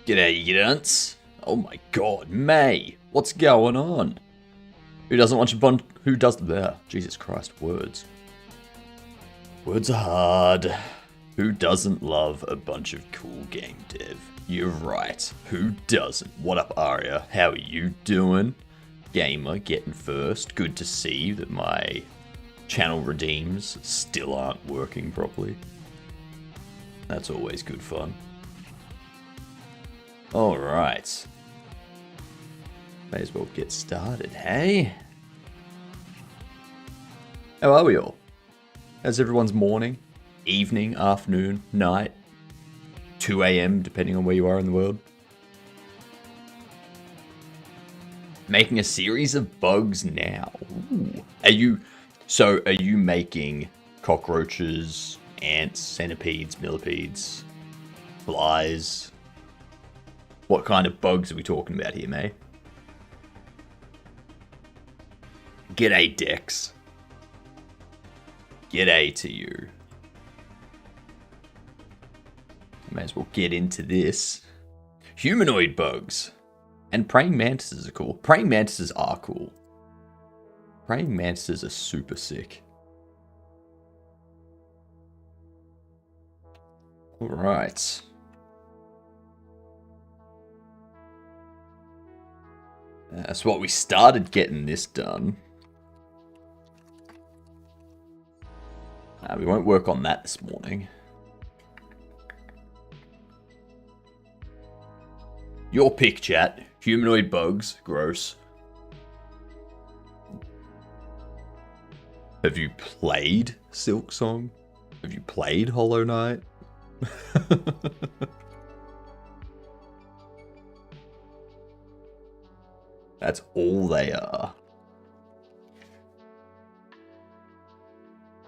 G'day, you dunce. Oh my god, May, what's going on? Who doesn't want your Who does there? Jesus Christ, words. Words are hard. Who doesn't love a bunch of cool game dev? You're right. Who doesn't? What up, Aria? How are you doing? Gamer getting first. Good to see that my channel redeems still aren't working properly. That's always good fun. Alright. May as well get started, hey? How are we all? How's everyone's morning, evening, afternoon, night, 2 a.m. depending on where you are in the world? Making a series of bugs now. Ooh. Are you making cockroaches, ants, centipedes, millipedes, flies? What kind of bugs are we talking about here, May? G'day, Dex. G'day to you. May as well get into this. Humanoid bugs. And praying mantises are cool. Praying mantises are cool. Praying mantises are super sick. Alright. That's what we started getting this done. We won't work on that this morning. Your pick, chat. Humanoid bugs. Gross. Have you played Silk Song? Have you played Hollow Knight? That's all they are.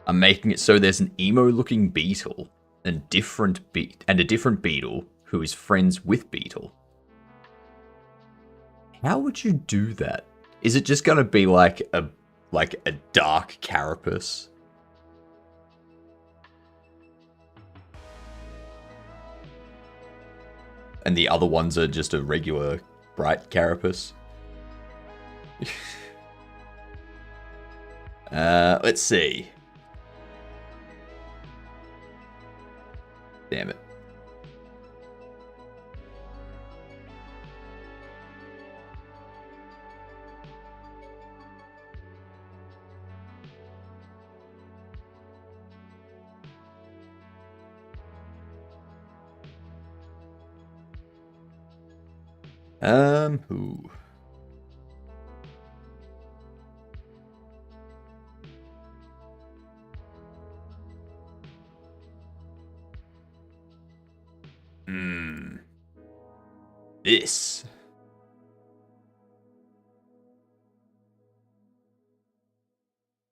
I'm making it so there's an emo-looking beetle and a different beetle who is friends with Beetle. How would you do that? Is it just gonna be like a dark carapace? And the other ones are just a regular bright carapace? Let's see. Damn it. Who? This.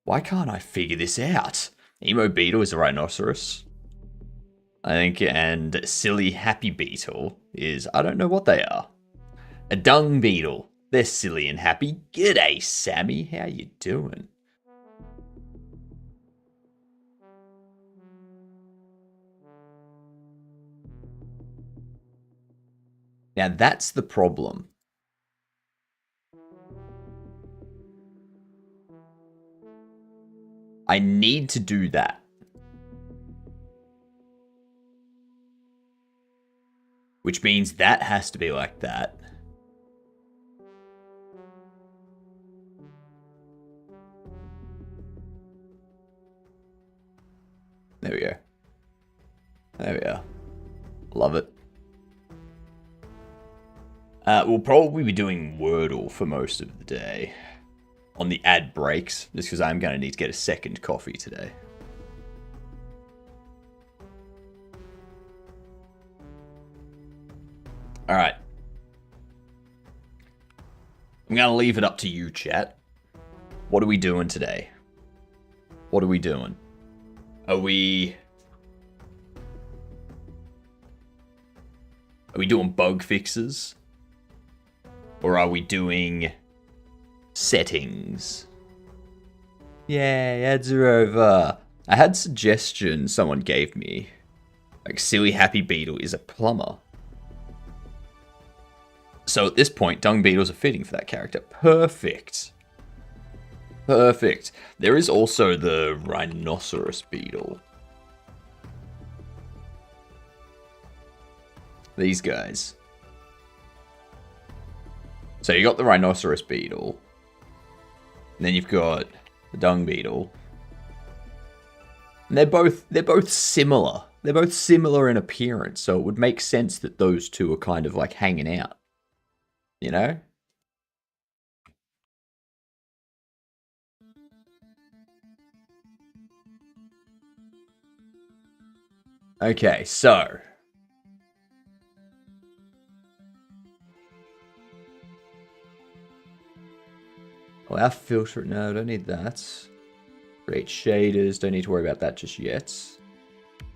Why can't I figure this out? Emo Beetle is a rhinoceros, I think, and Silly Happy Beetle is, I don't know what they are. A Dung Beetle. They're silly and happy. G'day, Sammy. How you doing? Now that's the problem. I need to do that. Which means that has to be like that. There we go. There we are. Love it. We'll probably be doing Wordle for most of the day. On the ad breaks, just because I'm going to need to get a second coffee today. Alright. I'm going to leave it up to you, chat. What are we doing today? What are we doing? Are we doing bug fixes? Or are we doing settings? Yay, ads are over. I had suggestions someone gave me. Like, Silly Happy Beetle is a plumber. So at this point, dung beetles are fitting for that character. Perfect. Perfect. There is also the rhinoceros beetle. These guys. So you got the rhinoceros beetle. And then you've got the dung beetle. And they're both similar. They're both similar in appearance, so it would make sense that those two are kind of like hanging out. You know? Okay, so allow filter. No, don't need that. Create shaders. Don't need to worry about that just yet.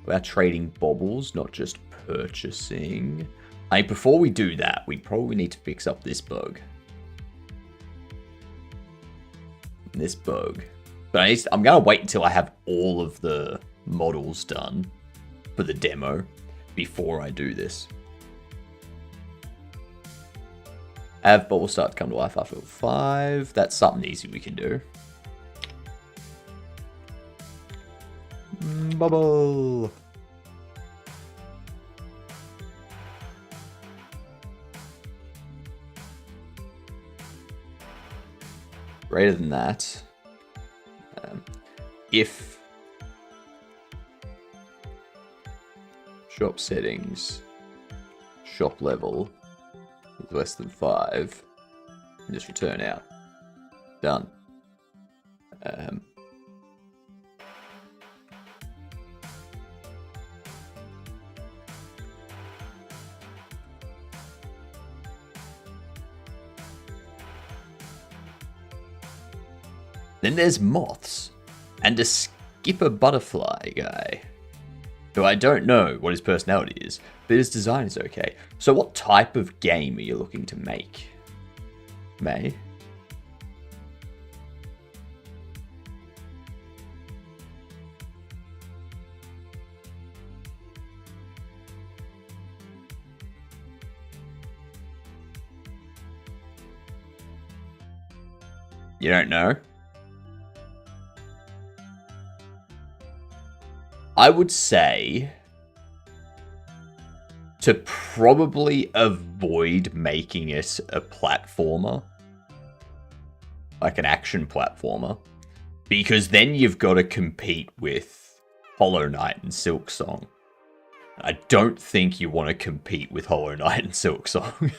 Allow trading bobbles, not just purchasing. Before we do that, we probably need to fix up this bug. This bug. But I'm going to wait until I have all of the models done for the demo before I do this. Have bubble start to come to life after 5. That's something easy we can do. Bubble. Greater than that. If shop settings, shop level is less than 5, and just return out. Done. Then there's moths, and a skipper butterfly guy, who I don't know what his personality is, but his design is okay. So what type of game are you looking to make, May? You don't know? I would say to probably avoid making it a platformer, like an action platformer, because then you've got to compete with Hollow Knight and Silksong. I don't think you want to compete with Hollow Knight and Silksong.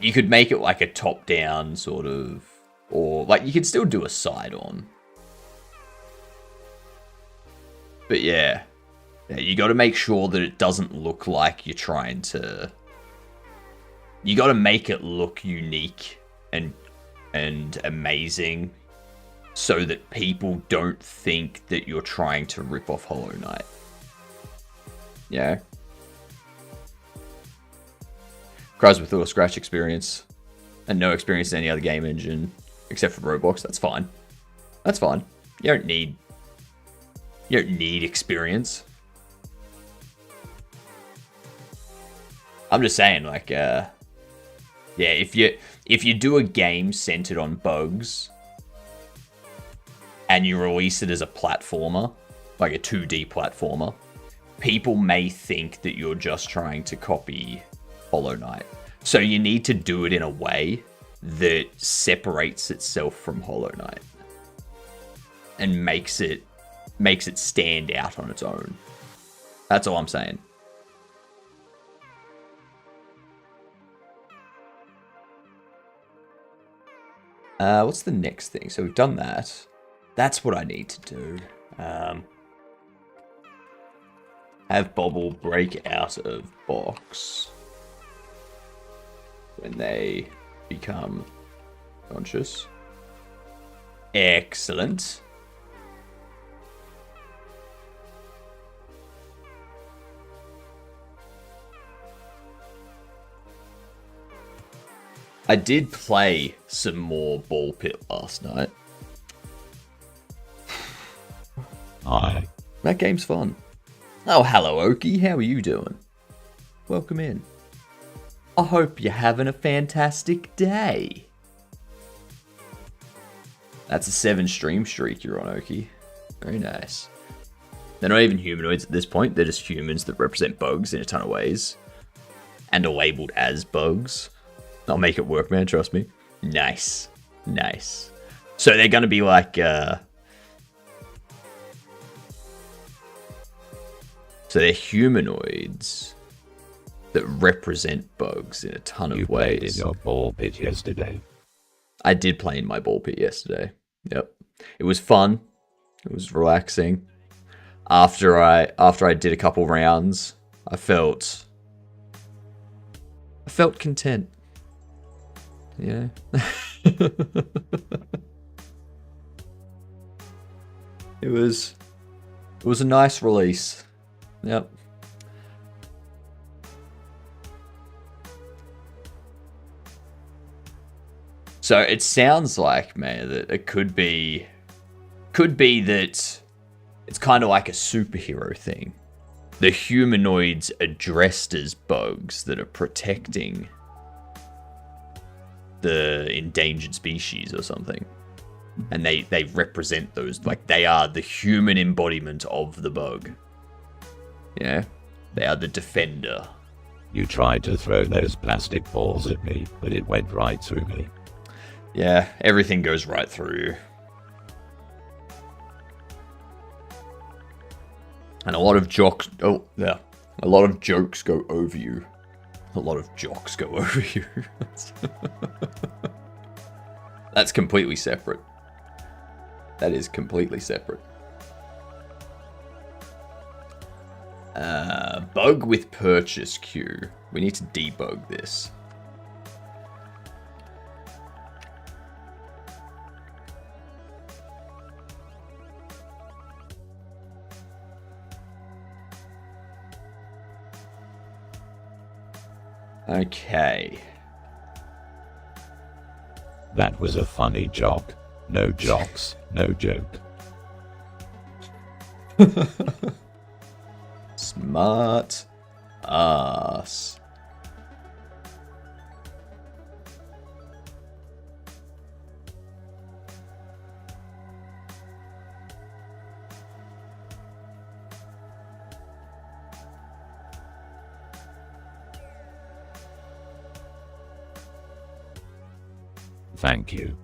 You could make it like a top-down sort of, or like you could still do a side-on. But yeah, you got to make sure that it doesn't look like you're trying to. You got to make it look unique and amazing, so that people don't think that you're trying to rip off Hollow Knight. Yeah. Cries with little scratch experience and no experience in any other game engine except for Roblox. That's fine. That's fine. You don't need experience. I'm just saying, like, yeah, if you do a game centered on bugs and you release it as a platformer, like a 2D platformer, people may think that you're just trying to copy Hollow Knight. So you need to do it in a way that separates itself from Hollow Knight and makes it stand out on its own. That's all I'm saying. What's the next thing? So we've done that. That's what I need to do. Have Bobble break out of box when they become conscious. Excellent. I did play some more Ball Pit last night. Aye. That game's fun. Oh, hello, Oki. How are you doing? Welcome in. I hope you're having a fantastic day. That's a 7 stream streak you're on, Oki. Very nice. They're not even humanoids at this point. They're just humans that represent bugs in a ton of ways. And are labeled as bugs. I'll make it work, man. Trust me. Nice. Nice. So they're going to be like... So they're humanoids that represent bugs in a ton of ways. You played in your ball pit yesterday. I did play in my ball pit yesterday. Yep. It was fun. It was relaxing. After I did a couple rounds, I felt content. Yeah. It was a nice release. Yep. So it sounds like, man, that it could be that it's kind of like a superhero thing. The humanoids are dressed as bugs that are protecting the endangered species or something. And they represent those, like they are the human embodiment of the bug. Yeah, they are the defender. You tried to throw those plastic balls at me, but it went right through me. Yeah, everything goes right through you. And a lot of jokes... Oh, yeah. A lot of jokes go over you. A lot of jocks go over you. That's completely separate. That is completely separate. Bug with purchase queue. We need to debug this. Okay. That was a funny joke. No jocks, no joke. Smart ass. Thank you.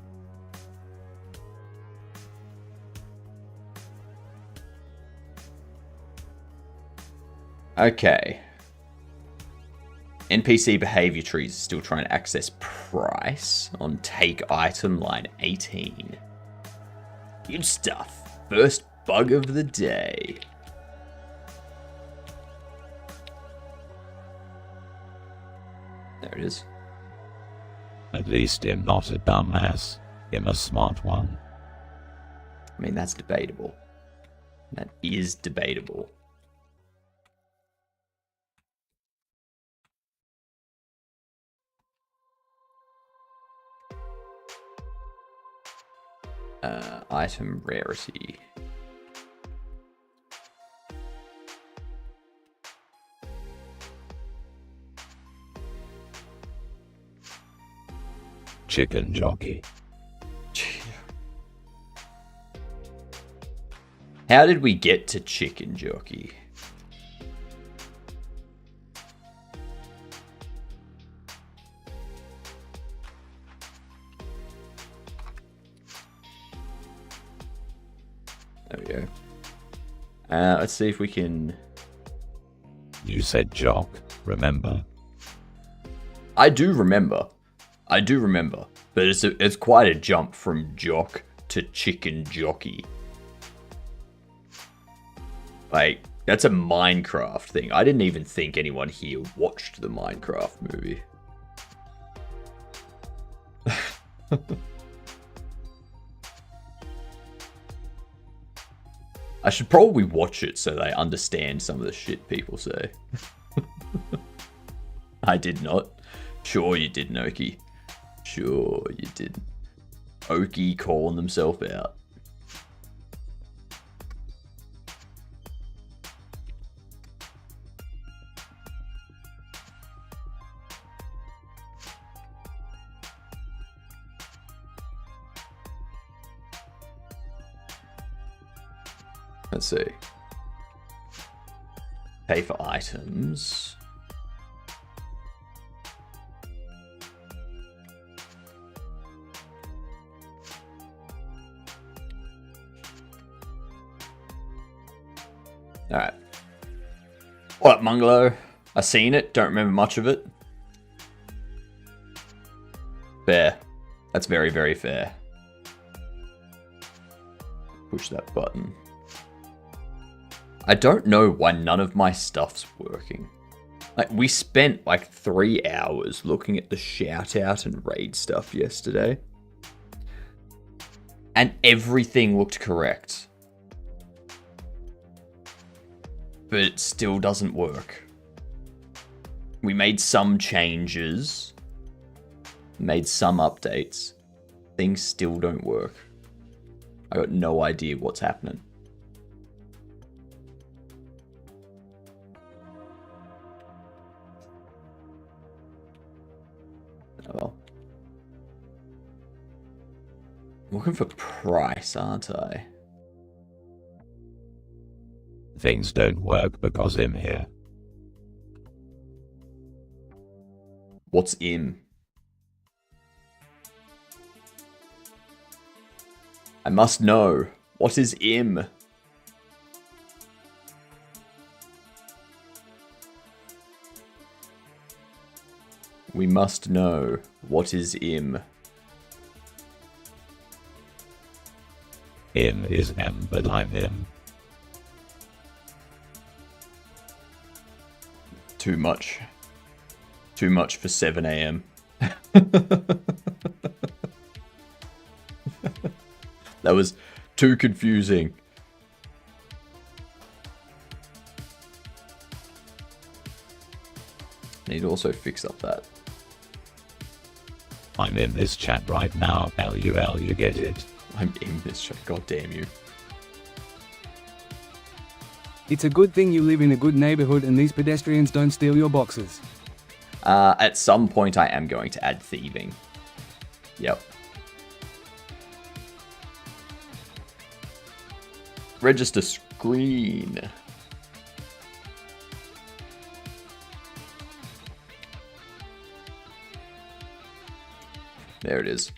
Okay. NPC behavior trees are still trying to access price on take item line 18. Good stuff. First bug of the day. There it is. At least I'm not a dumbass. I'm a smart one. I mean, that's debatable. That is debatable. Item rarity. Chicken jockey. How did we get to chicken jockey? There we go. Let's see if we can... You said jock, remember? I do remember. But it's quite a jump from jock to chicken jockey. Like, that's a Minecraft thing. I didn't even think anyone here watched the Minecraft movie. I should probably watch it so they understand some of the shit people say. I did not. Sure you didn't, Oki. Sure you didn't. Oki calling themselves out. Let's see. Pay for items. Alright. What up, Mungalo? I seen it, don't remember much of it. Fair. That's very, very fair. Push that button. I don't know why none of my stuff's working. Like, we spent like 3 hours looking at the shout out and raid stuff yesterday. And everything looked correct. But it still doesn't work. We made some changes. Made some updates. Things still don't work. I got no idea what's happening. Oh well. I'm looking for price, aren't I? Things don't work because I'm here. What's im? I must know. What is im? We must know. What is im? Im is M, but I'm him. Too much. Too much for 7 AM. That was too confusing. Need to also fix up that. I'm in this chat right now, LUL, you get it. I'm in this chat, god damn you. It's a good thing you live in a good neighborhood and these pedestrians don't steal your boxes. At some point I am going to add thieving. Yep. Register screen. There it is.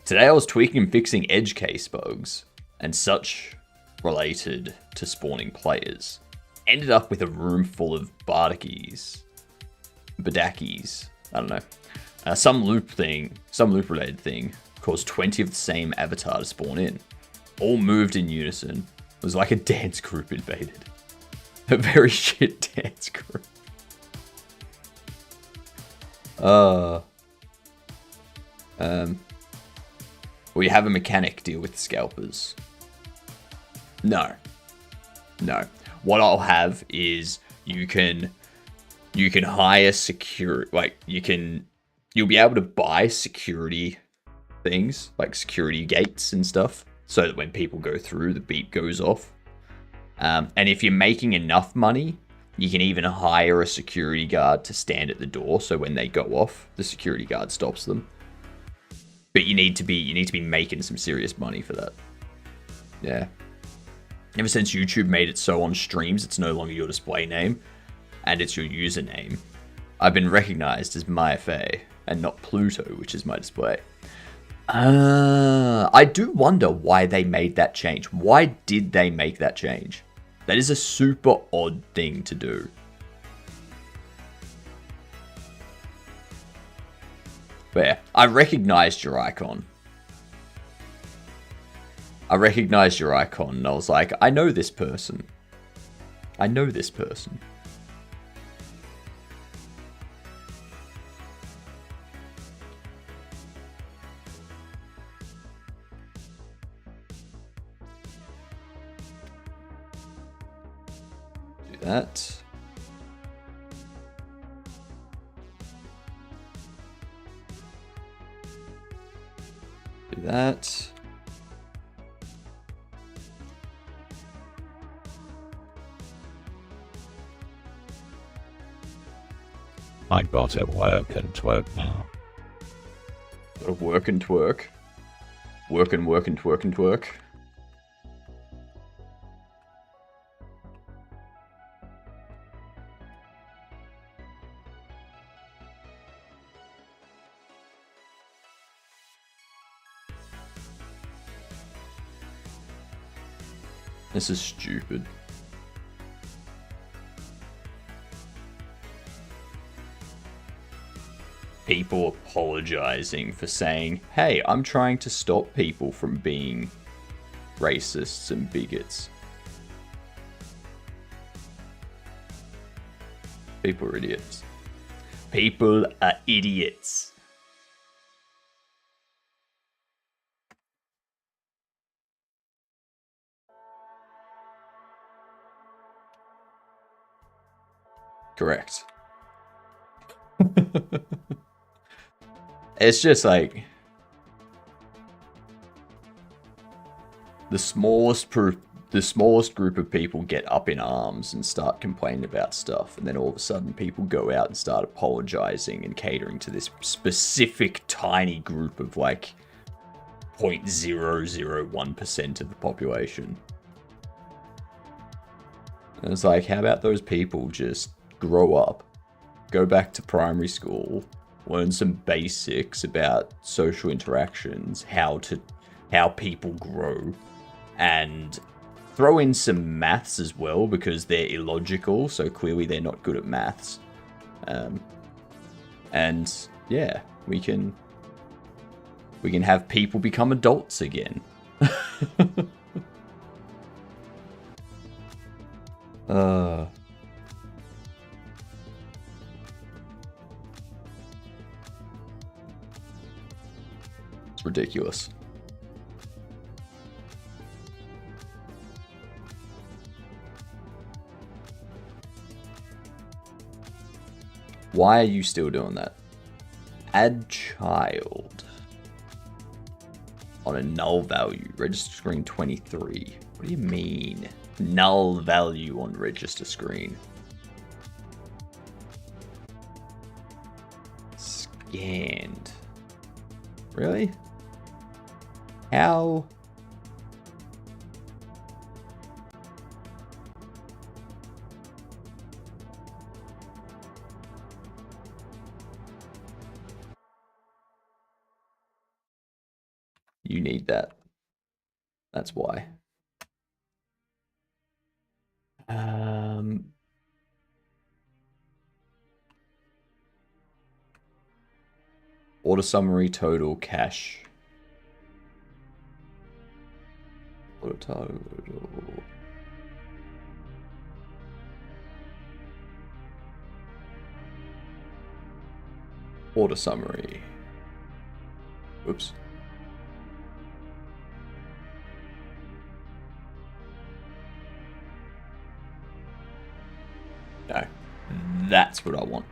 Today I was tweaking and fixing edge case bugs and such related to spawning players. Ended up with a room full of Badakis, I don't know. Some loop related thing caused 20 of the same avatar to spawn in. All moved in unison. It was like a dance group invaded. A very shit dance group. We have a mechanic deal with scalpers. No. What I'll have is you can hire security, like you'll be able to buy security things, like security gates and stuff, so that when people go through, the beep goes off. And if you're making enough money, you can even hire a security guard to stand at the door, so when they go off, the security guard stops them. But you need to be making some serious money for that. Yeah. Ever since YouTube made it so on streams, it's no longer your display name, and it's your username, I've been recognized as MyFA, and not Pluto, which is my display. I do wonder why they made that change. Why did they make that change? That is a super odd thing to do. But yeah, I recognized your icon. And I was like, I know this person. Do that. Do that. I gotta work and twerk now. Gotta work and twerk. Work and work and twerk and twerk. This is stupid. People apologizing for saying, hey, I'm trying to stop people from being racists and bigots. People are idiots. People are idiots. Correct. It's just like the smallest group of people get up in arms and start complaining about stuff, and then all of a sudden people go out and start apologizing and catering to this specific tiny group of like 0.001% of the population. And it's like, how about those people just grow up, go back to primary school, learn some basics about social interactions, how people grow, and throw in some maths as well, because they're illogical, so clearly they're not good at maths. And yeah, we can have people become adults again. It's ridiculous. Why are you still doing that? Add child. On a null value. Register screen 23. What do you mean? Null value on register screen. Scanned. Really? How? You need that. That's why. Order summary total cash. Order total. Order summary. Oops. No. That's what I want.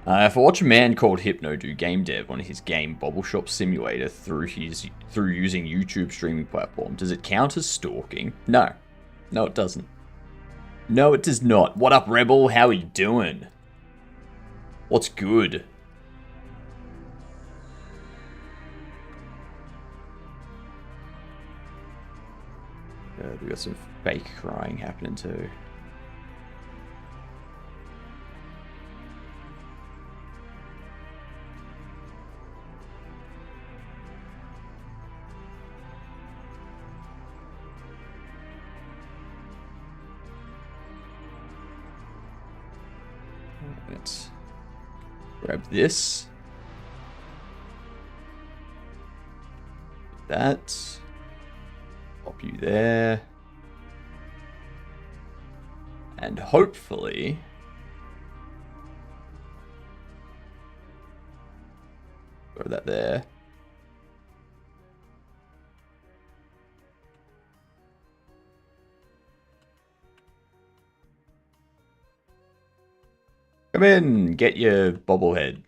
If I watch a man called Hypno do game dev on his game Bobble Shop Simulator through using YouTube streaming platform, does it count as stalking? No. No, it doesn't. No, it does not. What up, Rebel? How are you doing? What's good? We got some fake crying happening too. Let's grab this. That. Pop you there. And hopefully throw that there. Come in, get your bobblehead.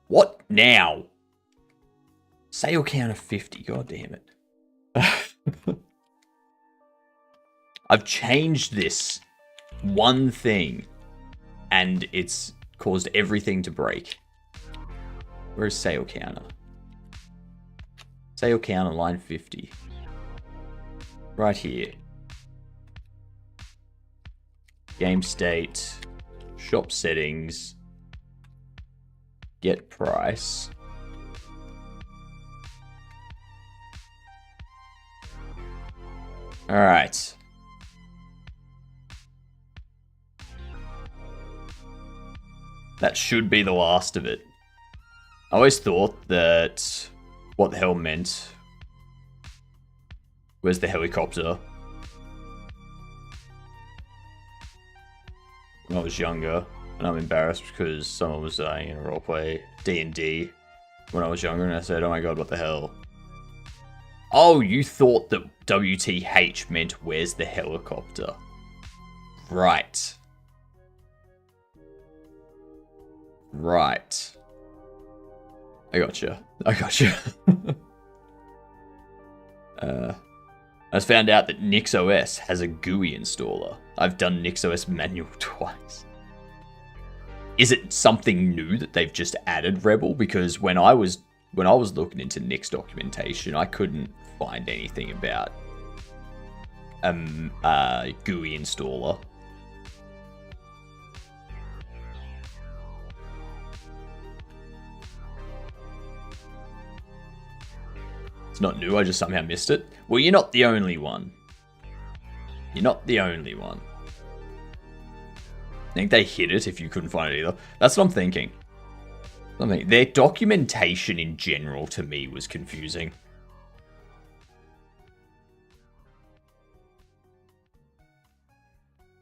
What now? Sale count of 50, god damn it. I've changed this one thing and it's caused everything to break. Where's sale counter? Sale counter line 50. Right here. Game state, shop settings, get price. Alright. That should be the last of it. I always thought that what the hell meant was the helicopter. When I was younger, and I'm embarrassed because someone was saying in a roleplay D&D when I was younger, and I said, oh my god, what the hell? Oh, you thought that WTH meant where's the helicopter? Right. Right. I gotcha. I just found out that NixOS has a GUI installer. I've done NixOS manual twice. Is it something new that they've just added, Rebel? Because when I was looking into Nix documentation, I couldn't find anything about GUI installer. It's not new, I just somehow missed it. Well, you're not the only one. You're not the only one. I think they hid it if you couldn't find it either. That's what I'm thinking. Their documentation in general to me was confusing.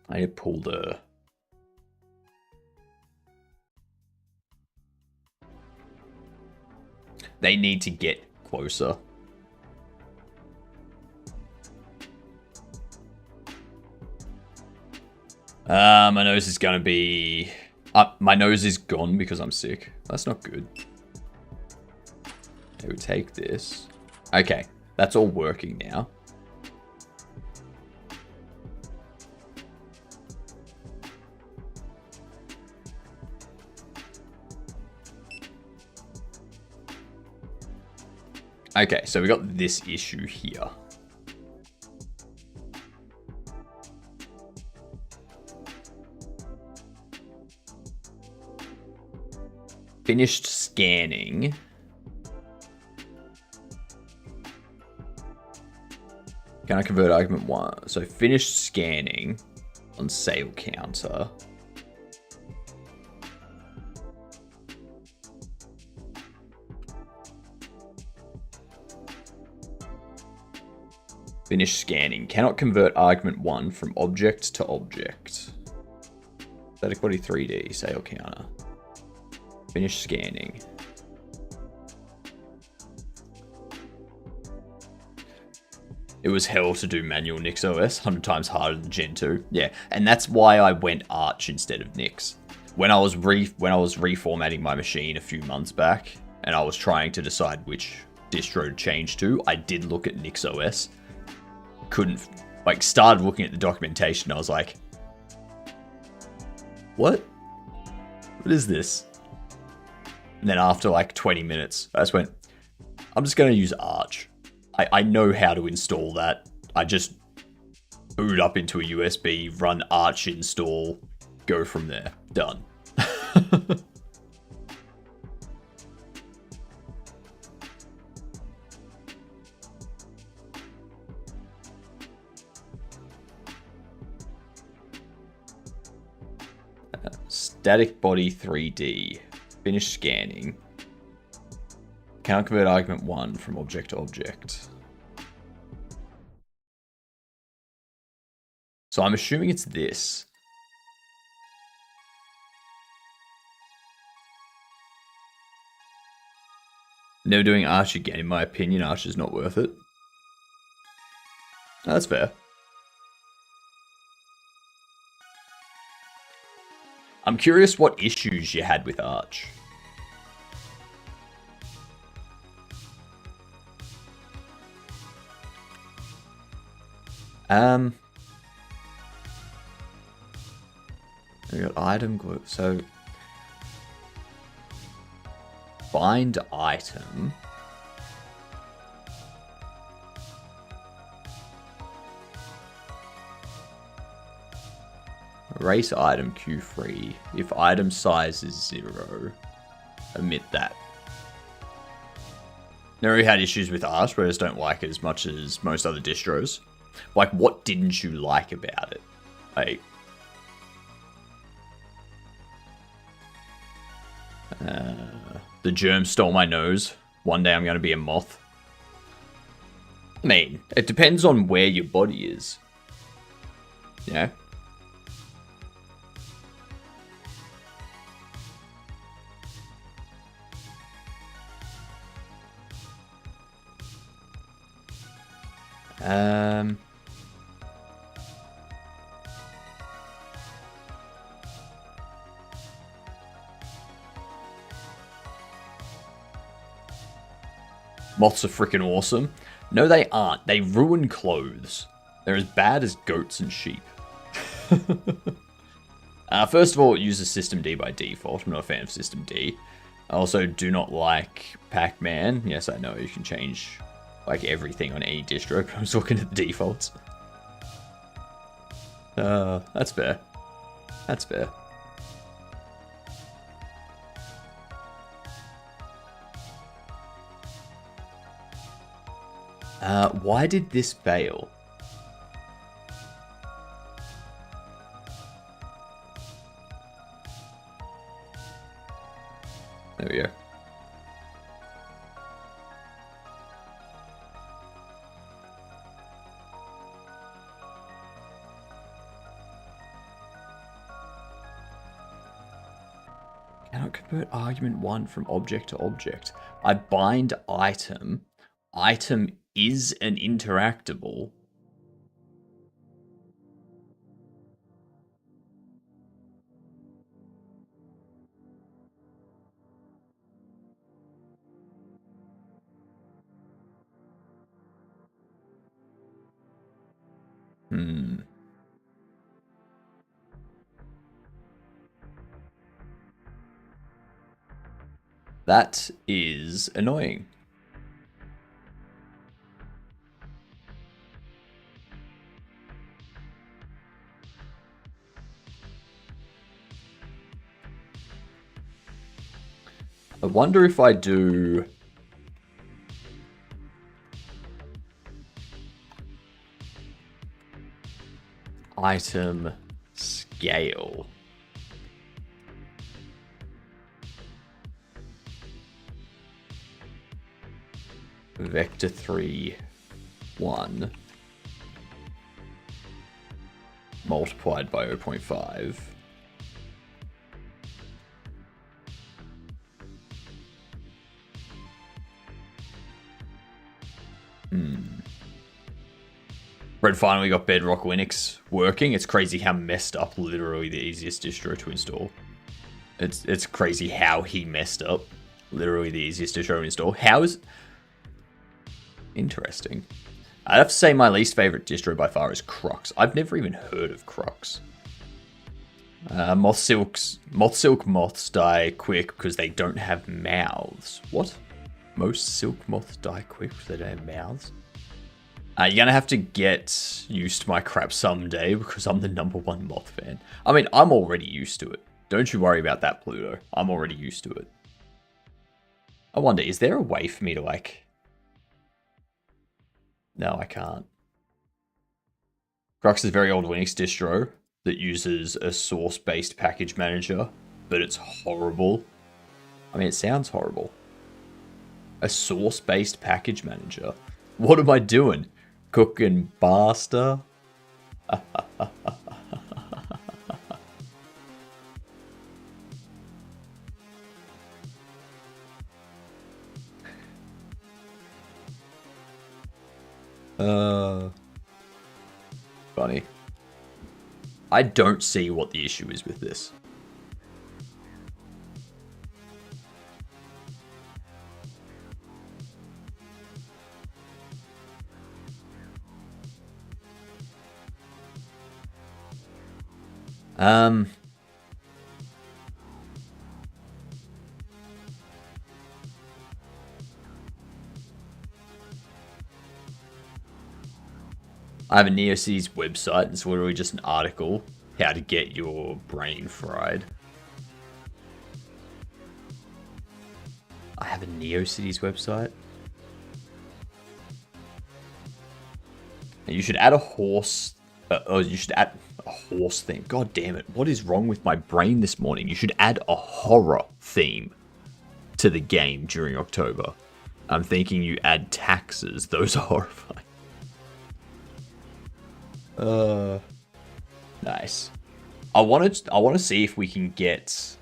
I pulled a... They need to get closer. My nose is gonna be... my nose is gone because I'm sick. That's not good. Okay, we take this. Okay, that's all working now. Okay, so we got this issue here. Finished scanning. Can I convert argument 1? So finished scanning on sale counter. Finish scanning. Cannot convert argument 1 from object to object. Static body 3D, sale counter. Finish scanning. It was hell to do manual NixOS, 100 times harder than Gen 2. Yeah, and that's why I went Arch instead of Nix. When I was reformatting my machine a few months back, and I was trying to decide which distro to change to, I did look at NixOS. Started looking at the documentation, I was like, what? What is this? And then after like 20 minutes, I just went, I'm just going to use Arch. I know how to install that. I just boot up into a USB, run Arch install, go from there. Done. Static body 3D. Finish scanning. Cannot convert argument 1 from object to object. So I'm assuming it's this. Never doing Arch again. In my opinion, Arch is not worth it. No, that's fair. I'm curious what issues you had with Arch. We got item group. So find item. Erase item Q3. If item size is 0, omit that. Never really had issues with Arch, but I just don't like it as much as most other distros. Like, what didn't you like about it? Like, the germ stole my nose. One day I'm going to be a moth. I mean, it depends on where your body is. You know? Moths are freaking awesome. No, they aren't. They ruin clothes. They're as bad as goats and sheep. First of all, it uses System D by default. I'm not a fan of System D. I also do not like Pac-Man. Yes, I know you can change like everything on any distro, but I'm just looking at the defaults. That's fair. That's fair. Why did this fail? There we go. Cannot convert argument 1 from object to object. I bind item. Item is an interactable. That is annoying. I wonder if I do... item scale. Vector 3, 1. Multiplied by 0.5. Red finally got Bedrock Linux working. It's crazy how messed up literally the easiest distro to install. It's crazy how he messed up. Literally the easiest distro to install. How is... Interesting. I'd have to say my least favorite distro by far is Crux. I've never even heard of Crux. Moth silk moths die quick because they don't have mouths. What? Most silk moths die quick because they don't have mouths? You're going to have to get used to my crap someday because I'm the #1 moth fan. I mean, I'm already used to it. Don't you worry about that, Pluto. I'm already used to it. I wonder, is there a way for me to, like... No, I can't. Crux is a very old Linux distro that uses a source-based package manager, but it's horrible. I mean, it sounds horrible. A source-based package manager? What am I doing? Cooking pasta? Funny. I don't see what the issue is with this. I have a NeoCities website. It's literally just an article, how to get your brain fried. I have a NeoCities website? You should add a horse. You should add a horse theme. God damn it. What is wrong with my brain this morning? You should add a horror theme to the game during October. I'm thinking you add taxes. Those are horrifying. Nice. I want to see if we can get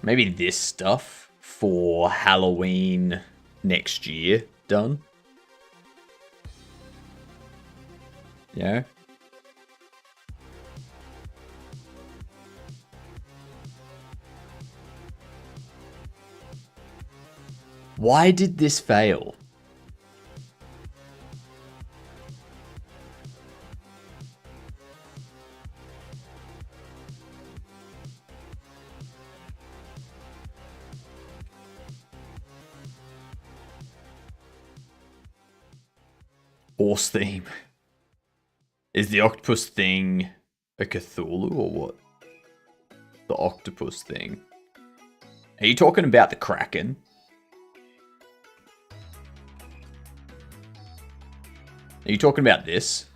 maybe this stuff for Halloween next year done. Yeah. Why did this fail? Horse theme. Is the octopus thing a Cthulhu or what? The octopus thing. Are you talking about the Kraken? Are you talking about this?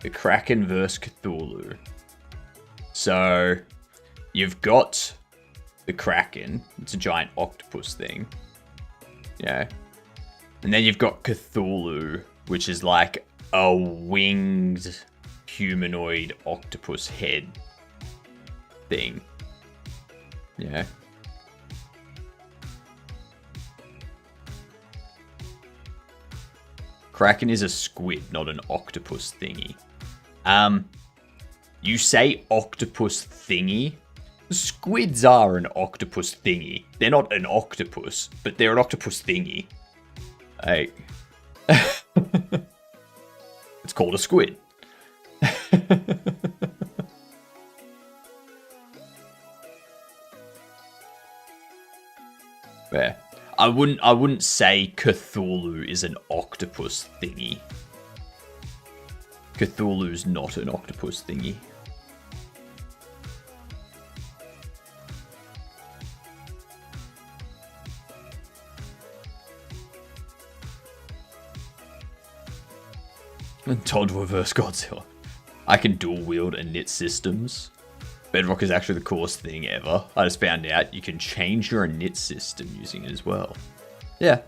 The Kraken vs. Cthulhu. So, you've got the Kraken. It's a giant octopus thing. Yeah. And then you've got Cthulhu, which is like a winged humanoid octopus head thing. Yeah. Kraken is a squid, not an octopus thingy. You say octopus thingy. Squids are an octopus thingy. They're not an octopus, but they're an octopus thingy. Hey. It's called a squid. Yeah. I wouldn't say Cthulhu is an octopus thingy. Cthulhu's not an octopus thingy. Todd vs. Godzilla. I can dual wield and knit systems. Bedrock is actually the coolest thing ever. I just found out you can change your init system using it as well. Yeah.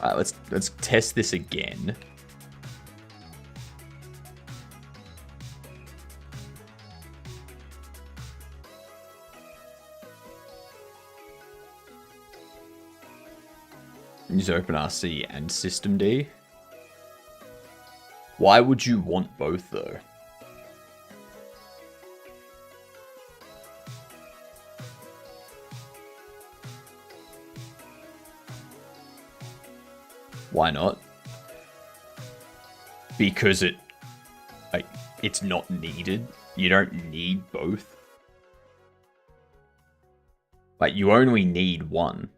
Alright, let's test this again. Use OpenRC and System D. Why would you want both though? Why not? Because it's not needed. You don't need both. You only need one.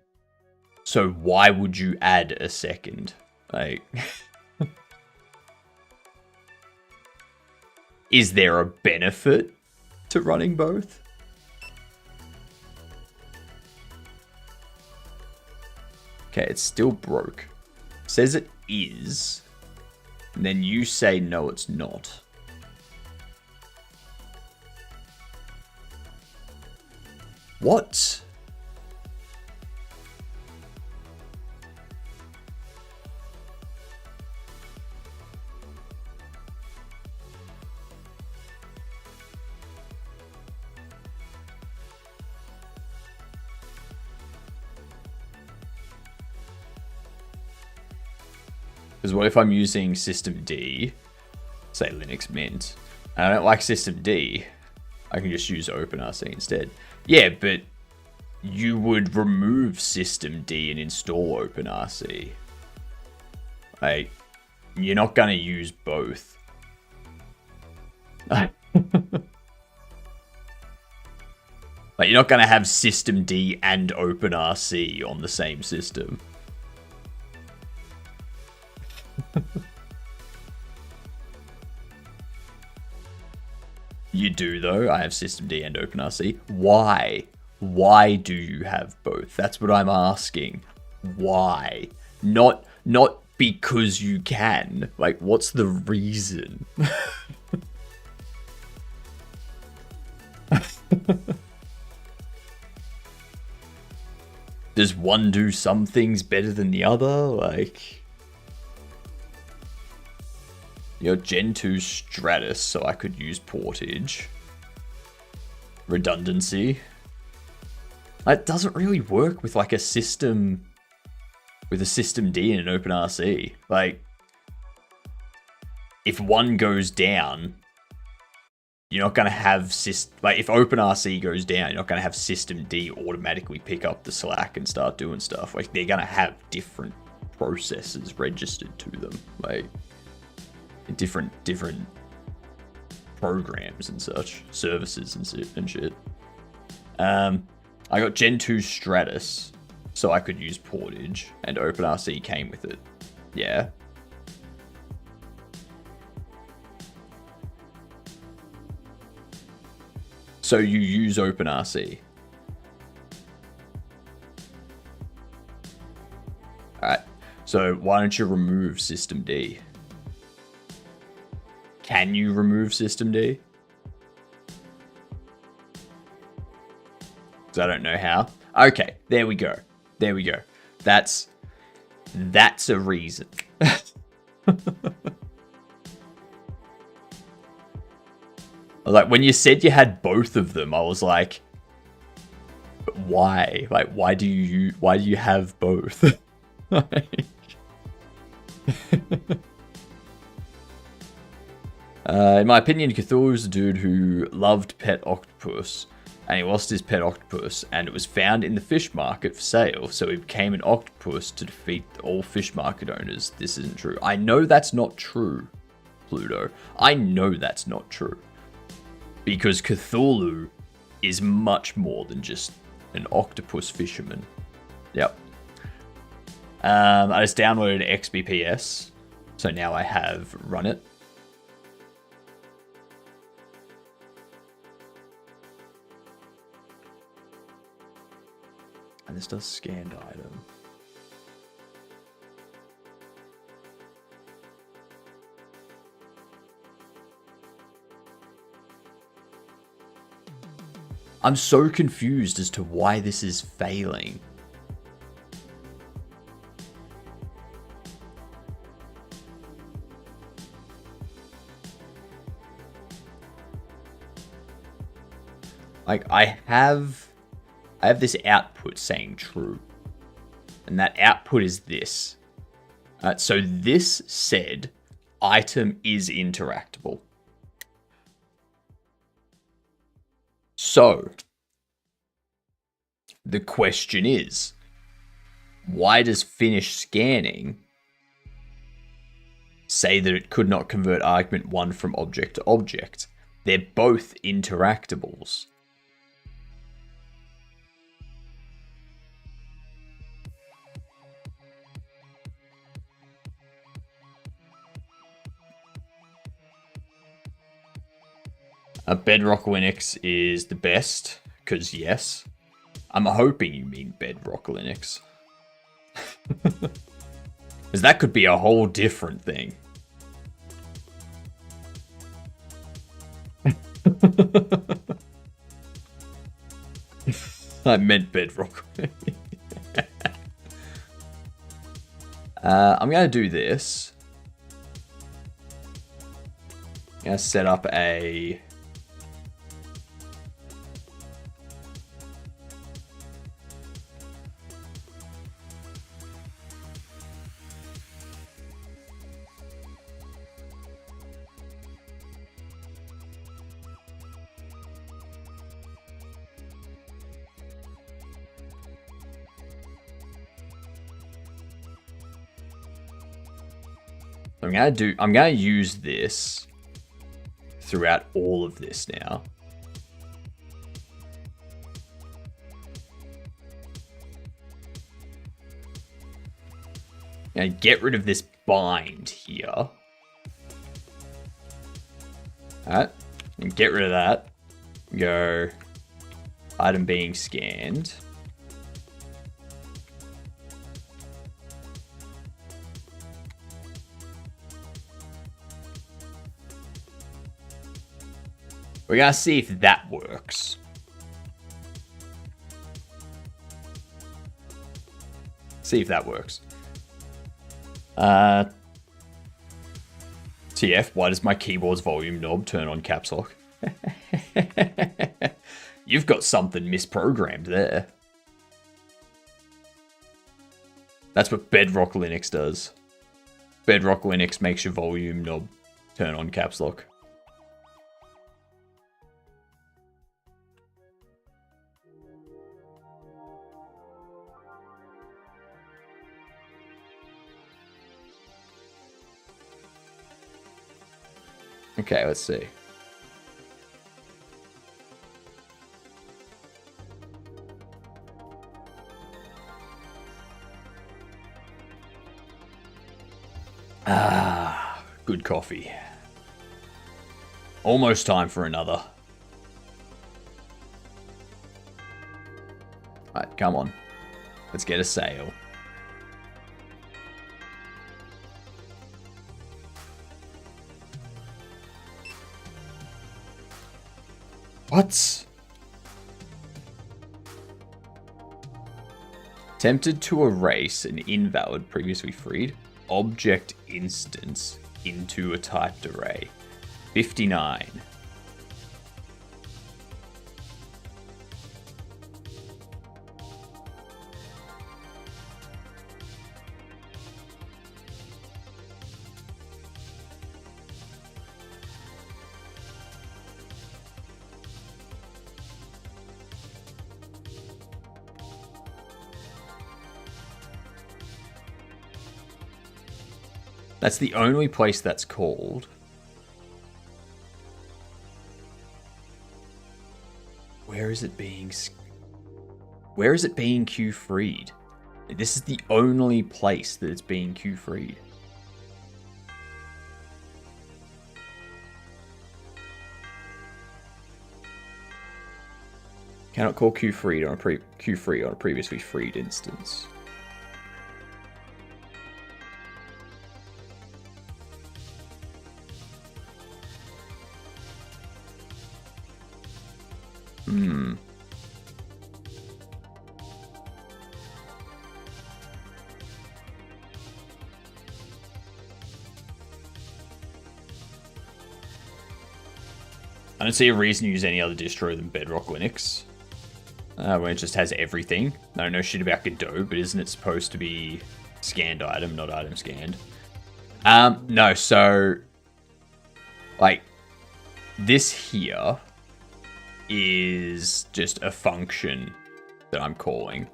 So why would you add a second? Is there a benefit to running both? Okay, it's still broke. Says it is. And then you say no, it's not. What? Because what if I'm using System D, say Linux Mint, and I don't like System D, I can just use OpenRC instead. Yeah, but you would remove System D and install OpenRC. You're not going to use both. Like, you're not going to have systemd and OpenRC on the same system. You do, though. I have systemd and OpenRC. Why? Why do you have both? That's what I'm asking. Why? Not because you can. Like, what's the reason? Does one do some things better than the other? Like, you're Gen 2 Stratus, so I could use portage. Redundancy. It doesn't really work with like a system, with a systemd and an OpenRC. Like, if one goes down, you're not going to have like, if OpenRC goes down, you're not going to have systemd automatically pick up the slack and start doing stuff. Like, they're going to have different processes registered to them, like different programs and such, services and shit. I got Gen 2 Stratus, so I could use portage, and OpenRC came with it. Yeah. So you use OpenRC. Alright, so why don't you remove systemd? Can you remove systemd? Because I don't know how. Okay, there we go. There we go. That's a reason. Like, when you said you had both of them, I was like, why? Like, why do you have both? Like, in my opinion, Cthulhu is a dude who loved pet octopus, and he lost his pet octopus, and it was found in the fish market for sale, so he became an octopus to defeat all fish market owners. This isn't true. I know that's not true, Pluto. I know that's not true. Because Cthulhu is much more than just an octopus fisherman. Yep. I just downloaded XBPS, so now I have run it. And this does scanned item. I'm so confused as to why this is failing. Like, I have this output saying true, and that output is this. So this said item is interactable. So the question is, why does finish scanning say that it could not convert argument 1 from object to object? They're both interactables. Bedrock Linux is the best, because yes. I'm hoping you mean Bedrock Linux. Because that could be a whole different thing. I meant Bedrock. I'm going to do this. I'm going to set up a... I'm gonna use this throughout all of this now. And get rid of this bind here. Alright, and get rid of that. Go item being scanned. We're gonna see if that works. See if that works. TF, why does my keyboard's volume knob turn on caps lock? You've got something misprogrammed there. That's what Bedrock Linux does. Bedrock Linux makes your volume knob turn on caps lock. Okay, let's see. Ah, good coffee. Almost time for another. Alright, come on. Let's get a sale. What? Tempted to erase an invalid previously freed object instance into a typed array. 59. That's the only place that's called. Where is it being queue freed? This is the only place that it's being queue freed. Cannot call queue freed on a previously freed instance. I don't see a reason to use any other distro than Bedrock Linux. When it just has everything. I don't know shit about Godot, but isn't it supposed to be scanned item, not item scanned? No, so... like, this here is just a function that I'm calling,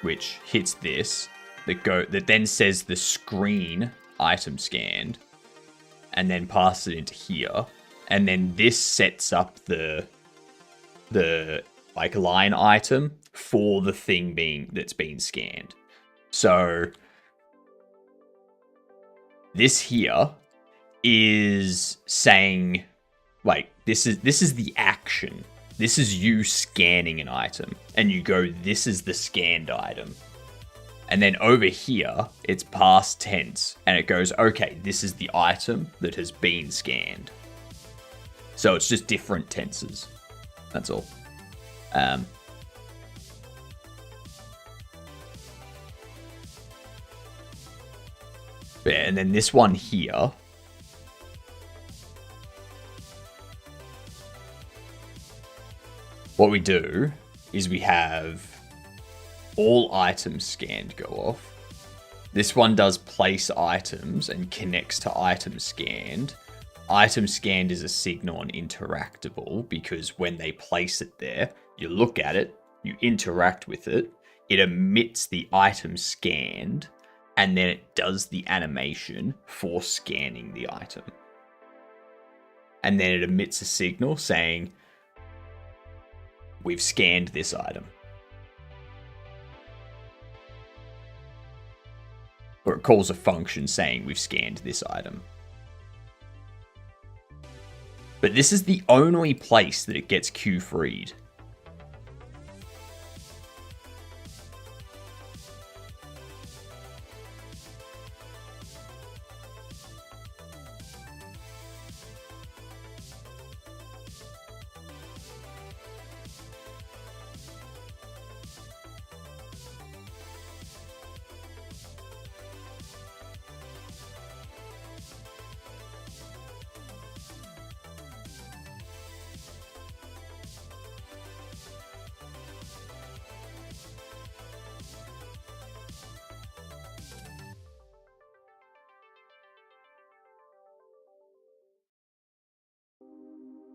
which hits this, that then says the screen item scanned, and then passes it into here. And then this sets up the like line item for the thing that's being scanned. So this here is saying, like, this is the action. This is you scanning an item, and you go, this is the scanned item. And then over here, it's past tense, and it goes, okay, this is the item that has been scanned. So it's just different tenses. That's all. Yeah, and then this one here. What we do is we have all items scanned go off. This one does place items and connects to items scanned. Item scanned is a signal on interactable because when they place it there, you look at it, you interact with it, it emits the item scanned, and then it does the animation for scanning the item. And then it emits a signal saying, we've scanned this item. Or it calls a function saying we've scanned this item. But this is the only place that it gets queue-freed.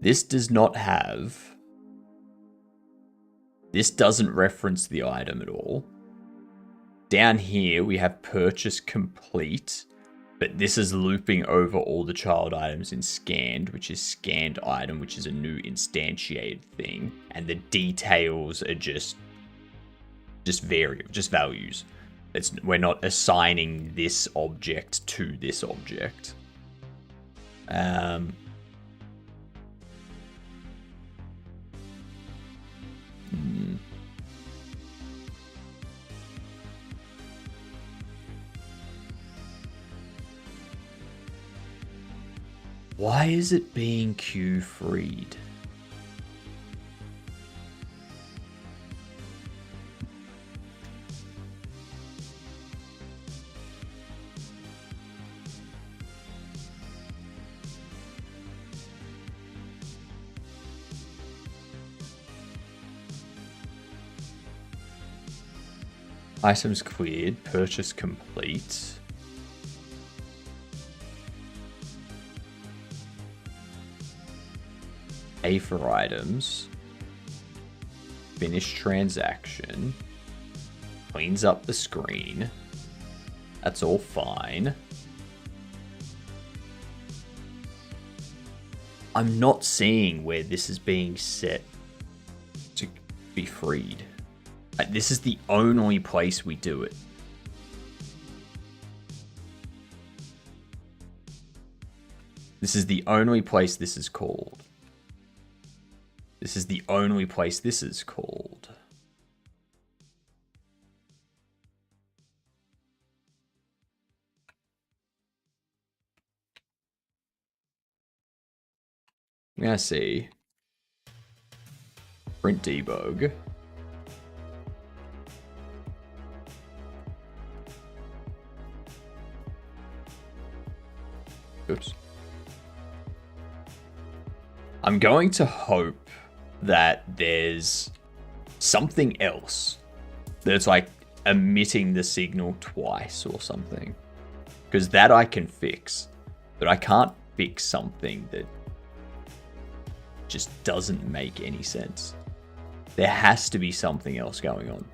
This does not have... This doesn't reference the item at all. Down here, we have purchase complete, but this is looping over all the child items in scanned, which is scanned item, which is a new instantiated thing. And the details are just values. We're not assigning this object to this object. Why is it being queue-freed? Items cleared, purchase complete. Pay for items. Finish transaction. Cleans up the screen. That's all fine. I'm not seeing where this is being set to be freed. This is the only place we do it. This is the only place this is called. This is the only place this is called. I'm gonna see. Print debug. Oops. I'm going to hope that there's something else that's like emitting the signal twice or something. Because that I can fix. But I can't fix something that just doesn't make any sense. There has to be something else going on.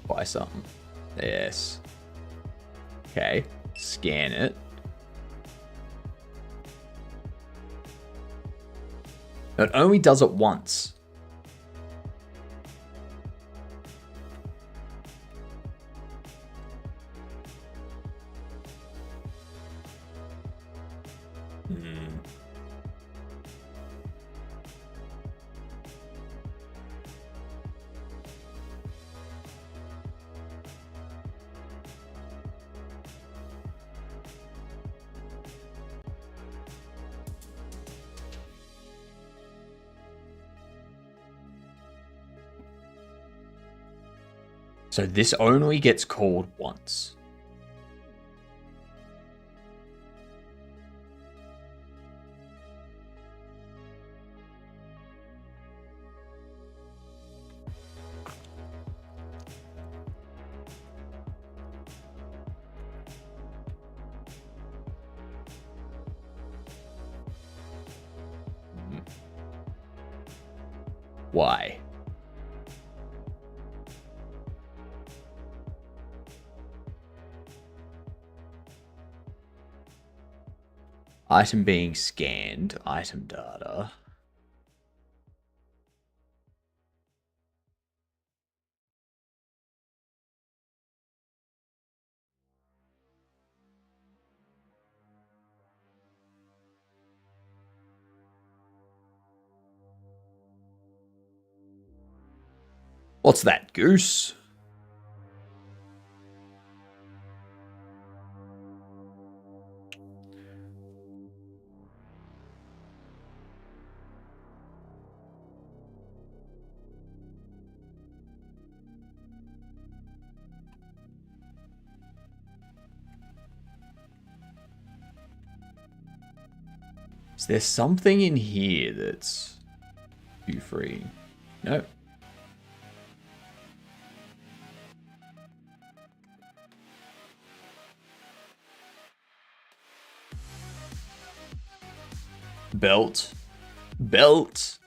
Buy something. Yes. Okay. Scan it. It only does it once. So this only gets called once. Why? Item being scanned. Item data. What's that, Goose? Is there something in here that's you free? No. Belt. Belt.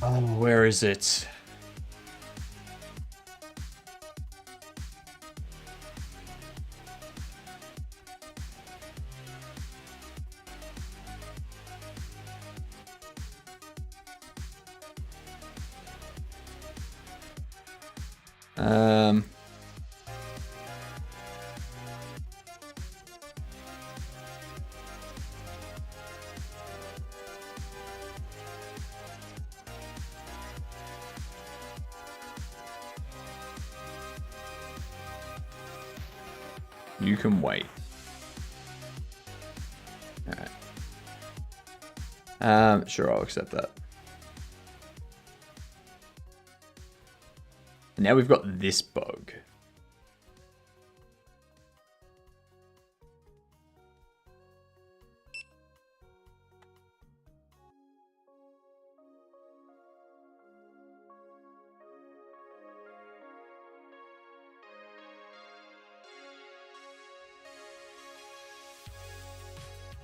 Oh, where is it? You can wait. Alright. Sure, I'll accept that. And now we've got this bug.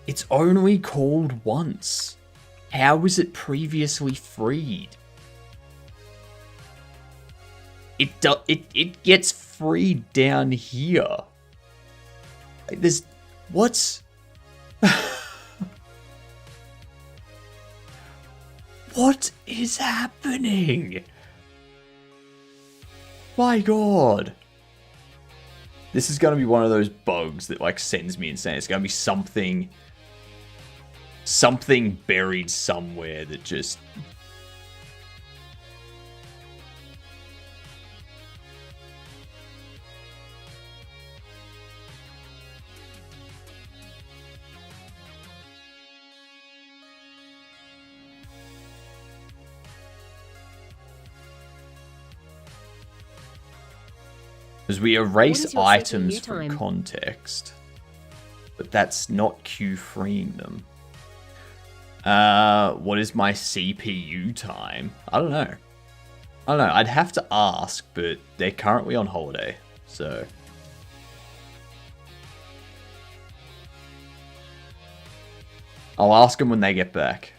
It's only called once. How was it previously freed? It gets freed down here. Like there's what's what is happening? My God. This is gonna be one of those bugs that like sends me insane. It's gonna be something buried somewhere that just... Because we erase items from context, but that's not Q freeing them. What is my CPU time? I don't know. I'd have to ask, but they're currently on holiday, so... I'll ask them when they get back.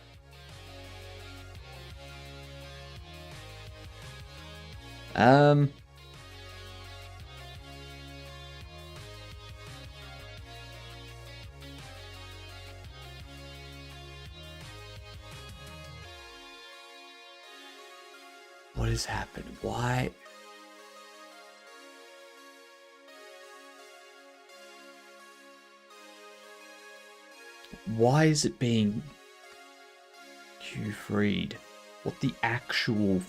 What has happened? Why? Why is it being Q-freed? What the actual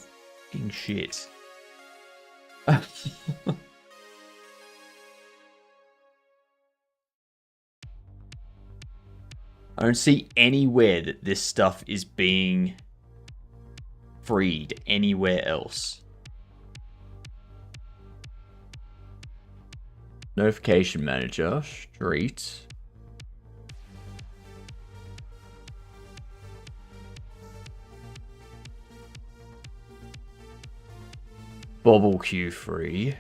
fucking shit? I don't see anywhere that this stuff is being freed anywhere else. Notification manager, street. Bobble Q3.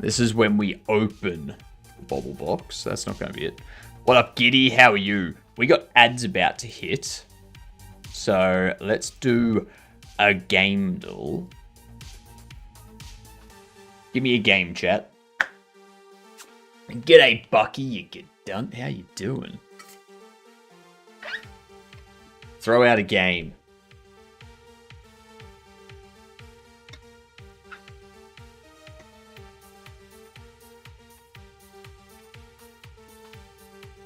This is when we open the bobble box. That's not going to be it. What up, Giddy? How are you? We got ads about to hit. So let's do a game duel. Give me a game, chat. G'day, Bucky, you get done. How you doing? Throw out a game.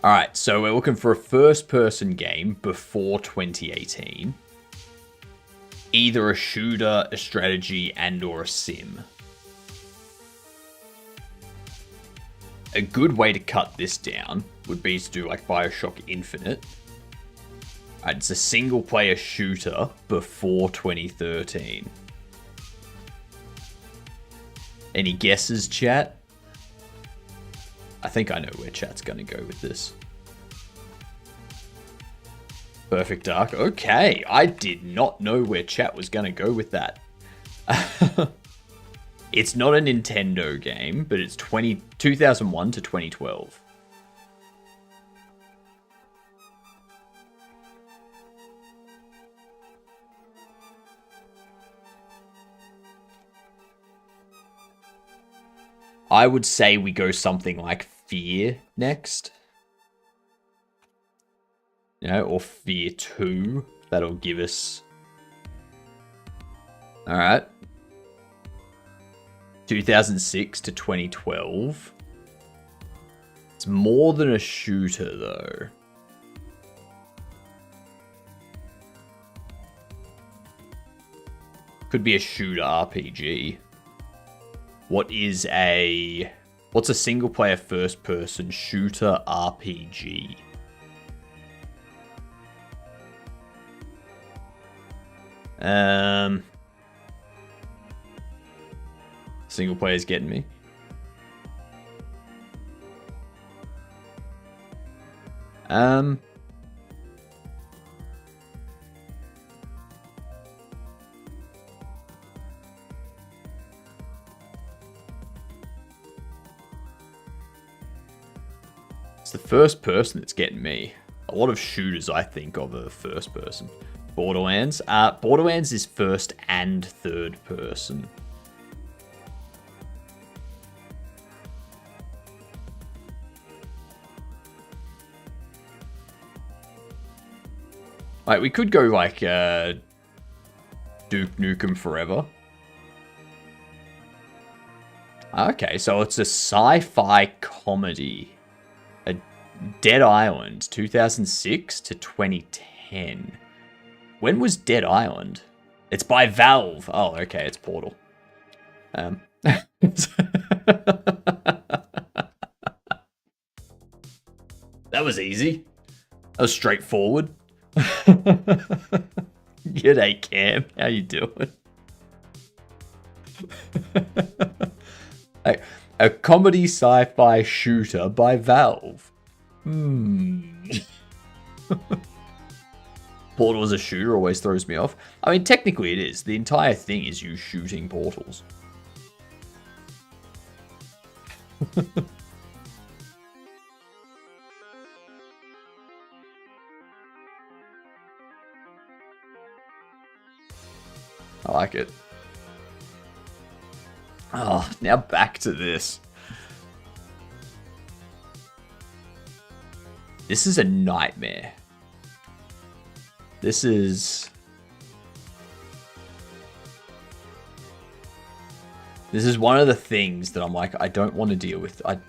Alright, so we're looking for a first-person game before 2018. Either a shooter, a strategy, and or a sim. A good way to cut this down would be to do like Bioshock Infinite. Alright, it's a single-player shooter before 2013. Any guesses, chat? I think I know where chat's going to go with this. Perfect Dark. Okay, I did not know where chat was going to go with that. It's not a Nintendo game, but it's 2001 to 2012. I would say we go something like Fear next. You know, or Fear 2. That'll give us... Alright. 2006 to 2012. It's more than a shooter, though. Could be a shooter RPG. What's a single player first person shooter RPG? Single player's getting me. It's the first person that's getting me. A lot of shooters I think of are first person. Borderlands. Borderlands is first and third person. Like, we could go like Duke Nukem Forever. Okay, so it's a sci-fi comedy. A Dead Island, 2006 to 2010. When was Dead Island? It's by Valve. Oh, okay, it's Portal. That was easy. That was straightforward. G'day, Cam. How you doing? A comedy sci-fi shooter by Valve. Portal as a shooter always throws me off. I mean, technically it is. The entire thing is you shooting portals. I like it. Oh, now back to this. This is a nightmare. This is one of the things that I'm like, I don't want to deal with. I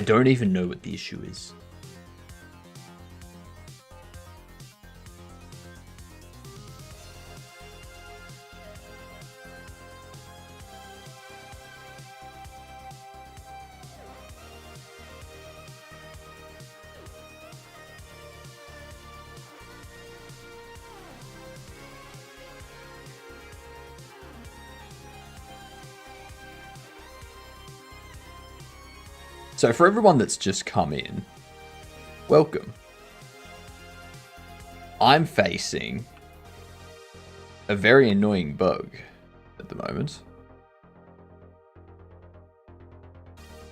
don't even know what the issue is. So for everyone that's just come in, welcome. I'm facing a very annoying bug at the moment.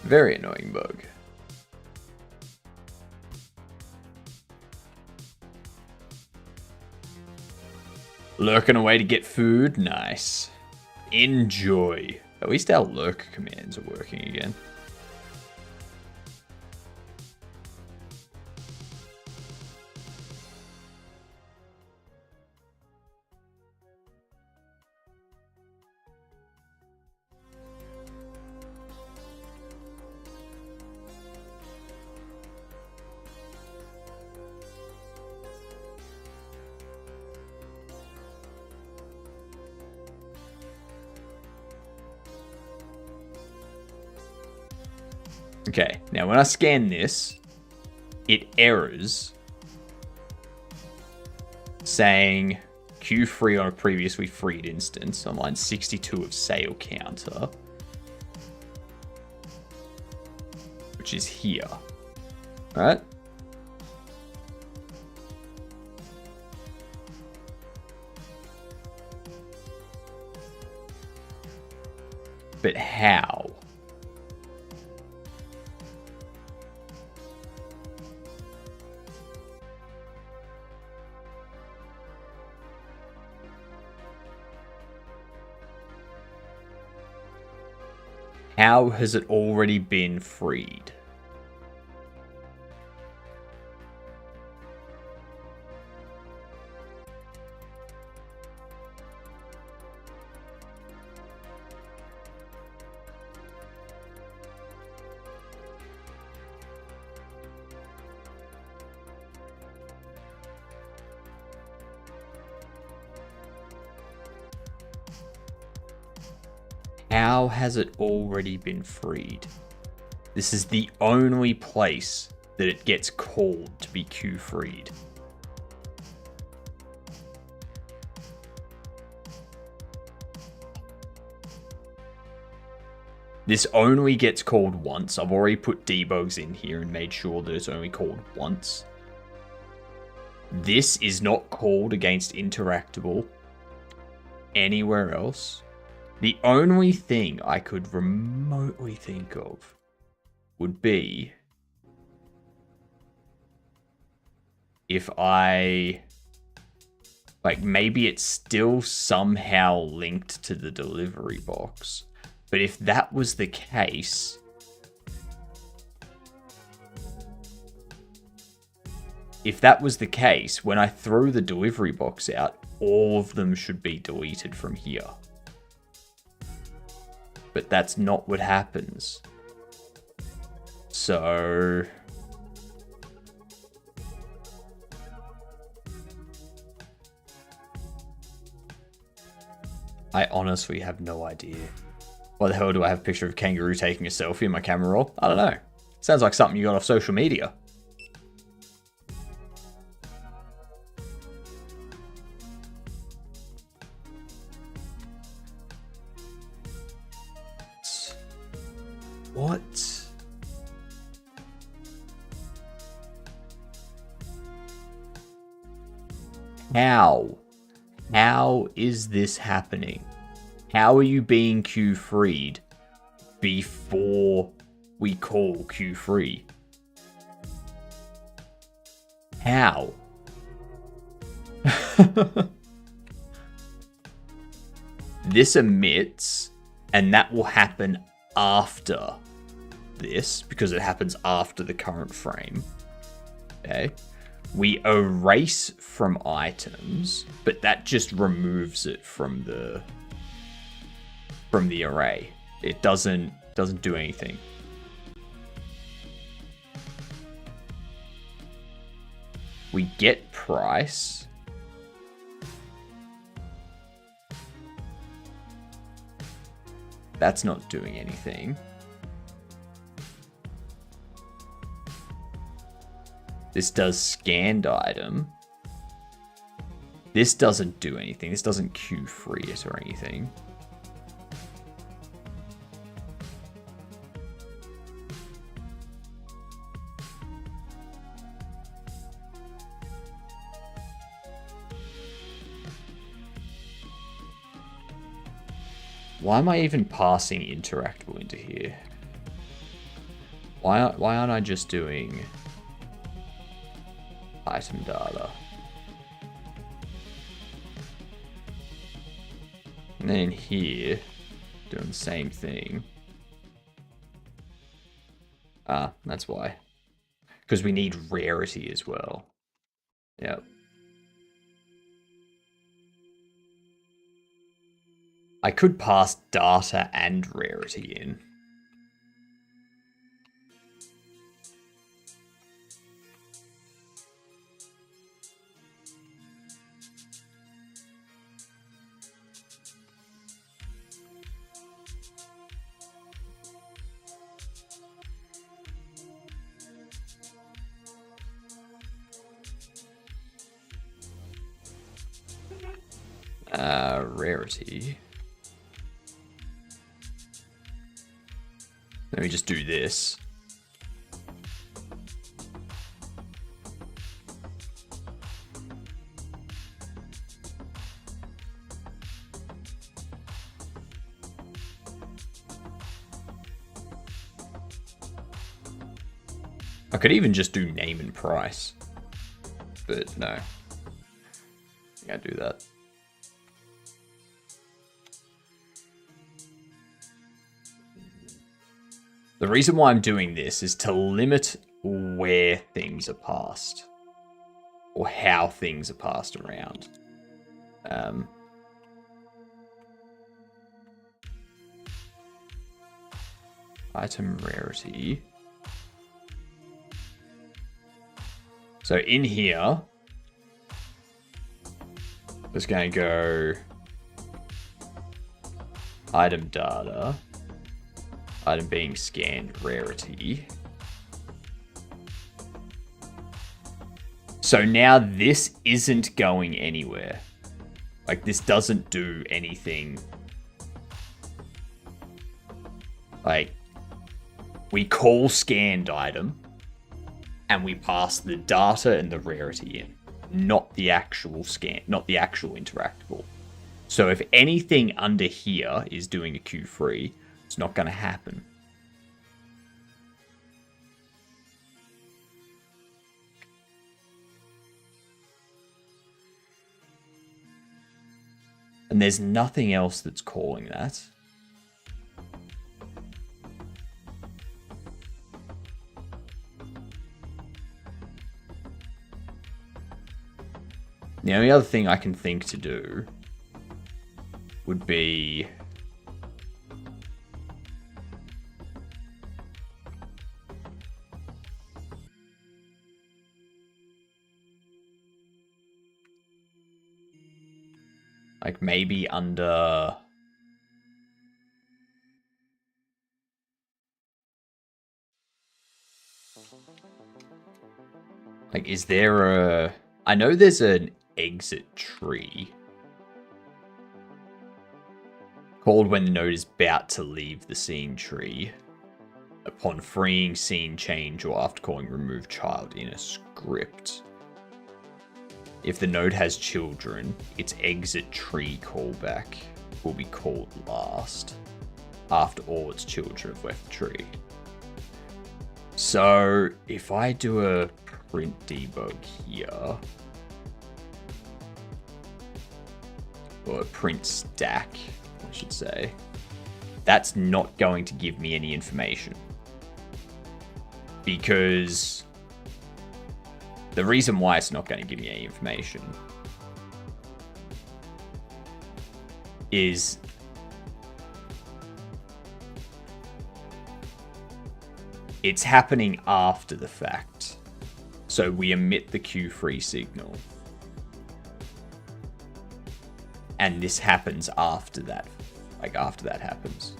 Very annoying bug. Lurking away to get food? Nice. Enjoy. At least our lurk commands are working again. Okay, now when I scan this, it errors saying queue free on a previously freed instance on line 62 of sale counter, which is here. All right. But how? How has it already been freed? How has it already been freed? This is the only place that it gets called to be queue freed. This only gets called once. I've already put debugs in here and made sure that it's only called once. This is not called against interactable anywhere else. The only thing I could remotely think of would be if I, like, maybe it's still somehow linked to the delivery box. But if that was the case, when I throw the delivery box out, all of them should be deleted from here. But that's not what happens. So I honestly have no idea. Why the hell do I have a picture of a kangaroo taking a selfie in my camera roll? I don't know. Sounds like something you got off social media. What? How? How is this happening? How are you being queue freed before we call queue free? How? This emits, and that will happen after this, because it happens after the current frame. Okay. We erase from items, but that just removes it from the array. It doesn't do anything. We get price. That's not doing anything. This does scanned item. This doesn't do anything. This doesn't queue free it or anything. Why am I even passing interactable into here? Why aren't I just doing item data? And then in here, doing the same thing. Ah, that's why. Because we need rarity as well. Yep. I could pass data and rarity in. Rarity. Let me just do this. I could even just do name and price. But no. I can't do that. The reason why I'm doing this is to limit where things are passed. Or how things are passed around. Item rarity. So in here, it's going to go item data. Item being scanned, rarity. So now this isn't going anywhere. Like, this doesn't do anything. Like, we call scanned item, and we pass the data and the rarity in, not the actual scan, not the actual interactable. So if anything under here is doing a Q3, it's not going to happen. And there's nothing else that's calling that. The only other thing I can think to do would be like maybe under like, is there a, I know there's an exit tree called when the node is about to leave the scene tree upon freeing scene change or after calling remove child in a script. If the node has children, its exit tree callback will be called last after all its children have left the tree. So if I do a print debug here, or a print stack, I should say, that's not going to give me any information. Because the reason why it's not going to give me any information is it's happening after the fact. So we emit the Q3 signal. And this happens after that. Like, after that happens.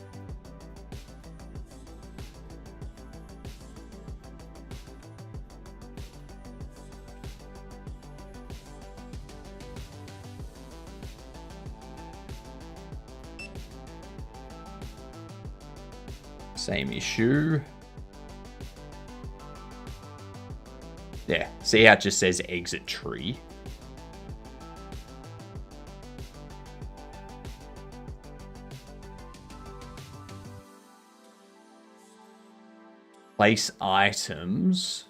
Same issue. Yeah, see how it just says exit tree? Place items.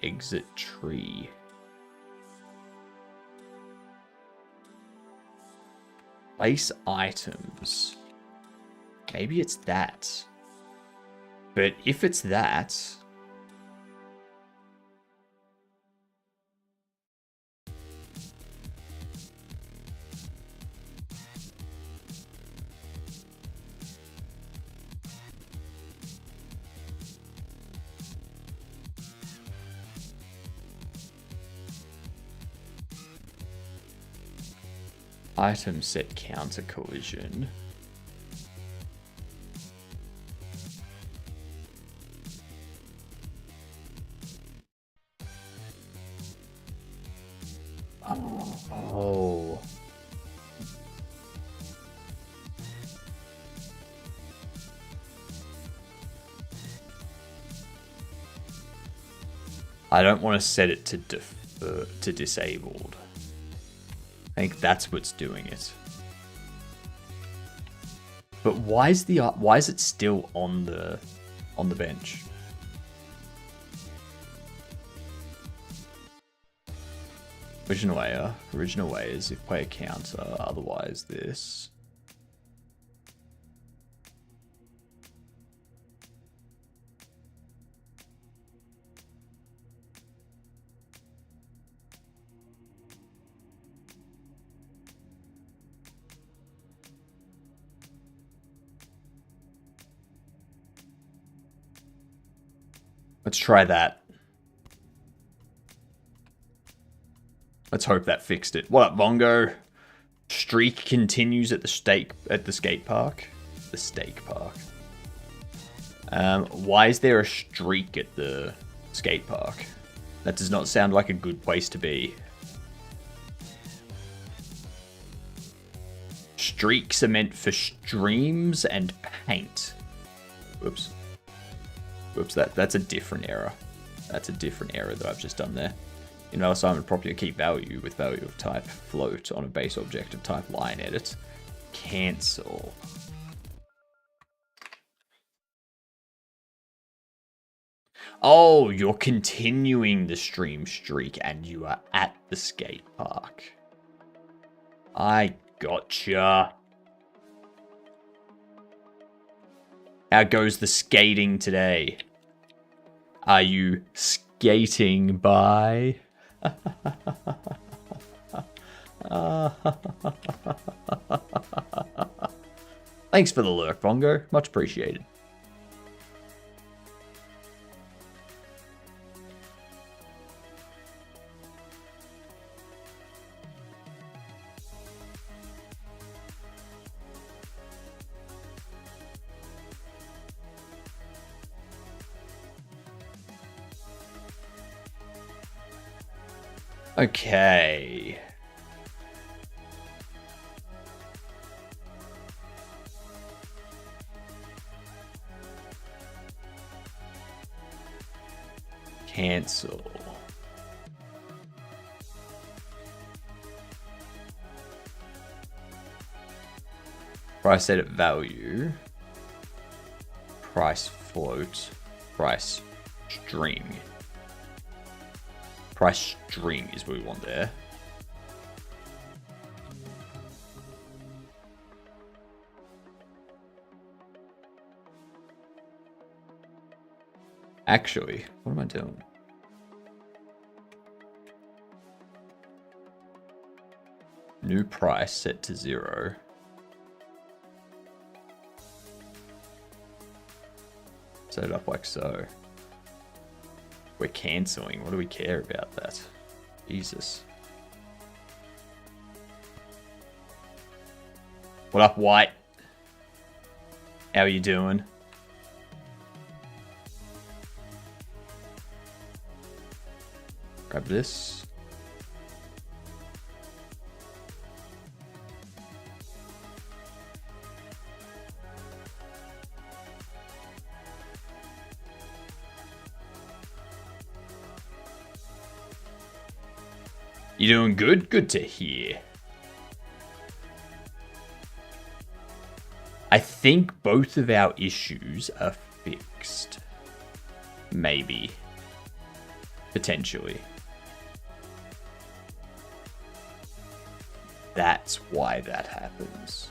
Exit tree. Place items. Maybe it's that. But if it's that... Item set counter collision. Oh. I don't want to set it to disabled. I think that's what's doing it. But why is it still on the bench? Original way is if player counter, otherwise this. Let's try that. Let's hope that fixed it. What up, Vongo? Streak continues at the skate park. The steak park. Why is there a streak at the skate park? That does not sound like a good place to be. Streaks are meant for streams and paint. Whoops. Whoops, that's a different error. That's a different error that I've just done there. Invalid assignment property key value with value of type float on a base object of type line edit. Cancel. Oh, you're continuing the stream streak and you are at the skate park. I gotcha. How goes the skating today? Are you skating by? Thanks for the lurk, Bongo. Much appreciated. Okay. Cancel. Price edit value. Price float. Price string. Price string is what we want there. Actually, what am I doing? New price set to 0. Set it up like so. We're cancelling. What do we care about that? Jesus. What up, White? How are you doing? Grab this. You doing good? Good to hear. I think both of our issues are fixed. Maybe. Potentially. That's why that happens.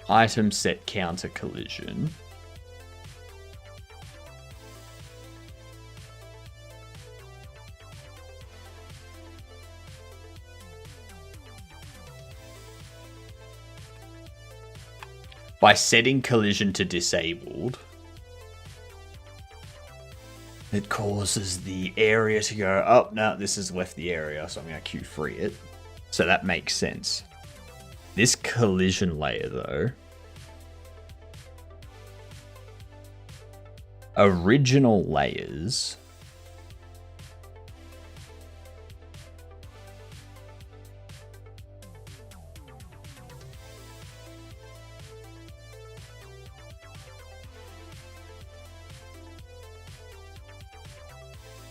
Item set counter collision. By setting collision to disabled, it causes the area to go, oh, no, this has left the area, so I'm going to Q3 it. So that makes sense. This collision layer, though, original layers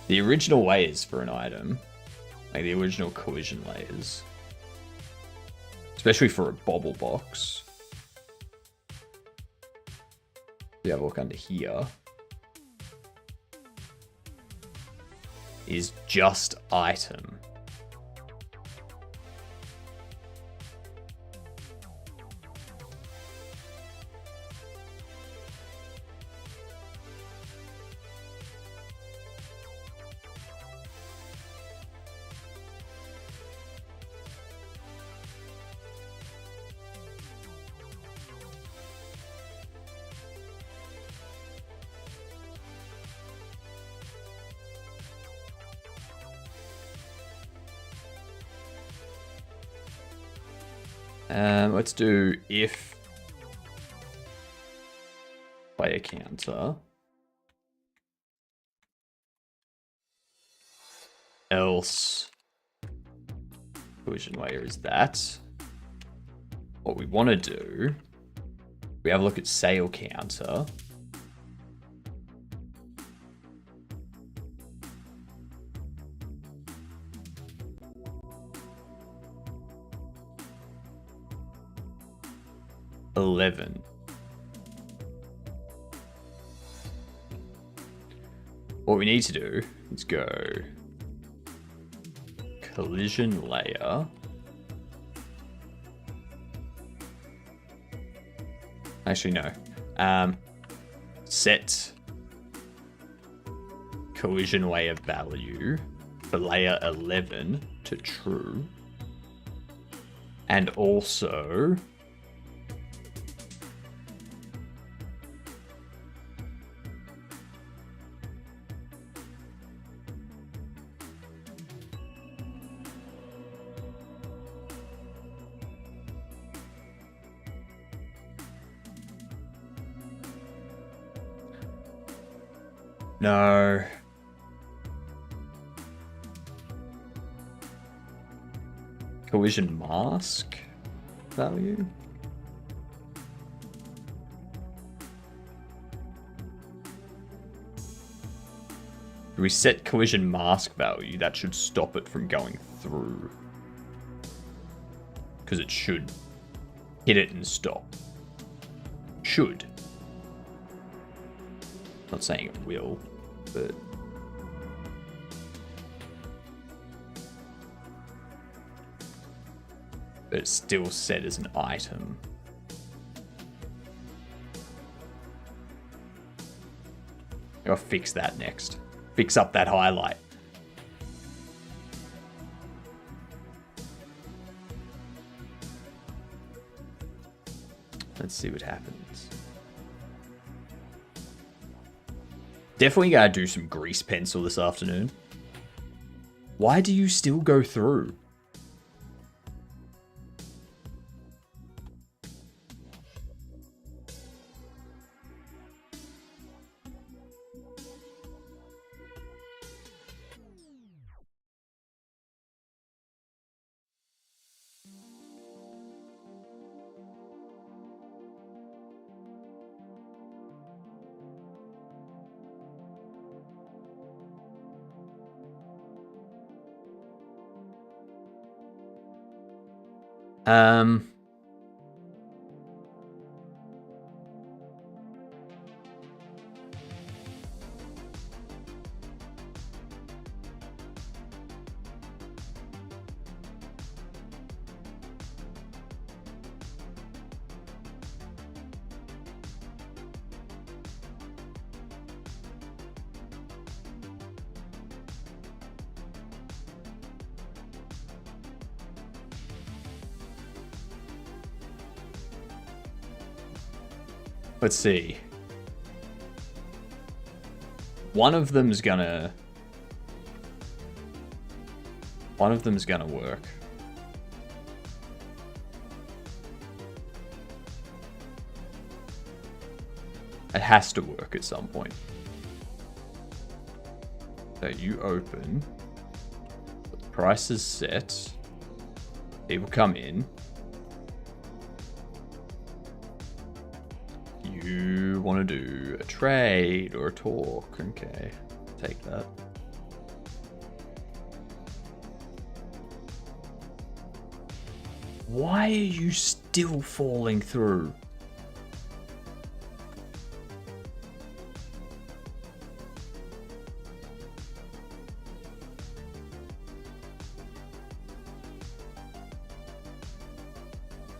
the original layers for an item, like the original collision layers, especially for a bobble box. We have a look under here. Is just item. Let's do if player counter else collision layer is that. What we want to do, we have a look at sale counter. $11. What we need to do is go collision layer. Actually, no. Set collision layer value for layer 11 to true. And also no. Collision mask value. If we set collision mask value, that should stop it from going through. Because it should hit it and stop. Should. Not saying it will, but it's still set as an item. I'll fix that next. Fix up that highlight. Let's see what happens. Definitely gotta do some grease pencil this afternoon. Why do you still go through? Um... Let's see. One of them's gonna work. It has to work at some point. So you open. The price is set. People come in. You want to do a trade or a talk. Okay, take that. Why are you still falling through?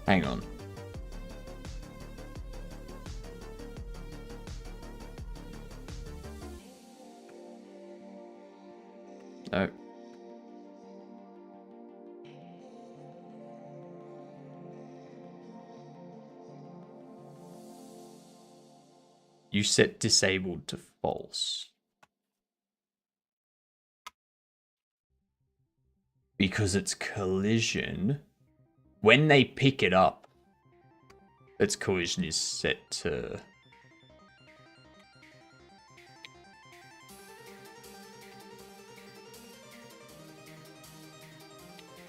Hang on. No. You set disabled to false. Because it's collision. When they pick it up, its collision is set to...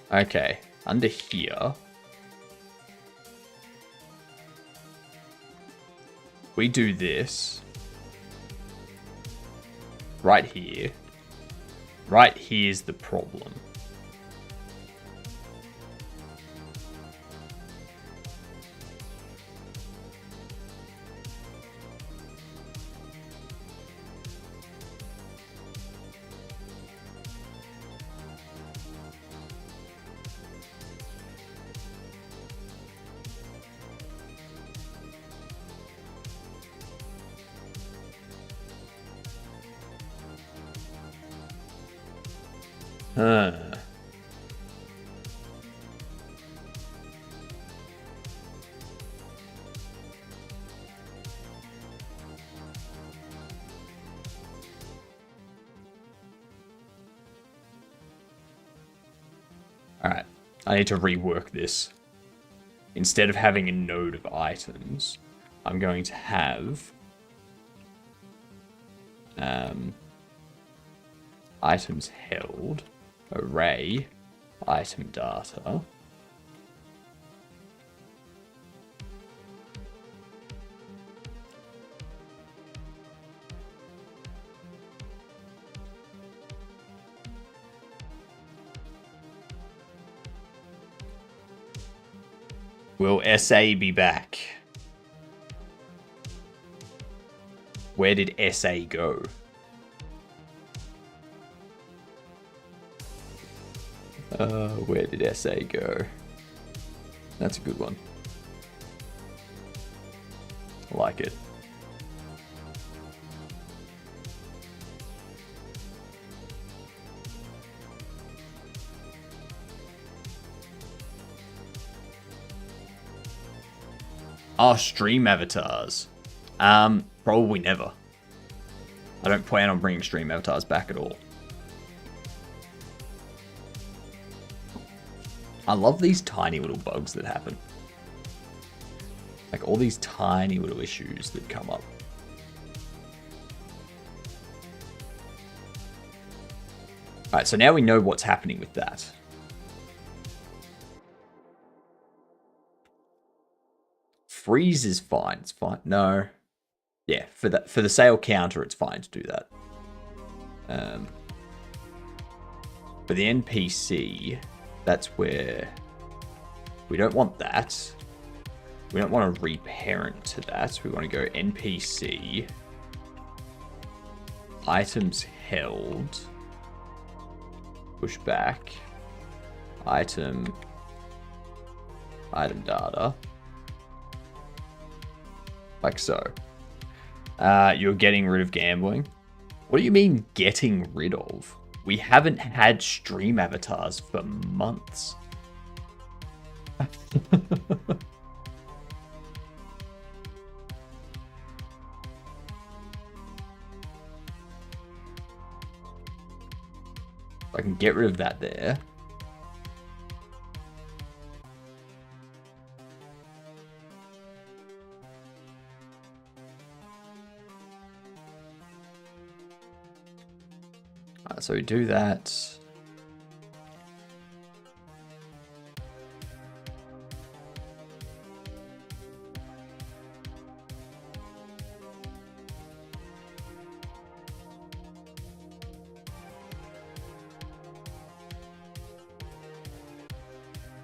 Okay, under here, we do this. Right here. Right here's the problem. Alright, I need to rework this. Instead of having a node of items, I'm going to have items held, array, item data. Will SA be back? Where did SA go? Where did SA go? That's a good one. I like it. Oh, stream avatars. Probably never. I don't plan on bringing stream avatars back at all. I love these tiny little bugs that happen. Like all these tiny little issues that come up. Alright, so now we know what's happening with that. Freeze is fine. It's fine. No. Yeah, for the sale counter, it's fine to do that. For the NPC, that's where We don't want that. We don't want to reparent to that. We want to go NPC. Items held. Push back. Item data. Like so. You're getting rid of gambling. What do you mean getting rid of? We haven't had stream avatars for months. I can get rid of that there. Alright, so we do that.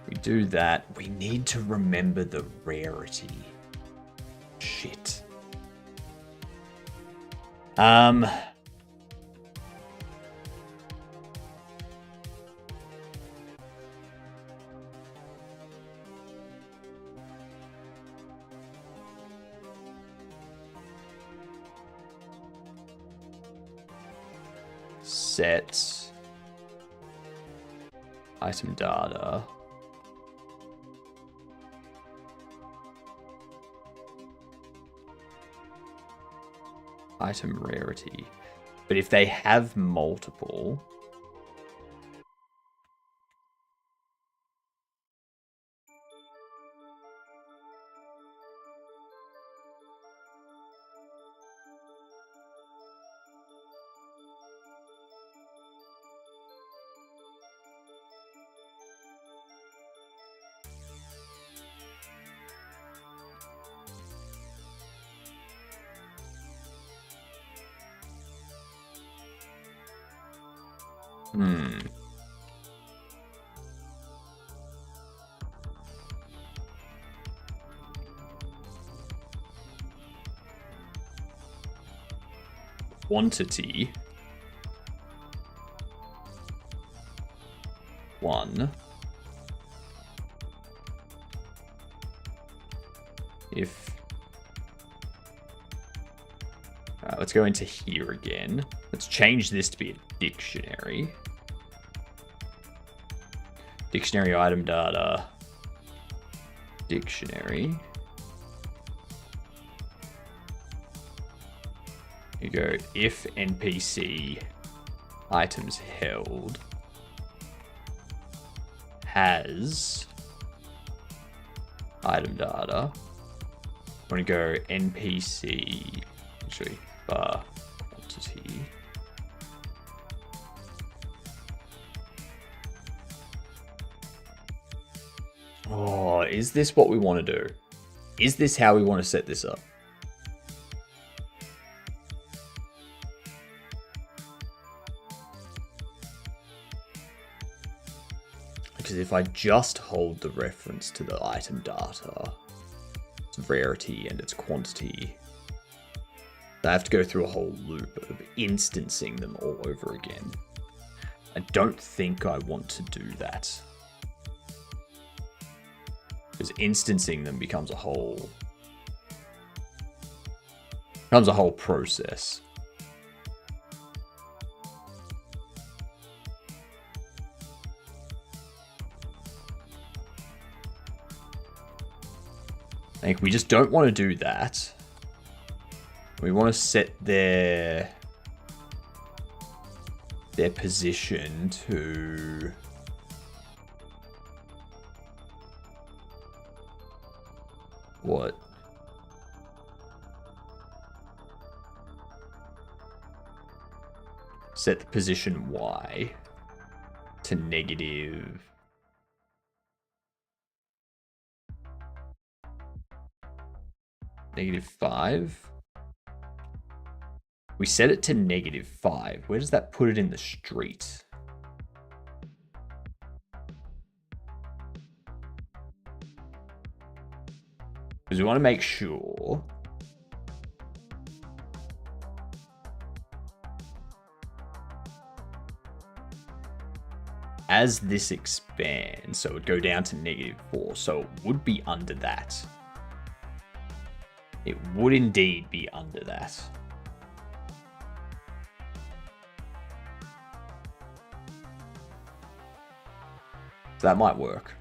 We do that. We need to remember the rarity. Shit. Set item data. Item rarity. But if they have multiple, quantity 1. If let's go into here again. Let's change this to be a dictionary. Dictionary item data. Dictionary. You go if NPC items held has item data. I'm going to go NPC, actually, bar quantity. Oh, is this what we want to do? Is this how we want to set this up? Because if I just hold the reference to the item data, its rarity and its quantity, I have to go through a whole loop of instancing them all over again. I don't think I want to do that. Because instancing them becomes a whole process. I think we just don't want to do that. We want to set their position to what? Set the position Y to negative -5. We set it to -5. Where does that put it in the street? Because we want to make sure as this expands, so it would go down to -4, so it would be under that. It would indeed be under that. So that might work.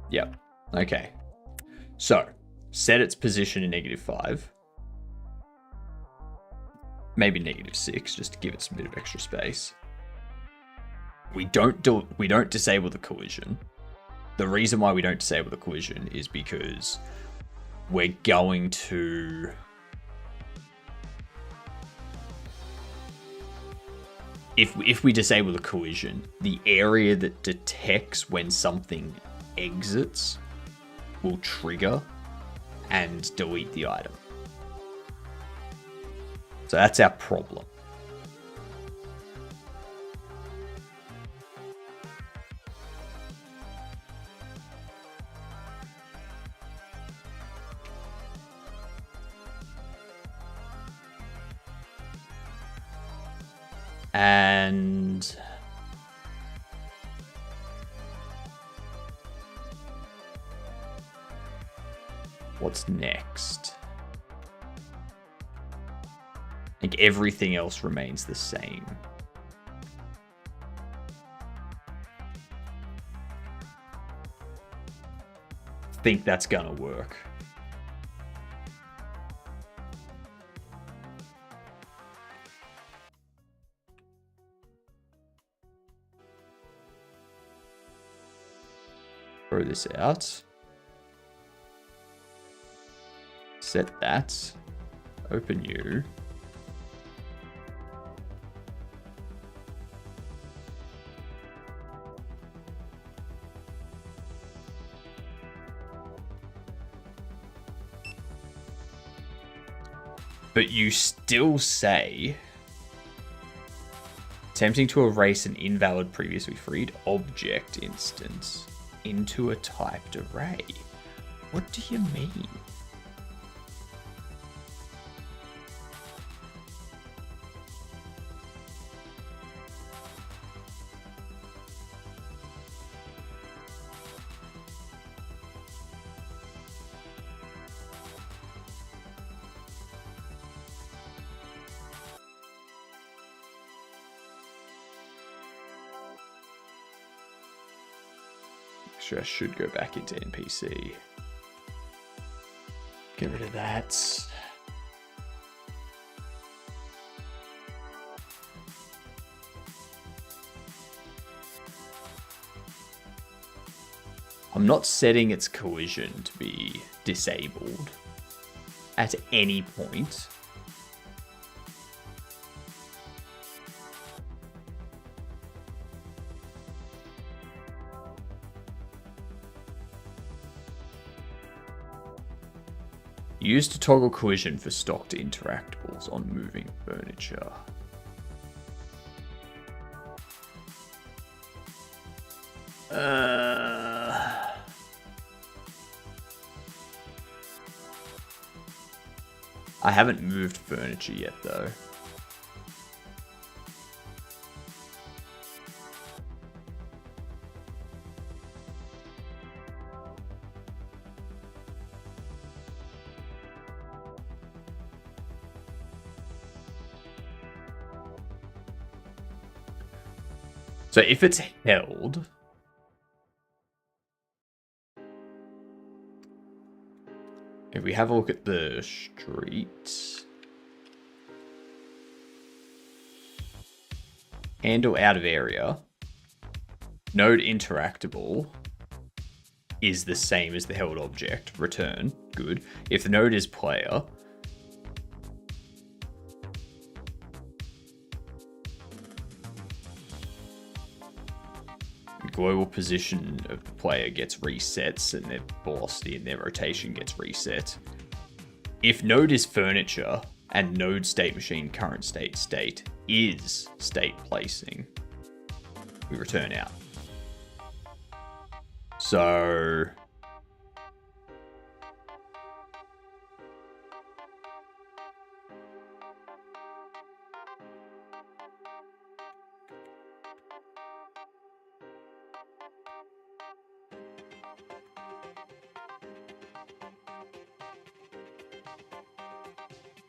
Yep. Okay. So, set its position in -5. Maybe -6, just to give it some bit of extra space. We don't disable the collision. The reason why we don't disable the collision is because we're going to if we disable the collision, the area that detects when something exits will trigger and delete the item. So that's our problem. And what's next? I think everything else remains the same. I think that's gonna work. Throw this out. Set that. Open you. But you still say attempting to erase an invalid previously freed object instance into a typed array. What do you mean? Actually, I should go back into NPC. Get rid of that. I'm not setting its collision to be disabled at any point. Use to toggle collision for stocked interactables on moving furniture. I haven't moved furniture yet, though. So if it's held, if we have a look at the street, handle out of area, node interactable is the same as the held object, return, good. If the node is player, global position of the player gets resets and their velocity and their rotation gets reset. If node is furniture and node state machine current state is state placing, we return out. So...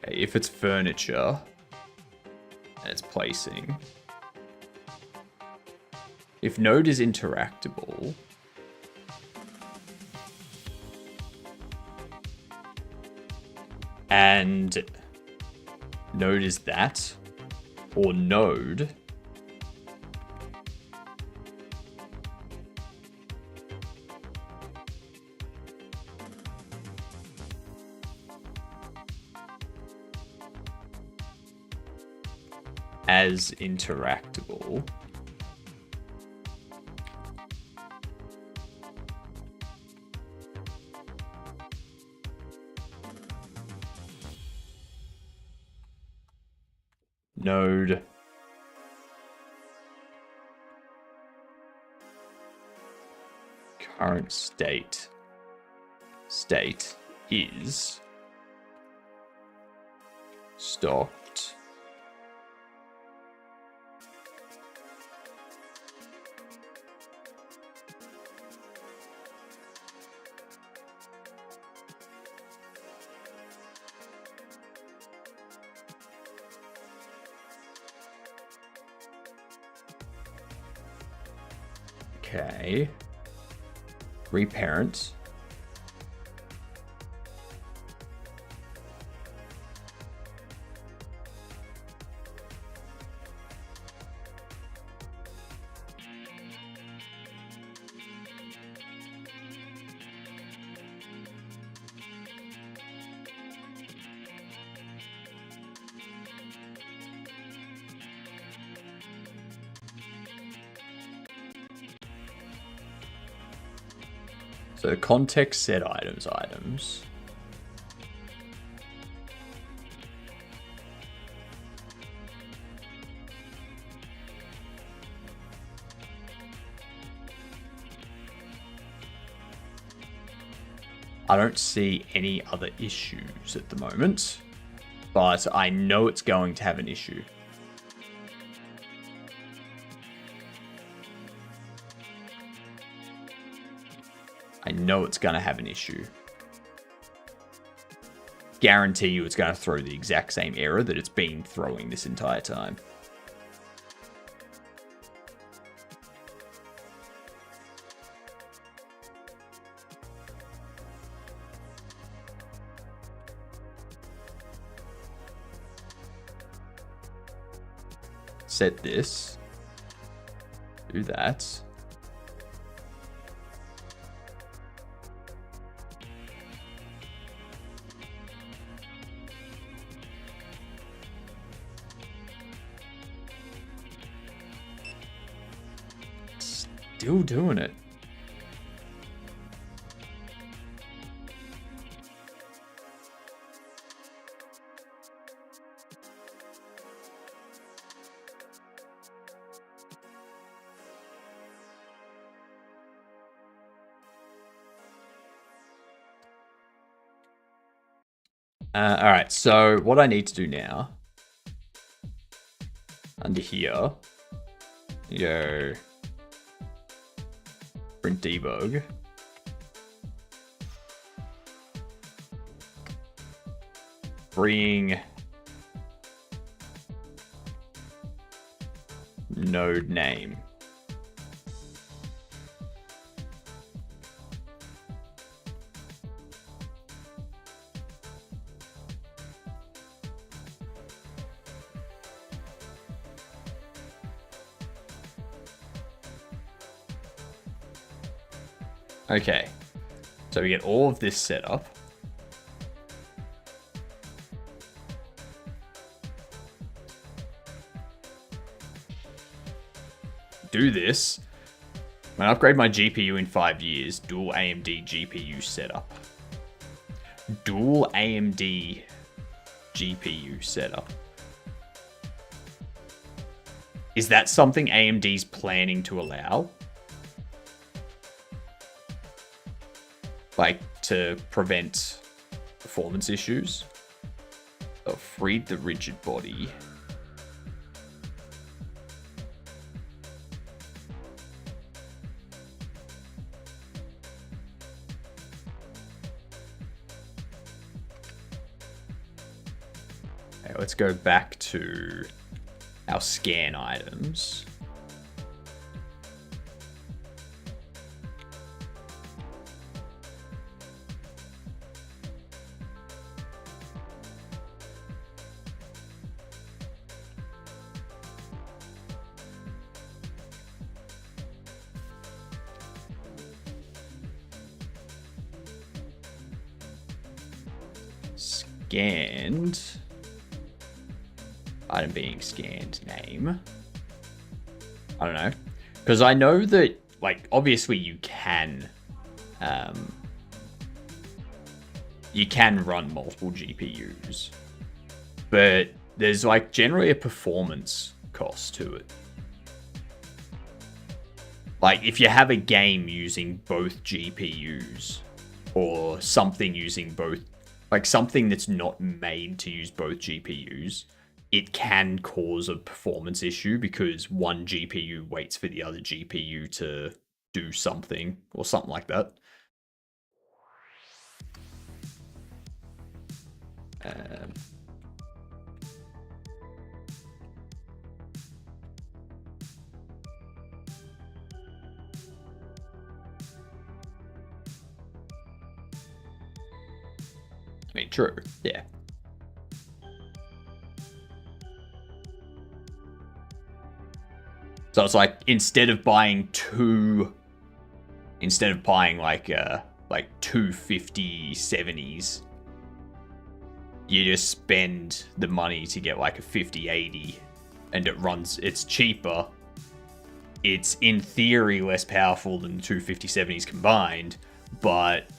if it's furniture and it's placing, if node is interactable, and node is that, or node as interactable, node current state is stocked okay. Reparent. So context set items. I don't see any other issues at the moment, but I know it's going to have an issue. I know it's going to have an issue. Guarantee you it's going to throw the exact same error that it's been throwing this entire time. Set this. Do that. Still doing it. All right, so what I need to do now, under here, go print debug. Bring node name. Okay, so we get all of this set up. Do this. When I upgrade my GPU in 5 years, dual AMD GPU setup. Dual AMD GPU setup. Is that something AMD's planning to allow? like to prevent performance issues. Oh, freed the rigid body. Okay, let's go back to our scan items. Scanned. Item being scanned. Name. I don't know. Because I know that, like, obviously you can run multiple GPUs. But there's, like, generally a performance cost to it. Like, if you have a game using both GPUs, or something using both, like something that's not made to use both GPUs, it can cause a performance issue because one GPU waits for the other GPU to do something, or something like that. I mean, true, yeah. So it's like, instead of buying like two 5070s, you just spend the money to get like a 5080, and it's cheaper. It's in theory less powerful than the two 5070s combined, but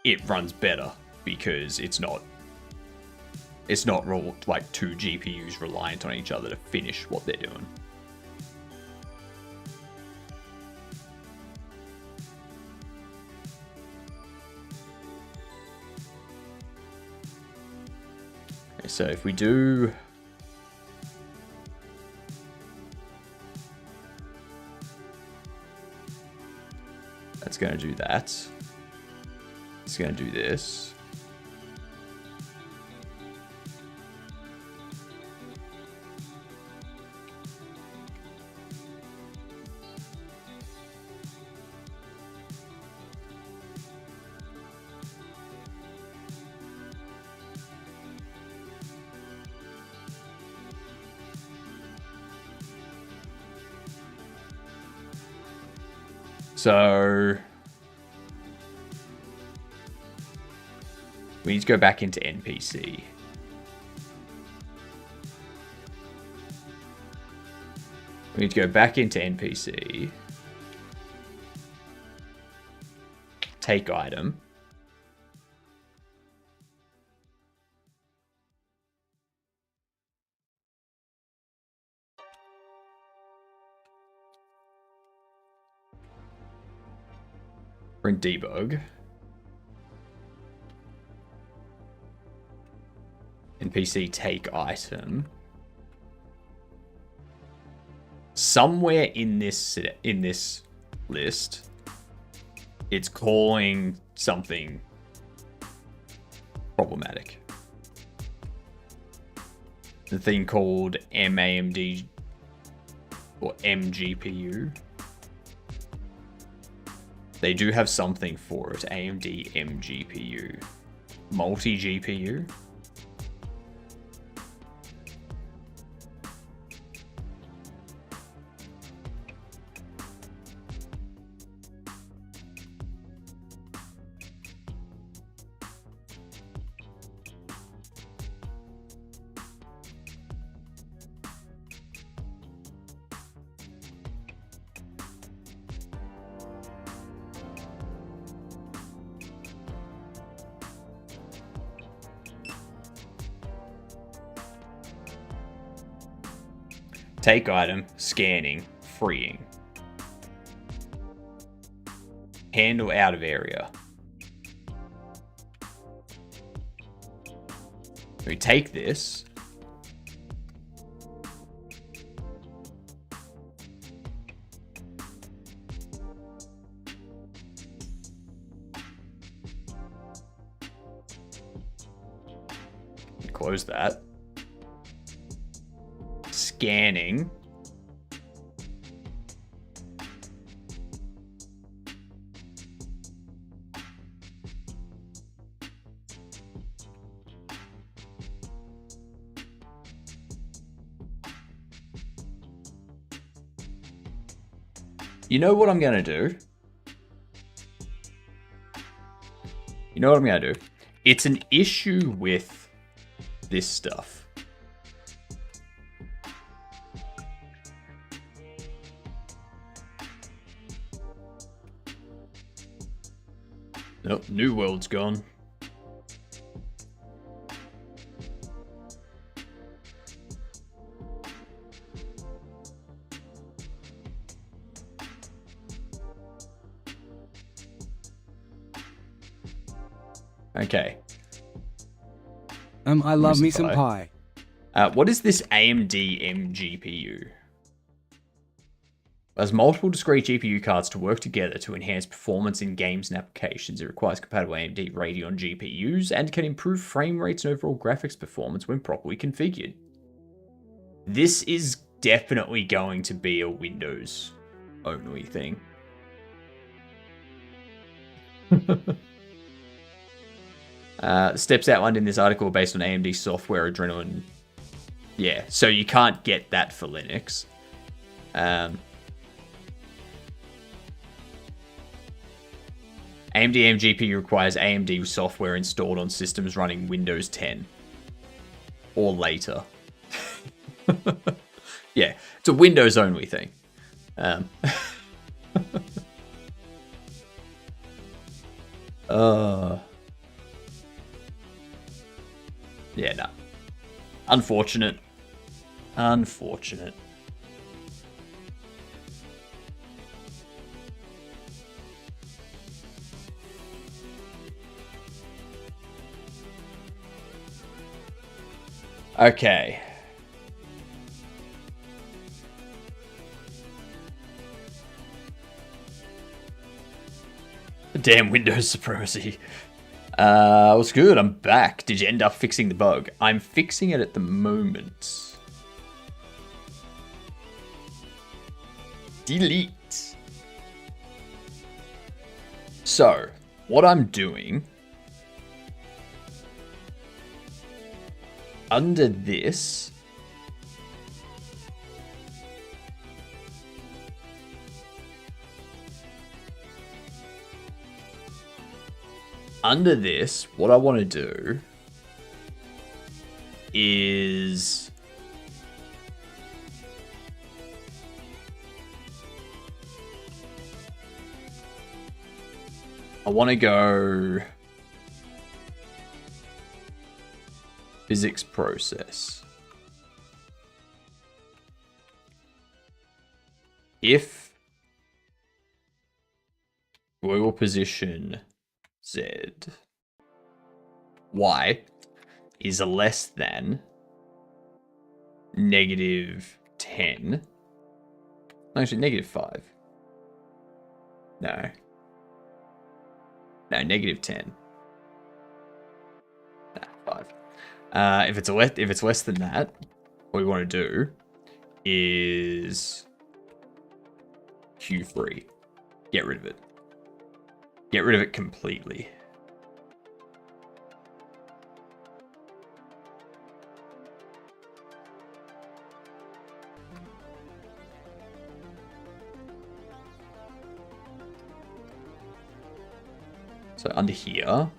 it runs better because it's not like two GPUs reliant on each other to finish what they're doing. Okay, so if we do that's going to do that. It's going to do this. So we need to go back into NPC. We need to go back into NPC. Take item. Bring debug. NPC take item. Somewhere in this list, it's calling something problematic. The thing called MAMD or MGPU. They do have something for it. AMD MGPU. Multi-GPU. Take item, scanning, freeing. Handle out of area. We take this. Close that. Scanning. You know what I'm going to do? You know what I'm going to do? It's an issue with this stuff. Nope, New World's gone. Okay. I love me some pie. What is this AMD MGPU? Has multiple discrete GPU cards to work together to enhance performance in games and applications. It requires compatible AMD Radeon GPUs and can improve frame rates and overall graphics performance when properly configured. This is definitely going to be a Windows only thing. Steps outlined in this article are based on AMD software Adrenaline. Yeah, so you can't get that for Linux. AMD MGPU requires AMD software installed on systems running Windows 10 or later. Yeah, it's a Windows only thing. Yeah, no. Unfortunate. Unfortunate. Okay. Damn Windows supremacy. What's good? I'm back. Did you end up fixing the bug? I'm fixing it at the moment. Delete. So, what I'm doing under this, what I want to do is I want to go physics process. If we will position Z, Y is less than -10. No, actually, -5. No, -10. No, 5. If it's less than that, what we want to do is Q3. Get rid of it. Get rid of it completely. So under here,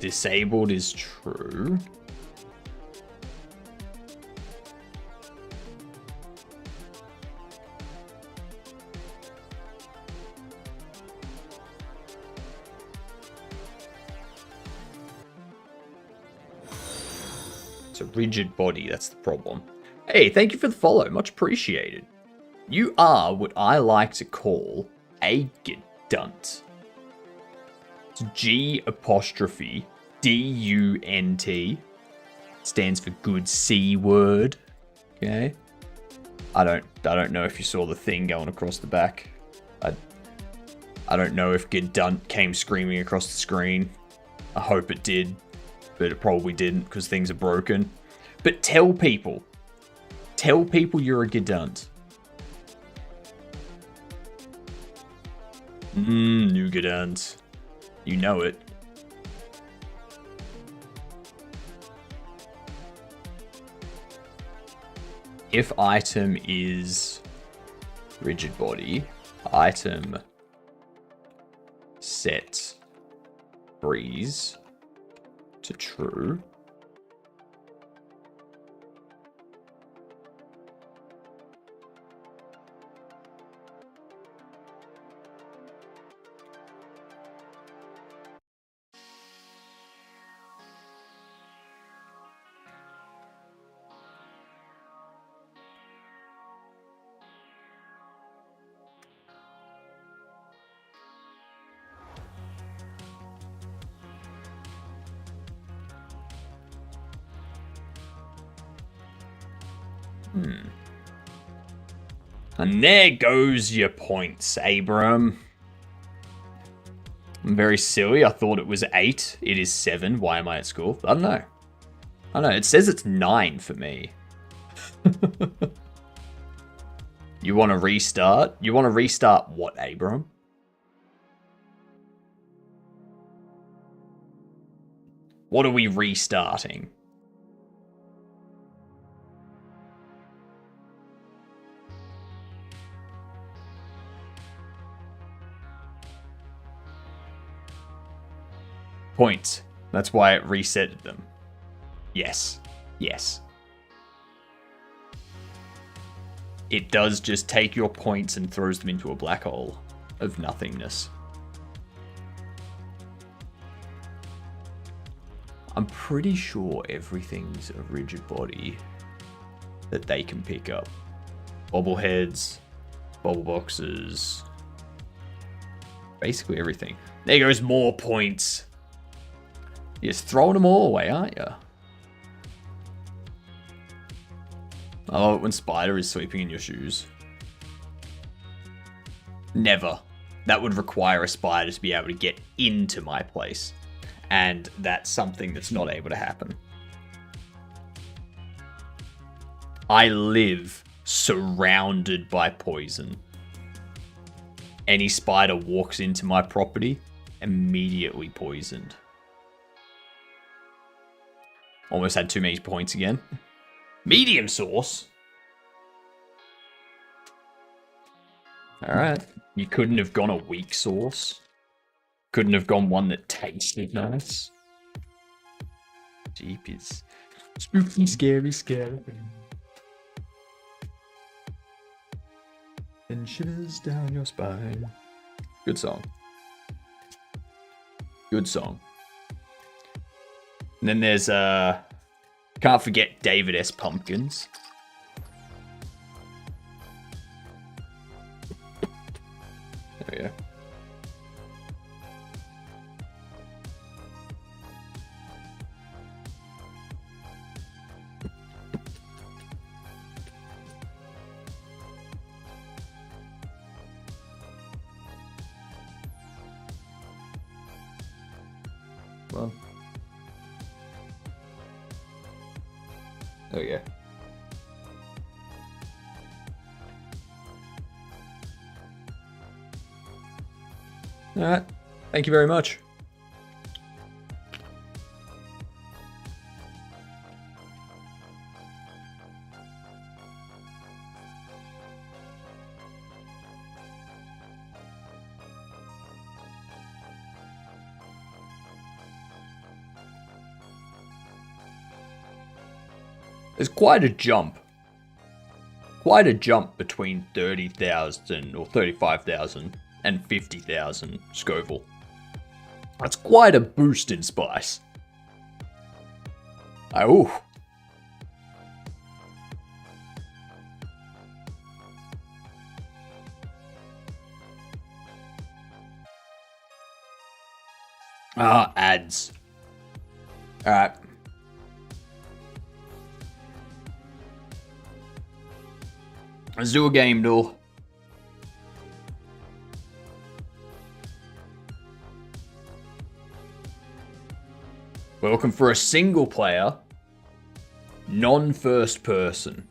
Disabled is true. It's a rigid body, that's the problem. Hey, thank you for the follow, much appreciated. You are what I like to call a gedunt. It's G apostrophe D-U-N-T. Stands for good C word. Okay. I don't know if you saw the thing going across the back. I don't know if gedunt came screaming across the screen. I hope it did, but it probably didn't because things are broken. But tell people you're a gedunt. New gedunt. You know it. If item is rigid body, item set freeze to true. And there goes your points, Abram. I'm very silly. I thought it was 8. It is 7. Why am I at school? I don't know. I don't know. It says it's 9 for me. You want to restart? You want to restart what, Abram? What are we restarting? Points. That's why it resetted them. Yes. Yes. It does just take your points and throws them into a black hole of nothingness. I'm pretty sure everything's a rigid body that they can pick up. Bobbleheads, bobble boxes, basically everything. There goes more points. You're just throwing them all away, aren't you? I love it when Spider is sleeping in your shoes. Never. That would require a spider to be able to get into my place. And that's something that's not able to happen. I live surrounded by poison. Any spider walks into my property, immediately poisoned. Almost had too many points again. Medium sauce? Alright. You couldn't have gone a weak sauce? Couldn't have gone one that tasted nice? Jeepers. Spooky, scary, scary. And shivers down your spine. Good song. Good song. And then there's, can't forget David S. Pumpkins. There we go. Well. Oh yeah. Alright. Thank you very much. There's quite a jump. Quite a jump between 30,000 or 35,000 and 50,000 Scoville. That's quite a boost in spice. Oh. Ads. Alright. Let's do a game, though. We're looking for a single player, non-first person.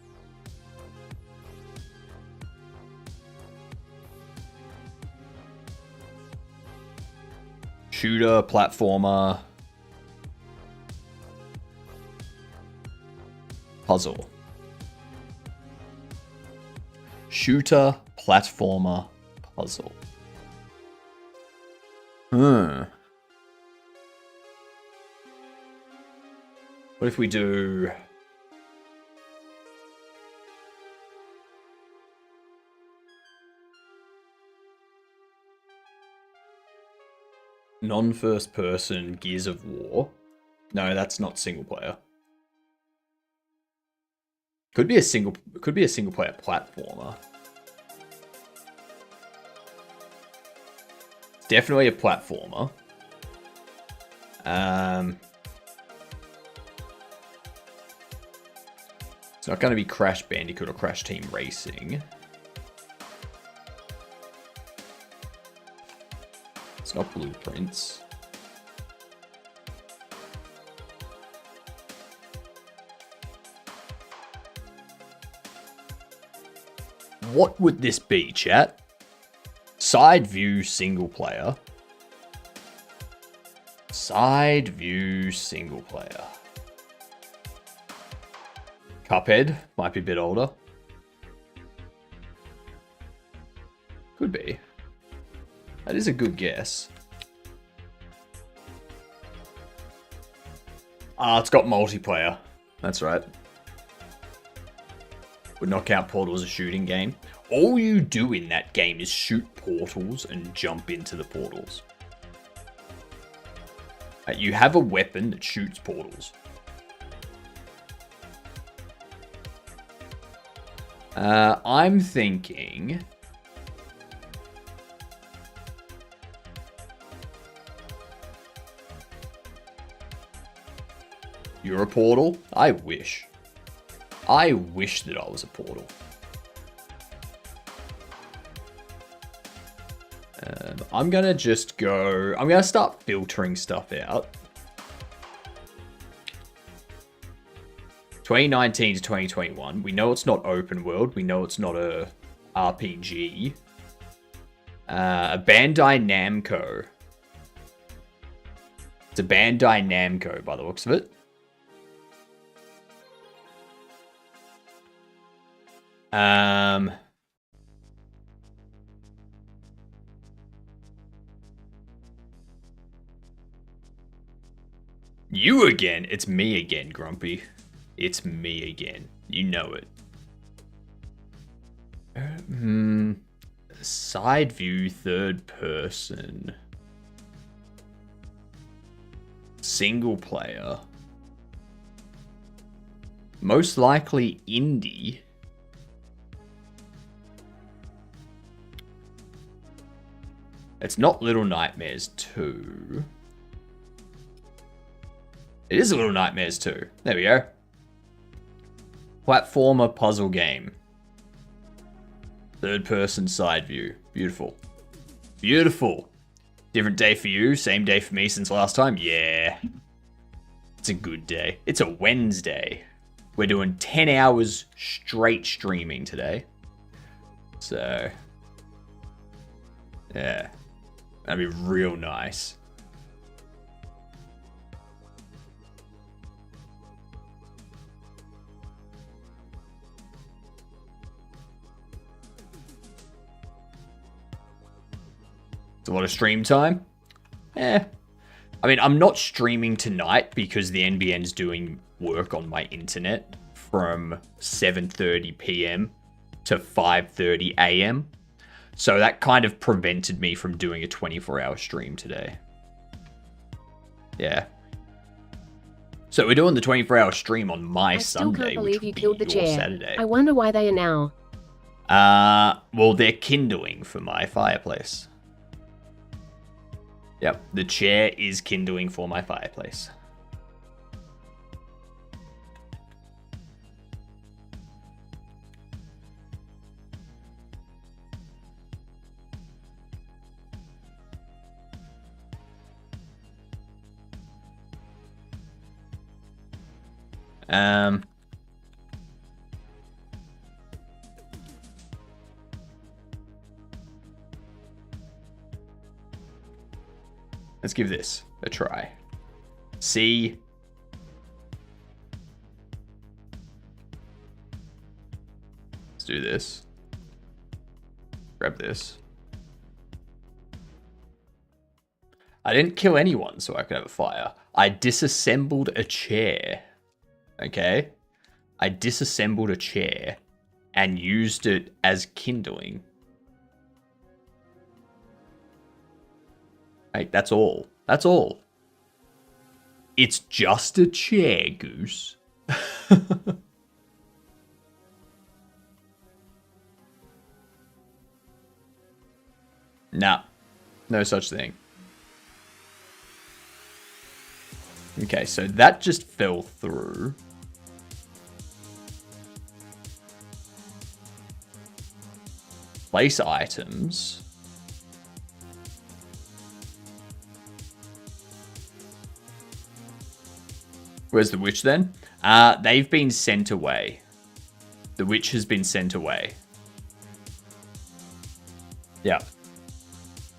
Shooter, platformer, puzzle. Shooter, platformer, puzzle. What if we do... non-first person, Gears of War? No, that's not single player. Could be a single player platformer. It's definitely a platformer. It's not going to be Crash Bandicoot or Crash Team Racing. It's not Blueprints. What would this be, chat? Side view single player. Side view single player. Cuphead might be a bit older. Could be. That is a good guess. It's got multiplayer. That's right. Would not count Portal as a shooting game. All you do in that game is shoot portals and jump into the portals. You have a weapon that shoots portals. I'm thinking... You're a portal? I wish. I wish that I was a portal. I'm gonna just go... I'm gonna start filtering stuff out. 2019 to 2021. We know it's not open world. We know it's not a RPG. A Bandai Namco. It's a Bandai Namco by the looks of it. You again. It's me again, Grumpy. It's me again. You know it. Side view, third person. Single player. Most likely indie. It's not Little Nightmares 2. It is a Little Nightmares 2. There we go. Platformer puzzle game. Third person side view. Beautiful. Beautiful. Different day for you, same day for me since last time. Yeah. It's a good day. It's a Wednesday. We're doing 10 hours straight streaming today. So, yeah. That'd be real nice. It's a lot of stream time. I mean, I'm not streaming tonight because the NBN's doing work on my internet from 7:30 p.m. to 5:30 a.m. So that kind of prevented me from doing a 24-hour stream today. Yeah. So we're doing the 24-hour stream on my Sunday, can't believe which you will killed be the your chair. Saturday. I wonder why they are now. Well, they're kindling for my fireplace. Yep, the chair is kindling for my fireplace. Let's give this a try. See. Let's do this. Grab this. I didn't kill anyone so I could have a fire. I disassembled a chair. Okay? I disassembled a chair and used it as kindling. Like, that's all. That's all. It's just a chair, Goose. Nah. No such thing. Okay, so that just fell through. Place items. Where's the witch then? They've been sent away. The witch has been sent away. Yeah.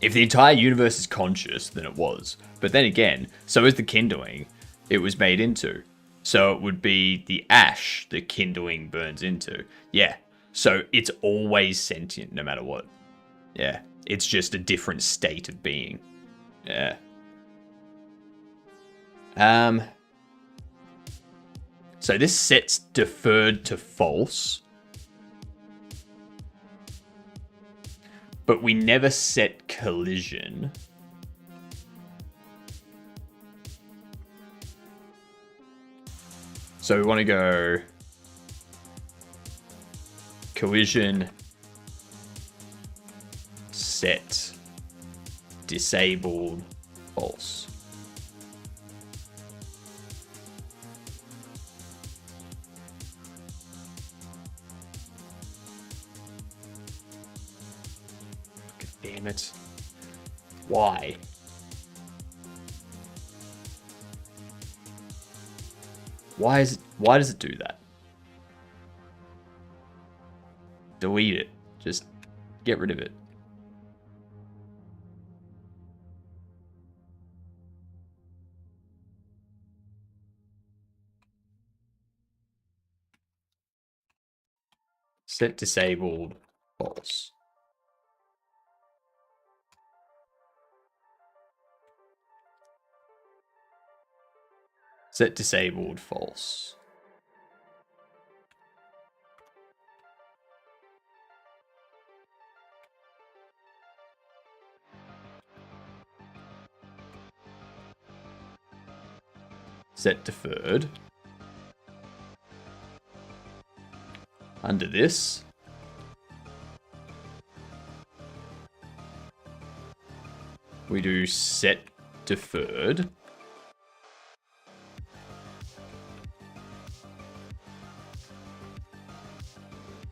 If the entire universe is conscious, then it was. But then again, so is the kindling it was made into. So it would be the ash the kindling burns into. Yeah. So it's always sentient no matter what. Yeah. It's just a different state of being. Yeah. So this set's deferred to false. But we never set collision. So we want to go collision, set, disabled, false. Damn it. Why? Why does it do that? Delete it. Just get rid of it. Set disabled false. Set disabled false. Set deferred. Under this, we do set deferred.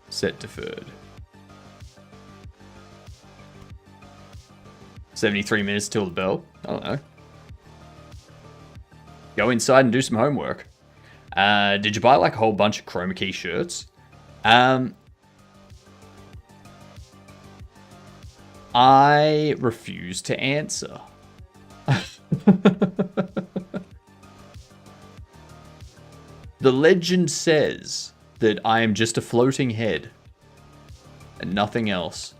Set deferred. 73 minutes till the bell. I don't know. Go inside and do some homework. Did you buy like a whole bunch of chroma key shirts? I refuse to answer. The legend says that I am just a floating head and nothing else.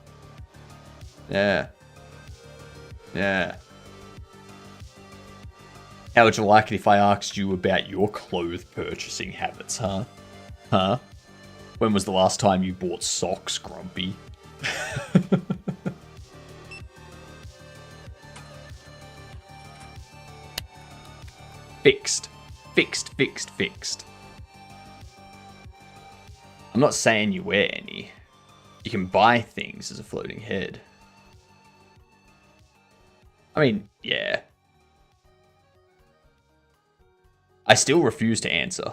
Yeah. Yeah. How would you like it if I asked you about your clothes purchasing habits, huh? Huh? When was the last time you bought socks, Grumpy? Fixed. Fixed, fixed, fixed. I'm not saying you wear any. You can buy things as a floating head. I mean, yeah. I still refuse to answer.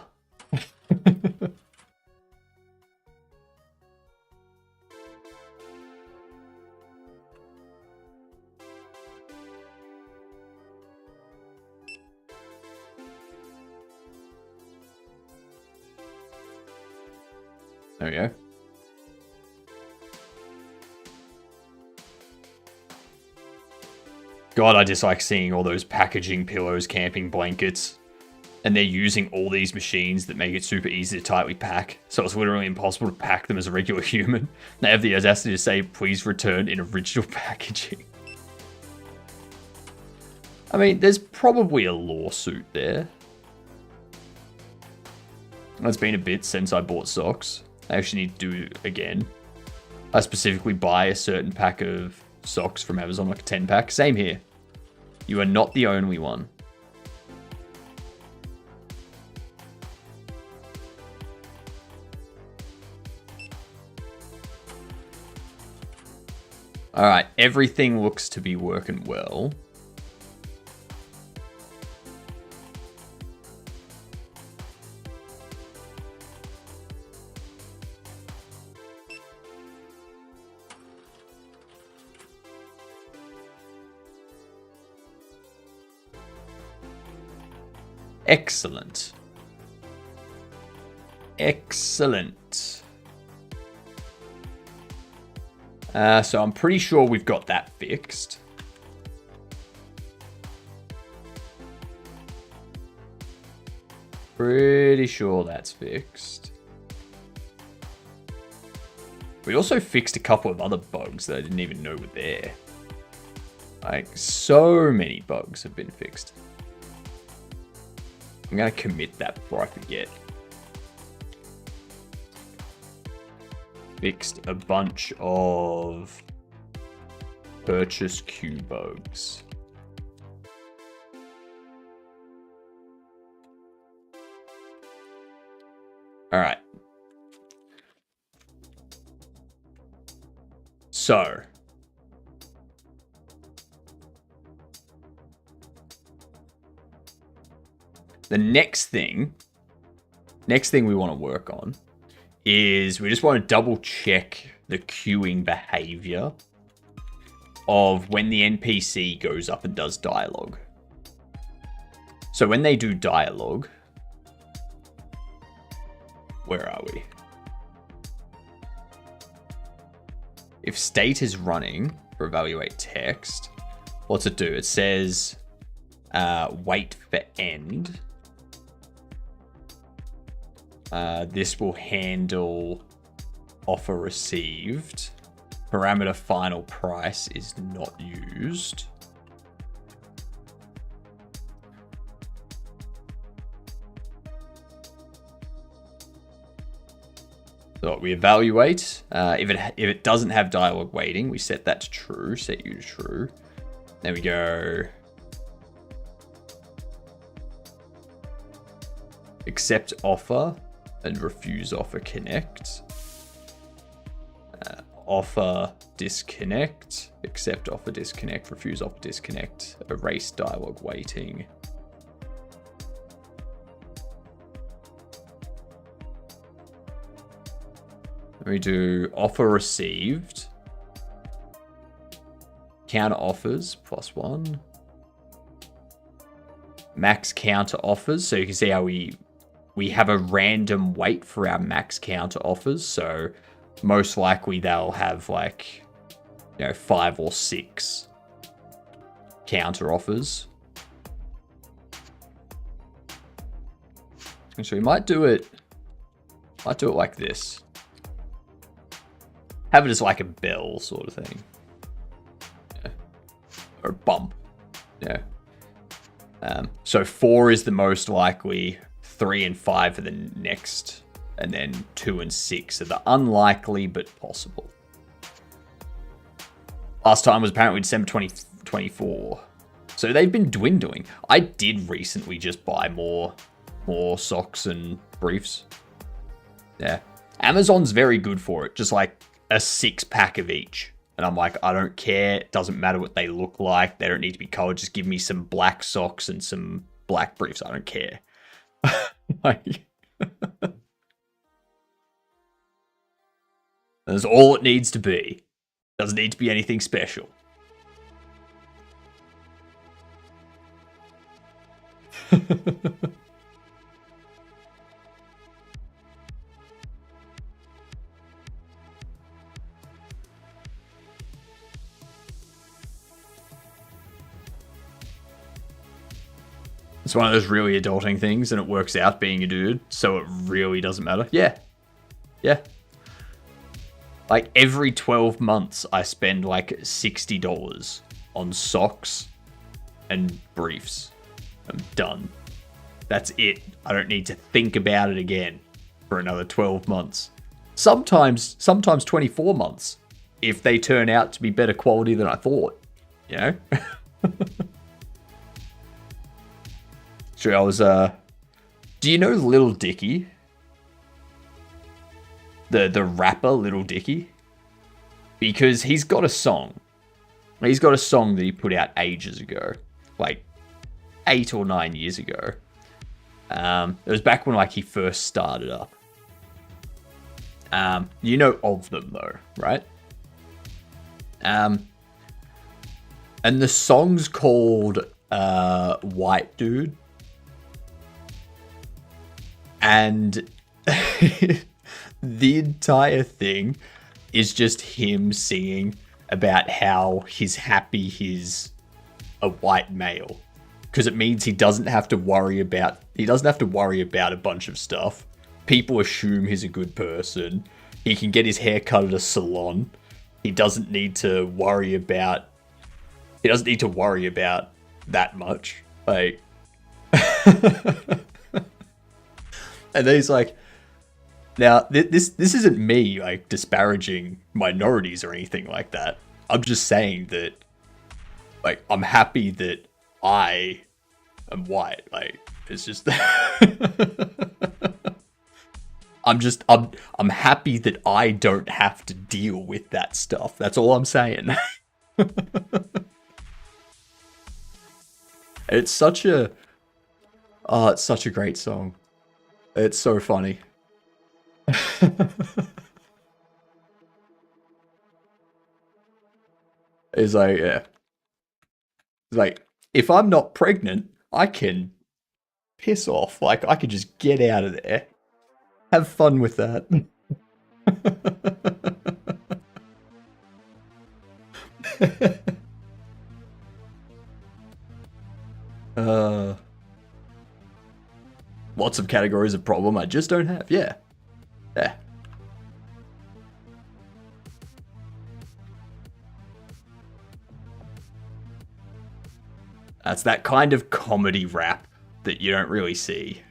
There we go. God, I dislike seeing all those packaging, pillows, camping blankets. And they're using all these machines that make it super easy to tightly pack. So it's literally impossible to pack them as a regular human. They have the audacity to say, please return in original packaging. I mean, there's probably a lawsuit there. It's been a bit since I bought socks. I actually need to do it again. I specifically buy a certain pack of socks from Amazon, like a 10 pack. Same here. You are not the only one. Alright, everything looks to be working well. Excellent. Excellent. So I'm pretty sure we've got that fixed. Pretty sure that's fixed. We also fixed a couple of other bugs that I didn't even know were there. Like, so many bugs have been fixed. I'm going to commit that before I forget. Fixed a bunch of purchase queue bugs. All right. So. The next thing we want to work on is we just want to double check the queuing behavior of when the NPC goes up and does dialogue. So when they do dialogue, where are we? If state is running for evaluate text, what's it do? It says wait for end. This will handle offer received. Parameter final price is not used. So we evaluate. If it doesn't have dialogue waiting, we set that to true. Set you to true. There we go. Accept offer and refuse offer connect. Offer disconnect. Accept offer disconnect. Refuse offer disconnect. Erase dialogue waiting. We do offer received. Counter offers +1. Max counter offers. So you can see how we have a random wait for our max counter offers. So most likely they'll have 5 or 6 counter offers. And so we might do it like this. Have it as like a bell sort of thing. Yeah. Or a bump. Yeah. So 4 is the most likely, 3 and 5 are the next And then 2 and 6 are the unlikely but possible. Last time was apparently December 2024. So they've been dwindling. I did recently just buy more socks and briefs. Yeah. Amazon's very good for it. Just like a 6-pack of each. And I'm like, I don't care. It doesn't matter what they look like. They don't need to be colored. Just give me some black socks and some black briefs. I don't care. Like, that's all it needs to be. Doesn't need to be anything special. It's one of those really adulting things, and it works out being a dude, so it really doesn't matter. Yeah. Yeah. Like, every 12 months, I spend like $60 on socks and briefs. I'm done. That's it. I don't need to think about it again for another 12 months. Sometimes 24 months, if they turn out to be better quality than I thought. You know? Sure, I was, do you know Lil Dicky? The rapper Lil Dicky? Because he's got a song. He's got a song that he put out ages ago. Like, 8 or 9 years ago. It was back when, like, he first started up. You know of them, though, right? And the song's called, White Dude. And the entire thing is just him singing about how he's happy he's a white male. Because it means he doesn't have to worry about a bunch of stuff. People assume he's a good person. He can get his hair cut at a salon. He doesn't need to worry about that much. Like, and then he's like, now this isn't me like disparaging minorities or anything like that. I'm just saying that, like, I'm happy that I am white. Like, it's just I'm happy that I don't have to deal with that stuff. That's all I'm saying. It's such a great song. It's so funny. It's like, yeah. It's like, if I'm not pregnant, I can piss off. Like, I could just get out of there. Have fun with that. Lots of categories of problem I just don't have. Yeah. Yeah. That's that kind of comedy rap that you don't really see.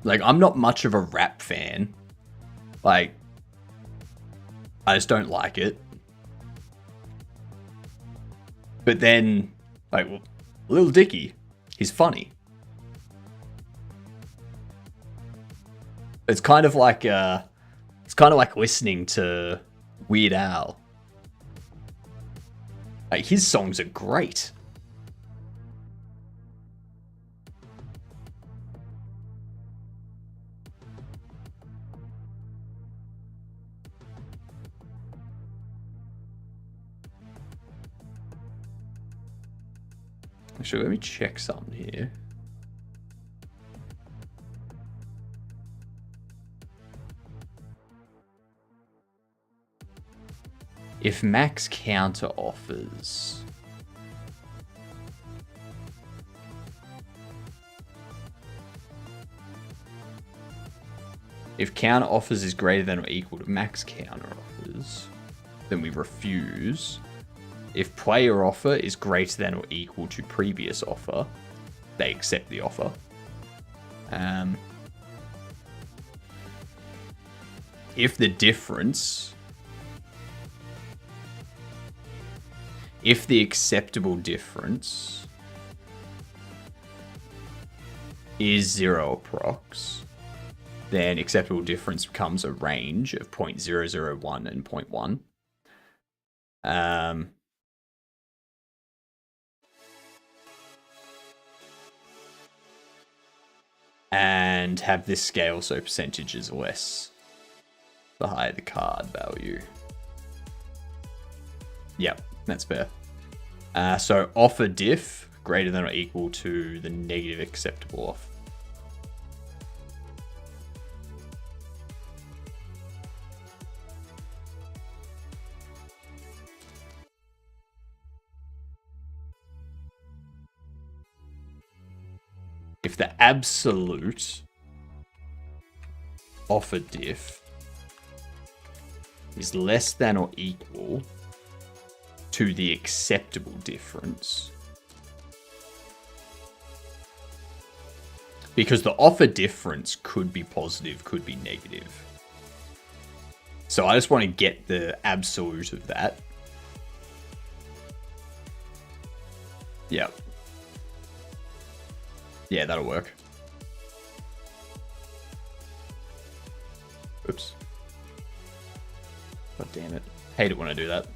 Like, I'm not much of a rap fan. Like, I just don't like it. But then, like, Lil Dicky, he's funny. It's kind of like listening to Weird Al. Like, his songs are great. Actually, let me check something here. If Max counter offers, if counter offers is greater than or equal to max counter offers, then we refuse. If player offer is greater than or equal to previous offer, they accept the offer. If the acceptable difference is 0 approx, then acceptable difference becomes a range of 0.001 and 0.1. And have this scale so percentage is less the higher the card value. Yep, that's fair. So offer diff greater than or equal to the negative acceptable off. If the absolute offer diff is less than or equal to the acceptable difference, because the offer difference could be positive, could be negative. So I just want to get the absolute of that. Yep. Yeah, that'll work. Oops. God damn it. Hate it when I do that.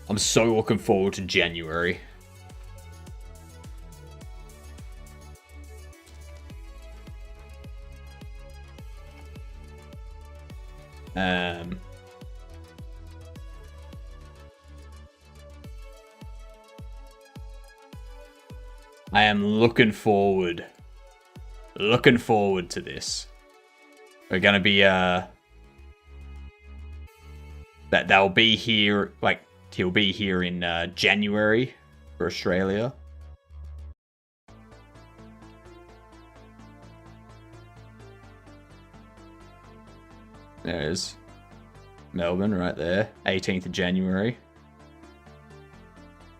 I'm so looking forward to January. I am looking forward to this. We're gonna be they'll be here, like he'll be here in January for Australia. There's Melbourne right there, 18th of January.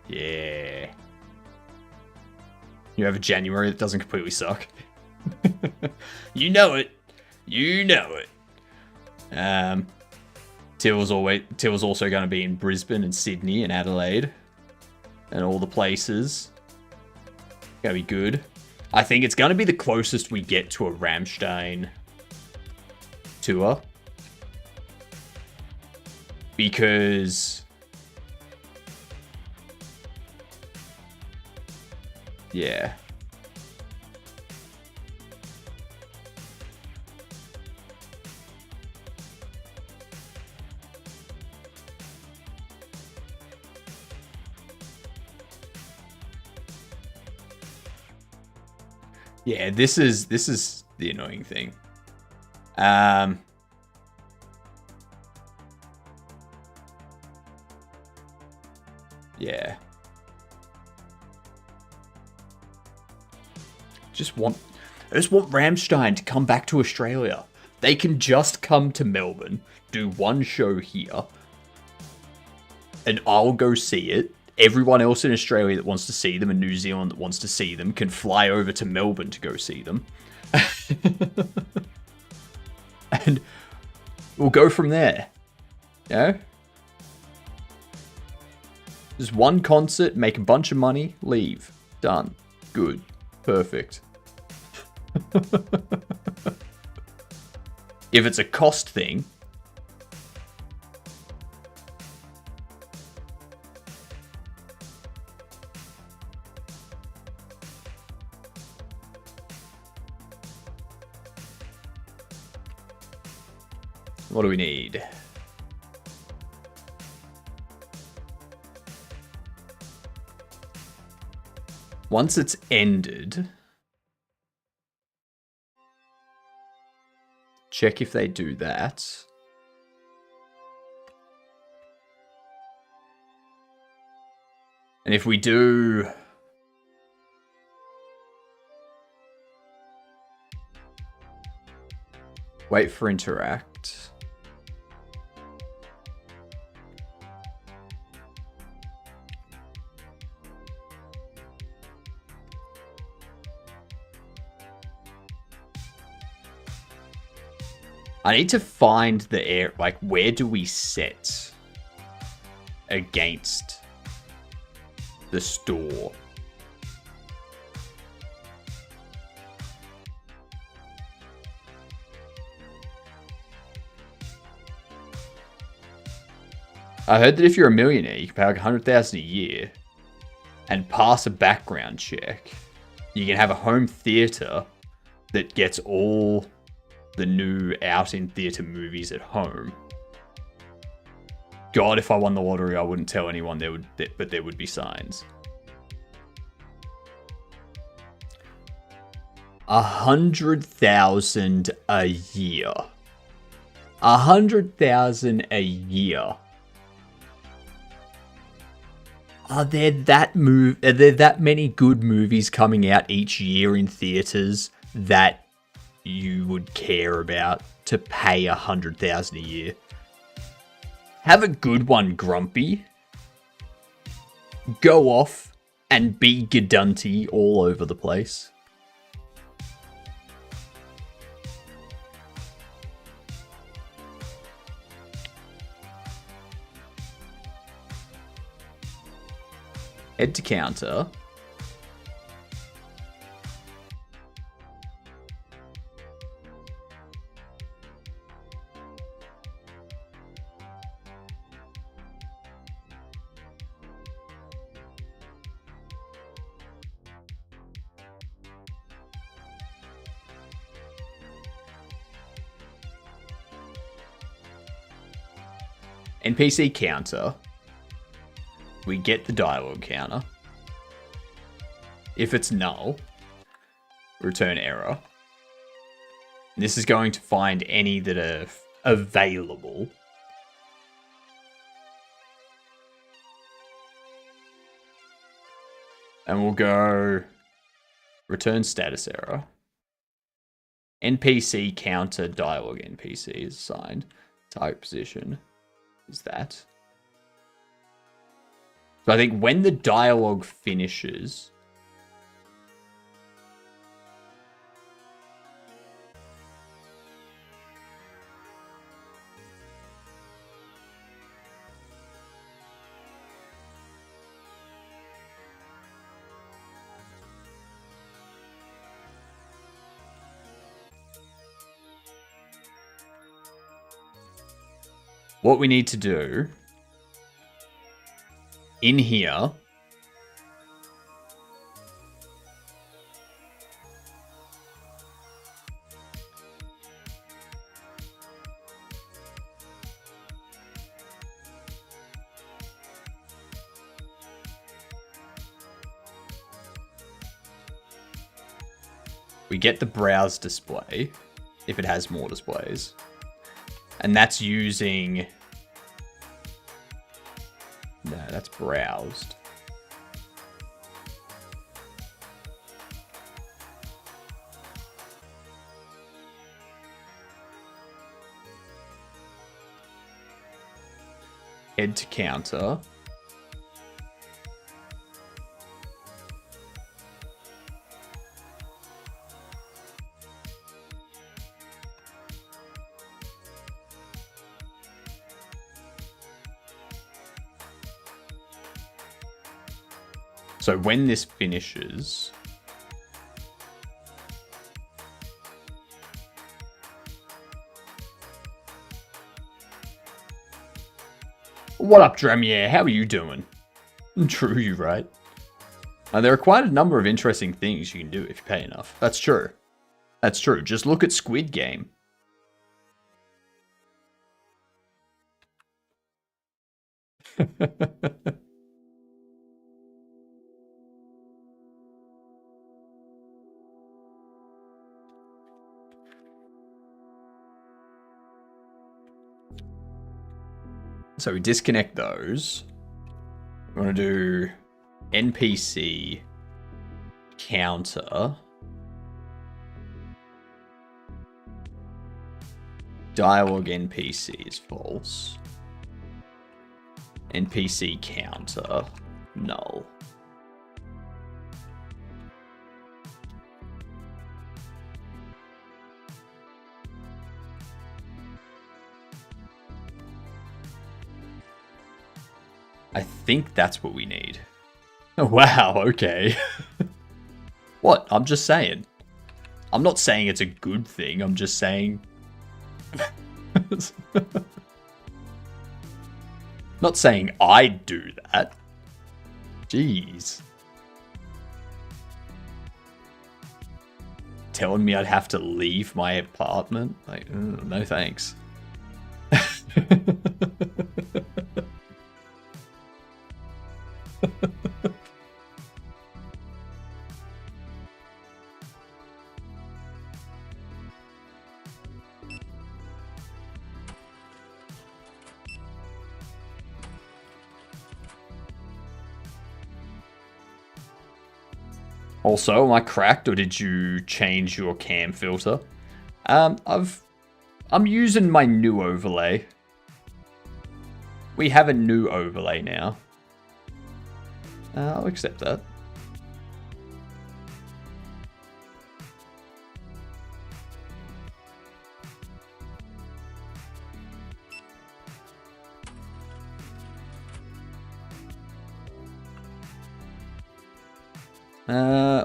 Yeah. You have a January that doesn't completely suck. You know it. You know it. Till's also going to be in Brisbane and Sydney and Adelaide and all the places. Gonna be good. I think it's going to be the closest we get to a Rammstein tour. Because... yeah. Yeah, this is the annoying thing. Yeah. I just want Rammstein to come back to Australia. They can just come to Melbourne, do one show here, and I'll go see it. Everyone else in Australia that wants to see them and New Zealand that wants to see them can fly over to Melbourne to go see them. And we'll go from there. Yeah? Just one concert, make a bunch of money, leave. Done. Good. Perfect. If it's a cost thing, what do we need? Once it's ended, check if they do that. And if we do... Wait for interact. I need to find the air, like, where do we set against the store? I heard that if you're a millionaire, you can pay like 100,000 a year and pass a background check. You can have a home theater that gets all the new out-in-theater movies at home. God, if I won the lottery, I wouldn't tell anyone but there would be signs. 100,000 a year. 100,000 a year. Are there that many good movies coming out each year in theaters that you would care about to pay 100,000 a year? Have a good one, Grumpy. Go off and be Gadunty all over the place. Head to counter. NPC counter. We get the dialogue counter. If it's null, return error. This is going to find any that are available. And we'll go return status error. NPC counter dialogue NPC is assigned. Target position is that. So I think when the dialogue finishes, what we need to do in here we get the browse display if it has more displays. And that's using... No, that's browsed. Head to counter. So when this finishes, what up, Dramier? How are you doing? True, you right. There are quite a number of interesting things you can do if you pay enough. That's true. That's true. Just look at Squid Game. So we disconnect those. We want to do NPC counter. dialogue NPC is false. NPC counter, null. I think that's what we need. Oh, wow, okay. What? I'm just saying. I'm not saying it's a good thing, I'm just saying... Not saying I'd do that. Jeez. Telling me I'd have to leave my apartment? Like, no thanks. Also, am I cracked or did you change your cam filter? I'm using my new overlay. We have a new overlay now. I'll accept that.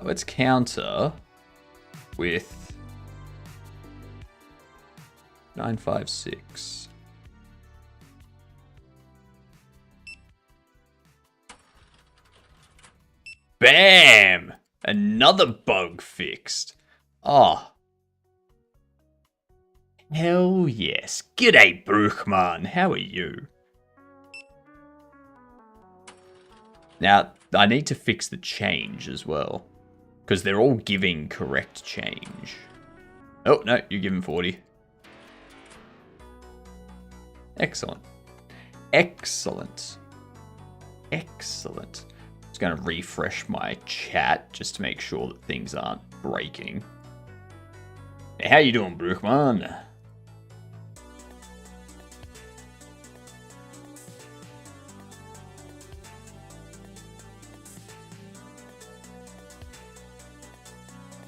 Let's counter with 956. Bam! Another bug fixed. Oh. Hell yes. G'day, Bruchman. How are you? Now, I need to fix the change as well. Because they're all giving correct change. Oh, no, you're giving 40. Excellent. Excellent. Excellent. Just going to refresh my chat just to make sure that things aren't breaking. Hey, how you doing, Bruchman?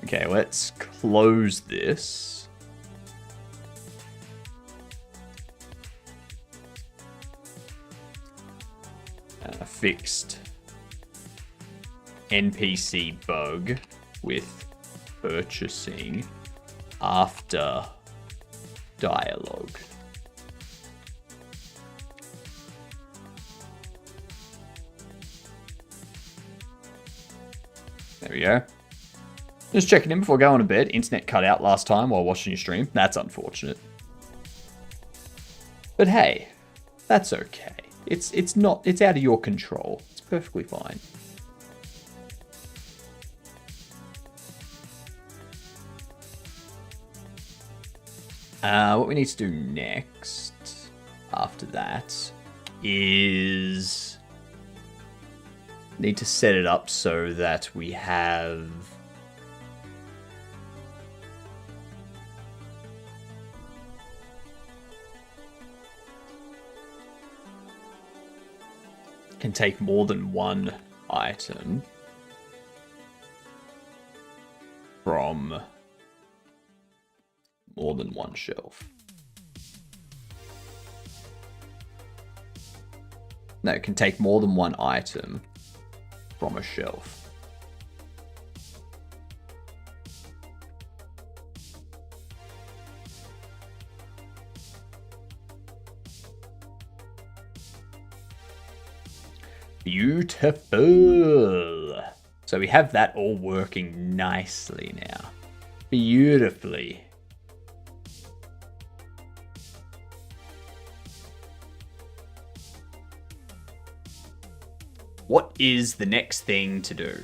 Okay, let's close this. Fixed NPC bug with purchasing after dialogue. There we go. Just checking in before going to bed. Internet cut out last time while watching your stream. That's unfortunate. But hey, that's okay. It's out of your control. It's perfectly fine. What we need to do next after that is need to set it up so that we have can take more than one item from more than one shelf. No, it can take more than one item from a shelf. Beautiful. So we have that all working nicely now. Beautifully. What is the next thing to do?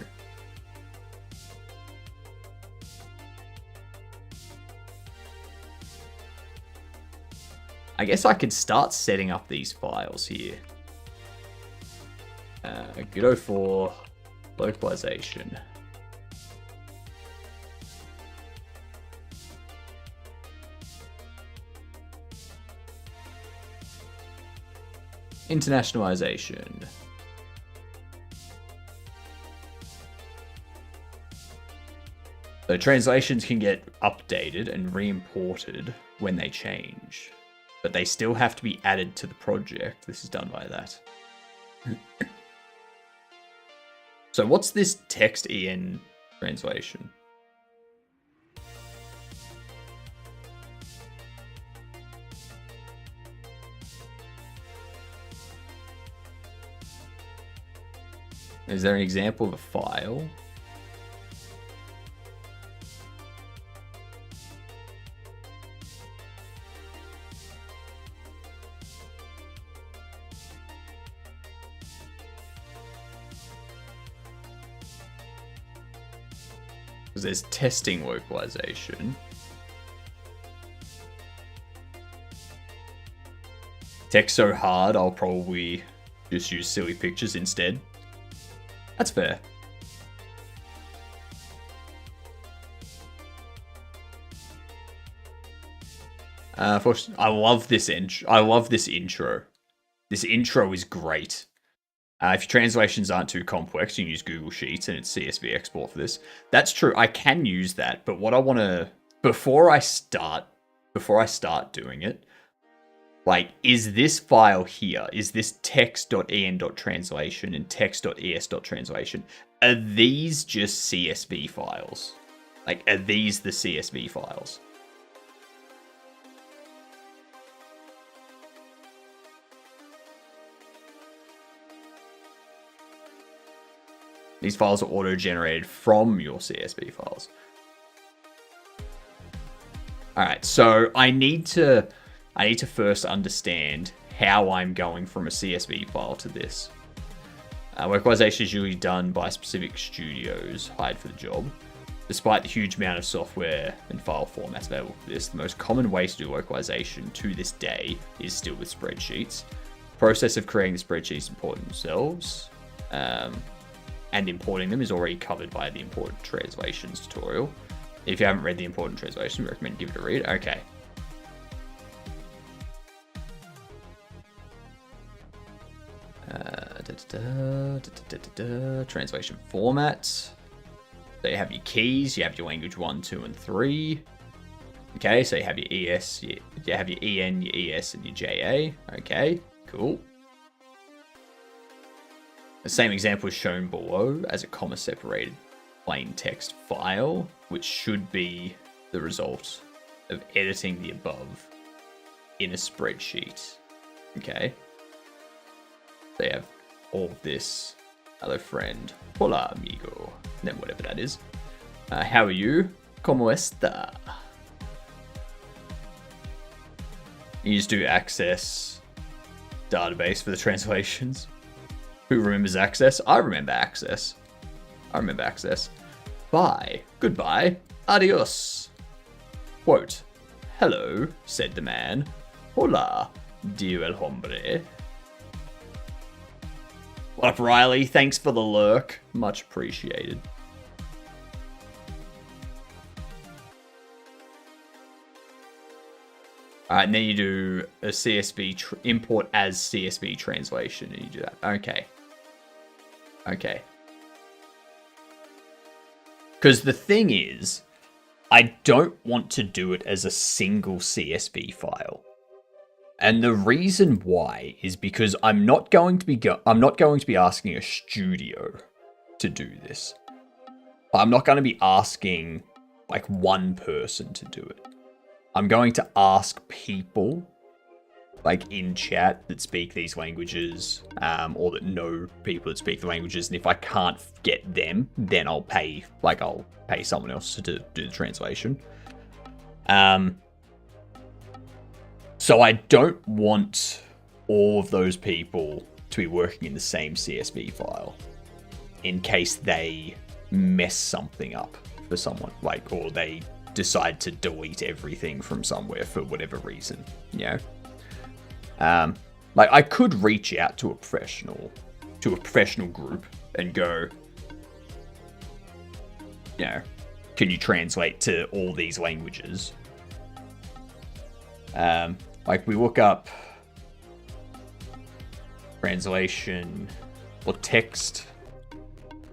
I guess I could start setting up these files here. Go for localization. Internationalization. So translations can get updated and re-imported when they change, but they still have to be added to the project. This is done by that. So what's this text EN translation? Is there an example of a file? Because there's testing localization. Text so hard, I'll probably just use silly pictures instead. That's fair. I love this intro. This intro is great. If your translations aren't too complex, you can use Google Sheets and it's CSV export for this. That's true. I can use that, but what I want to before I start doing it, like, is this file here? Is this text.en.translation and text.es.translation? Are these just CSV files? Like, are these the CSV files? These files are auto-generated from your CSV files. All right, so I need to first understand how I'm going from a CSV file to this. Localization is usually done by specific studios hired for the job. Despite the huge amount of software and file formats available for this, the most common way to do localization to this day is still with spreadsheets. The process of creating the spreadsheets important themselves, and importing them is already covered by the important translations tutorial. If you haven't read the important translation, I recommend give it a read. Okay. Translation format. So you have your keys, you have your language 1, 2, and 3. Okay, so you have your ES, you have your EN, your ES, and your JA. Okay, cool. The same example is shown below as a comma-separated plain text file, which should be the result of editing the above in a spreadsheet. Okay. They have all of this. Hello, friend. Hola, amigo. And then whatever that is. How are you? ¿Cómo está? You just do access database for the translations. Who remembers access? I remember access. Bye. Goodbye. Adios. Quote. Hello, said the man. Hola, dijo el hombre. What up, Riley? Thanks for the lurk. Much appreciated. Alright, and then you do a CSV import as CSV translation, and you do that. Okay. Because the thing is, I don't want to do it as a single CSV file. And the reason why is because I'm not going to be asking a studio to do this. I'm not going to be asking like one person to do it. I'm going to ask people like in chat that speak these languages, or that know people that speak the languages. And if I can't get them, then I'll pay someone else to do the translation. So I don't want all of those people to be working in the same CSV file in case they mess something up for someone, like, or they decide to delete everything from somewhere for whatever reason, you know? Like, I could reach out to a professional group and go, you know, can you translate to all these languages? Like, we look up translation or text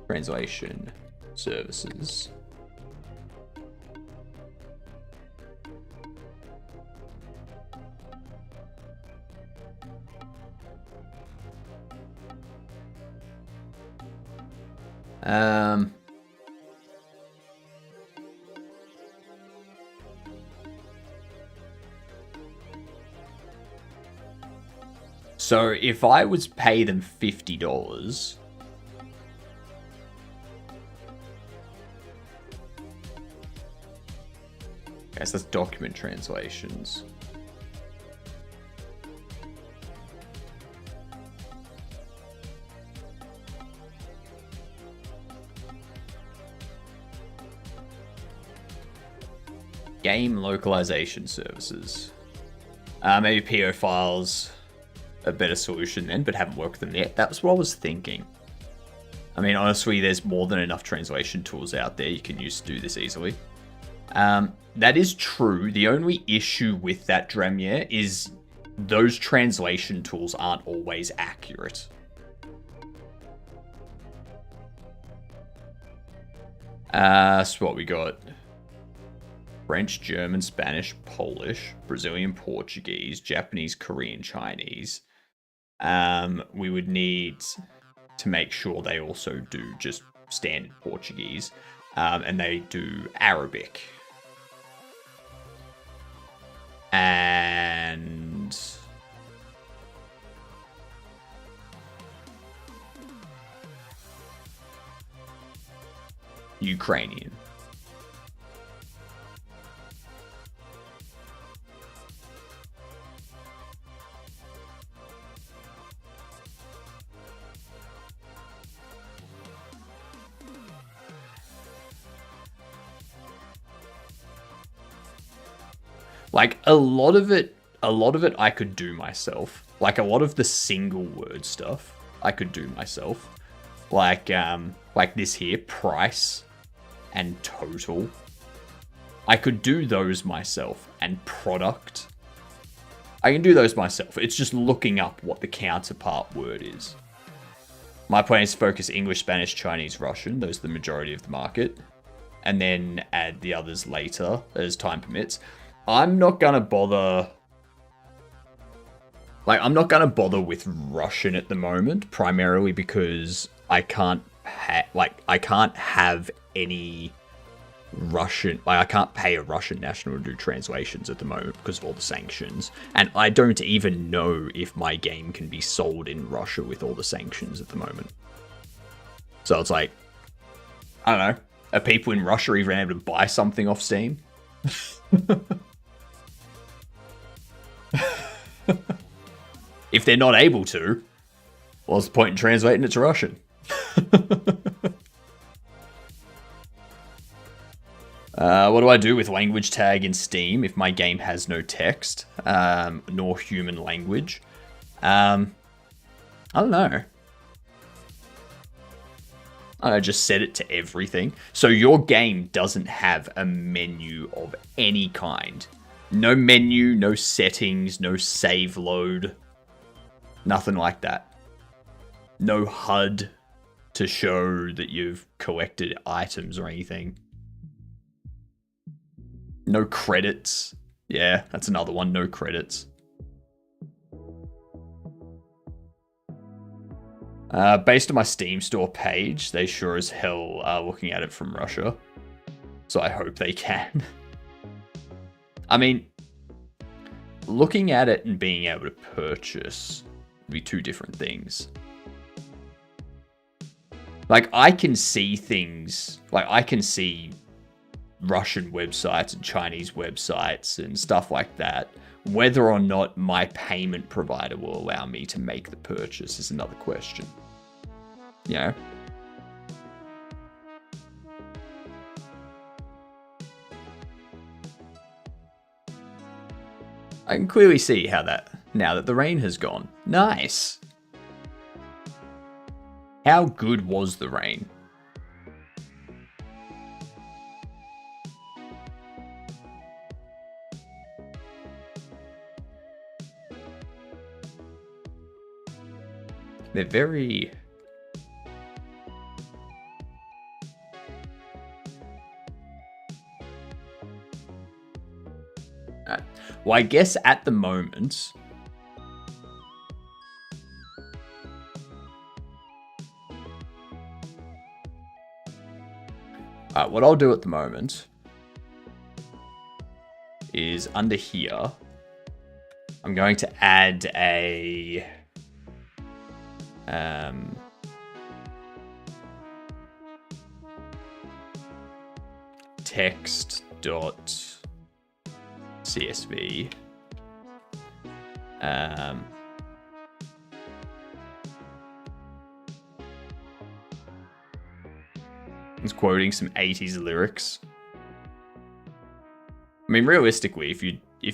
translation services. So if I was pay them $50, guess that's document translations. Game localization services. Maybe PO files, a better solution then, but haven't worked with them yet. That's what I was thinking. I mean, honestly, there's more than enough translation tools out there you can use to do this easily. That is true. The only issue with that, Dremier, is those translation tools aren't always accurate. So what we got? French, German, Spanish, Polish, Brazilian, Portuguese, Japanese, Korean, Chinese. We would need to make sure they also do just standard Portuguese, and they do Arabic. And Ukrainian. Like, a lot of it I could do myself. Like, a lot of the single word stuff I could do myself. Like this here, price and total. I could do those myself. And product. I can do those myself. It's just looking up what the counterpart word is. My plan is to focus English, Spanish, Chinese, Russian. Those are the majority of the market. And then add the others later as time permits. I'm not gonna bother. Like, I'm not gonna bother with Russian at the moment, primarily because I can't have any Russian. Like, I can't pay a Russian national to do translations at the moment because of all the sanctions, and I don't even know if my game can be sold in Russia with all the sanctions at the moment. So it's like, I don't know. Are people in Russia even able to buy something off Steam? If they're not able to, what's the point in translating it to Russian? What do I do with language tag in Steam if my game has no text, nor human language? I don't know. I just set it to everything. So your game doesn't have a menu of any kind. No menu, no settings, no save load. Nothing like that. No HUD to show that you've collected items or anything. No credits. Yeah, that's another one. No credits. Based on my Steam store page, they sure as hell are looking at it from Russia. So I hope they can. I mean, looking at it and being able to purchase would be two different things. Like, I can see things, like, I can see Russian websites and Chinese websites and stuff like that. Whether or not my payment provider will allow me to make the purchase is another question. You know? I can clearly see how that, now that the rain has gone. Nice. How good was the rain? They're very... Well, I guess at the moment... what I'll do at the moment is under here, I'm going to add a text.csv. It's quoting some 80s lyrics. I mean, realistically, if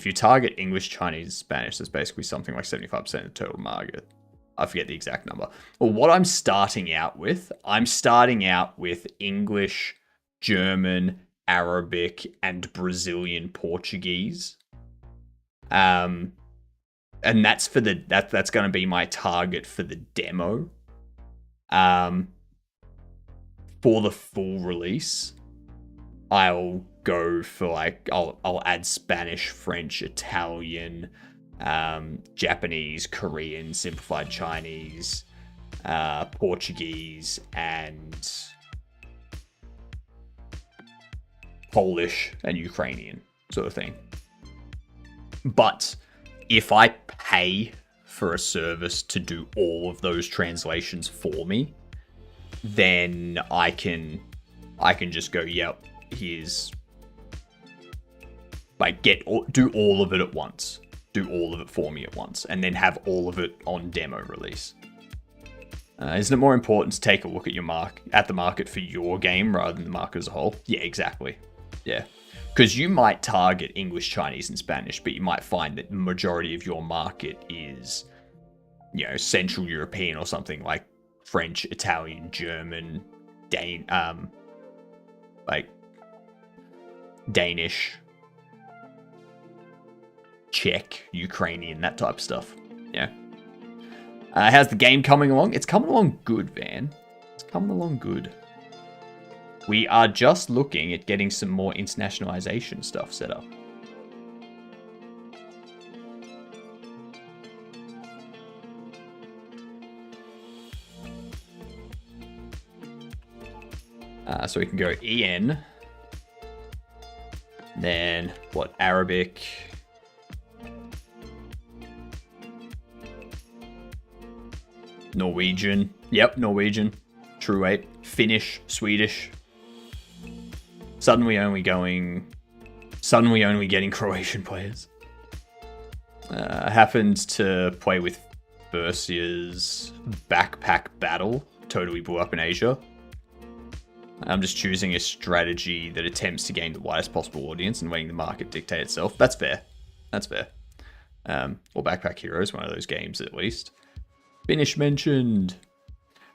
you target English, Chinese, Spanish, that's basically something like 75% of the total market. I forget the exact number. Well, what I'm starting out with English, German, Arabic, and Brazilian Portuguese. And that's for that's going to be my target for the demo. For the full release, I'll go for like I'll add Spanish, French, Italian, Japanese, Korean, simplified Chinese, Portuguese, and Polish and Ukrainian sort of thing. But if I pay for a service to do all of those translations for me, then I can just go, yep, here's like do all of it at once. Do all of it for me at once, and then have all of it on demo release. Isn't it more important to take a look at the market for your game rather than the market as a whole? Yeah, exactly. Yeah. Because you might target English, Chinese, and Spanish, but you might find that the majority of your market is, Central European or something like French, Italian, German, Danish, Czech, Ukrainian, that type of stuff. Yeah. How's the game coming along? It's coming along good, Van. It's coming along good. We are just looking at getting some more internationalization stuff set up. So we can go EN. Then, Arabic. Norwegian. Yep, Norwegian. True 8. Finnish, Swedish. Suddenly only getting Croatian players. I happened to play with Bercia's Backpack Battle. Totally blew up in Asia. I'm just choosing a strategy that attempts to gain the widest possible audience and letting the market dictate itself. That's fair. That's fair. Or Backpack Hero is one of those games at least. Finnish mentioned.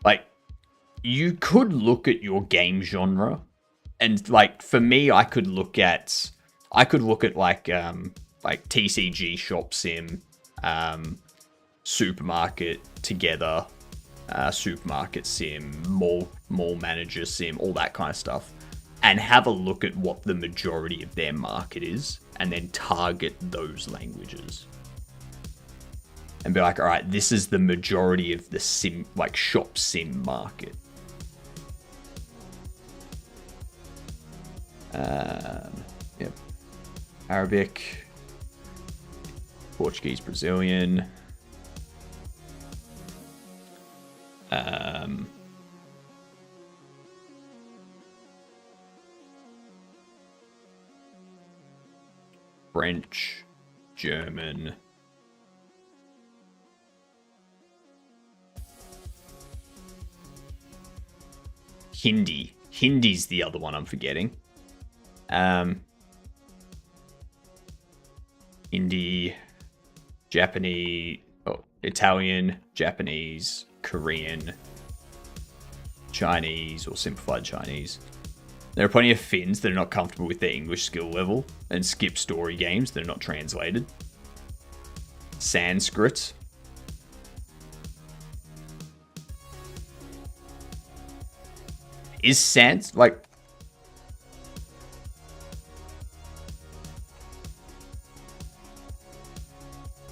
Like, you could look at your game genre, and like for me, I could look at like TCG Shop Sim, Supermarket Together, Supermarket Sim, Mall Manager Sim, all that kind of stuff, and have a look at what the majority of their market is, and then target those languages. And be like, all right, this is the majority of the sim, like shop sim market. Yep. Arabic, Portuguese, Brazilian. French, German. Hindi. Hindi's the other one I'm forgetting. Hindi, Japanese, Italian, Japanese, Korean, Chinese, or simplified Chinese. There are plenty of Finns that are not comfortable with their English skill level and skip story games that are not translated. Sanskrit. is Sans like?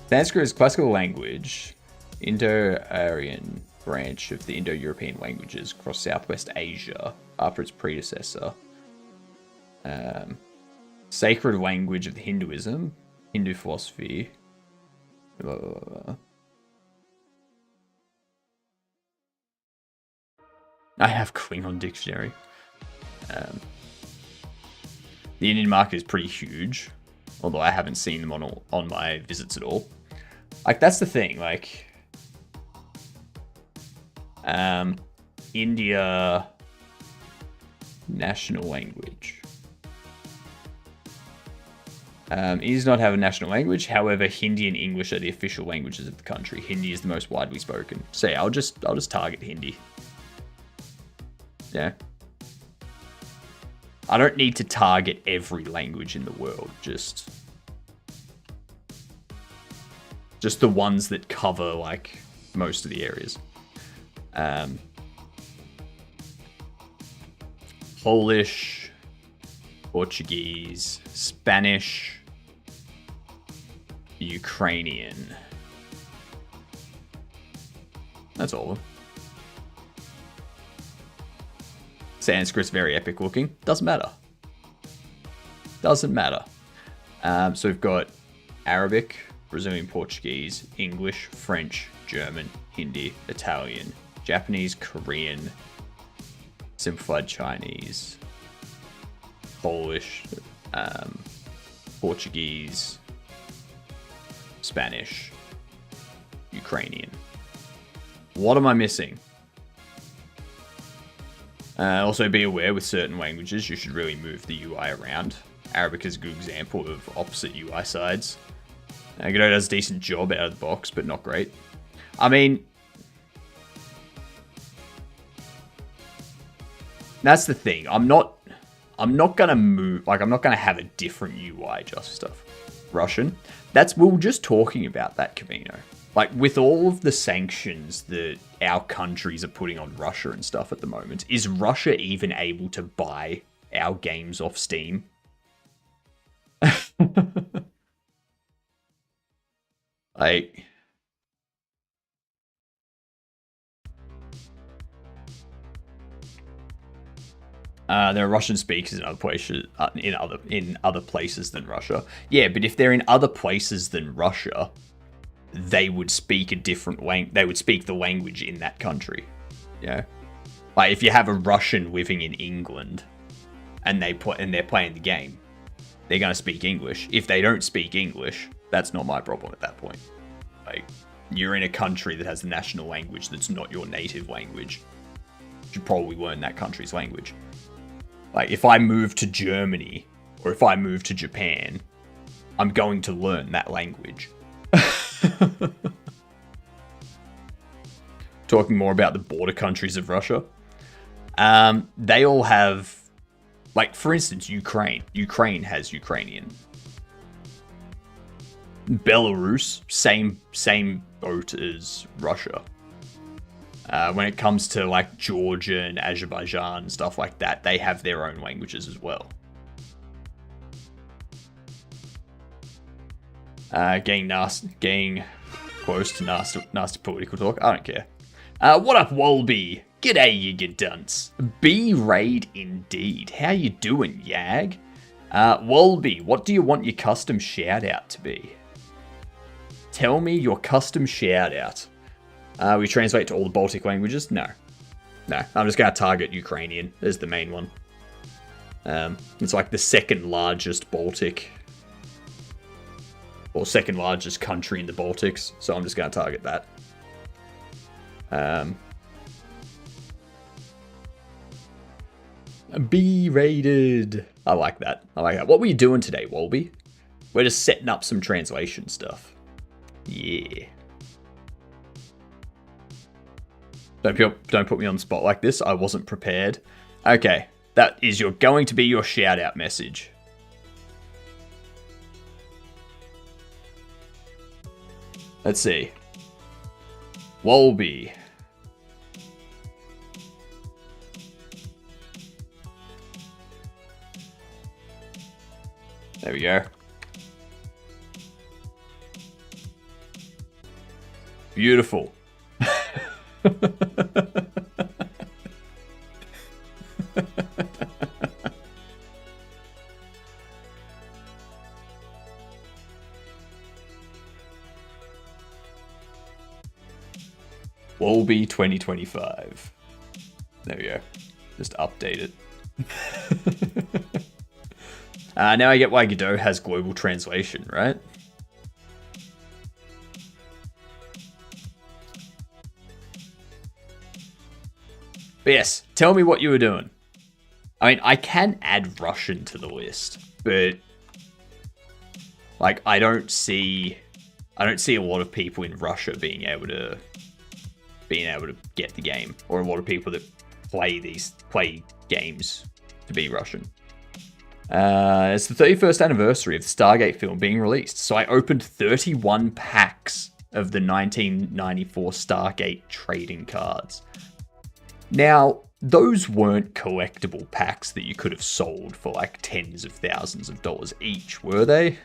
Sanskrit is classical language, Indo-Aryan branch of the Indo-European languages across Southwest Asia after its predecessor. Sacred language of Hinduism, Hindu philosophy. Blah, blah, blah. I have Klingon dictionary. The Indian market is pretty huge, although I haven't seen them on my visits at all. Like, that's the thing, like, India national language. It does not have a national language. However, Hindi and English are the official languages of the country. Hindi is the most widely spoken. So yeah, I'll just target Hindi. Yeah. I don't need to target every language in the world. Just the ones that cover like most of the areas. Polish, Portuguese, Spanish, Ukrainian. That's all of them. Sanskrit's very epic looking. Doesn't matter. Doesn't matter. So we've got Arabic, Brazilian Portuguese, English, French, German, Hindi, Italian, Japanese, Korean, simplified Chinese, Polish, Portuguese, Spanish, Ukrainian. What am I missing? Also be aware with certain languages, you should really move the UI around. Arabic is a good example of opposite UI sides. Godot does a decent job out of the box, but not great. I mean, that's the thing. I'm not gonna move, like, I'm not gonna have a different UI just for stuff. Russian. We were just talking about that, Camino. Like, with all of the sanctions that our countries are putting on Russia and stuff at the moment, is Russia even able to buy our games off Steam? Like, there are Russian speakers in other places, in other places than Russia. Yeah, but if they're in other places than Russia, they would speak a different language. They would speak the language in that country. Yeah, like if you have a Russian living in England, and they're playing the game, they're gonna speak English. If they don't speak English, that's not my problem at that point. Like, you're in a country that has the national language that's not your native language. You should probably learn that country's language. Like, if I move to Germany, or if I move to Japan, I'm going to learn that language. Talking more about the border countries of Russia. They all have, like, for instance, Ukraine. Ukraine has Ukrainian. Belarus, same boat as Russia. When it comes to like Georgia and Azerbaijan and stuff like that, they have their own languages as well. Getting close to nasty political talk. I don't care. What up, Wolby? G'day, you good dunce. B-Raid indeed. How you doing, Yag? Wolby, what do you want your custom shout-out to be? Tell me your custom shout-out. We translate to all the Baltic languages? No. No, I'm just going to target Ukrainian as the main one. It's like the second largest Baltic, or second largest country in the Baltics, so I'm just going to target that. B-rated. I like that. I like that. What were you doing today, Wolby? We're just setting up some translation stuff. Yeah. Don't put me on the spot like this. I wasn't prepared. Okay. That is going to be your shout-out message. Let's see. Wolby. There we go. Beautiful. Wolby 2025. There we go. Just update it. Now I get why Godot has global translation, right? But yes, tell me what you were doing. I mean, I can add Russian to the list, but like I don't see a lot of people in Russia being able to get the game, or a lot of people that play games to be Russian. It's the 31st anniversary of the Stargate film being released, so I opened 31 packs of the 1994 Stargate trading cards. Now, those weren't collectible packs that you could have sold for like tens of thousands of dollars each, were they?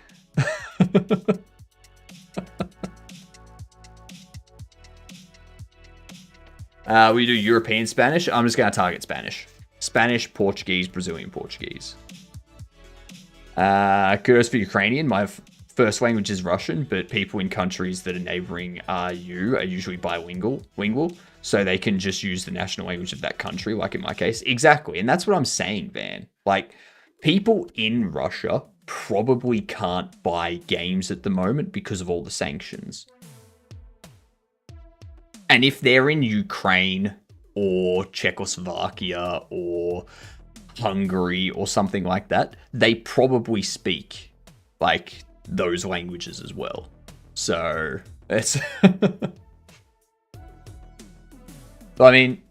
We do European Spanish. I'm just going to target Spanish. Spanish, Portuguese, Brazilian Portuguese. Kudos for Ukrainian. My first language is Russian, but people in countries that are neighboring EU are usually bilingual, so they can just use the national language of that country, like in my case. Exactly, and that's what I'm saying, Van. Like, people in Russia probably can't buy games at the moment because of all the sanctions. And if they're in Ukraine or Czechoslovakia or Hungary or something like that, they probably speak like those languages as well. So it's I mean,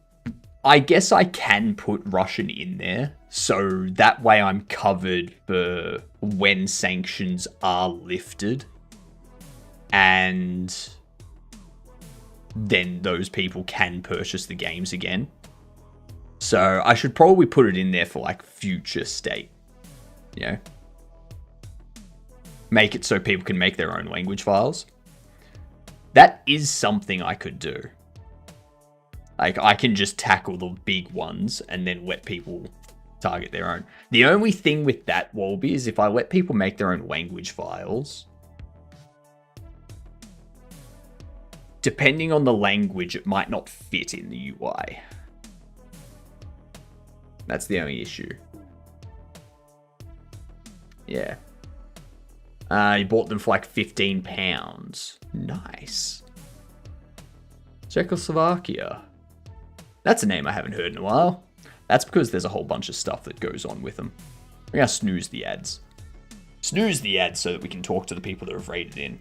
I guess I can put Russian in there, so that way I'm covered for when sanctions are lifted, and then those people can purchase the games again. So I should probably put it in there for like future state, you know? Make it so people can make their own language files. That is something I could do. Like, I can just tackle the big ones and then let people target their own. The only thing with that, Wolby, is if I let people make their own language files, depending on the language, it might not fit in the UI. That's the only issue. Yeah. You bought them for like £15. Nice. Czechoslovakia. That's a name I haven't heard in a while. That's because there's a whole bunch of stuff that goes on with them. I'm going to snooze the ads. Snooze the ads so that we can talk to the people that have rated in.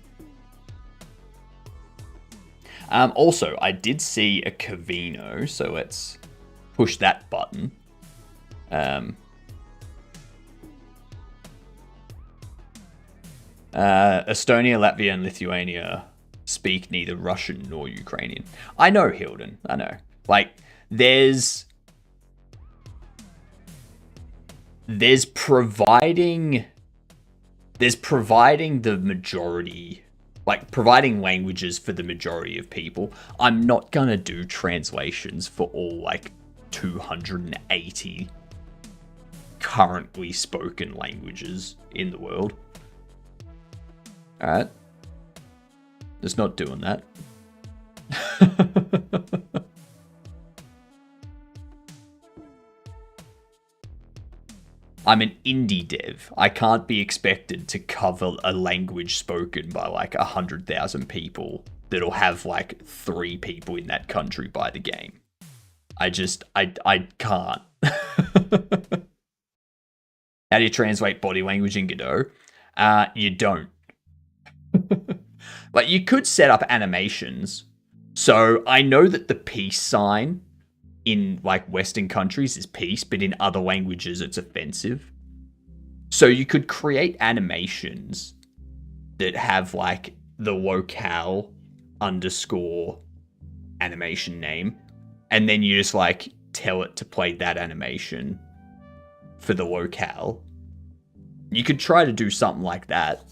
Also, I did see a Cavino, so let's push that button. Estonia, Latvia, and Lithuania speak neither Russian nor Ukrainian. I know, Hilden. I know. Like, there's providing the majority, like providing languages for the majority of people. I'm not gonna do translations for all like 280 currently spoken languages in the world. Alright. Just not doing that. I'm an indie dev. I can't be expected to cover a language spoken by like 100,000 people that'll have like 3 people in that country buy the game. I can't. How do you translate body language in Godot? You don't. Like, you could set up animations. So I know that the peace sign in like Western countries is peace, but in other languages it's offensive. So you could create animations that have like the locale underscore animation name, and then you just like tell it to play that animation for the locale. You could try to do something like that.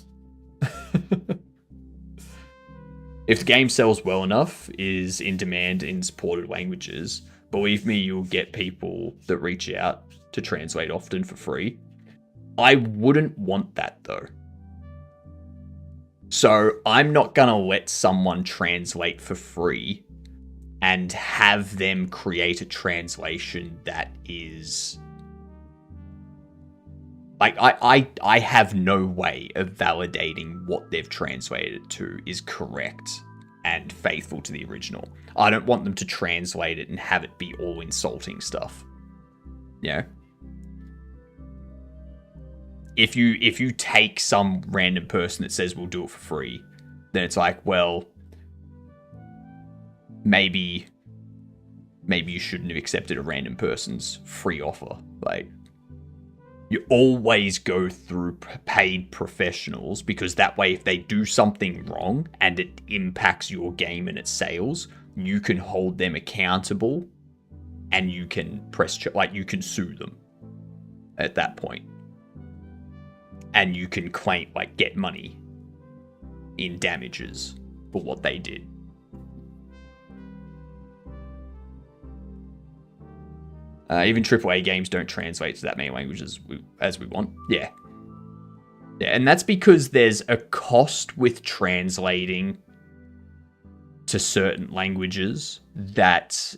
If the game sells well enough, is in demand in supported languages, believe me, you'll get people that reach out to translate often for free. I wouldn't want that though. So I'm not gonna let someone translate for free and have them create a translation that is like I have no way of validating what they've translated it to is correct and faithful to the original. I don't want them to translate it and have it be all insulting stuff. Yeah. If you take some random person that says we'll do it for free, then it's like, well, maybe you shouldn't have accepted a random person's free offer. Like, you always go through paid professionals, because that way if they do something wrong and it impacts your game and its sales, you can hold them accountable and you can you can sue them at that point. And you can claim, get money in damages for what they did. Even AAA games don't translate to that many languages as we want. Yeah. Yeah, and that's because there's a cost with translating to certain languages that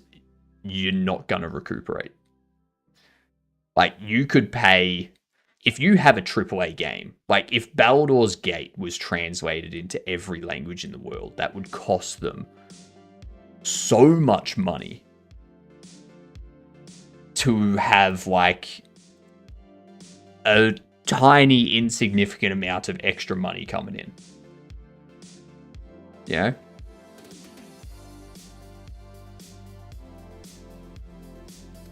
you're not going to recuperate. Like, you could pay... If you have a AAA game, like if Baldur's Gate was translated into every language in the world, that would cost them so much money to have a tiny insignificant amount of extra money coming in. You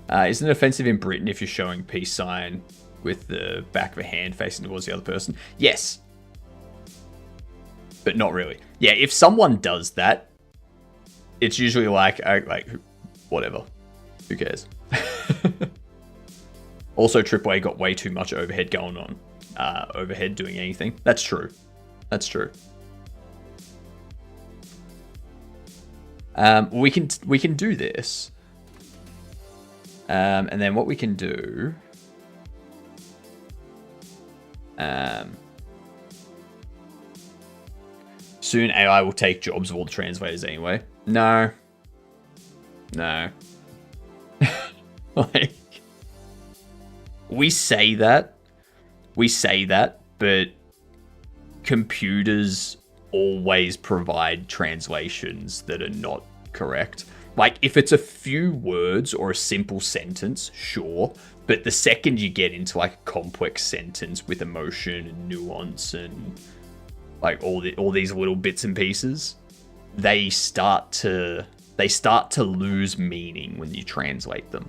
know? Isn't it offensive in Britain if you're showing peace sign with the back of a hand facing towards the other person? Yes. But not really. Yeah, if someone does that, it's usually whatever. Who cares? Also, AAA got way too much overhead going on. Overhead doing anything. That's true. That's true. We can do this. And then what we can do... soon AI will take jobs of all the translators anyway. No. We say that, but computers always provide translations that are not correct. Like, if it's a few words or a simple sentence, sure. But the second you get into a complex sentence with emotion and nuance and all these little bits and pieces, they start to lose meaning when you translate them.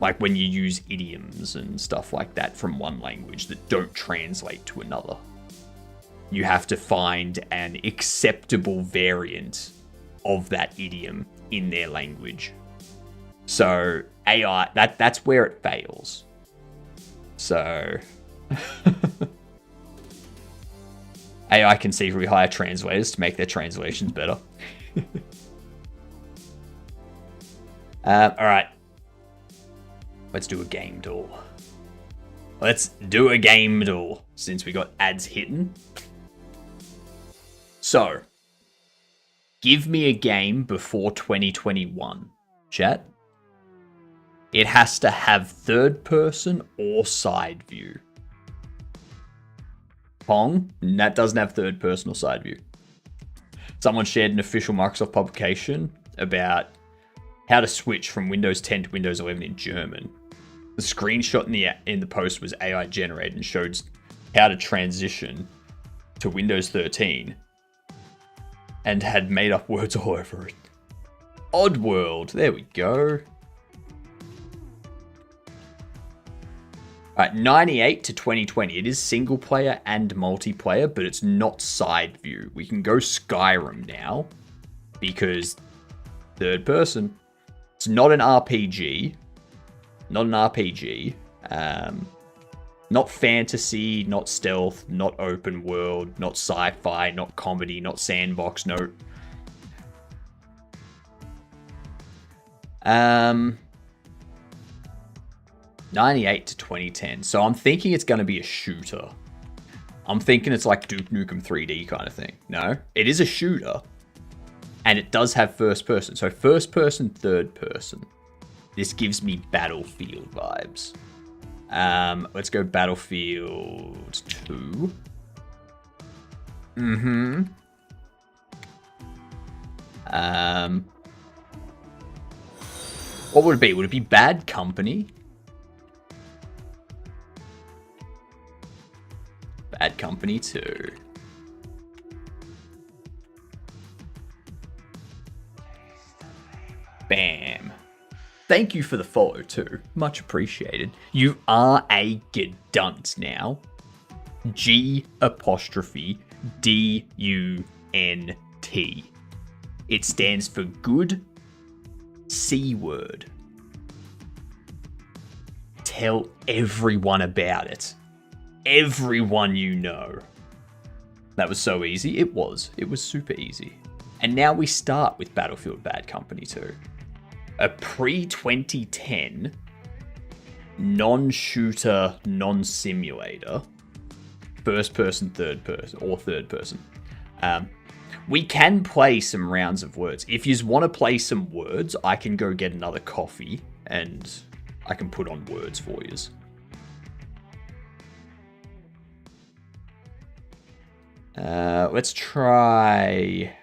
Like when you use idioms and stuff like that from one language that don't translate to another. You have to find an acceptable variant of that idiom in their language. So AI, that's where it fails. So AI can secretly hire translators to make their translations better. All right. Let's do a game duel. Since we got ads hitting. So, give me a game before 2021, chat. It has to have third person or side view. Pong, that doesn't have third person or side view. Someone shared an official Microsoft publication about how to switch from Windows 10 to Windows 11 in German. The screenshot in the post was AI generated and showed how to transition to Windows 13 and had made up words all over it. Oddworld, there we go. Alright, 98 to 2020. It is single player and multiplayer, but it's not side view. We can go Skyrim now because third person. It's not an RPG. Not Not fantasy, not stealth, not open world, not sci-fi, not comedy, not sandbox, no. 98 to 2010. So I'm thinking it's going to be a shooter. I'm thinking it's like Duke Nukem 3D kind of thing. No, it is a shooter. And it does have first person. So first person, third person. This gives me Battlefield vibes. Let's go Battlefield 2. What would it be? Would it be Bad Company? Bad Company 2. Bam. Thank you for the follow too. Much appreciated. You are a gedunt now. G apostrophe D-U-N-T. It stands for good C word. Tell everyone about it. Everyone you know. That was so easy. It was super easy. And now we start with Battlefield Bad Company 2. A pre-2010 non-shooter, non-simulator, first person, third person, or third person. We can play some rounds of words. If you want to play some words, I can go get another coffee and I can put on words for you. Let's try...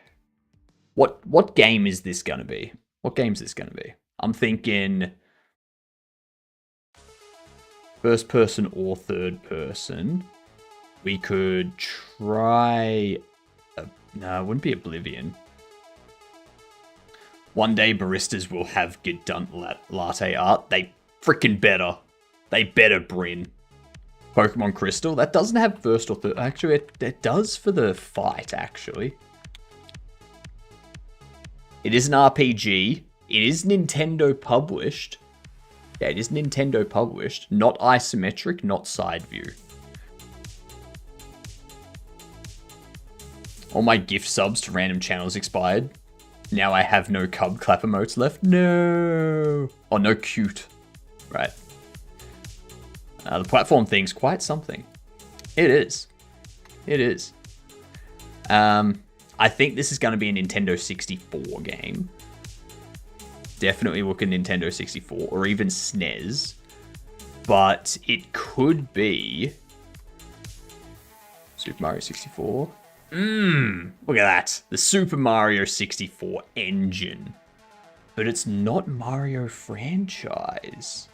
What game is this going to be? What game is this going to be? I'm thinking first person or third person. We could try... no, it wouldn't be Oblivion. One day baristas will have gedunt latte art. They freaking better. They better, Bryn. Pokemon Crystal. That doesn't have first or third. Actually, it does for the fight, actually. It is an RPG. It is Nintendo published. Yeah, it is Nintendo published. Not isometric, not side view. All my gift subs to random channels expired. Now I have no cub clap emotes left. No. Oh, no cute. Right. The platform thing's quite something. It is. It is. I think this is going to be a Nintendo 64 game. Definitely look at Nintendo 64 or even SNES. But it could be Super Mario 64. Look at that. The Super Mario 64 engine. But it's not Mario franchise.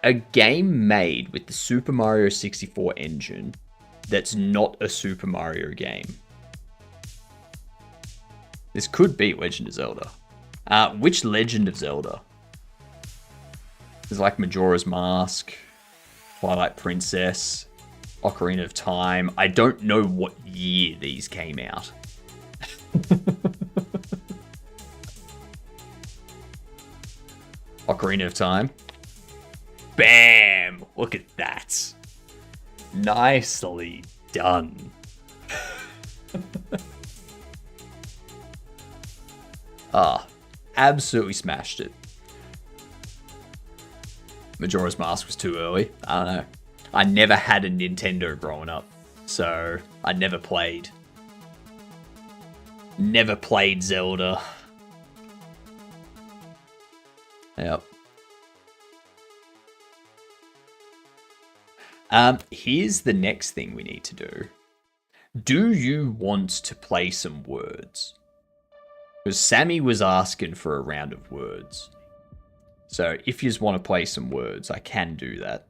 A game made with the Super Mario 64 engine that's not a Super Mario game. This could be Legend of Zelda. Which Legend of Zelda? There's like Majora's Mask, Twilight Princess, Ocarina of Time. I don't know what year these came out. Ocarina of Time. Bam! Look at that. Nicely done. Absolutely smashed it. Majora's Mask was too early. I don't know. I never had a Nintendo growing up, so I never played. Never played Zelda. Yep. Here's the next thing we need to do. Do you want to play some words? Because Sammy was asking for a round of words. So if you just want to play some words, I can do that.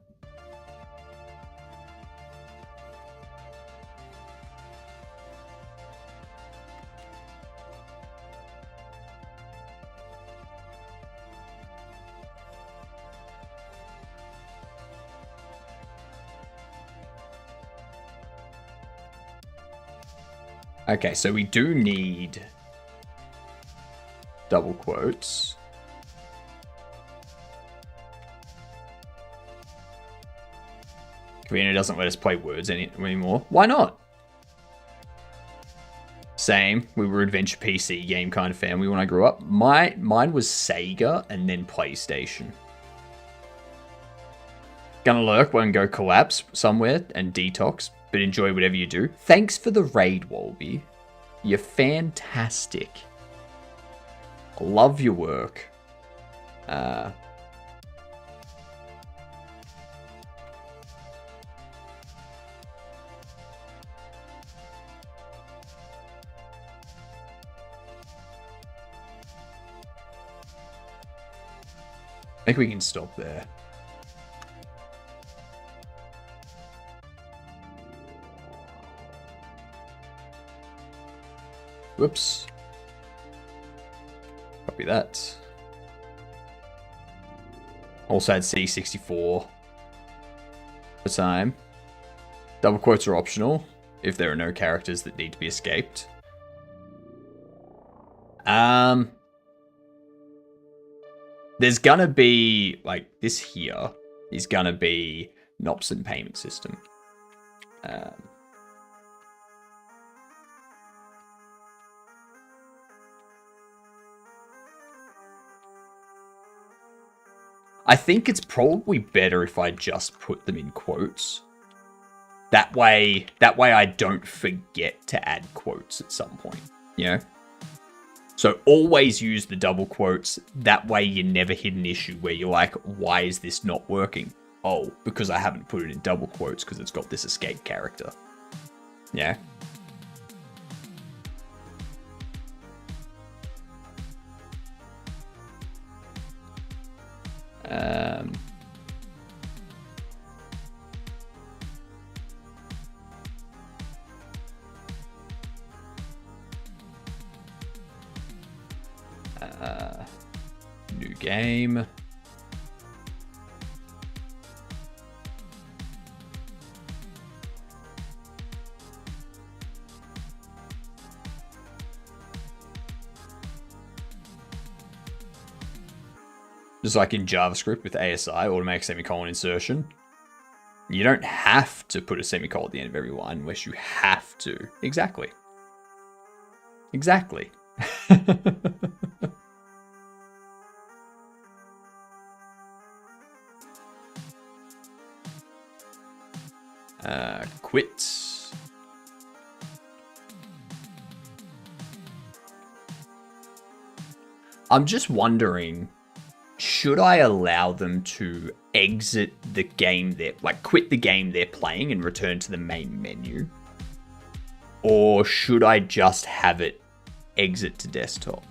Okay, so we do need double quotes. Kavino doesn't let us play words anymore. Why not? Same. We were adventure PC game kind of family when I grew up. Mine was Sega and then PlayStation. Gonna lurk when go collapse somewhere and detox, but enjoy whatever you do. Thanks for the raid, Wolby. You're fantastic. Love your work. I think we can stop there. Whoops. Copy that. Also had C64 for time. Double quotes are optional if there are no characters that need to be escaped. There's gonna be, like, this here is gonna be Nopson payment system. I think it's probably better if I just put them in quotes. That way I don't forget to add quotes at some point, you know? So always use the double quotes. That way you never hit an issue where you're like, why is this not working? Oh, because I haven't put it in double quotes because it's got this escape character. Yeah. New game. Just like in JavaScript with ASI, automatic semicolon insertion. You don't have to put a semicolon at the end of every line unless you have to. Exactly. Exactly. Quit. I'm just wondering, should I allow them to exit the game quit the game they're playing and return to the main menu? Or should I just have it exit to desktop?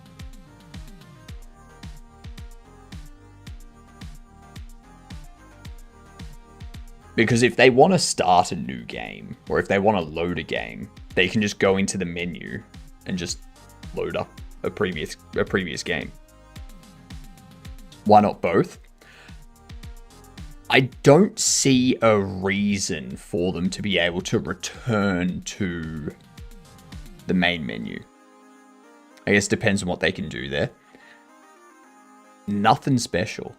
Because if they want to start a new game, or if they want to load a game, they can just go into the menu and just load up a previous game. Why not both? I don't see a reason for them to be able to return to the main menu. I guess it depends on what they can do there. Nothing special.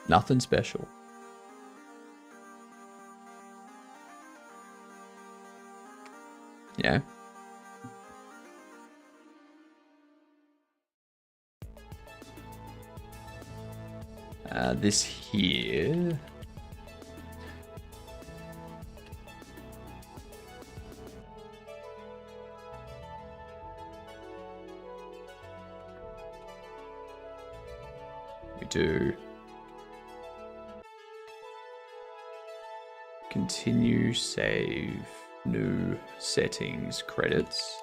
Nothing special. Yeah. This here. We do. Continue, save, new settings, credits.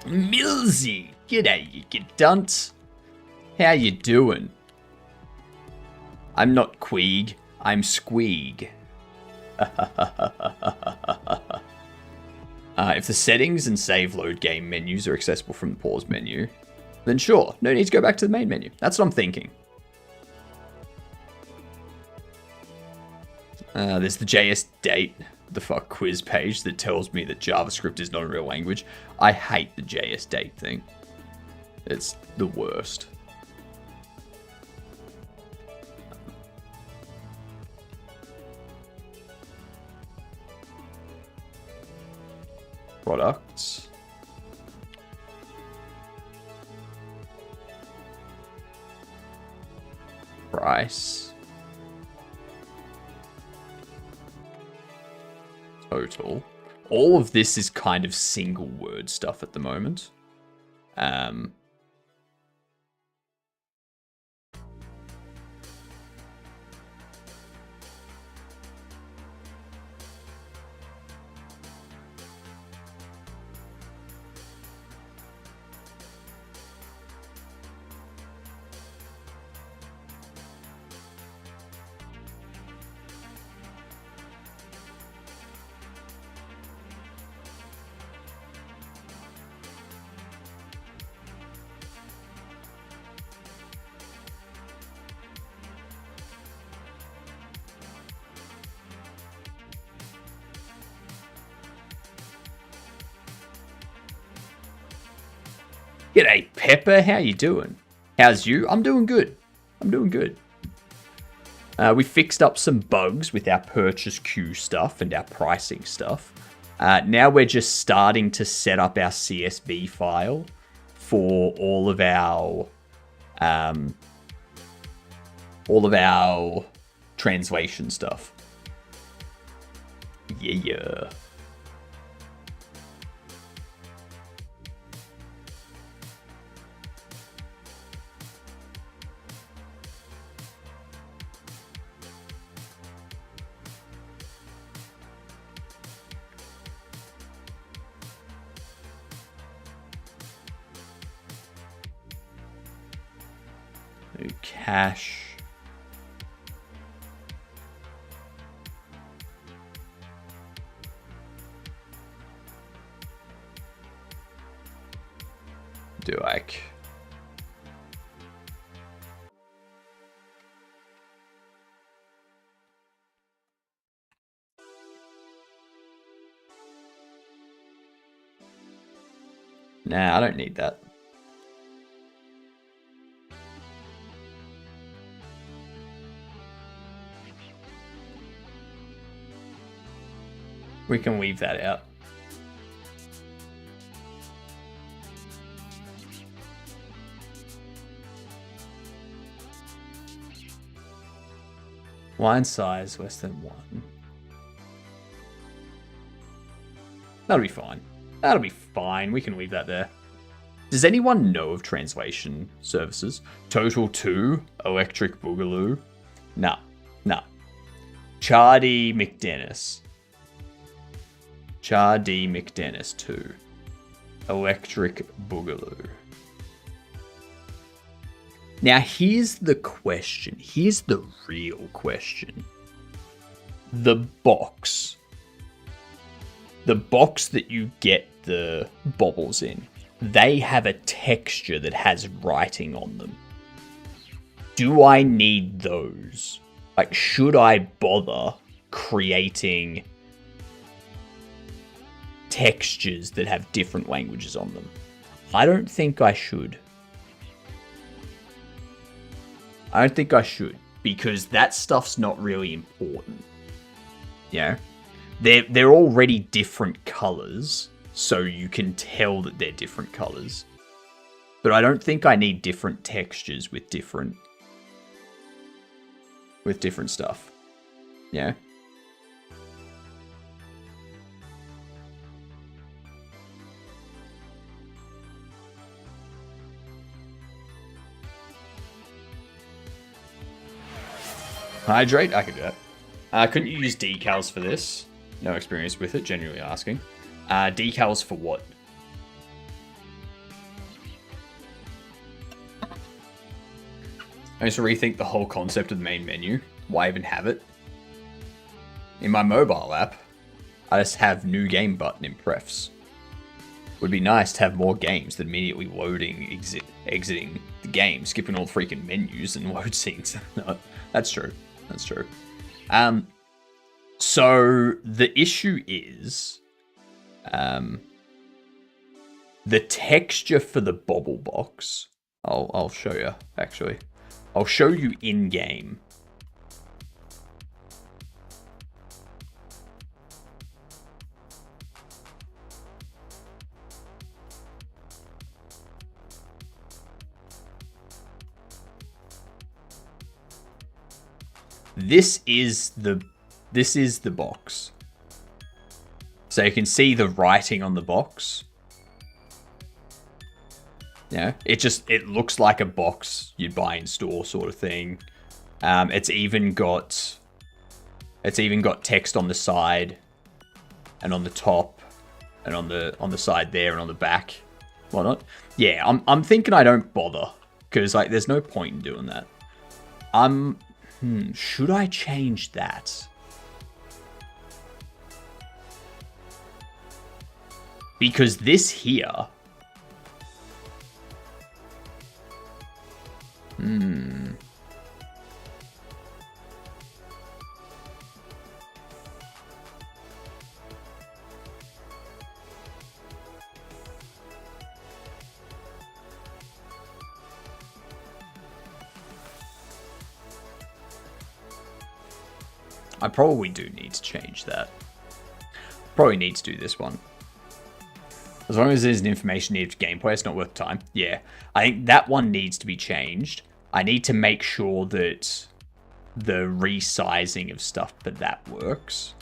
Millsy, g'day you dunt. How you doing? I'm not Queeg, I'm Squeeg. If the settings and save load game menus are accessible from the pause menu, then sure, no need to go back to the main menu. That's what I'm thinking. There's the JS date, the fuck quiz page that tells me that JavaScript is not a real language. I hate the JS date thing. It's the worst. Products. Price. Total. All of this is kind of single word stuff at the moment. G'day, Pepper. How you doing? How's you? I'm doing good. I'm doing good. We fixed up some bugs with our purchase queue stuff and our pricing stuff. Now we're just starting to set up our CSV file for all of our translation stuff. Yeah. Cash. Duac. Nah, I don't need that. We can leave that out. Line size less than 1. That'll be fine. That'll be fine. We can leave that there. Does anyone know of translation services? Total 2, Electric Boogaloo. Nah. Chardy McDennis. Chardy McDennis 2. Electric Boogaloo. Now here's the question. Here's the real question. The box. The box that you get the bobbles in. They have a texture that has writing on them. Do I need those? Like, should I bother creating textures that have different languages on them? I don't think I should. I don't think I should, because that stuff's not really important. You know? They're already different colors, so you can tell that they're different colors. But I don't think I need different textures with different stuff. Yeah. Hydrate? I could do that. Couldn't you use decals for this? No experience with it, genuinely asking. Decals for what? I used to rethink the whole concept of the main menu. Why even have it? In my mobile app, I just have new game button in prefs. Would be nice to have more games than immediately loading, exiting the game, skipping all the freaking menus and load scenes. No, that's true. That's true. So the issue is, the texture for the bobble box. I'll show you, actually. I'll show you in game. This is the box. So you can see the writing on the box. Yeah, it looks like a box you'd buy in store sort of thing. It's even got text on the side and on the top and on the side there and on the back. Why not? Yeah, I'm thinking I don't bother because like there's no point in doing that. Should I change that? Because this here. I probably do need to change that. Probably need to do this one. As long as there's an information needed for gameplay, it's not worth time. Yeah, I think that one needs to be changed. I need to make sure that the resizing of stuff for that works.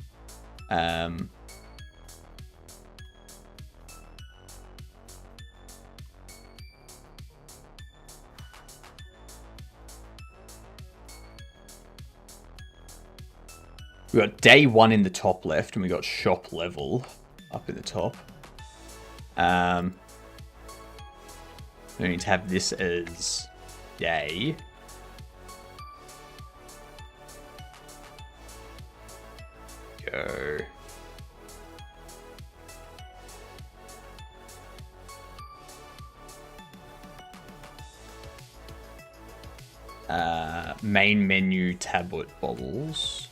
We got day 1 in the top left, and we got shop level up in the top. We need to have this as day. Go. Main menu tablet bobbles.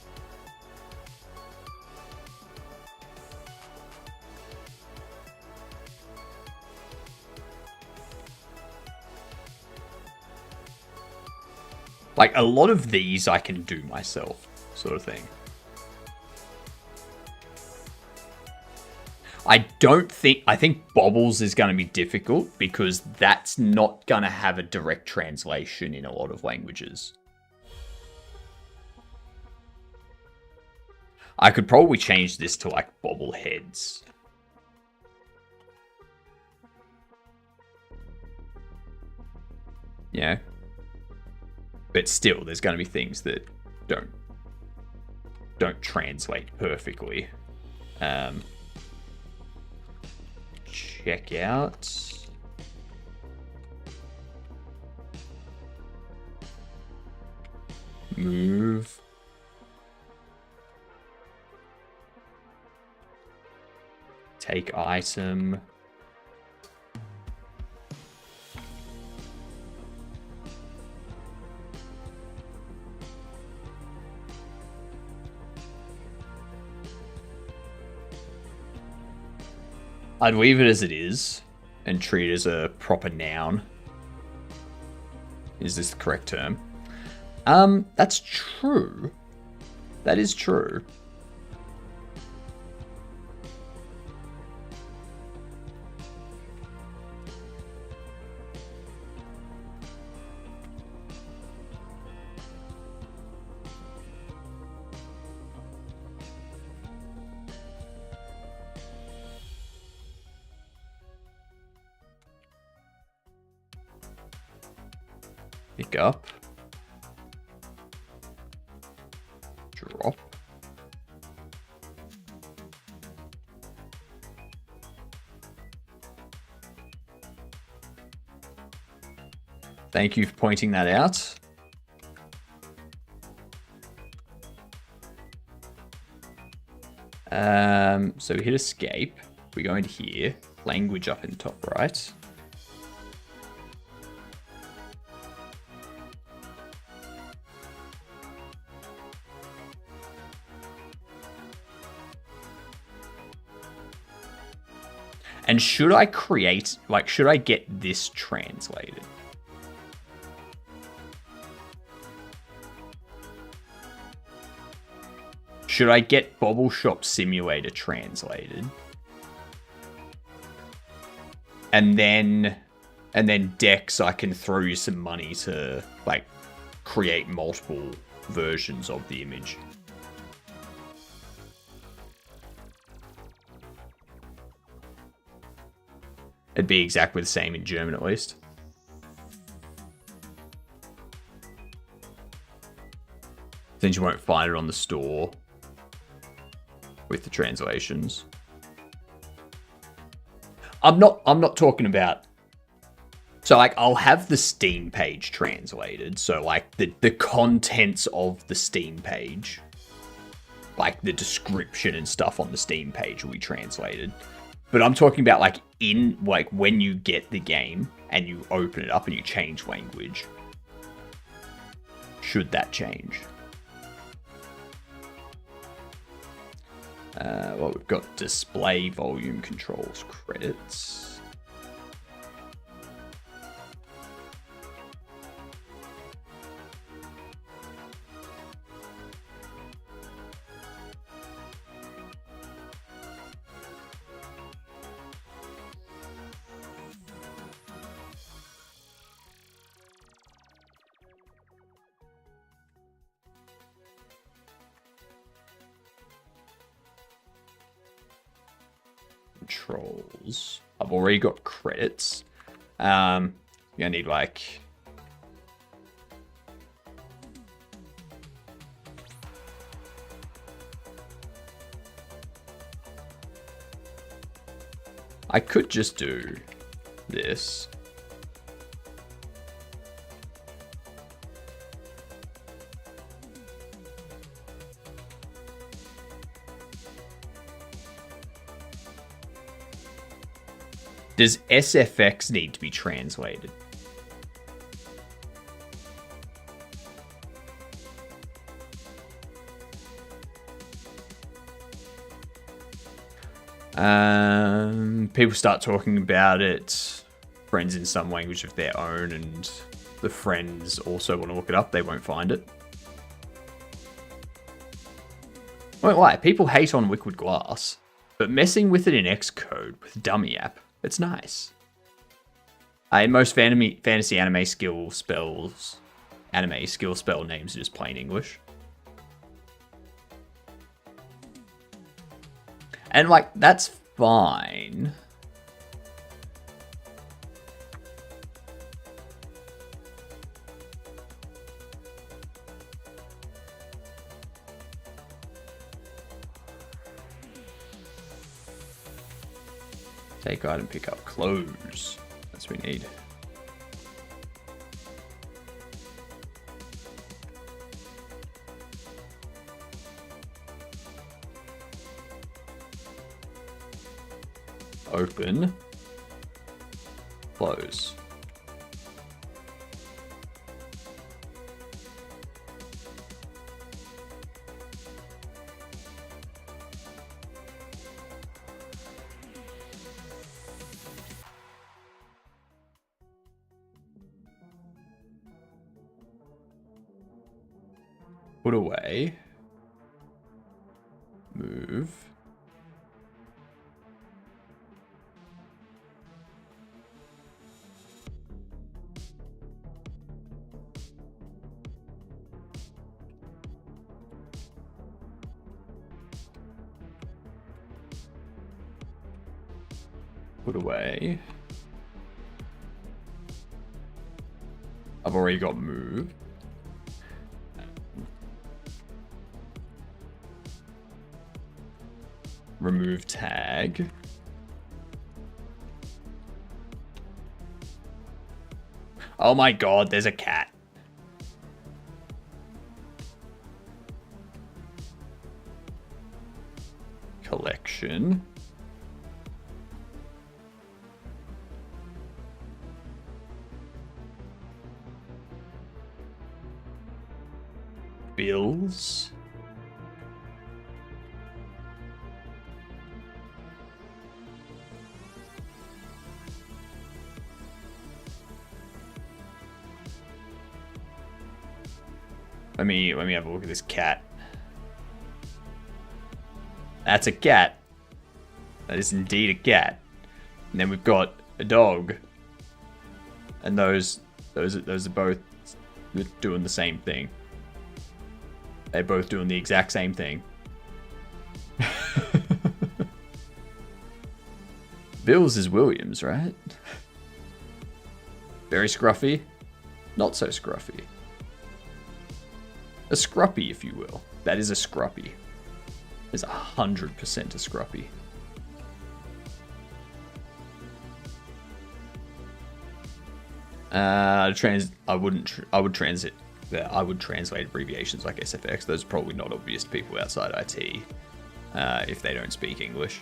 Like, a lot of these I can do myself, sort of thing. I think Bobbles is going to be difficult because that's not going to have a direct translation in a lot of languages. I could probably change this to, like, bobbleheads. Yeah. But still, there's going to be things that don't translate perfectly. Check out. Move. Take item. I'd leave it as it is and treat it as a proper noun. Is this the correct term? That's true. That is true. Pick up. Drop. Thank you for pointing that out. So we hit escape. We go into here. Language up in the top right. And should I create, like, should I get this translated? Should I get Bobble Shop Simulator translated? And then Dex, I can throw you some money to, like, create multiple versions of the image. It'd be exactly the same in German, at least. Since you won't find it on the store with the translations. I'm not talking about. So like I'll have the Steam page translated. So like the contents of the Steam page, like the description and stuff on the Steam page will be translated. But I'm talking about like when you get the game and you open it up and you change language. Should that change? Well, we've got display volume controls credits. Controls. I've already got credits. You're gonna need like I could just do this. Does SFX need to be translated? People start talking about it, friends in some language of their own, and the friends also want to look it up, they won't find it. I won't lie, people hate on Liquid Glass, but messing with it in Xcode with Dummy App, it's nice. In most fantasy anime skill spell names are just plain English. And like, that's fine. Take item, pick up clothes. That's what we need. Open. Close. Put away. Move. Put away. I've already got move. Remove tag. Oh my god, there's a cat. Collection. Bills. Let me have a look at this cat. That's a cat. That is indeed a cat. And then we've got a dog. And those are both doing the same thing. They're both doing the exact same thing. Bills is Williams, right? Very scruffy. Not so scruffy. A scruppy, if you will. That is a scruppy. Is 100% a scruppy. I would translate abbreviations like SFX. Those are probably not obvious to people outside IT if they don't speak English.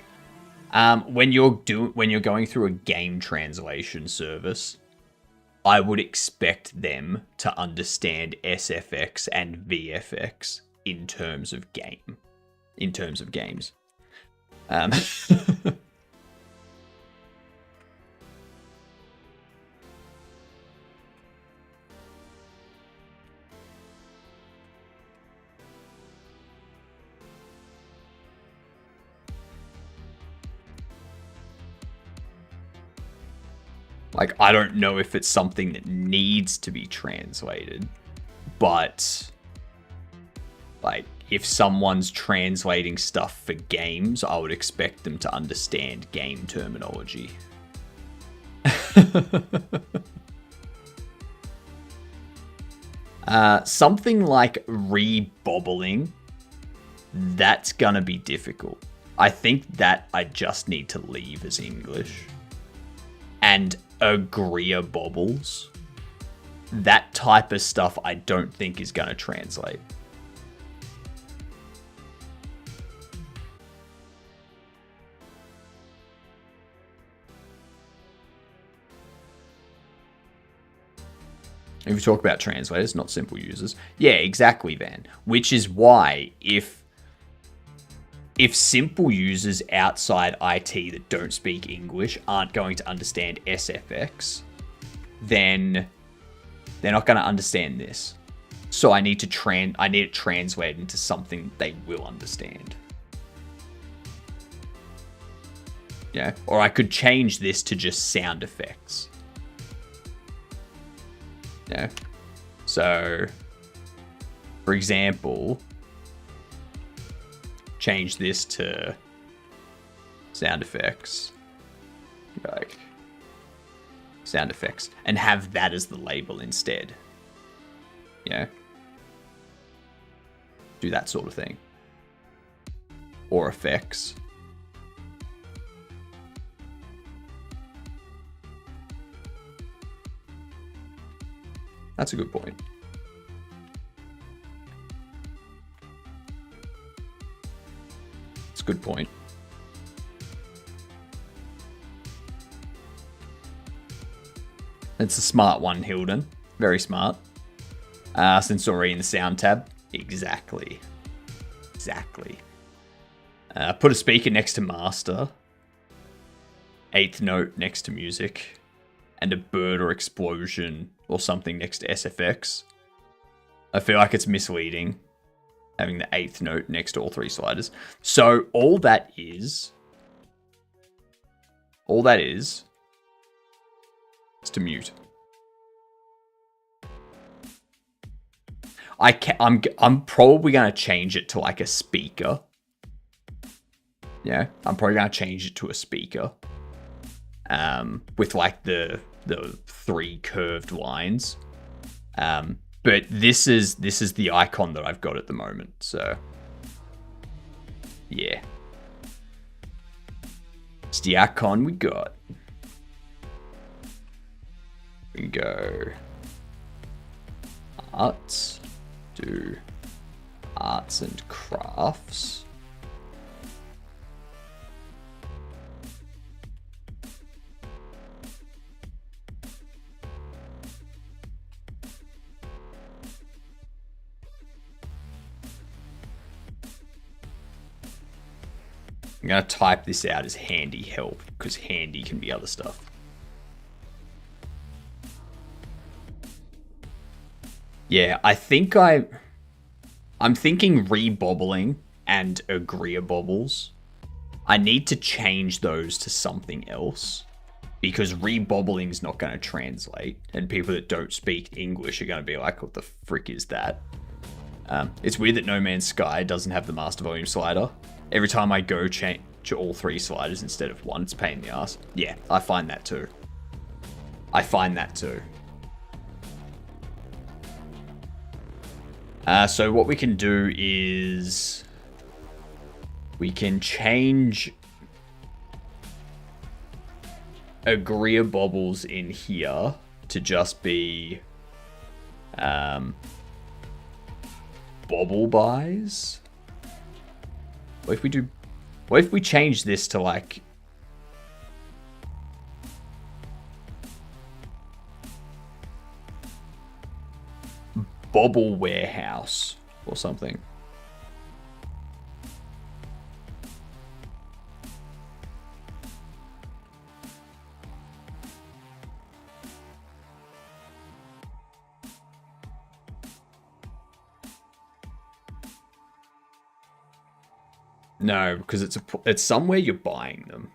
When you're going through a game translation service, I would expect them to understand SFX and VFX in terms of games. Like, I don't know if it's something that needs to be translated, but like, if someone's translating stuff for games, I would expect them to understand game terminology. Something like re-bobbling, that's gonna be difficult. I think that I just need to leave as English. And agree bobbles, that type of stuff I don't think is going to translate. If you talk about translators, not simple users. Yeah, exactly, Van. Which is why if simple users outside IT that don't speak English aren't going to understand SFX, then they're not going to understand this. So I need it translated into something they will understand. Yeah, or I could change this to just sound effects. Yeah. So, for example, change this to sound effects, like sound effects, and have that as the label instead. Yeah. Do that sort of thing. Or effects. That's a good point. It's a good point. It's a smart one, Hilden. Very smart. Since already in the sound tab. Exactly. Exactly. Put a speaker next to master. 8th note next to music. And a bird or explosion or something next to SFX. I feel like it's misleading having the 8th note next to all 3 sliders. So all that is to mute. I'm probably gonna change it to like a speaker. Yeah, I'm probably gonna change it to a speaker. With like the 3 curved lines. But this is the icon that I've got at the moment. So yeah, it's the icon we got. We can go arts, do arts and crafts. I'm going to type this out as handy help, because handy can be other stuff. Yeah, I think I'm thinking re-bobbling and agree bobbles. I need to change those to something else, because re-bobbling is not going to translate, and people that don't speak English are going to be like, what the frick is that? It's weird that No Man's Sky doesn't have the master volume slider. Every time I go change all 3 sliders instead of 1, it's a pain in the ass. Yeah, I find that too. So what we can do is we can change Agreeabobbles in here to just be Bobble Buys. What if we change this to like Bobble Warehouse or something? No, because it's somewhere you're buying them.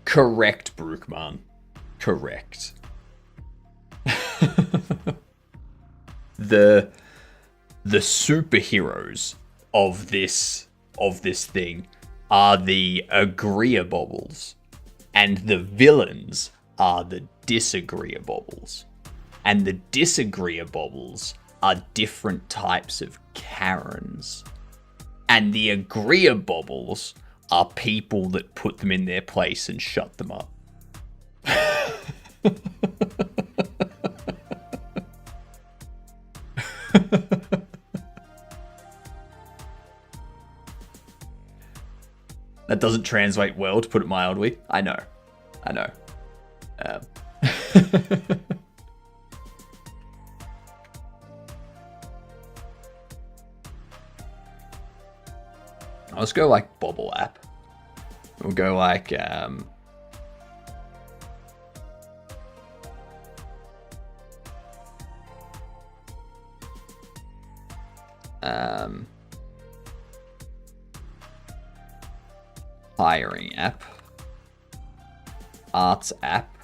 Correct, Brookman. Correct. The superheroes of this thing are the Agreeabobbles, and the villains are the Disagreeabobbles, and the Disagreeabobbles are different types of Karens, and the Agreeabobbles are people that put them in their place and shut them up. That doesn't translate well, to put it mildly. I know. Let's go like Bobble app. We'll go like hiring app, arts app,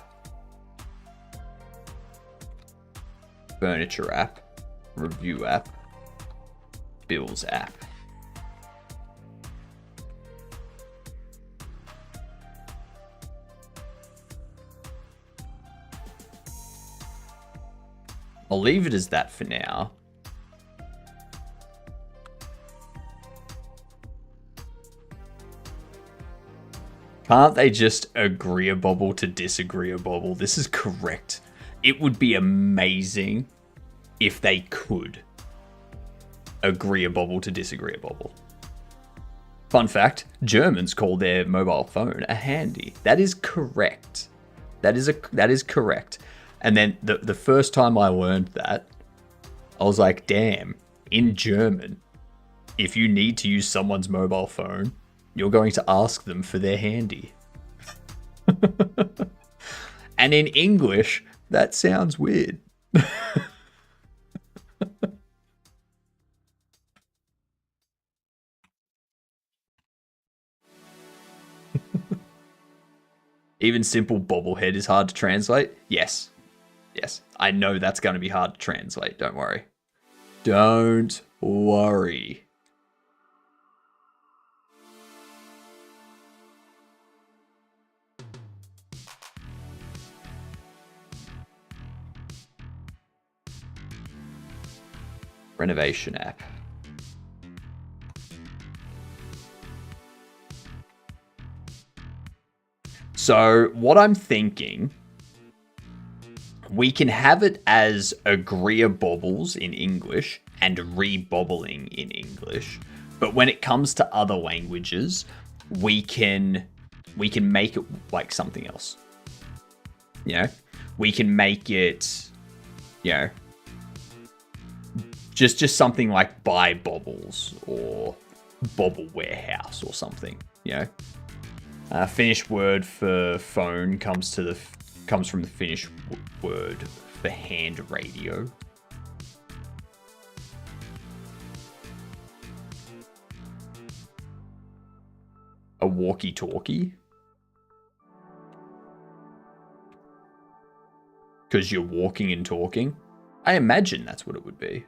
furniture app, review app, bills app. I'll leave it as that for now. Can't they just Agreeabobble to Disagreeabobble? This is correct. It would be amazing if they could Agreeabobble to Disagreeabobble. Fun fact, Germans call their mobile phone a handy. That is correct. That is correct. And then the first time I learned that, I was like, damn, in German, if you need to use someone's mobile phone, you're going to ask them for their handy. And in English, that sounds weird. Even simple bobblehead is hard to translate. Yes. I know that's going to be hard to translate. Don't worry. Don't worry. Renovation app. So what I'm thinking, we can have it as Agreeabobbles in English and Rebobbling in English, but when it comes to other languages, we can make it like something else. You know, we can make it, you know, just something like Buy Bobbles or Bobble Warehouse or something. You know, Finnish word for phone comes from the Finnish word for hand radio. A walkie-talkie? Because you're walking and talking? I imagine that's what it would be.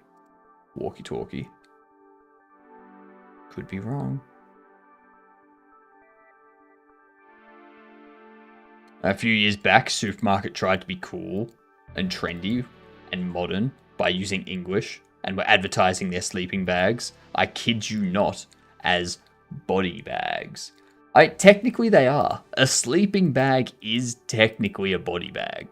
Walkie-talkie. Could be wrong. A few years back, Supermarket tried to be cool and trendy and modern by using English and were advertising their sleeping bags, I kid you not, as body bags. Technically they are. A sleeping bag is technically a body bag.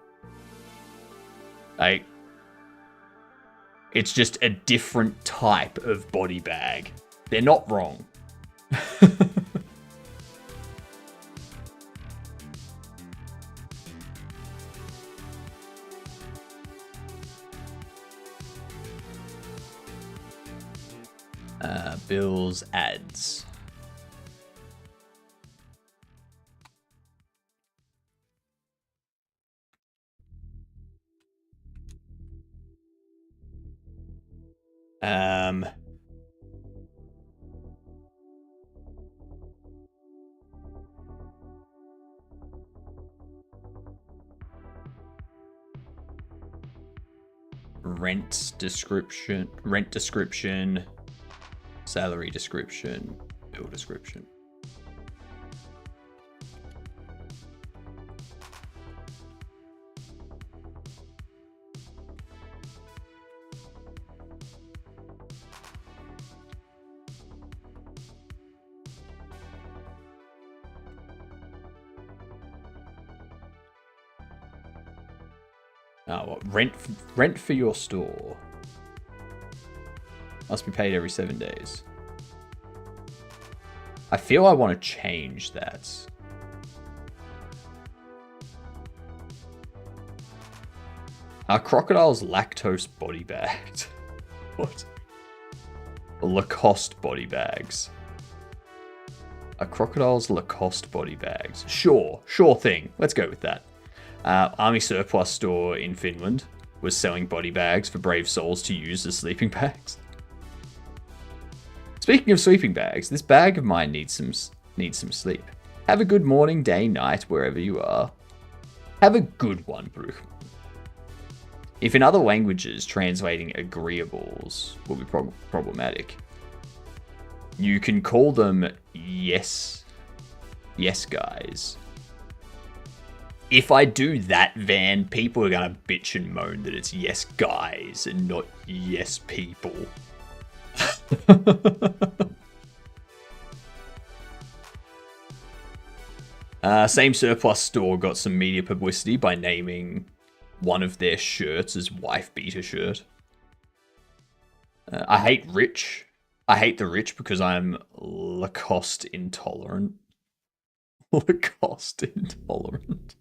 It's just a different type of body bag. They're not wrong. Bill's ads. Rent description, salary description, bill description. Oh, rent for your store. Must be paid every 7 days. I feel I want to change that. Are crocodiles lactose body bagged? What? Lacoste body bags. Are crocodiles Lacoste body bags? Sure thing. Let's go with that. Army surplus store in Finland was selling body bags for brave souls to use as sleeping bags. Speaking of sleeping bags, this bag of mine needs some sleep. Have a good morning, day, night, wherever you are. Have a good one, Bruch. If in other languages, translating agreeables will be problematic, you can call them yes guys. If I do that, Van, people are gonna bitch and moan that it's yes guys and not yes people. Same surplus store got some media publicity by naming one of their shirts as wife beater shirt. I hate rich. I hate the rich because I'm Lacoste intolerant. Lacoste intolerant.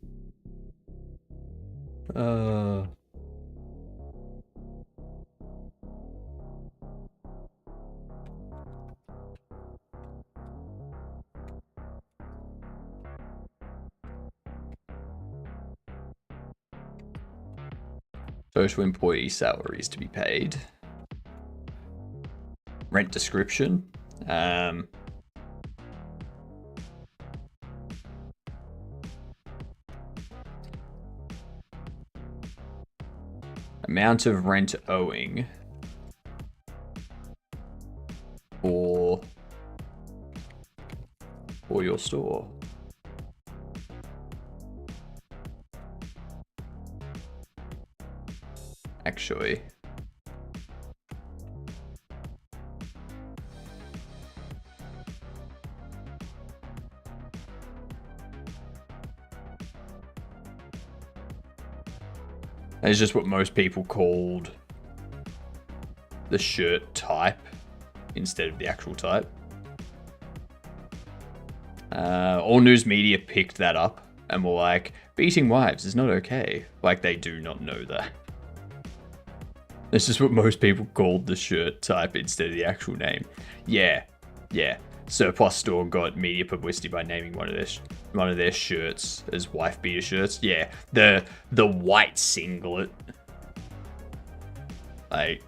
Total employee salaries to be paid. Rent description. Amount of rent owing for your store. Actually, that is just what most people called the shirt type instead of the actual type. All news media picked that up and were like, beating wives is not okay. Like, they do not know that. That's just what most people called the shirt type instead of the actual name. Yeah. Surplus store got media publicity by naming one of their shirts as wife beater shirts. Yeah, the white singlet. Like,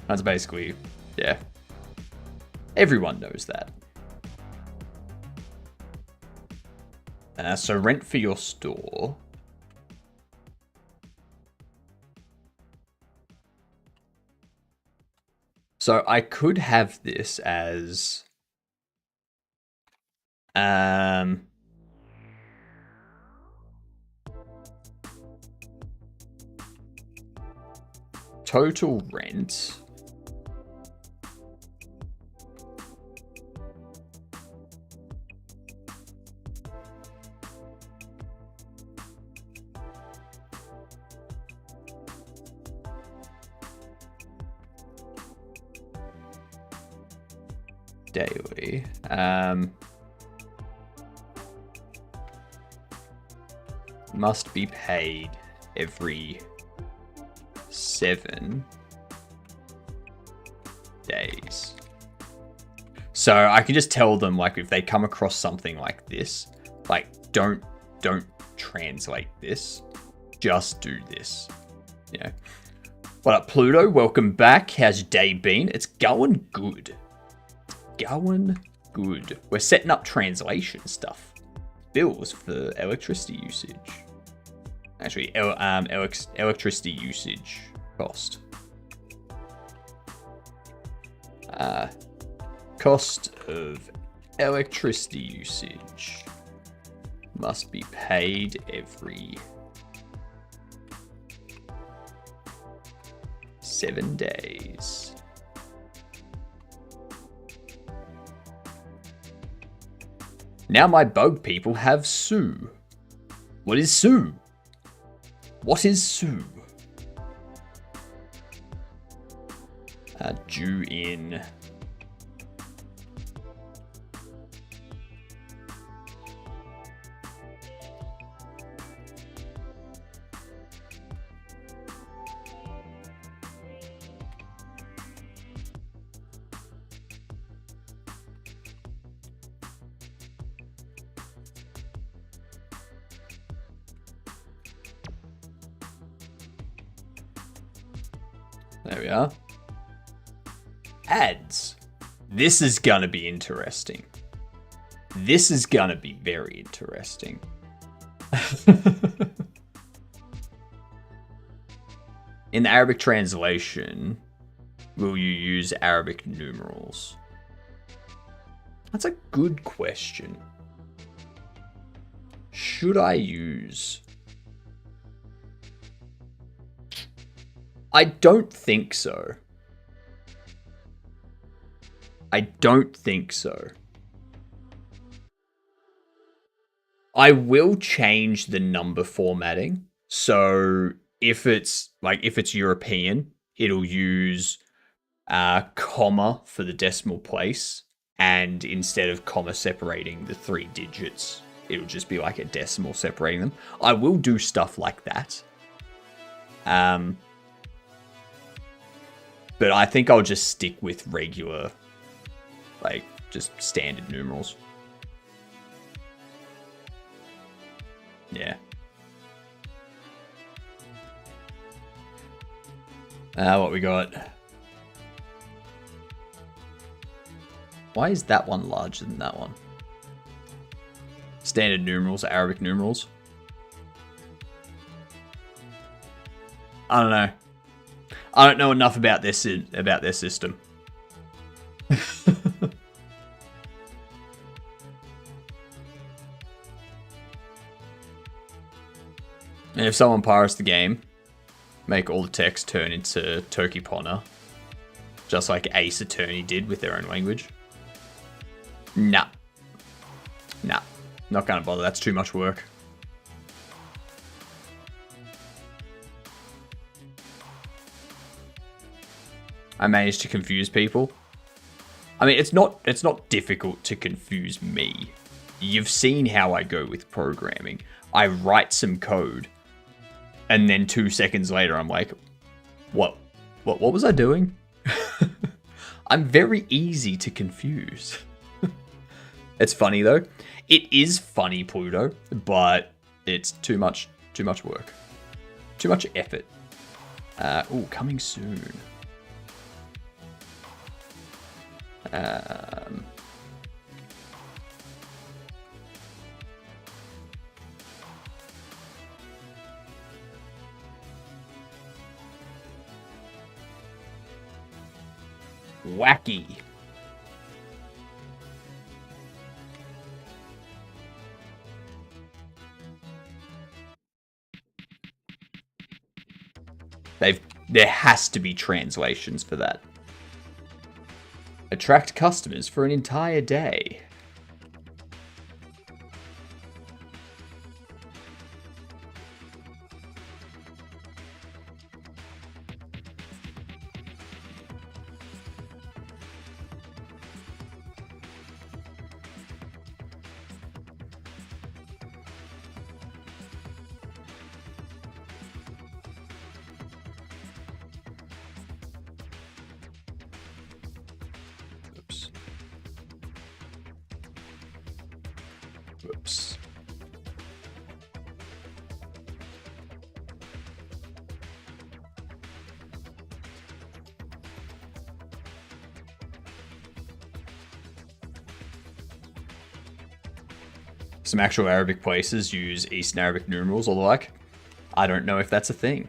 that's basically, yeah. Everyone knows that. So rent for your store. So I could have this as total rent daily. Must be paid every 7 days. So I can just tell them, like, if they come across something like this, like, don't translate this, just do this. Yeah. What up, Pluto? Welcome back. How's your day been? It's going good. Going good. We're setting up translation stuff. Bills for electricity usage. Actually, electricity usage cost. Cost of electricity usage must be paid every 7 days. Now my bug people have Sue. What is Sue? What is Sue? Due in. There we are. Ads. This is gonna be interesting. This is gonna be very interesting. In the Arabic translation, will you use Arabic numerals? That's a good question. Should I use? I don't think so. I don't think so. I will change the number formatting. So if it's European, it'll use comma for the decimal place, and instead of comma separating the 3 digits, it'll just be like a decimal separating them. I will do stuff like that. But I think I'll just stick with regular, like, just standard numerals. Yeah. What we got? Why is that one larger than that one? Standard numerals, Arabic numerals. I don't know. I don't know enough about their system. And if someone pirates the game, make all the text turn into Turkey Pona, just like Ace Attorney did with their own language. Nah. Not gonna bother. That's too much work. I managed to confuse people. I mean, it's not difficult to confuse me. You've seen how I go with programming. I write some code, and then 2 seconds later, I'm like, what was I doing? I'm very easy to confuse. It's funny though. It is funny, Pluto, but it's too much work. Too much effort. Ooh, coming soon. Wacky. There has to be translations for that. Attract customers for an entire day. Oops. Whoops. Some actual Arabic places use Eastern Arabic numerals or the like. I don't know if that's a thing.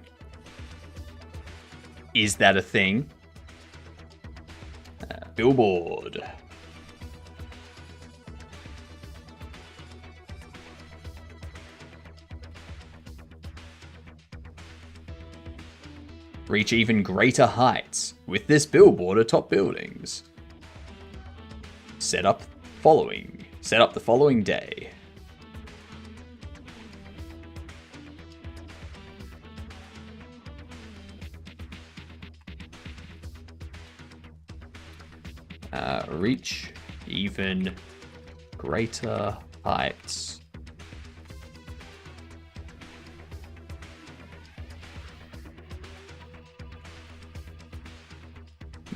Is that a thing? Billboard. Reach even greater heights with this billboard atop buildings. Set up the following day. Reach even greater heights.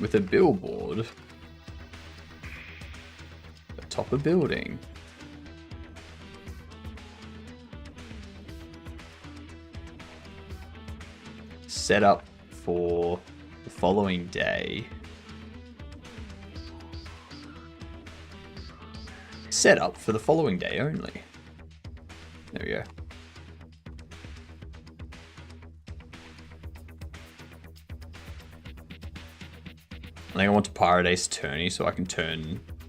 With a billboard atop a building. Set up for the following day. Set up for the following day only. There we go. I think I want to pirate Ace Attorney so I can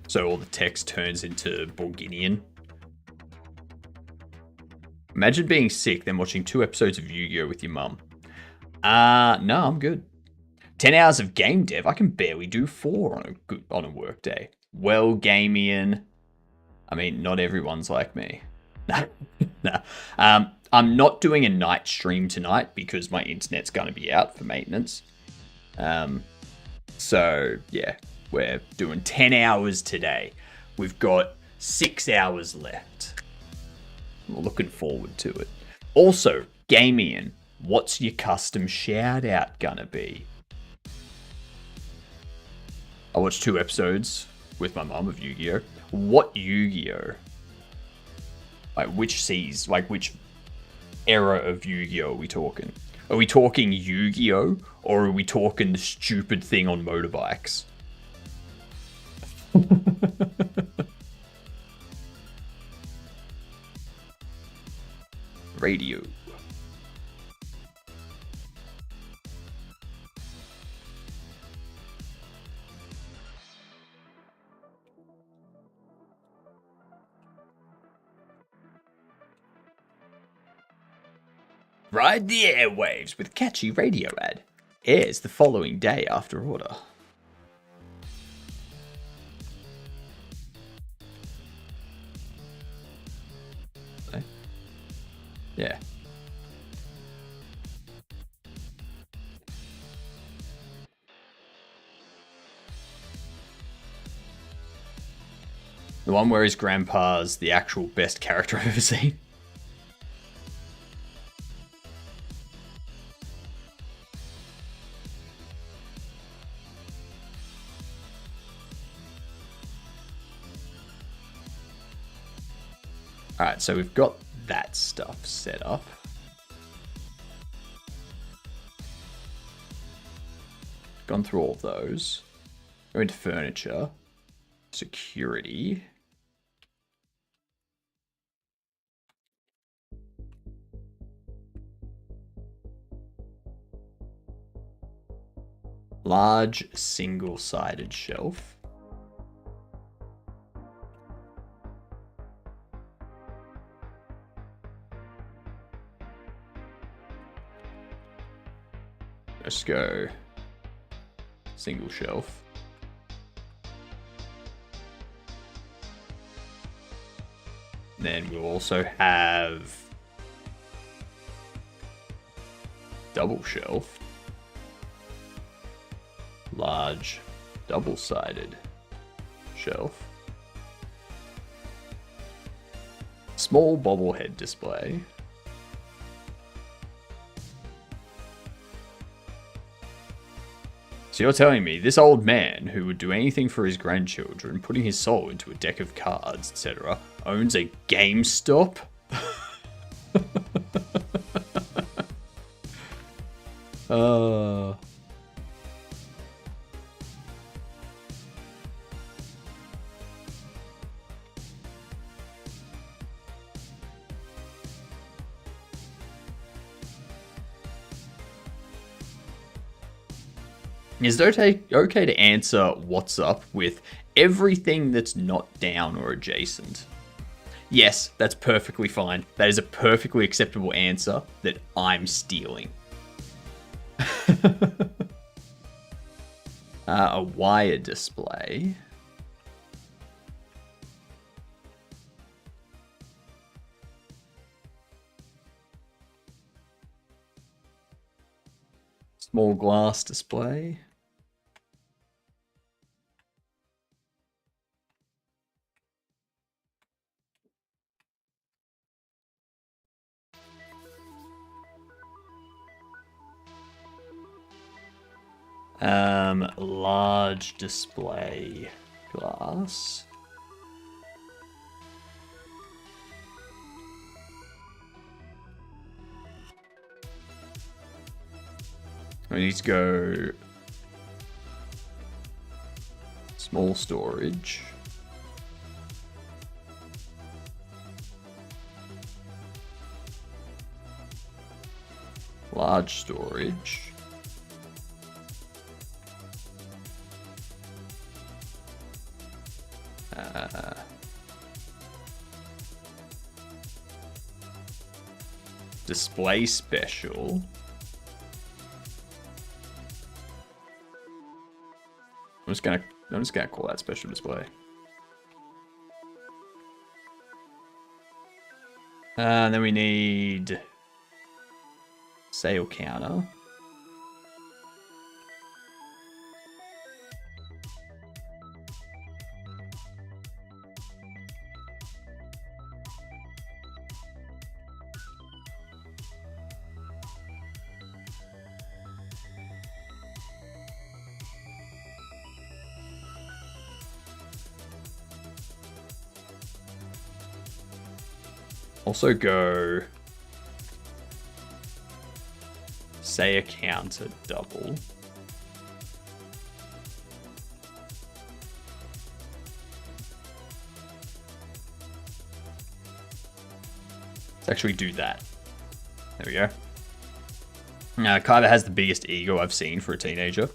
so all the text turns into Borginian. Imagine being sick, then watching 2 episodes of Yu-Gi-Oh! With your mum. No, I'm good. 10 hours of game dev, I can barely do 4 on a work day. Well, Gamian. I mean, not everyone's like me. No. I'm not doing a night stream tonight because my internet's going to be out for maintenance. So, yeah, we're doing 10 hours today. We've got 6 hours left. We're looking forward to it. Also, Gamian, what's your custom shout out gonna be? I watched 2 episodes with my mum of Yu-Gi-Oh! What Yu-Gi-Oh? Which era of Yu-Gi-Oh are we talking? Are we talking Yu-Gi-Oh! Or are we talking the stupid thing on motorbikes? Radio. Ride the airwaves with catchy radio ad. Airs the following day after order. Yeah. The one where his grandpa's the actual best character I've ever seen. Alright, so we've got that stuff set up. Gone through all of those. Go into furniture. Security. Large single-sided shelf. Let's go single shelf. Then we'll also have double shelf. Large double-sided shelf. Small bobblehead display. So you're telling me this old man who would do anything for his grandchildren, putting his soul into a deck of cards, etc., owns a GameStop? Is it okay to answer what's up with everything that's not down or adjacent? Yes, that's perfectly fine. That is a perfectly acceptable answer that I'm stealing. A wire display. Small glass display. Large display glass. We need to go small storage. Large storage. Display special. I'm just gonna call that special display. And then we need sale counter. Also go say a counter double. Let's actually do that. There we go. Now, Kyber has the biggest ego I've seen for a teenager.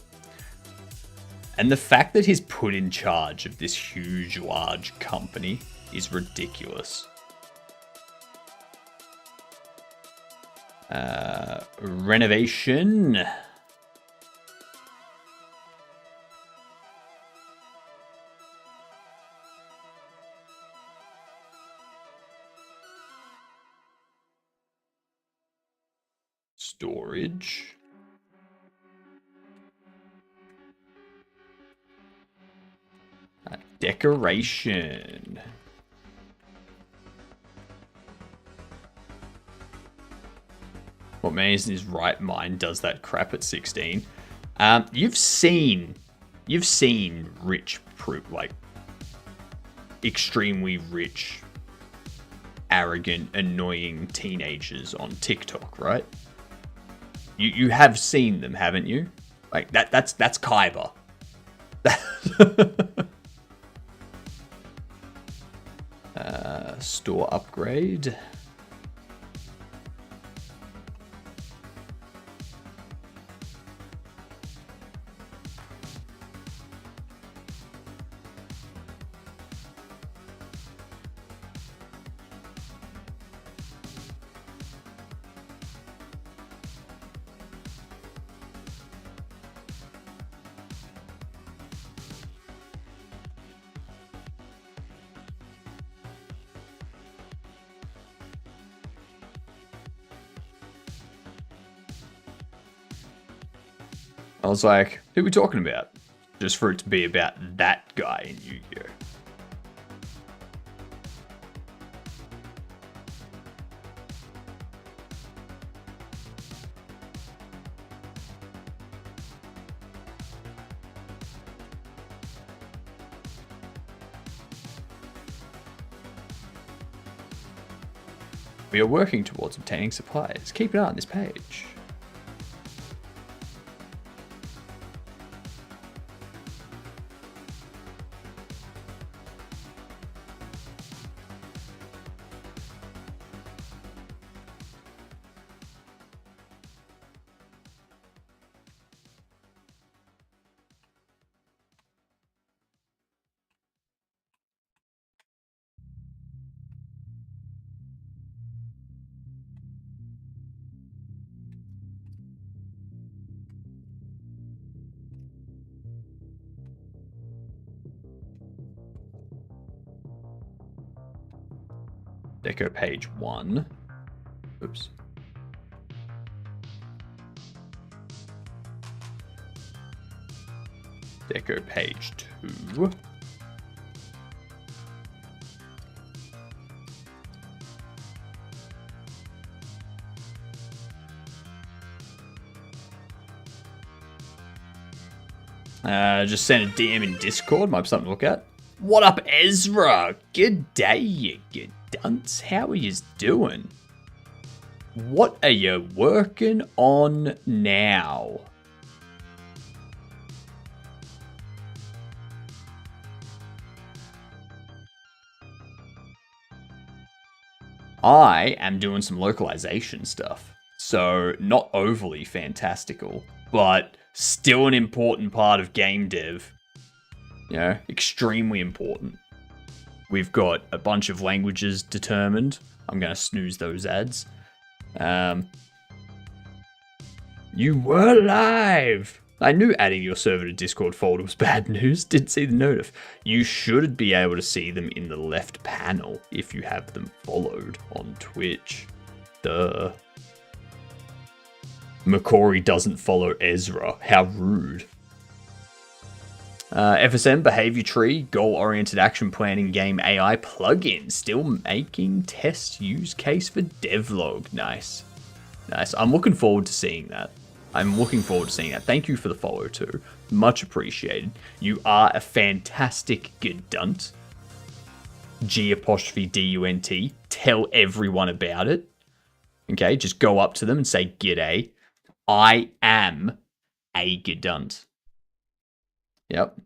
And the fact that he's put in charge of this huge, large company is ridiculous. Renovation. Storage. Decoration. What man is in his right mind does that crap at 16? You've seen rich, like extremely rich, arrogant, annoying teenagers on TikTok, right? You have seen them, haven't you? Like that's Kyber. upgrade. I was like, who are we talking about? Just for it to be about that guy in Yu-Gi-Oh! We are working towards obtaining supplies. Keep an eye on this page. Deco page 1. Oops. Deco page 2. Just sent a DM in Discord. Might be something to look at. What up, Ezra? Good day, you good dunce. How are you doing? What are you working on now? I am doing some localization stuff. So, not overly fantastical, but still an important part of game dev. You know, extremely important. We've got a bunch of languages determined. I'm going to snooze those ads. You were live! I knew adding your server to Discord folder was bad news. Didn't see the notif. You should be able to see them in the left panel if you have them followed on Twitch. Duh. McCory doesn't follow Ezra. How rude. FSM, Behavior Tree, Goal-Oriented Action Planning Game AI plugin. Still making test use case for devlog. Nice. Nice. I'm looking forward to seeing that. Thank you for the follow too. Much appreciated. You are a fantastic gedunt. G''DUNT. Tell everyone about it. Okay, just go up to them and say, G'day. I am a gedunt. Yep.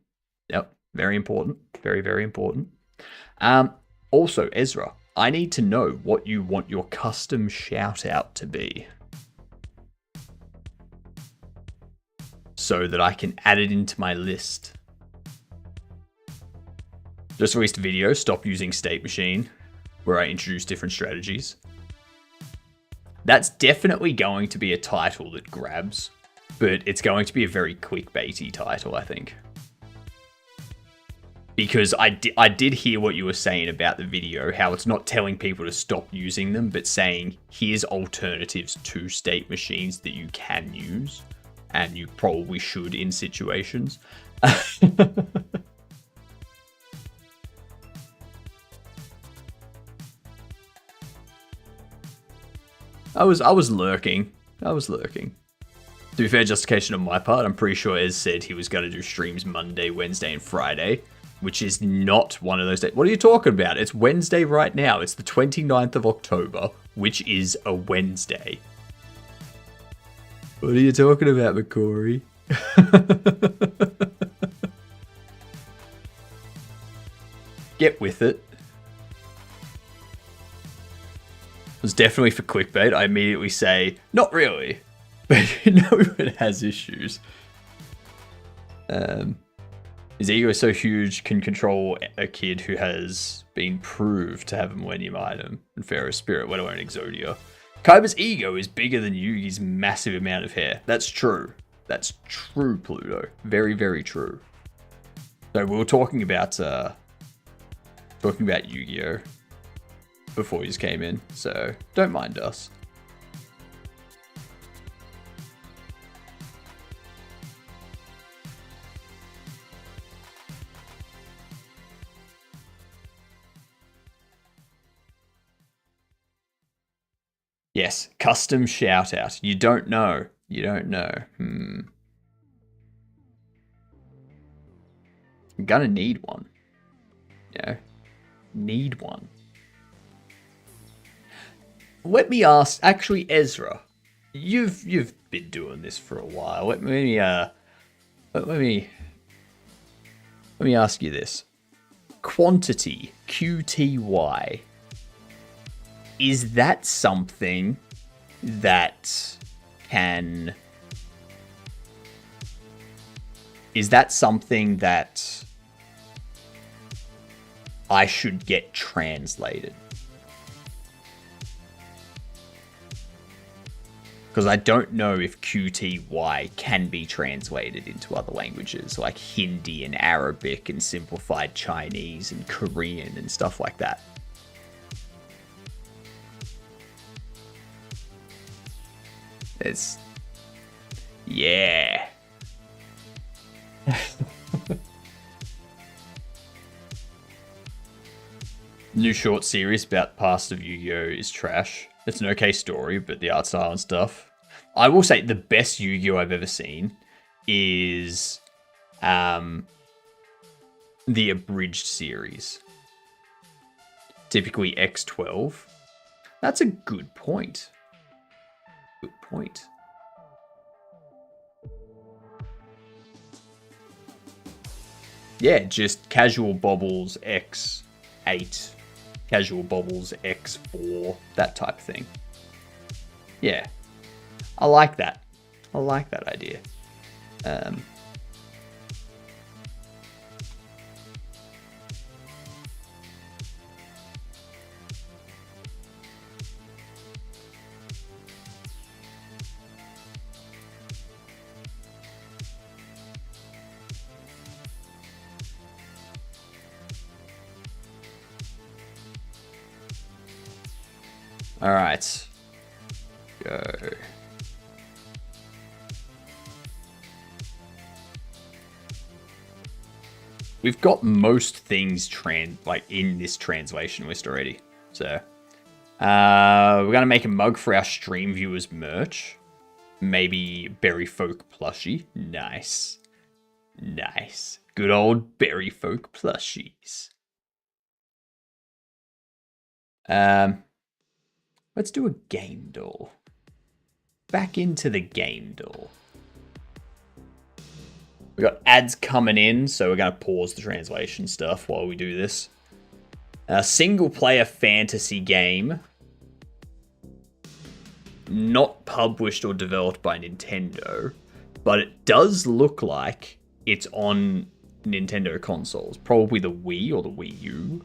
Very important. Very, very important. Also, Ezra, I need to know what you want your custom shout out to be, so that I can add it into my list. Just released a video, Stop Using State Machine, where I introduce different strategies. That's definitely going to be a title that grabs, but it's going to be a very clickbaity title, I think. Because I did hear what you were saying about the video, how it's not telling people to stop using them, but saying, here's alternatives to state machines that you can use, and you probably should in situations. I was lurking. To be fair, justification on my part, I'm pretty sure Ez said he was going to do streams Monday, Wednesday, and Friday, which is not one of those days. What are you talking about? It's Wednesday right now. It's the 29th of October, which is a Wednesday. What are you talking about, McCory? Get with it. was definitely for clickbait, I immediately say, not really. But you know it has issues. His ego is so huge, can control a kid who has been proved to have a Millennium item and Pharaoh's spirit, let alone Exodia. Kaiba's ego is bigger than Yugi's massive amount of hair. That's true. That's true, Pluto. Very, very true. So we were talking about Yu-Gi-Oh! Before you just came in, so don't mind us. Yes, custom shout out. You don't know. You don't know. I'm gonna need one. Yeah. Need one. Let me ask, actually, Ezra, you've been doing this for a while. Let me ask you this. Quantity, QTY. Is that something that can... Is that something that I should get translated? Because I don't know if QTY can be translated into other languages, like Hindi and Arabic and simplified Chinese and Korean and stuff like that. It's... Yeah. New short series about the past of Yu-Gi-Oh! Is trash. It's an okay story, but the art style and stuff. I will say the best Yu-Gi-Oh! I've ever seen is the abridged series. Typically X12. That's a good point. Good point. Yeah, just Casual Bobbles X8, Casual Bobbles X4, that type of thing. Yeah, I like that. I like that idea. All right, go. We've got most things in this translation list already. So we're gonna make a mug for our stream viewers merch. Maybe Berry Folk plushie. Nice. Nice. Good old Berry Folk plushies. Let's do a game doll. Back into the game doll. We got ads coming in, so we're going to pause the translation stuff while we do this. A single-player fantasy game. Not published or developed by Nintendo, but it does look like it's on Nintendo consoles. Probably the Wii or the Wii U.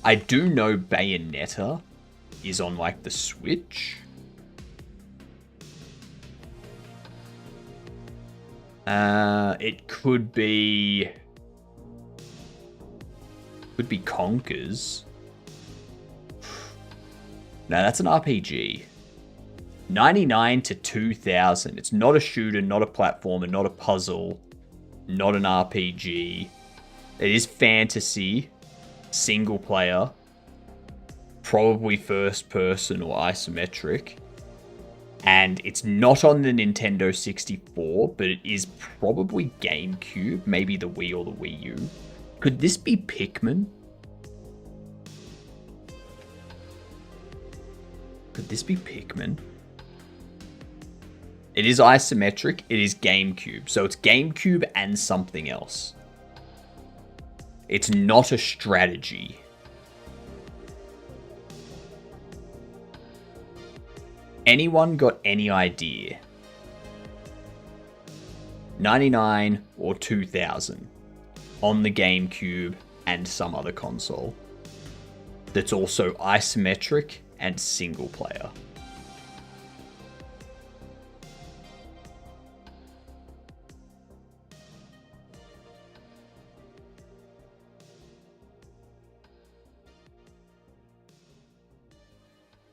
I do know Bayonetta is on, like, the Switch. It could be... Could be Conkers. No, that's an RPG. 99 to 2000. It's not a shooter, not a platformer, not a puzzle, not an RPG. It is fantasy. Single player, probably first person or isometric, and it's not on the Nintendo 64, but it is probably GameCube, maybe the Wii or the Wii U. Could this be Pikmin? Could this be Pikmin? It is isometric, it is GameCube, so it's GameCube and something else. It's not a strategy. Anyone got any idea? 99 or 2000 on the GameCube and some other console that's also isometric and single player.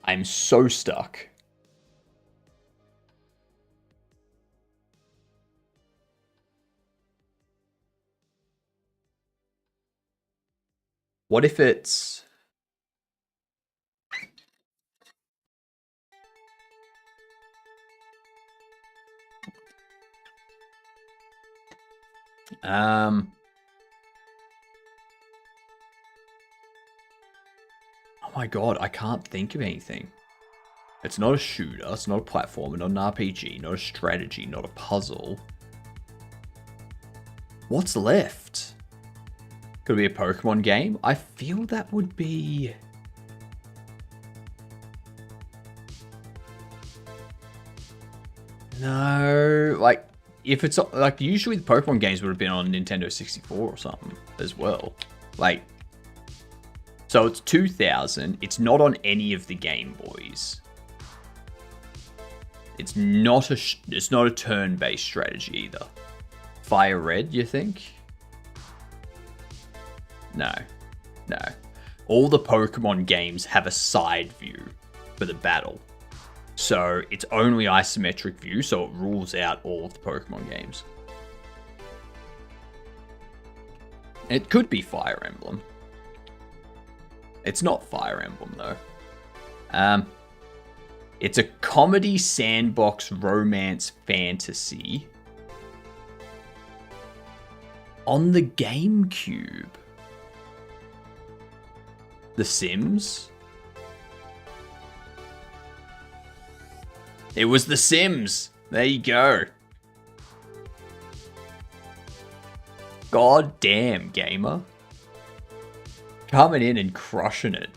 I'm so stuck. What if it's... Oh my god, I can't think of anything. It's not a shooter, it's not a platformer, not an RPG, not a strategy, not a puzzle. What's left? Could it be a Pokemon game? I feel that would be... No, like, if it's, like, usually the Pokemon games would have been on Nintendo 64 or something as well. Like, so it's 2000, it's not on any of the Game Boys. It's not a turn-based strategy either. Fire Red, you think? No. No. All the Pokemon games have a side view for the battle. So it's only isometric view, so it rules out all of the Pokemon games. It could be Fire Emblem. It's not Fire Emblem though. It's a comedy sandbox romance fantasy on the GameCube. The Sims? It was The Sims. There you go. God damn, gamer. Coming in and crushing it.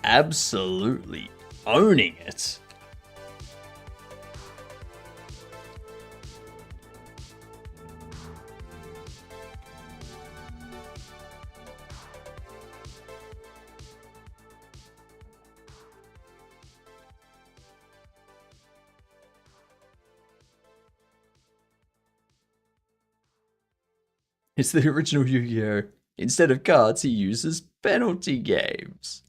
Absolutely owning it. It's the original Yu-Gi-Oh! Instead of cards, he uses penalty games.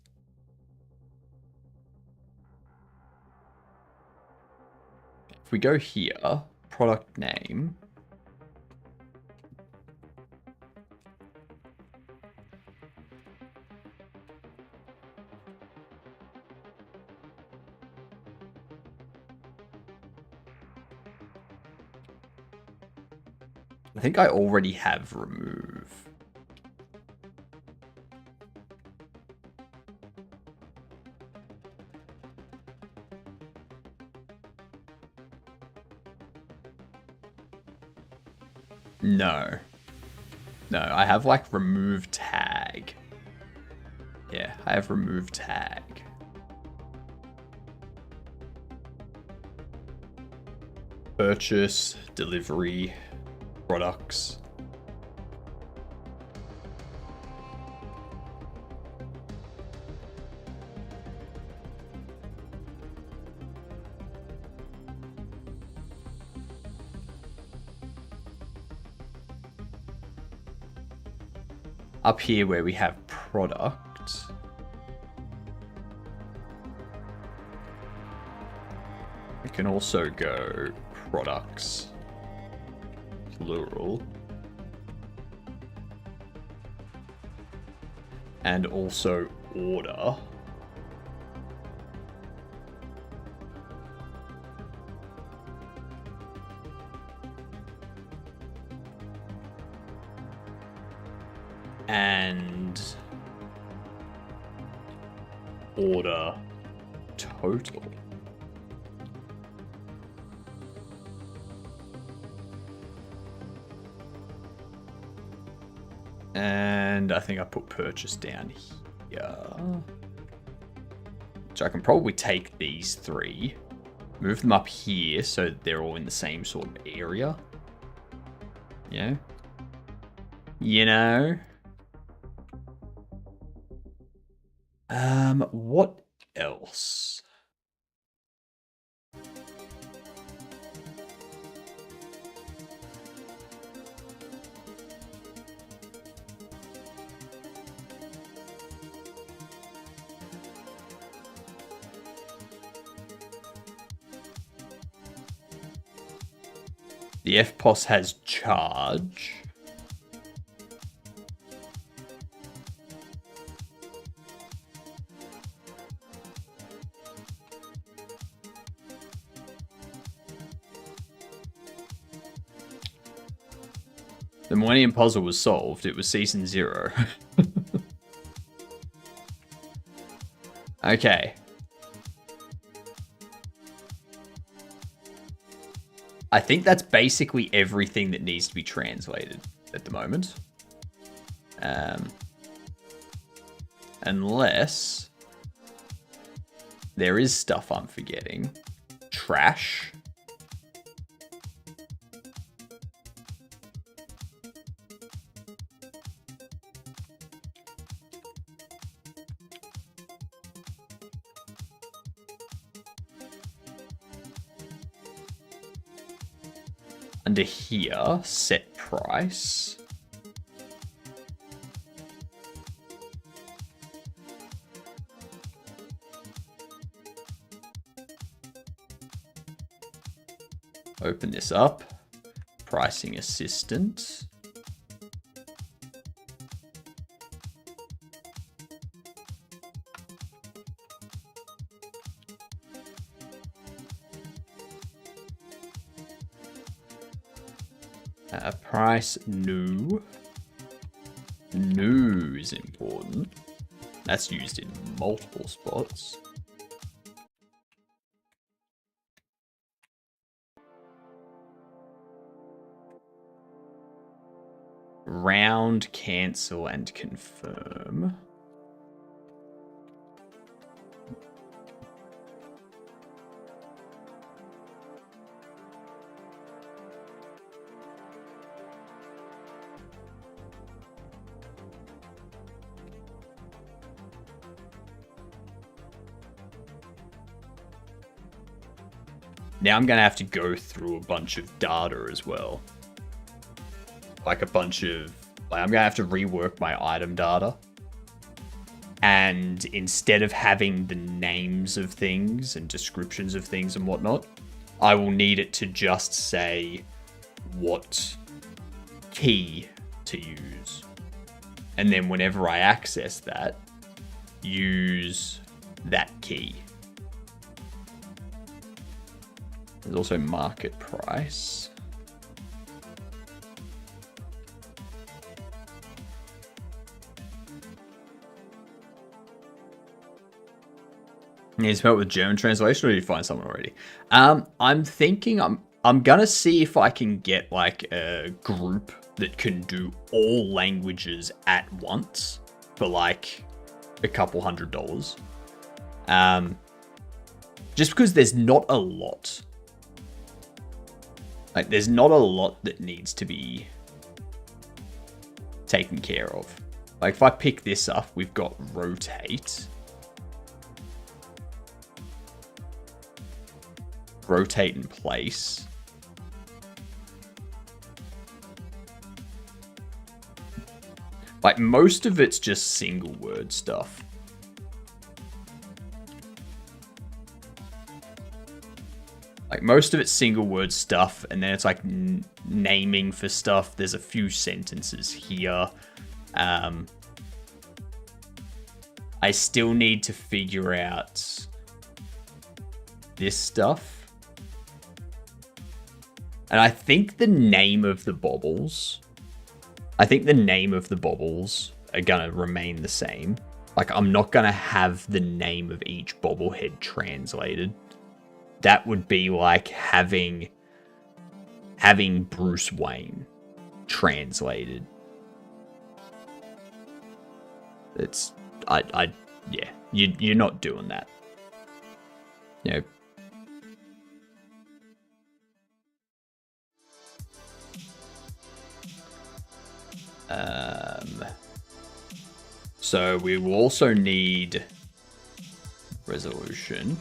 If we go here, product name. I think I already have remove. No. No, I have like remove tag. Yeah, I have remove tag. Purchase, delivery, products. Up here where we have product. We can also go products, plural. And also order. And order total. And And I think I put purchase down here. So I can probably take these 3, move them up here so they're all in the same sort of area. Yeah. You know? What else? The FPOS has charge. The Millennium Puzzle was solved. It was Season 0. Okay. I think that's basically everything that needs to be translated at the moment. Unless there is stuff I'm forgetting. Trash. Under here, set price. Open this up. Pricing assistant. Price new. New is important. That's used in multiple spots. Round, cancel, and confirm. Now I'm going to have to go through a bunch of data as well. Like a bunch of... Like I'm going to have to rework my item data. And instead of having the names of things and descriptions of things and whatnot, I will need it to just say what key to use. And then whenever I access that, use that key. There's also market price. Need help with German translation, or did you find someone already? I'm thinking I'm gonna see if I can get like a group that can do all languages at once for like a couple $100. Just because there's not a lot. Like, there's not a lot that needs to be taken care of. Like, if I pick this up, we've got rotate. Rotate in place. Like, most of it's just single word stuff. Like, most of it's single word stuff, and then it's like naming for stuff. There's a few sentences here. I still need to figure out this stuff. And I think the name of the bobbles... are gonna remain the same. Like, I'm not gonna have the name of each bobblehead translated. That would be like having Bruce Wayne translated. It's, yeah, you're not doing that. You know. So we will also need resolution.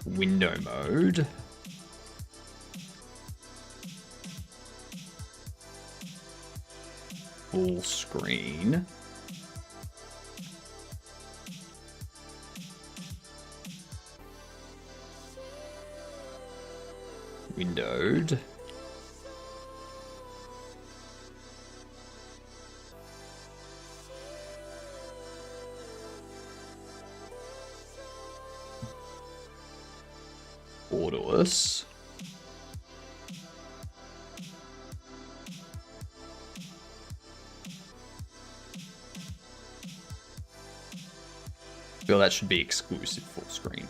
Window mode. Full screen. Windowed. Borderless. I feel that should be exclusive full screen.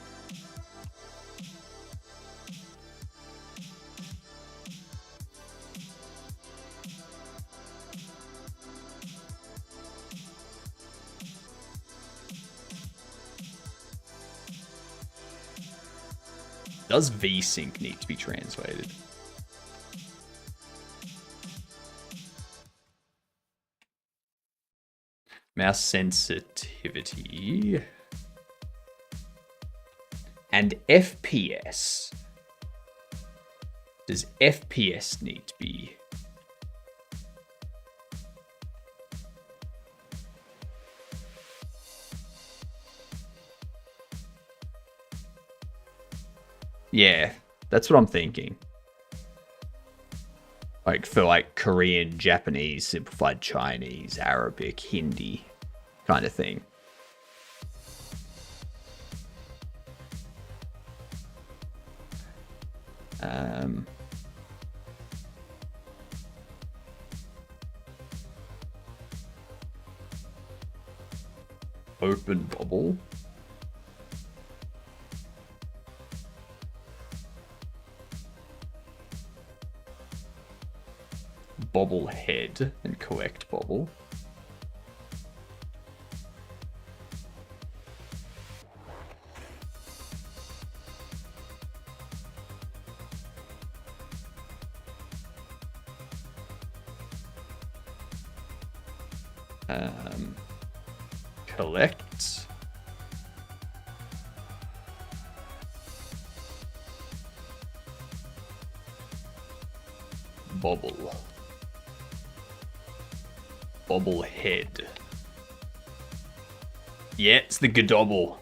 Does VSync need to be translated? Mouse sensitivity. And FPS. Does FPS need to be... Yeah, that's what I'm thinking. Like for like Korean, Japanese, simplified Chinese, Arabic, Hindi kind of thing. Open bubble. Bobble head and collect bobble. Collect. Bobble. Bobble head. Yeah, it's the Godobble.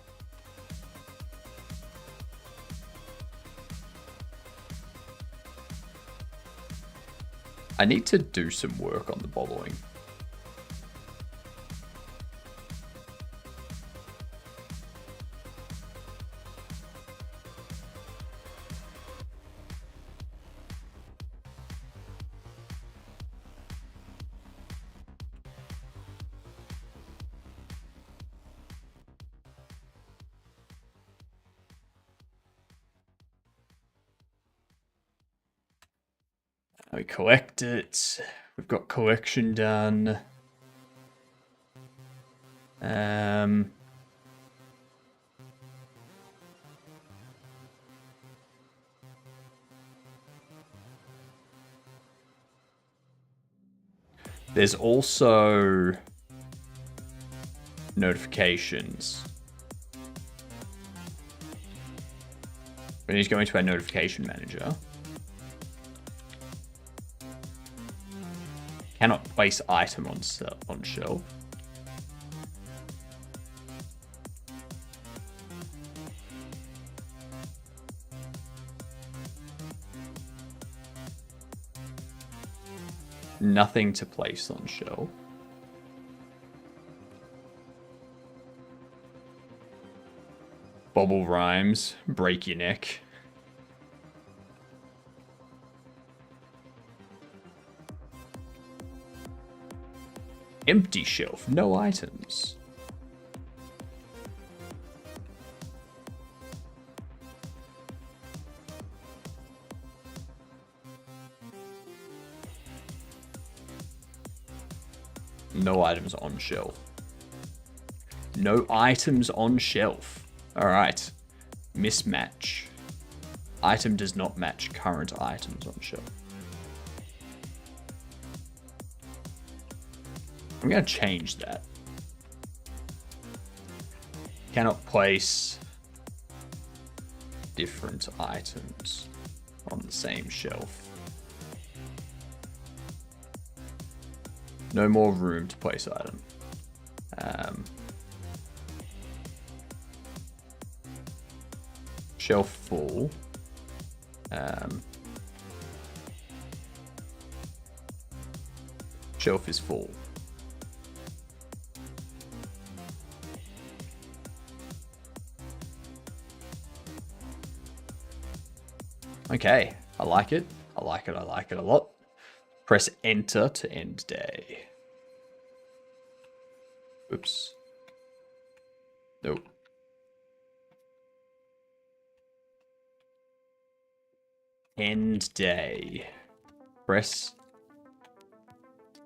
I need to do some work on the bobbling. We collect it. We've got collection done. There's also notifications. We need to go into our notification manager. Cannot place item on shelf. Nothing to place on shelf. Bobble rhymes, break your neck. Empty shelf, no items. No items on shelf. No items on shelf. Alright. Mismatch. Item does not match current items on shelf. I'm going to change that. Cannot place different items on the same shelf. No more room to place item. Shelf full. Shelf is full. Okay, I like it. I like it. I like it a lot. Press enter to end day. Oops. Nope. End day. Press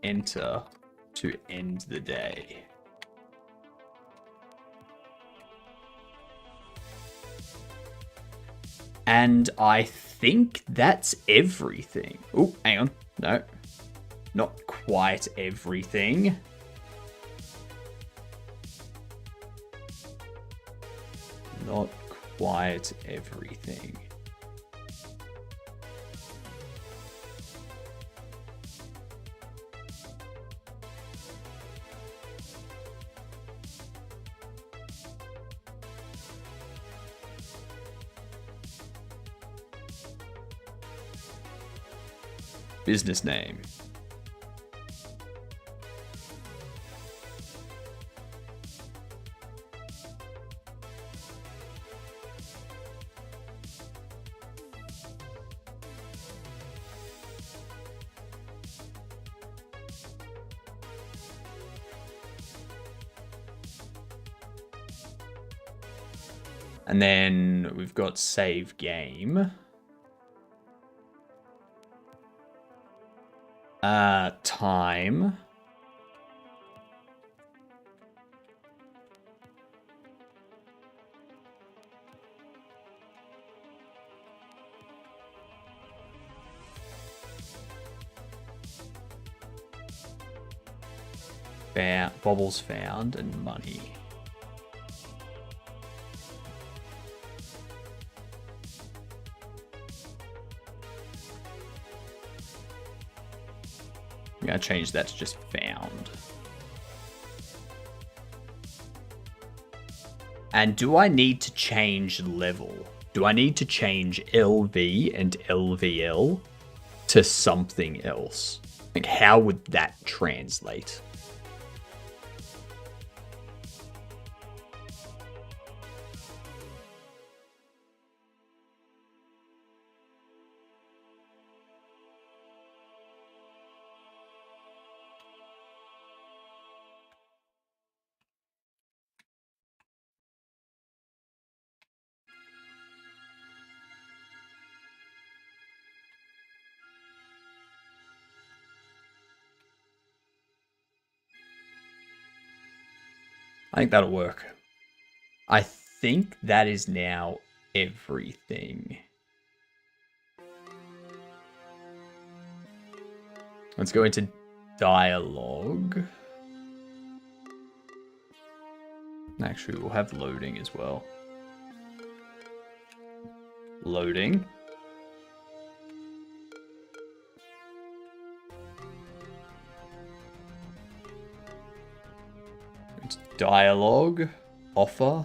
enter to end the day. And I think that's everything. Oh, hang on. No, not quite everything. Not quite everything. Business name. And then we've got save game. Time. Bobbles found and money. I'm going to change that to just found. And do I need to change level? Do I need to change LV and LVL to something else? Like, how would that translate? I think that'll work. I think that is now everything. Let's go into dialogue. Actually, we'll have loading as well. Loading. It's dialogue. Offer.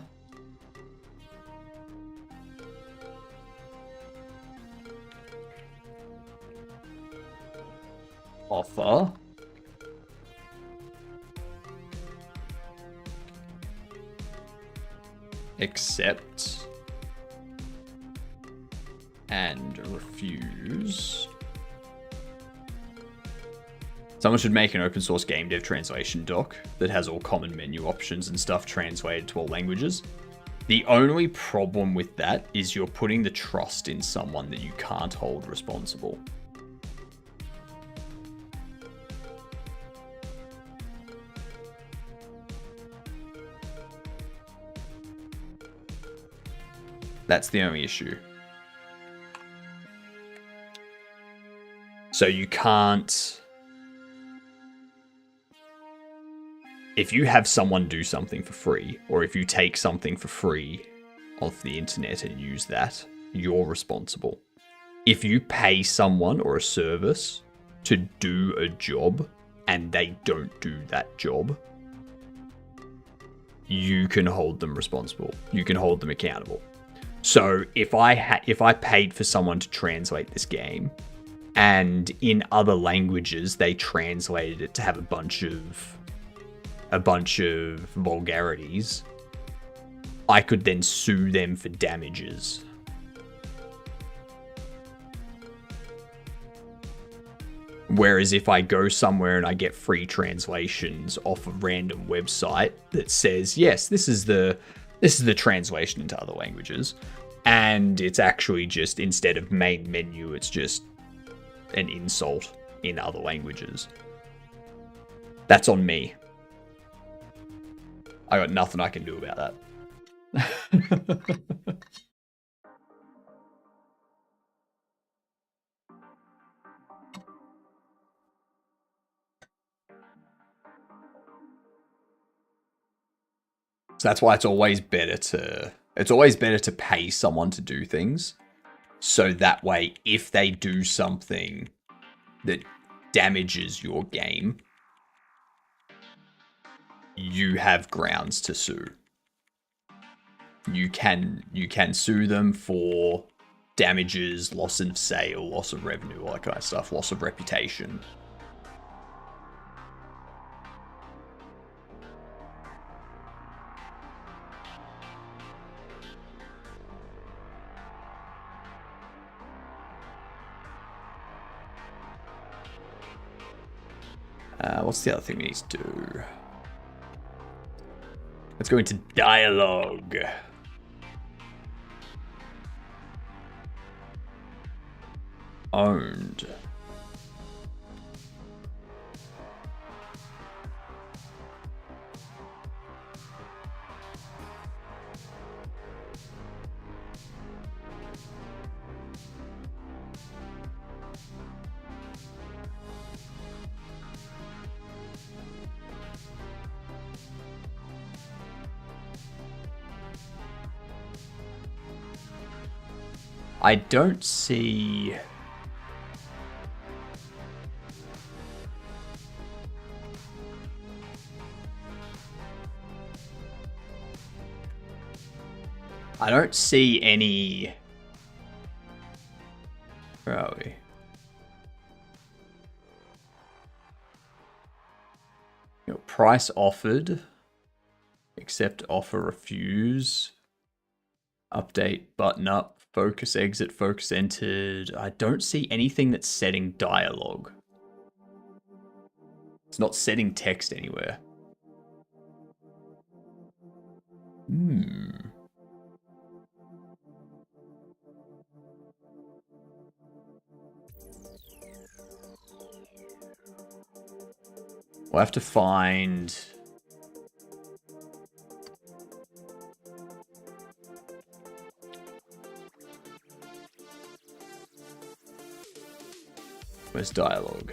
Offer. Accept. And refuse. Someone should make an open source game dev translation doc that has all common menu options and stuff translated to all languages. The only problem with that is you're putting the trust in someone that you can't hold responsible. That's the only issue. So you can't... If you have someone do something for free, or if you take something for free off the internet and use that, you're responsible. If you pay someone or a service to do a job and they don't do that job, you can hold them responsible. You can hold them accountable. So if I paid for someone to translate this game, and in other languages they translated it to have a bunch of vulgarities, I could then sue them for damages. Whereas if I go somewhere and I get free translations off a random website that says, yes, this is the translation into other languages, and it's actually just, instead of main menu, it's just an insult in other languages, that's on me. I got nothing I can do about that. So that's why it's always better to pay someone to do things. So that way, if they do something that damages your game, you have grounds to sue. You can sue them for damages, loss of sale, loss of revenue, all that kind of stuff, loss of reputation. What's the other thing we need to do? Let's go into dialogue. Owned. I don't see... I don't see any... Where are we? Price offered. Accept offer, refuse. Update, button up, focus exit, focus entered. I don't see anything that's setting dialogue. It's not setting text anywhere. We'll have to find... Where's dialogue?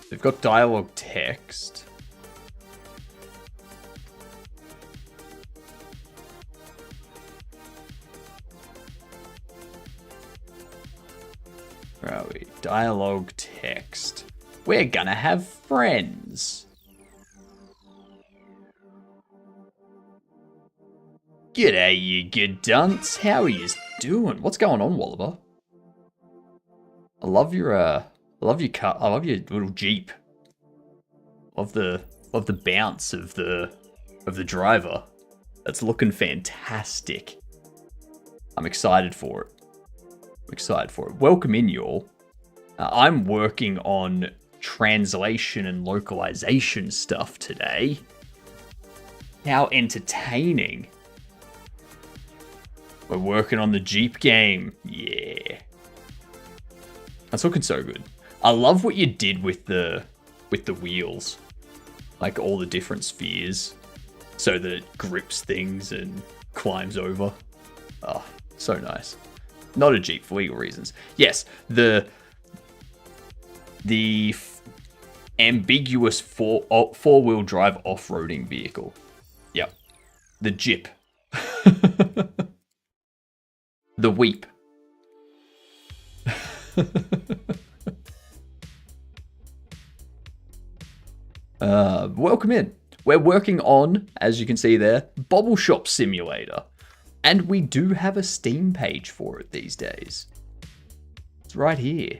They've got dialogue text. Where are we? Dialogue text. We're gonna have friends. G'day, you good dunce. How are you doing? What's going on, Wallaber? I love your car. I love your little Jeep. Love the bounce of the driver. That's looking fantastic. I'm excited for it. Welcome in, y'all. I'm working on translation and localization stuff today. How entertaining. We're working on the Jeep game. Yeah. That's looking so good. I love what you did with the wheels. Like all the different spheres. So that it grips things and climbs over. Oh, so nice. Not a Jeep for legal reasons. Yes, the ambiguous four-wheel drive off-roading vehicle. Yep. The Jeep. The Weep. Welcome in. We're working on, as you can see there, Bobble Shop Simulator. And we do have a Steam page for it these days. It's right here.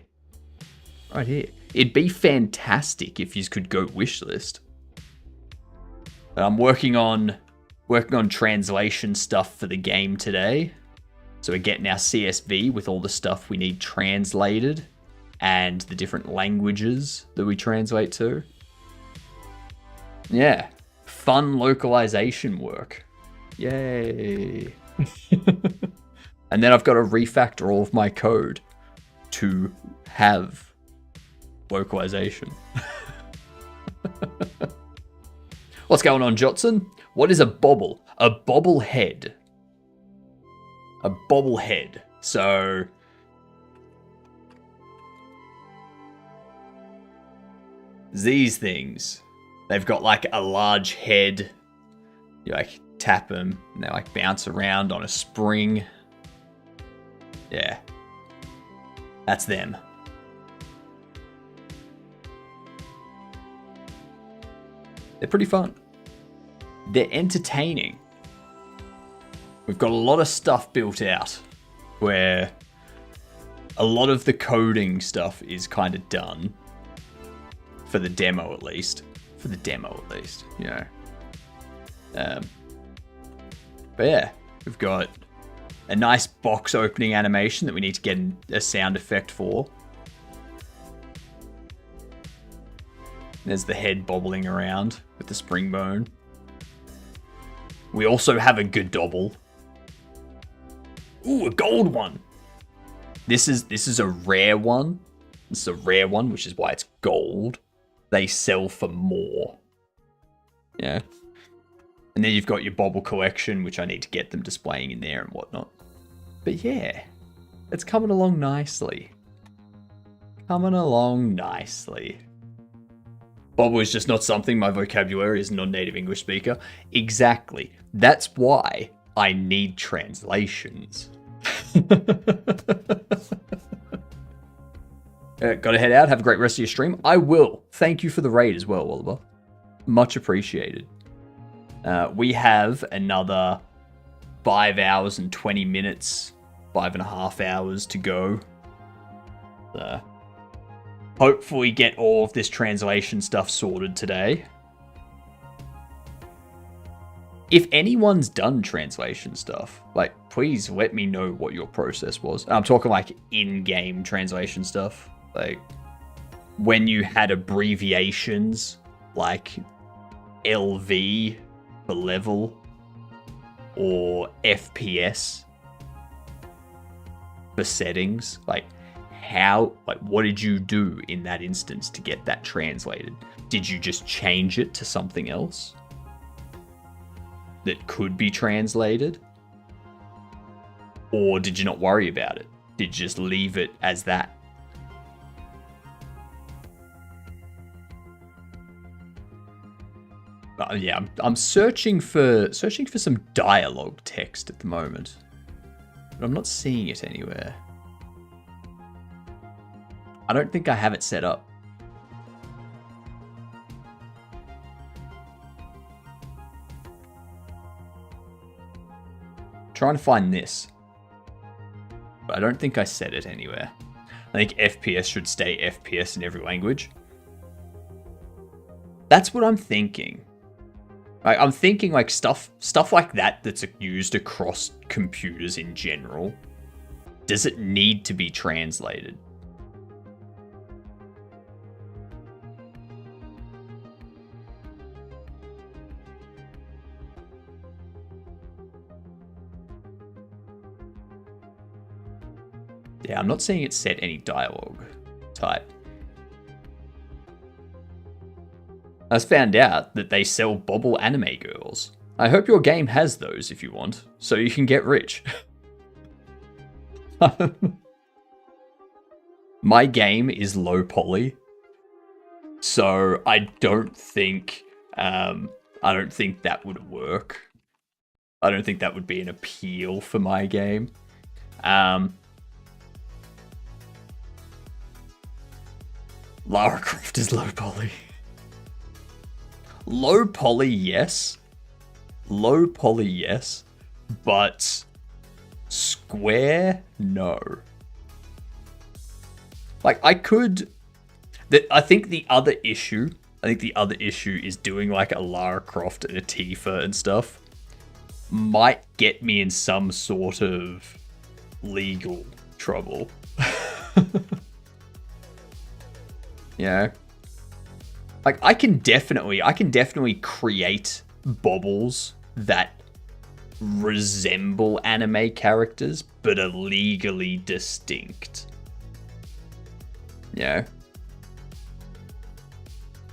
Right here. It'd be fantastic if you could go wishlist. I'm working on translation stuff for the game today. So we're getting our CSV with all the stuff we need translated and the different languages that we translate to. Yeah. Fun localization work. Yay. And then I've got to refactor all of my code to have localization. What's going on, Jotson? What is a bobble? A bobblehead. A bobblehead. So these things, they've got like a large head. You like tap them and they like bounce around on a spring. Yeah. That's them. They're pretty fun. They're entertaining. We've got a lot of stuff built out where a lot of the coding stuff is kind of done. For the demo, at least. You know. But yeah, we've got a nice box opening animation that we need to get a sound effect for. There's the head bobbling around with the spring bone. We also have a Godobble. Ooh, a gold one. This is a rare one. This is a rare one, which is why it's gold. They sell for more. Yeah. And then you've got your Bobble collection, which I need to get them displaying in there and whatnot. But yeah, it's coming along nicely. Bobble is just not something my vocabulary as a non-native English speaker. Exactly. That's why I need translations. Gotta head out. Have a great rest of your stream. I will. Thank you for the raid as well, Oliver. Much appreciated. We have another 5 hours and 20 minutes, 5.5 hours to go. Hopefully get all of this translation stuff sorted today. If anyone's done translation stuff, like, please let me know what your process was. I'm talking like in-game translation stuff. Like, when you had abbreviations like LV for level or FPS for settings, like what did you do in that instance to get that translated? Did you just change it to something else that could be translated? Or did you not worry about it? Did you just leave it as that? Yeah, I'm searching for some dialogue text at the moment, but I'm not seeing it anywhere. I don't think I have it set up. Trying to find this, but I don't think I set it anywhere. I think FPS should stay FPS in every language. That's what I'm thinking. I'm thinking like stuff like that that's used across computers in general. Does it need to be translated? Yeah, I'm not seeing it set any dialogue type. I just found out that they sell Bobble anime girls. I hope your game has those if you want, so you can get rich. My game is low poly, so I don't think that would work. I don't think that would be an appeal for my game. Lara Croft is low poly. Low poly, yes. Low poly, yes. But square, no. Like, I could... I think the other issue is doing like a Lara Croft and a Tifa and stuff might get me in some sort of legal trouble. You know? Like, I can definitely create bobbles that resemble anime characters, but are legally distinct. You know?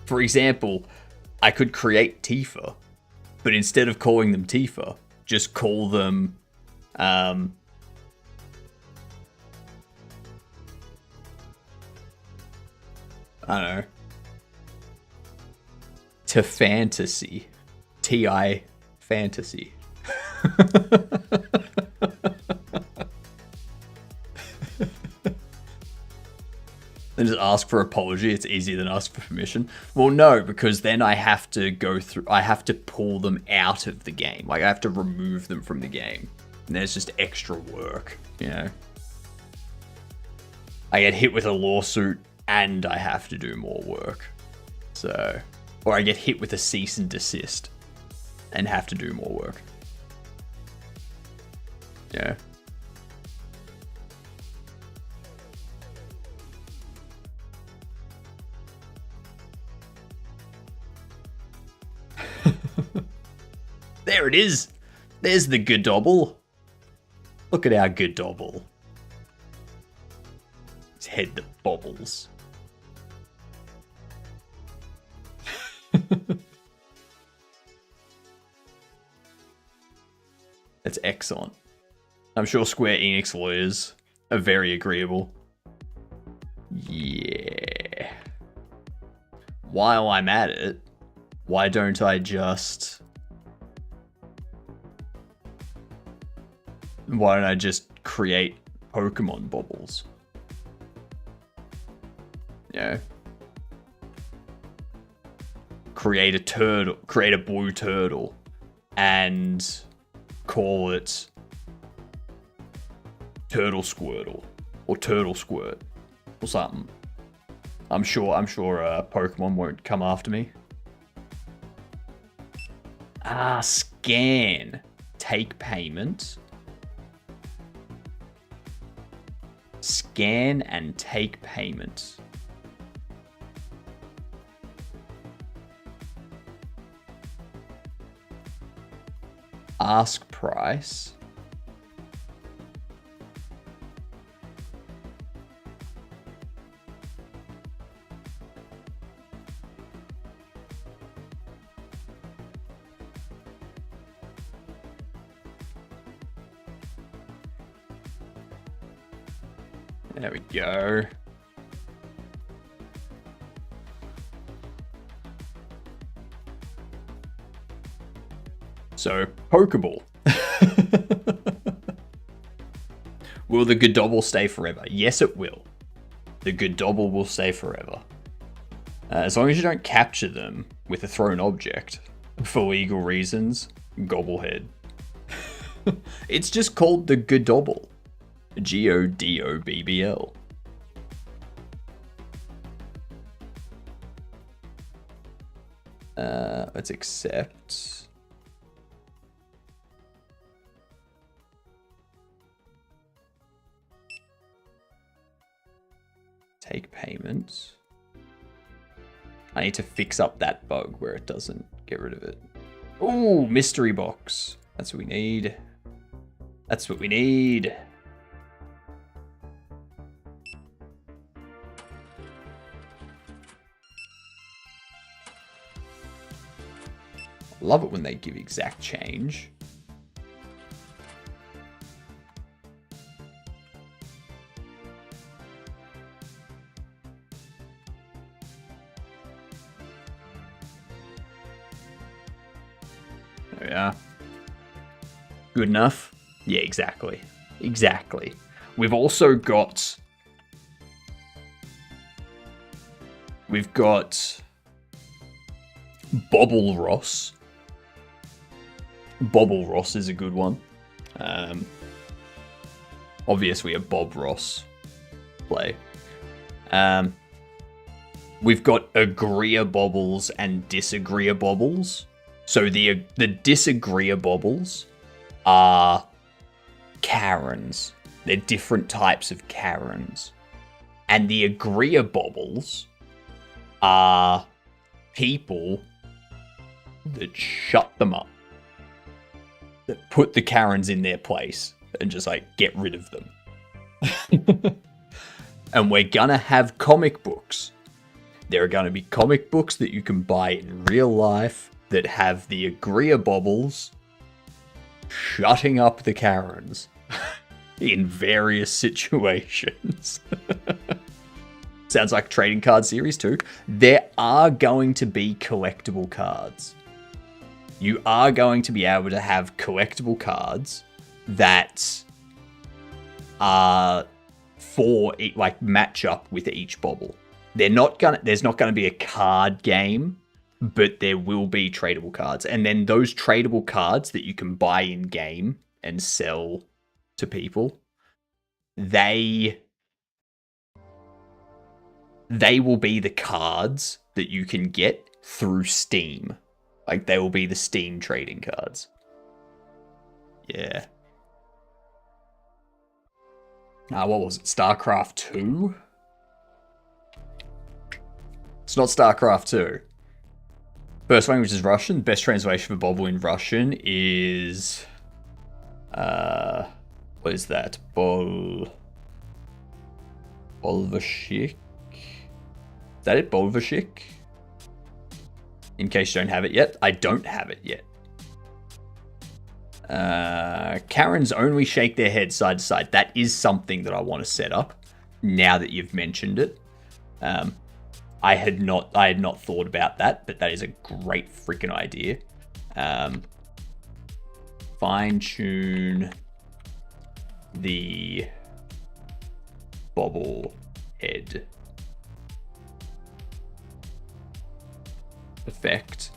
For example, I could create Tifa, but instead of calling them Tifa, just call them, I don't know, to fantasy. T-I fantasy. And just ask for apology. It's easier than ask for permission. Well, no, because then I have to pull them out of the game. Like, I have to remove them from the game. And there's just extra work, you know? I get hit with a lawsuit and I have to do more work. So, or I get hit with a cease and desist and have to do more work. Yeah. There it is. There's the Godobble. Look at our Godobble. His head that bobbles. That's excellent. I'm sure Square Enix lawyers are very agreeable. Yeah. While I'm at it, why don't I just create Pokemon bobbles? Yeah. Create a blue turtle and call it Turtle Squirtle or Turtle Squirt or something. I'm sure Pokemon won't come after me. Scan. Take payment. Scan and take payment. Ask price. There we go. So, Pokeball. Will the Godobble stay forever? Yes, it will. The Godobble will stay forever. As long as you don't capture them with a thrown object for legal reasons. Gobblehead. It's just called the Godobble. Godobbl. Let's accept. Take payment. I need to fix up that bug where it doesn't get rid of it. Ooh, mystery box. That's what we need. That's what we need. Love it when they give exact change. There we are. Good enough? Yeah, exactly. Exactly. We've also got... We've got... Bobble Ross. Bobble Ross is a good one. Obviously a Bob Ross play. We've got Agreeer Bobbles and Disagreeer Bobbles. So the Disagreeer Bobbles are Karens. They're different types of Karens. And the Agreeer Bobbles are people that shut them up. That put the Karens in their place and just like get rid of them. And we're gonna have comic books. There are gonna be comic books that you can buy in real life that have the Agreeer Bobbles shutting up the Karens in various situations. Sounds like a trading card series too. There are going to be collectible cards. You are going to be able to have collectible cards that are for like match up with each bobble. There's not gonna be a card game, but there will be tradable cards. And then those tradable cards that you can buy in game and sell to people, they will be the cards that you can get through Steam. Like, they will be the Steam trading cards. Yeah. What was it? StarCraft 2? It's not StarCraft 2. First language is Russian. Best translation for Bobble in Russian is... what is that? Bolvashik? Is that it? Bolvashik? In case you don't have it yet. I don't have it yet. Karens only shake their head side to side. That is something that I want to set up now that you've mentioned it. I had not thought about that, but that is a great freaking idea. Fine tune the bobble head effect.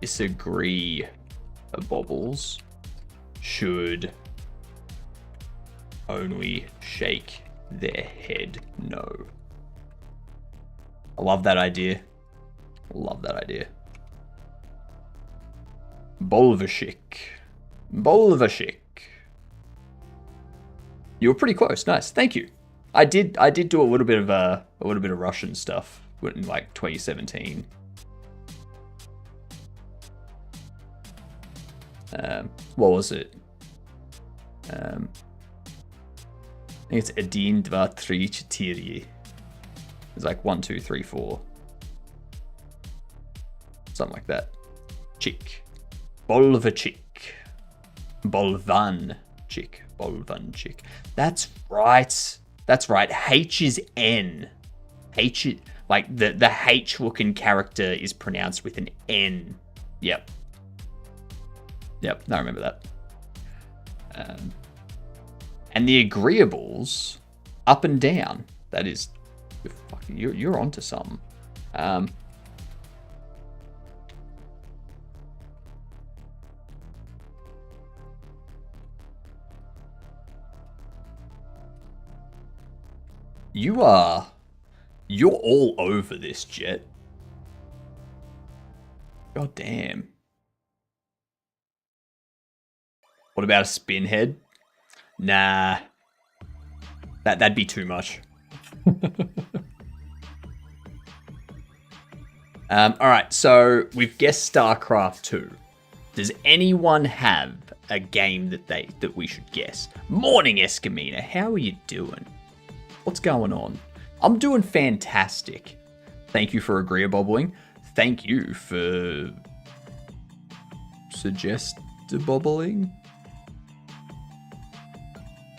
Disagree bobbles should only shake their head no. I love that idea. Love that idea. Bolvashik. You were pretty close. Nice. Thank you. I did do a little bit of Russian stuff in like 2017. What was it? I think it's 1, 2, 3, 4. It's like 1, 2, 3, 4. Something like that. Chick. Bolvachik. Bolvan chick. Bolvan chick. That's right. That's right. H is N. H, like the H looking character is pronounced with an N. Yep. Yep, I remember that. And the agreeables, up and down. That is, you're onto something. You're all over this, Jet. God damn. What about a spin head? Nah. That'd be too much. Alright, so we've guessed StarCraft 2. Does anyone have a game that we should guess. Morning, Escamina. How are you doing? What's going on? I'm doing fantastic. Thank you for agreeabobbling. Thank you for suggestibobbling.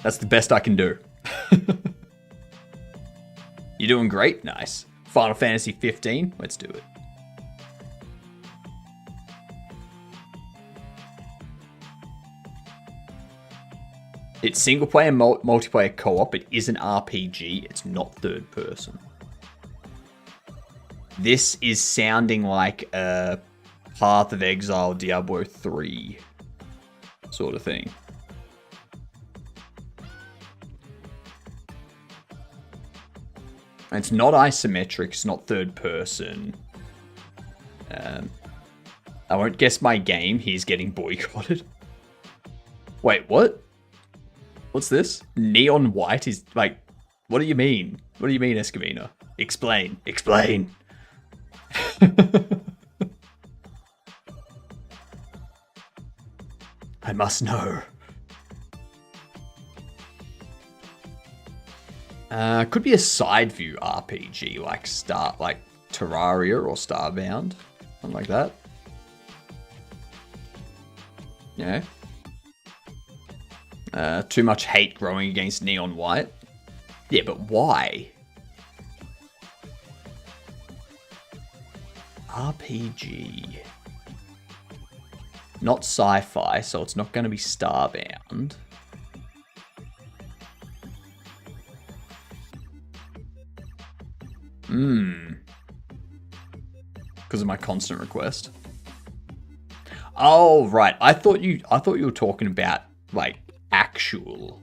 That's the best I can do. You're doing great. Nice. Final Fantasy 15. Let's do it. It's single player, multiplayer co-op. It is an RPG. It's not third person. This is sounding like a Path of Exile Diablo 3 sort of thing. And it's not isometric. It's not third person. I won't guess my game. He's getting boycotted. Wait, what? What's this? Neon white is like... What do you mean? What do you mean, Escamina? Explain. Explain. I must know. Could be a side view RPG like Terraria or Starbound. Something like that. Yeah. Too much hate growing against Neon White. Yeah, but why? RPG. Not sci-fi, so it's not going to be Starbound. Because of my constant request. Oh, right. I thought you were talking about like actual.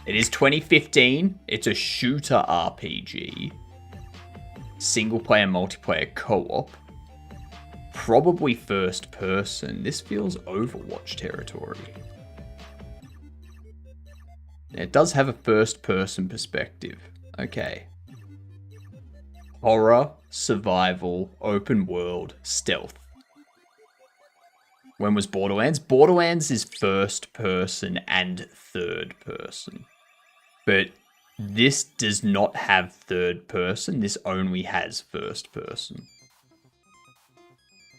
It is 2015. It's a shooter RPG. Single player, multiplayer co-op. Probably first person. This feels Overwatch territory. It does have a first person perspective. Okay. Horror, survival, open world, stealth. When was Borderlands? Borderlands is first person and third person. But this does not have third person. This only has first person.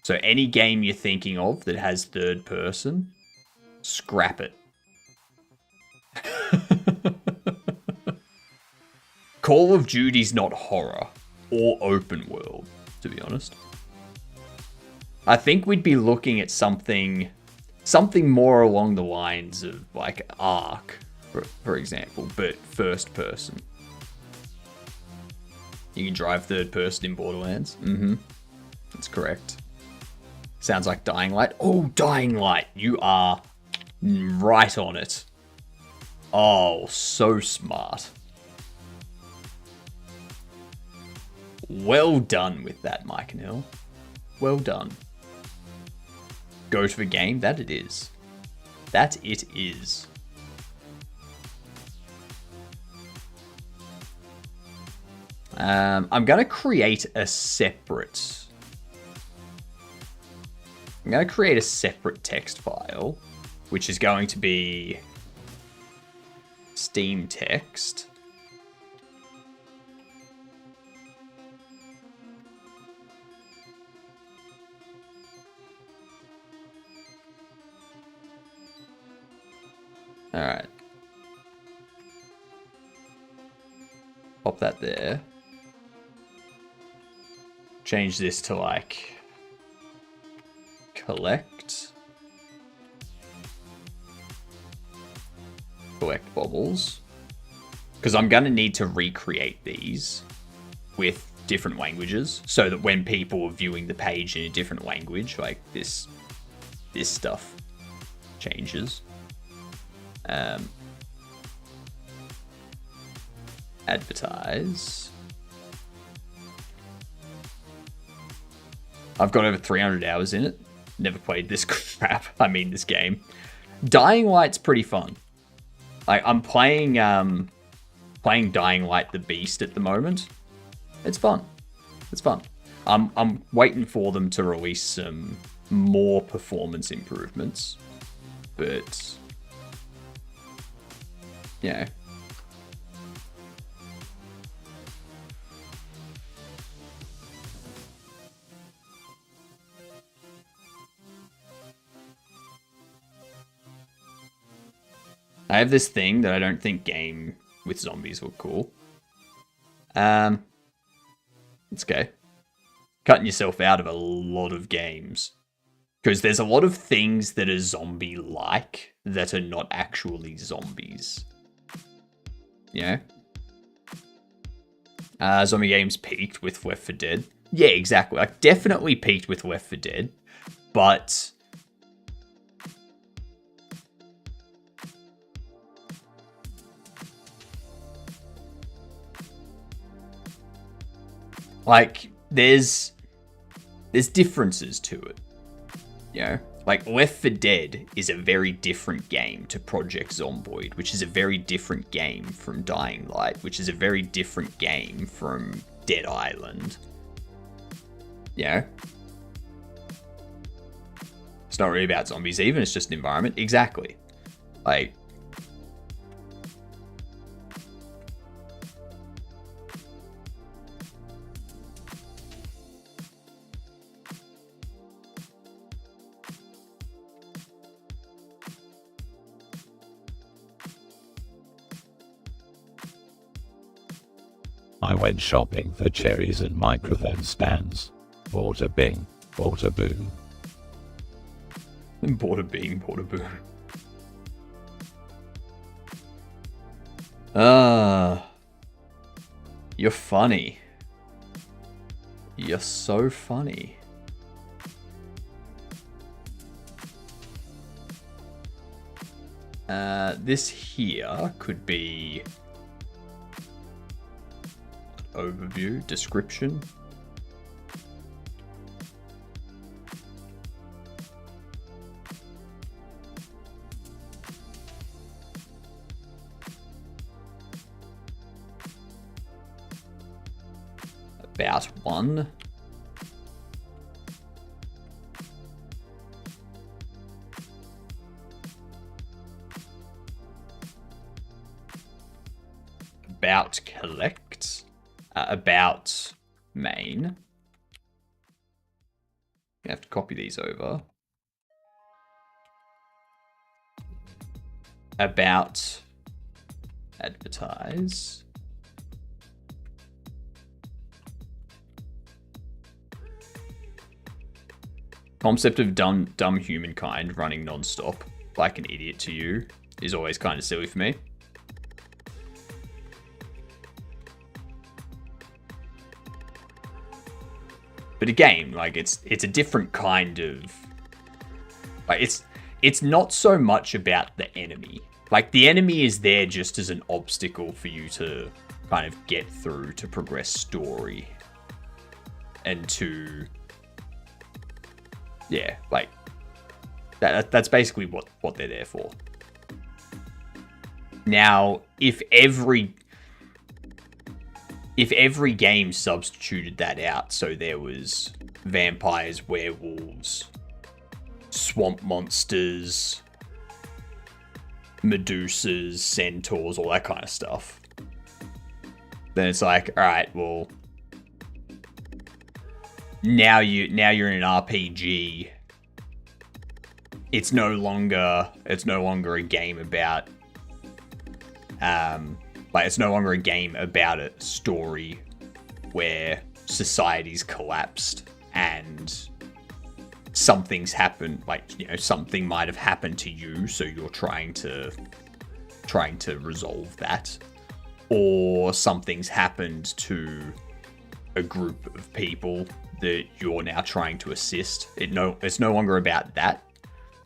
So any game you're thinking of that has third person, scrap it. Call of Duty's not horror or open world, to be honest. I think we'd be looking at something more along the lines of like Ark, for example, but first person. You can drive third person in Borderlands. That's correct. Sounds like Dying Light. Oh, Dying Light. You are right on it. Oh, so smart. Well done with that, Mike and Hill. Well done. Go to the game. That it is. That it is. I'm going to create a separate... I'm going to create a separate text file, which is going to be Steam text. All right. Pop that there. Change this to like collect bobbles, because I'm going to need to recreate these with different languages so that when people are viewing the page in a different language, like this stuff changes. Advertise. I've got over 300 hours in it. Never played this crap. I mean, this game. Dying Light's pretty fun. Like, I'm playing Dying Light the Beast at the moment. It's fun. It's fun. I'm waiting for them to release some more performance improvements, but yeah. I have this thing that I don't think game with zombies look cool. It's okay. Cutting yourself out of a lot of games. Because there's a lot of things that are zombie-like that are not actually zombies. You know? Zombie games peaked with Left 4 Dead. Yeah, exactly. Like, definitely peaked with Left 4 Dead. But like, there's differences to it. You know? Like, Left 4 Dead is a very different game to Project Zomboid, which is a very different game from Dying Light, which is a very different game from Dead Island. You know? It's not really about zombies even, it's just an environment. Exactly. Like, I went shopping for cherries and microphone stands. Bought a bing, bought a boom. bought a bing, bought a boom. You're funny. You're so funny. This here could be overview, description. About one. About collect. About main. You have to copy these over. About advertise. Concept of dumb humankind running non-stop like an idiot to you is always kind of silly for me. But again, like it's a different kind of like it's not so much about the enemy. Like the enemy is there just as an obstacle for you to kind of get through to progress story and to yeah, like that's basically what they're there for. Now, if every game substituted that out, so there was vampires, werewolves, swamp monsters, medusas, centaurs, all that kind of stuff, then it's like, all right, well, now you're in an RPG. It's no longer a game about it's no longer a game about a story where society's collapsed and something's happened, like, you know, something might have happened to you, so you're trying to resolve that, or something's happened to a group of people that you're now trying to assist. It's no longer about that.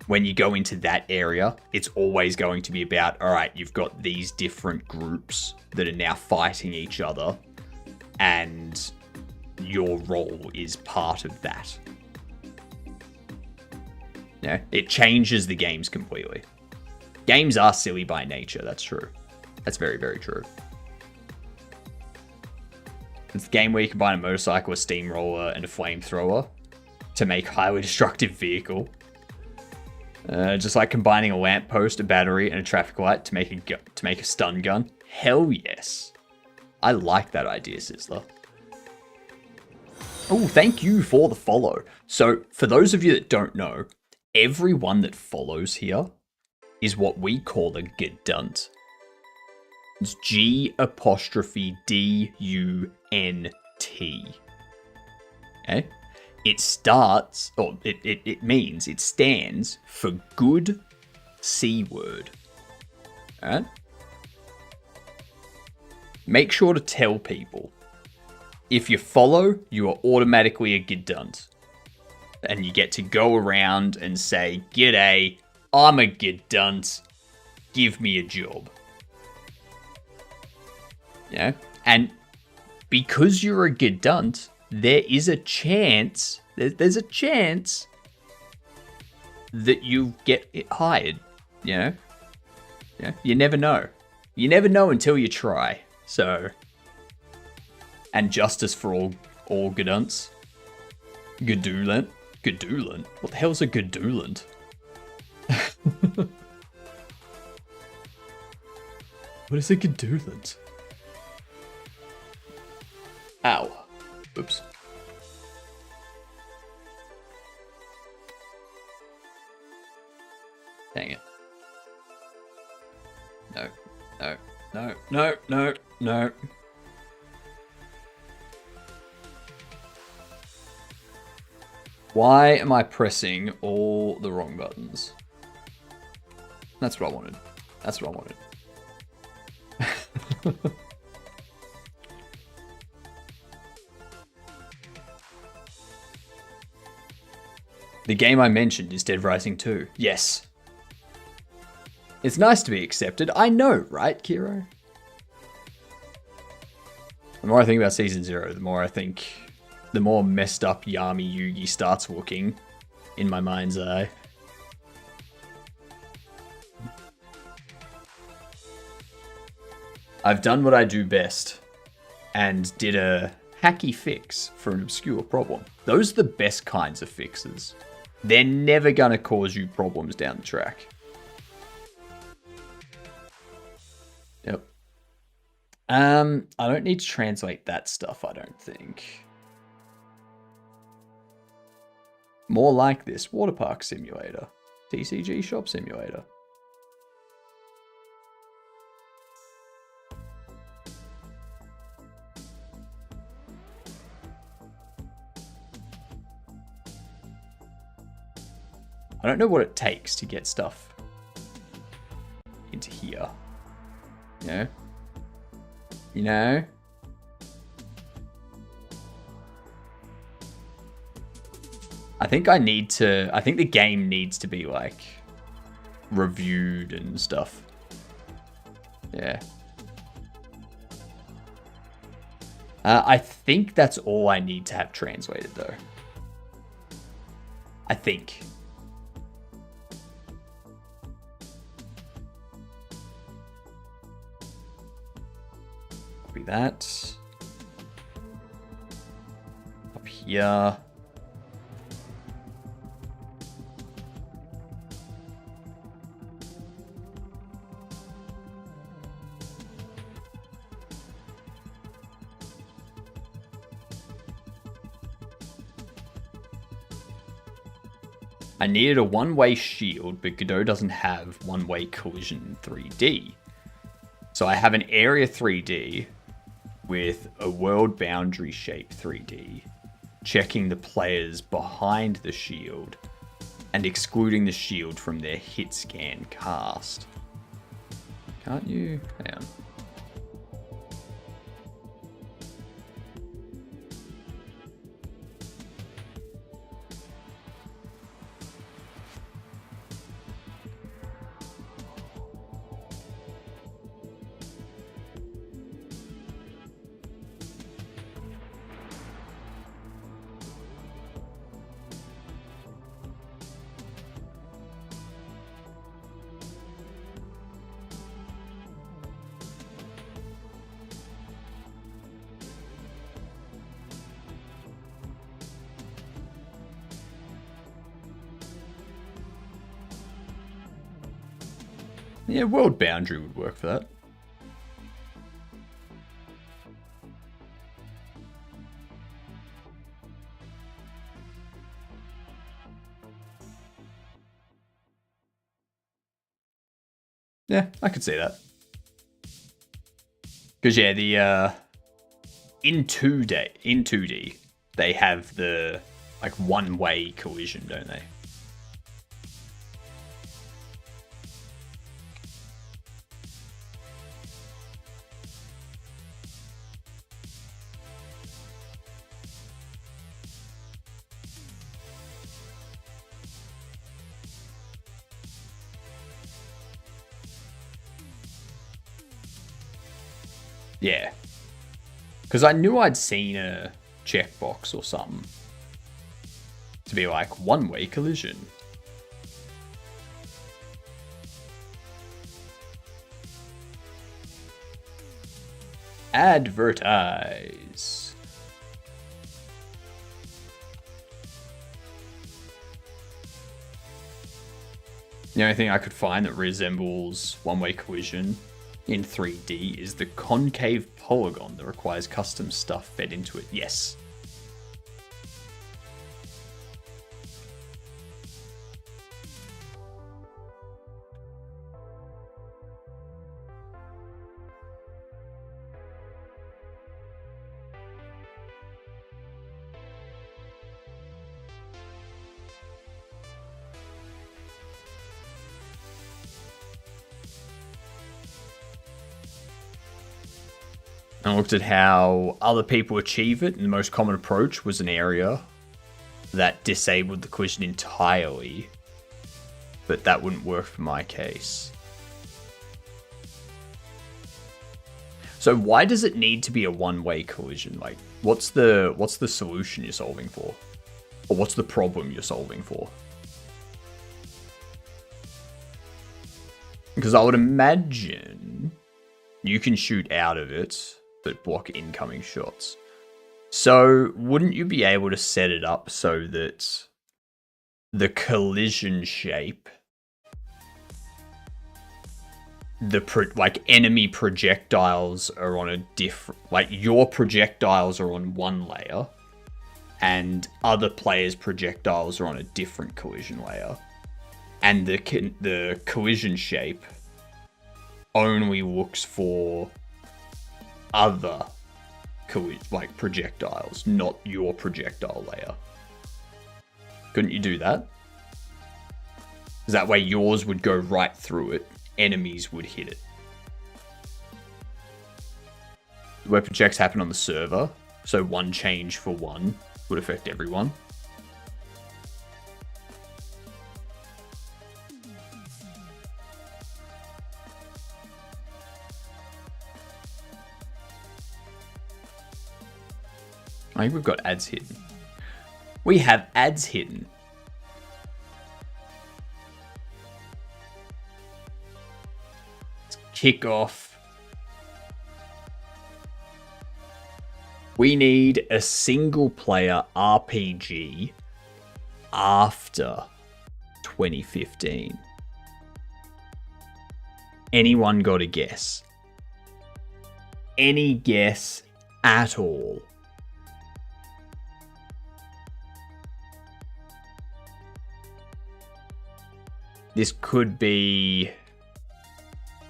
When you go into that area, it's always going to be about, all right, you've got these different groups that are now fighting each other, and your role is part of that. Yeah, it changes the games completely. Games are silly by nature, that's true. That's very, very true. It's a game where you combine a motorcycle, a steamroller, and a flamethrower. to make highly destructive vehicle. Just like combining a lamppost, a battery, and a traffic light to make a stun gun. Hell yes. I like that idea, Sizzler. Oh, thank you for the follow. So, for those of you that don't know, everyone that follows here is what we call a Gedunt. It's G''DUNT. Okay? It starts, or it means, it stands for good C word. Alright? Make sure to tell people. If you follow, you are automatically a Gedunt. And you get to go around and say, "G'day, I'm a Gedunt. Give me a job." Yeah? And because you're a Gedunt, there is a chance, there's a chance that you get hired, you know? Yeah, you never know. You never know until you try. So, and justice for all Gedunts. Gedulant? Gedulant? What the hell's a Gedulant? What is a Gedulant? Ow. Oops. Dang it. No. No. No. No. No. No. Why am I pressing all the wrong buttons? That's what I wanted. That's what I wanted. The game I mentioned is Dead Rising 2. Yes. It's nice to be accepted. I know, right, Kiro? The more I think about Season 0, the more messed up Yami Yugi starts looking in my mind's eye. I've done what I do best and did a hacky fix for an obscure problem. Those are the best kinds of fixes. They're never gonna cause you problems down the track. Yep. I don't need to translate that stuff, I don't think. More like this. Water Park Simulator. TCG Shop Simulator. I don't know what it takes to get stuff into here. You know? You know? I think the game needs to be like reviewed and stuff. Yeah. I think that's all I need to have translated though. I think. Copy that. Up here. I needed a one-way shield, but Godot doesn't have one-way collision 3D. So I have an area 3D with a world boundary shape 3D, checking the players behind the shield and excluding the shield from their hit scan cast. Can't you? Hang on. Yeah, world boundary would work for that. Yeah, I could see that. Because yeah, the in 2D, they have the like one-way collision, don't they? Yeah. Because I knew I'd seen a checkbox or something to be like one-way collision. Advertise. The only thing I could find that resembles one-way collision in 3D is the concave polygon that requires custom stuff fed into it. Yes. And I looked at how other people achieve it, and the most common approach was an area that disabled the collision entirely. But that wouldn't work for my case. So why does it need to be a one-way collision? Like, what's the solution you're solving for? Or what's the problem you're solving for? Because I would imagine you can shoot out of it, but block incoming shots. So wouldn't you be able to set it up so that the collision shape, like enemy projectiles are on a different, like your projectiles are on one layer and other players' projectiles are on a different collision layer, and the collision shape only looks for other like projectiles, not your projectile layer? Couldn't you do that? Because that way yours would go right through it, enemies would hit it. Weapon checks happen on the server, so one change for one would affect everyone. I think we've got ads hidden. We have ads hidden. Let's kick off. We need a single player RPG after 2015. Anyone got a guess? Any guess at all? This could be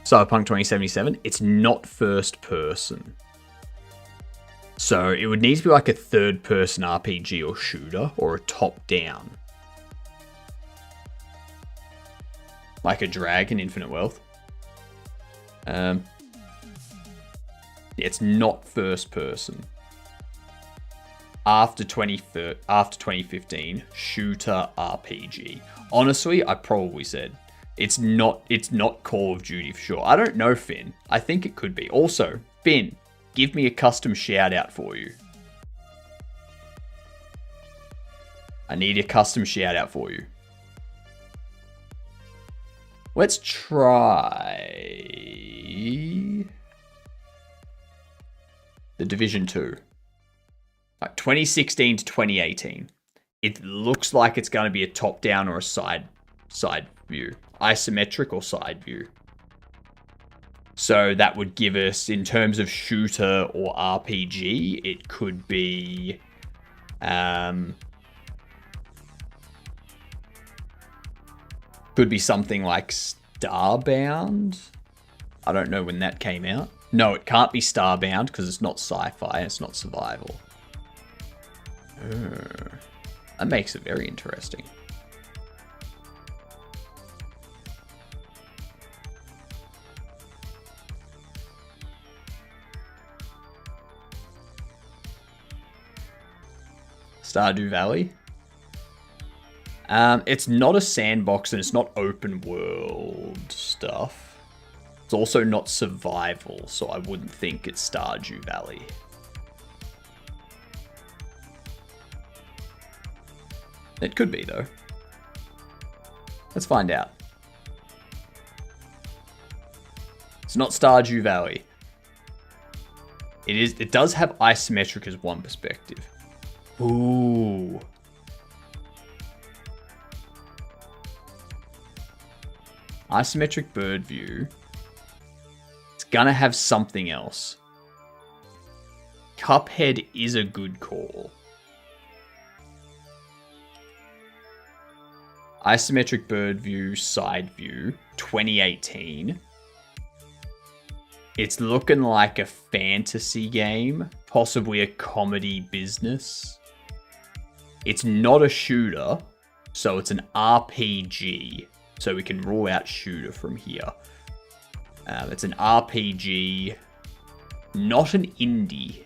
Cyberpunk 2077. It's not first person. So it would need to be like a third person RPG or shooter, or a top down. Like a Dragon Infinite Wealth. It's not first person. After 2015, shooter RPG. Honestly, I probably said it's not Call of Duty for sure. I don't know, Finn. I think it could be. Also, Finn, give me a custom shout out for you. I need a custom shout out for you. Let's try The Division 2. 2016 to 2018. It looks like it's going to be a top-down or a side view. Isometric or side view. So that would give us, in terms of shooter or RPG, it could be... could be something like Starbound. I don't know when that came out. No, it can't be Starbound because it's not sci-fi. It's not survival. That makes it very interesting. Stardew Valley. It's not a sandbox and it's not open world stuff. It's also not survival, so I wouldn't think it's Stardew Valley. It could be, though. Let's find out. It's not Stardew Valley. It does have isometric as one perspective. Ooh. Isometric bird view. It's gonna have something else. Cuphead is a good call. Isometric bird view, side view, 2018. It's looking like a fantasy game, possibly a comedy business. It's not a shooter, so it's an RPG. So we can rule out shooter from here. It's an RPG, not an indie.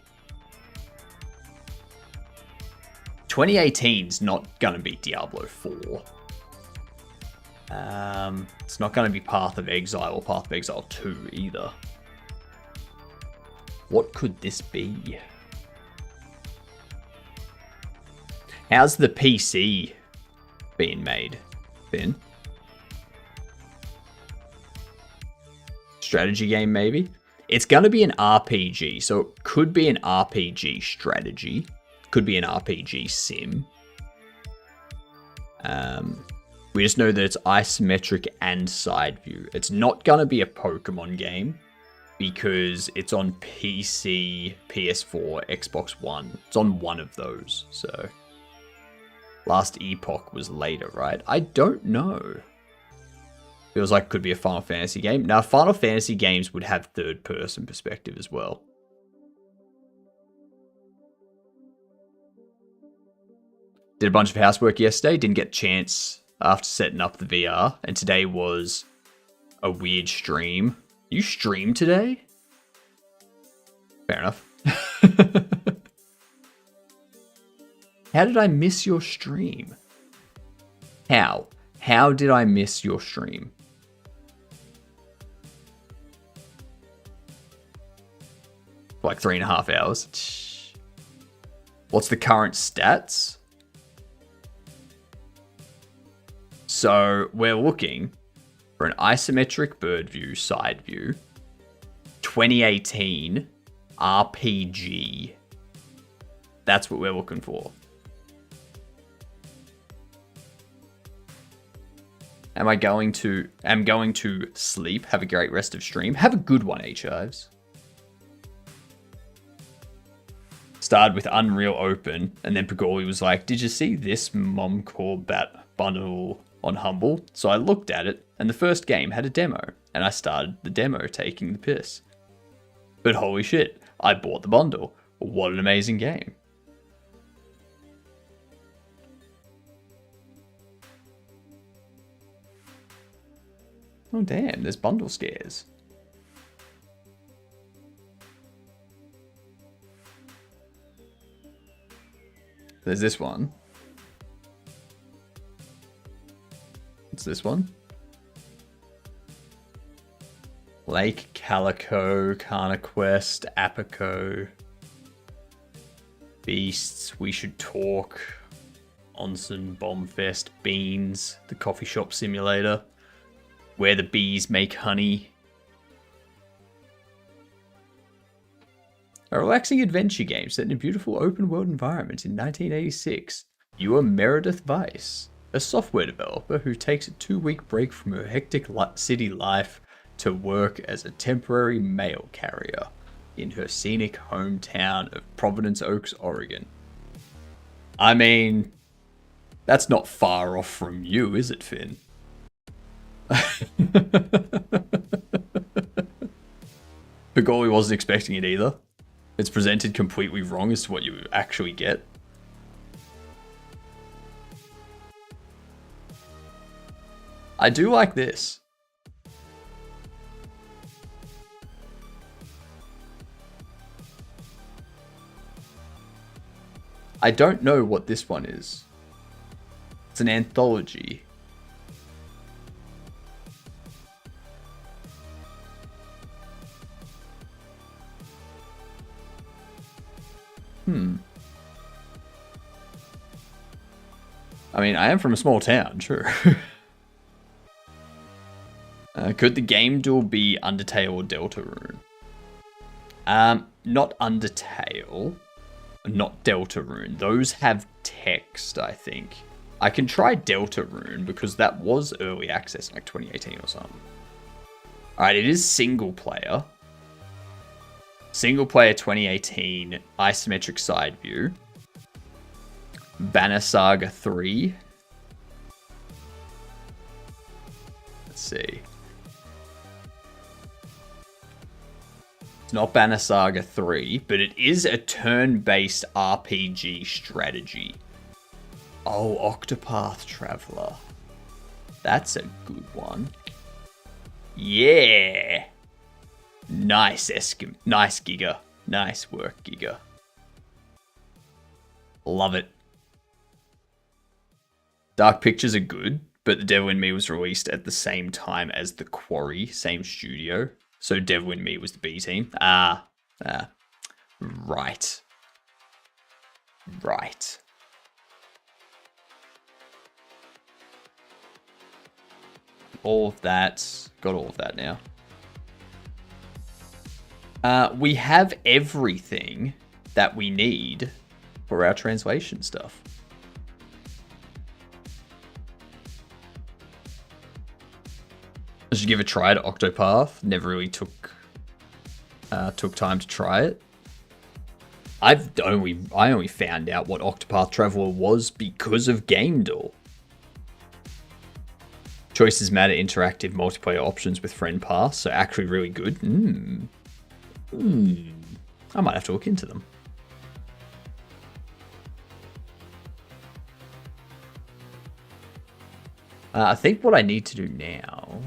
2018's not going to be Diablo 4. It's not going to be Path of Exile or Path of Exile 2 either. What could this be? How's the PC being made, Ben? Strategy game, maybe? It's going to be an RPG, so it could be an RPG strategy. Could be an RPG sim. We just know that it's isometric and side view. It's not going to be a Pokemon game because it's on PC, PS4, Xbox One. It's on one of those, so... Last Epoch was later, right? I don't know. Feels like it could be a Final Fantasy game. Now, Final Fantasy games would have third-person perspective as well. Did a bunch of housework yesterday. Didn't get a chance after setting up the VR. And today was a weird stream. You streamed today? Fair enough. How did I miss your stream? How? How did I miss your stream? Like 3.5 hours. What's the current stats? So we're looking for an isometric bird view, side view, 2018 RPG. That's what we're looking for. I'm going to sleep. Have a great rest of stream. Have a good one, H-Hives. Started with Unreal Open, and then Pagoli was like, did you see this Momcore Bat bundle on Humble? So I looked at it, and the first game had a demo, and I started the demo taking the piss. But holy shit, I bought the bundle. What an amazing game. Oh damn, there's bundle scares. There's this one. What's this one? Lake Calico, Carnaquest, Apico, Beasts, We Should Talk, Onsen, Bombfest, Beans, the Coffee Shop Simulator, Where the Bees Make Honey. A relaxing adventure game set in a beautiful open-world environment in 1986. You are Meredith Weiss, a software developer who takes a 2-week break from her hectic city life to work as a temporary mail carrier in her scenic hometown of Providence Oaks, Oregon. I mean, that's not far off from you, is it, Finn? Pagoli wasn't expecting it either. It's presented completely wrong as to what you actually get. I do like this. I don't know what this one is. It's an anthology. I mean, I am from a small town, sure. Could the game duel be Undertale or Deltarune? Not Undertale. Not Deltarune. Those have text, I think. I can try Deltarune because that was early access in like 2018 or something. Alright, it is single player. Single player 2018, isometric side view. Banner Saga 3. Let's see. It's not Banner Saga 3, but it is a turn-based RPG strategy. Oh, Octopath Traveler. That's a good one. Yeah. Nice, nice, Giga. Nice work, Giga. Love it. Dark Pictures are good, but The Devil in Me was released at the same time as The Quarry, same studio. So Devil in Me was the B team. Right. Right. All of that. Got all of that now. We have everything that we need for our translation stuff. I should give a try to Octopath. Never really took time to try it. I only found out what Octopath Traveler was because of Game Duel. Choices matter, interactive multiplayer options with friend pass, so actually really good. I might have to look into them. I think what I need to do now...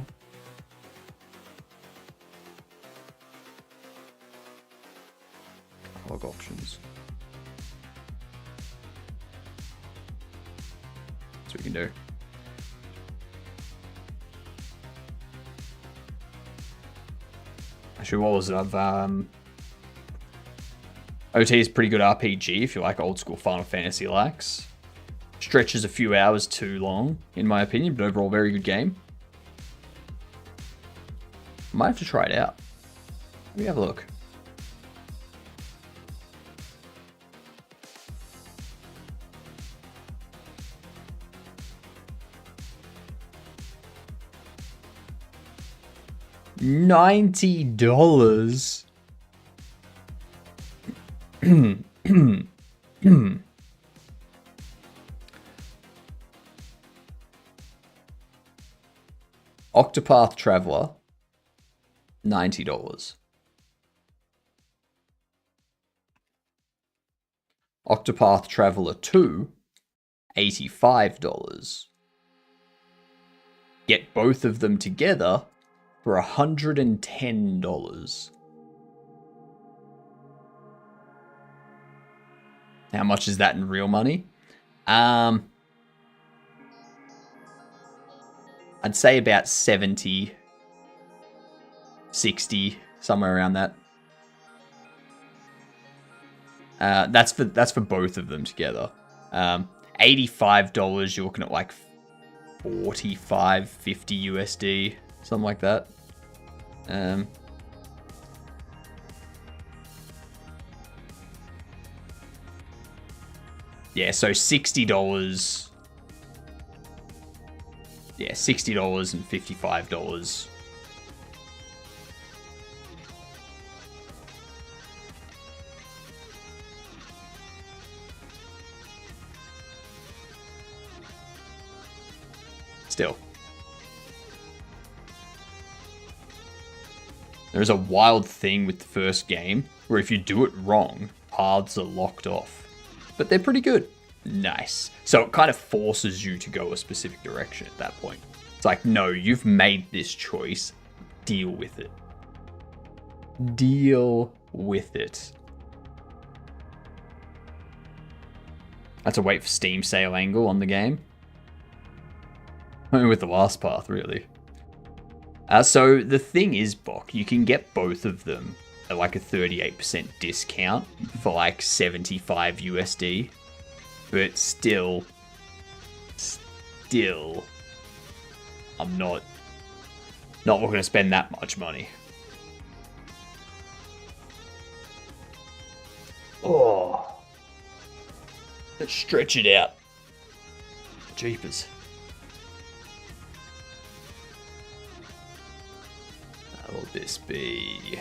Log options. That's what we can do. Actually, what was it? OT is pretty good RPG if you like old school Final Fantasy likes. Stretches a few hours too long, in my opinion, but overall very good game. Might have to try it out. Let me have a look. $90. Octopath Traveler, $90. Octopath Traveler 2, $85. Get both of them together for $110. How much is that in real money? I'd say about 70, 60, somewhere around that. That's for both of them together. $85, you're looking at like 45, 50 USD, something like that. Yeah, so $60. Yeah, $60 and $55 Still. There's a wild thing with the first game where if you do it wrong, paths are locked off. But they're pretty good. Nice. So it kind of forces you to go a specific direction at that point. It's like, no, you've made this choice. Deal with it. Deal with it. That's a wait for Steam sale angle on the game. Only with the last path, really. So the thing is, Bok, you can get both of them at like a 38% discount for like 75 USD. But still, I'm not looking to spend that much money. Oh, let's stretch it out. Jeepers. How will this be?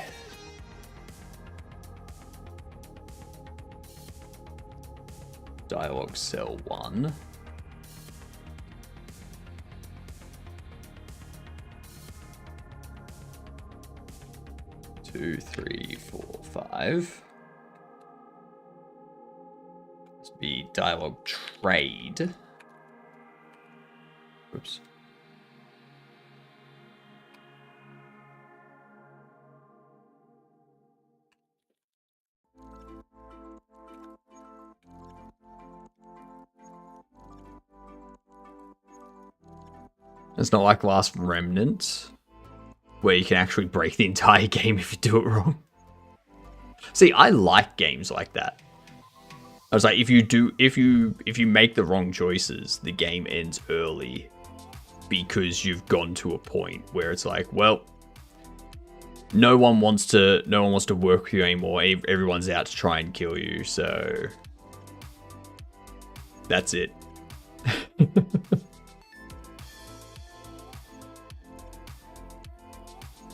Dialogue cell 1. Two, three, four, five. This would be dialogue trade. Oops. It's not like Last Remnant, where you can actually break the entire game if you do it wrong. See, I like games like that. I was like, if you make the wrong choices, the game ends early because you've gone to a point where it's like, well, no one wants to work with you anymore. Everyone's out to try and kill you, so that's it.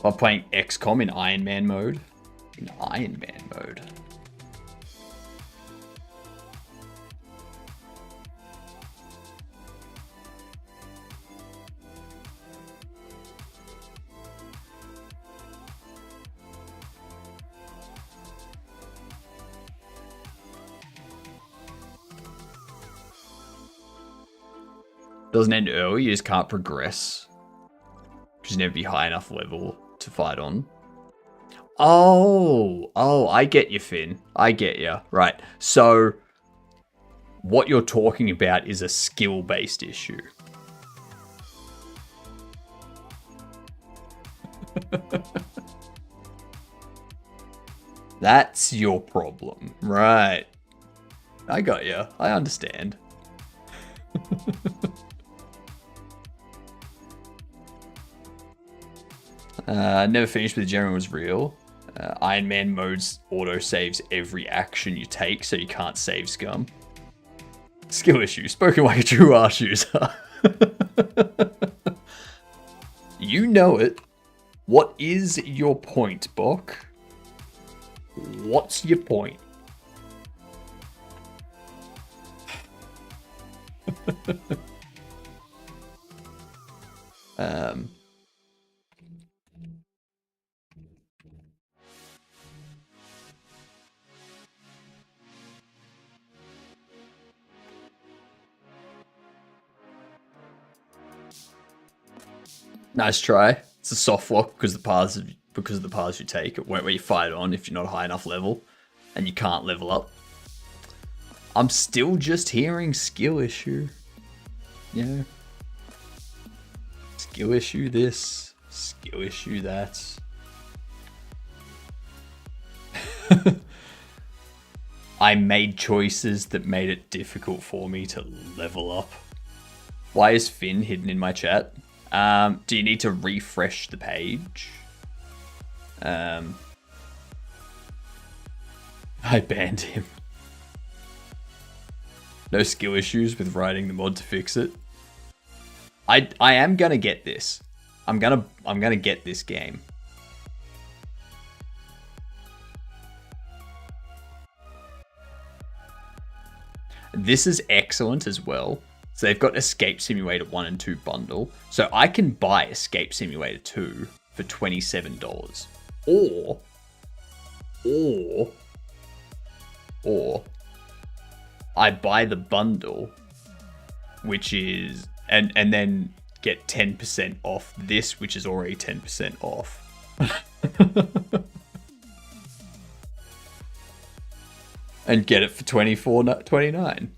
I'm playing XCOM in Iron Man mode. In Iron Man mode. Doesn't end early, you just can't progress. Because you never be high enough level to fight on. Oh, I get you, Finn. I get you. Right. So, what you're talking about is a skill-based issue. That's your problem. Right. I got you. I understand. Never finished, but the general was real. Iron Man modes auto saves every action you take, so you can't save scum. Skill issue. Spoken like a true arse user. You know it. What is your point, Bok? What's your point? Nice try. It's a soft lock because of the paths you take. It won't let you fight on if you're not high enough level, and you can't level up. I'm still just hearing skill issue. Yeah. Skill issue this. Skill issue that. I made choices that made it difficult for me to level up. Why is Finn hidden in my chat? Do you need to refresh the page? I banned him. No skill issues with writing the mod to fix it. I am gonna get this. I'm gonna get this game. This is excellent as well. So they've got Escape Simulator 1 and 2 bundle. So I can buy Escape Simulator 2 for $27. Or I buy the bundle, which is and then get 10% off this, which is already 10% off. And get it for $24.29.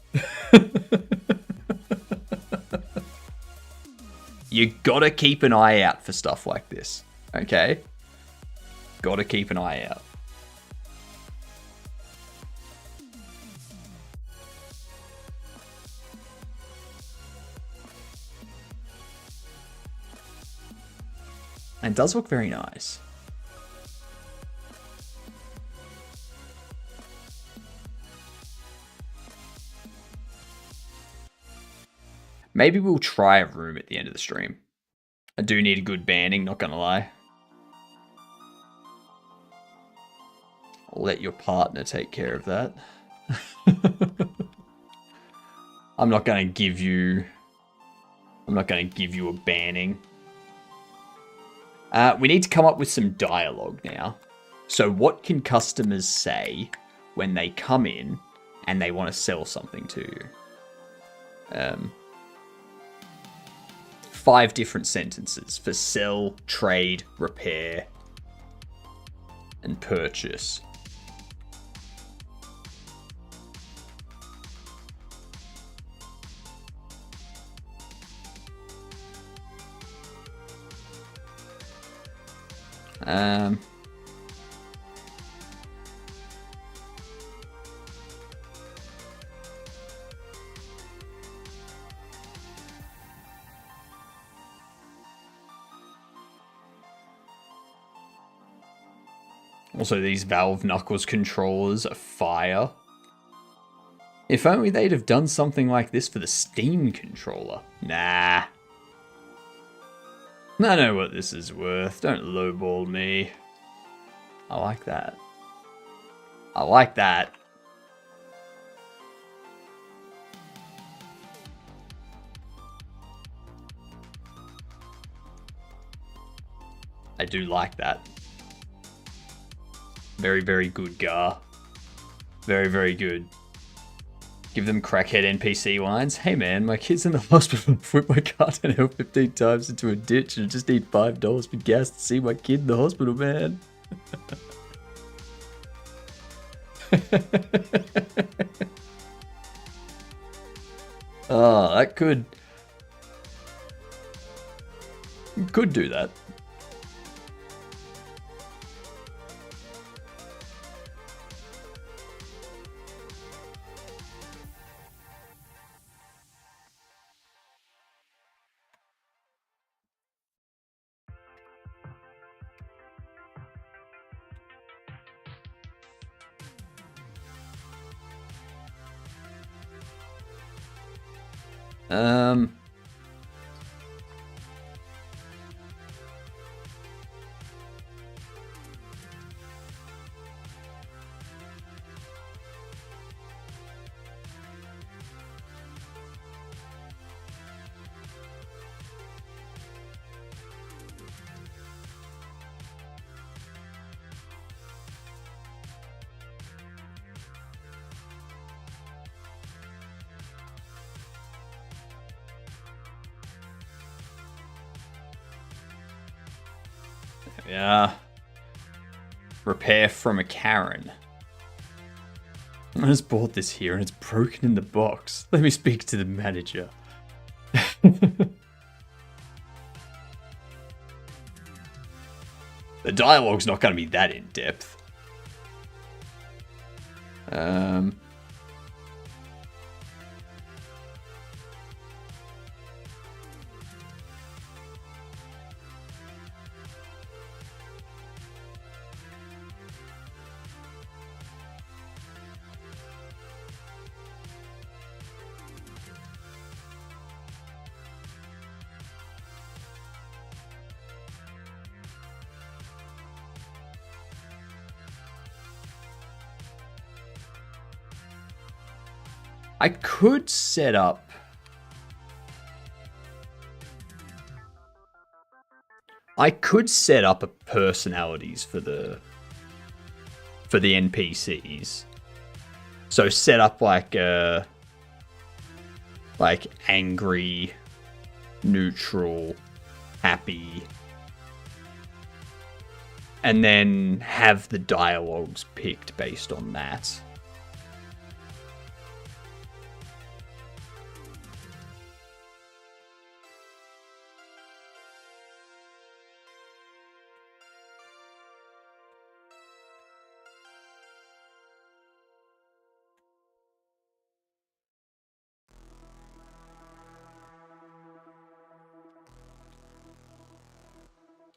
You gotta keep an eye out for stuff like this, okay? Gotta keep an eye out. And it does look very nice. Maybe we'll try a room at the end of the stream. I do need a good banning, not gonna lie. I'll let your partner take care of that. I'm not gonna give you a banning. We need to come up with some dialogue now. So what can customers say when they come in and they want to sell something to you? 5 different sentences for sell, trade, repair, and purchase. Also, these Valve Knuckles controllers are fire. If only they'd have done something like this for the Steam controller. Nah. I know what this is worth. Don't lowball me. I like that. I like that. I do like that. Very, very good, Gar. Very, very good. Give them crackhead NPC lines. Hey man, my kid's in the hospital. Put my car down 15 times into a ditch and just need $5 for gas to see my kid in the hospital, man. Oh, that could do that. Yeah. Repair from a Karen. I just bought this here and it's broken in the box. Let me speak to the manager. The dialogue's not going to be that in-depth. I could set up I could set up a personalities for the NPCs. So set up like angry, neutral, happy, and then have the dialogues picked based on that.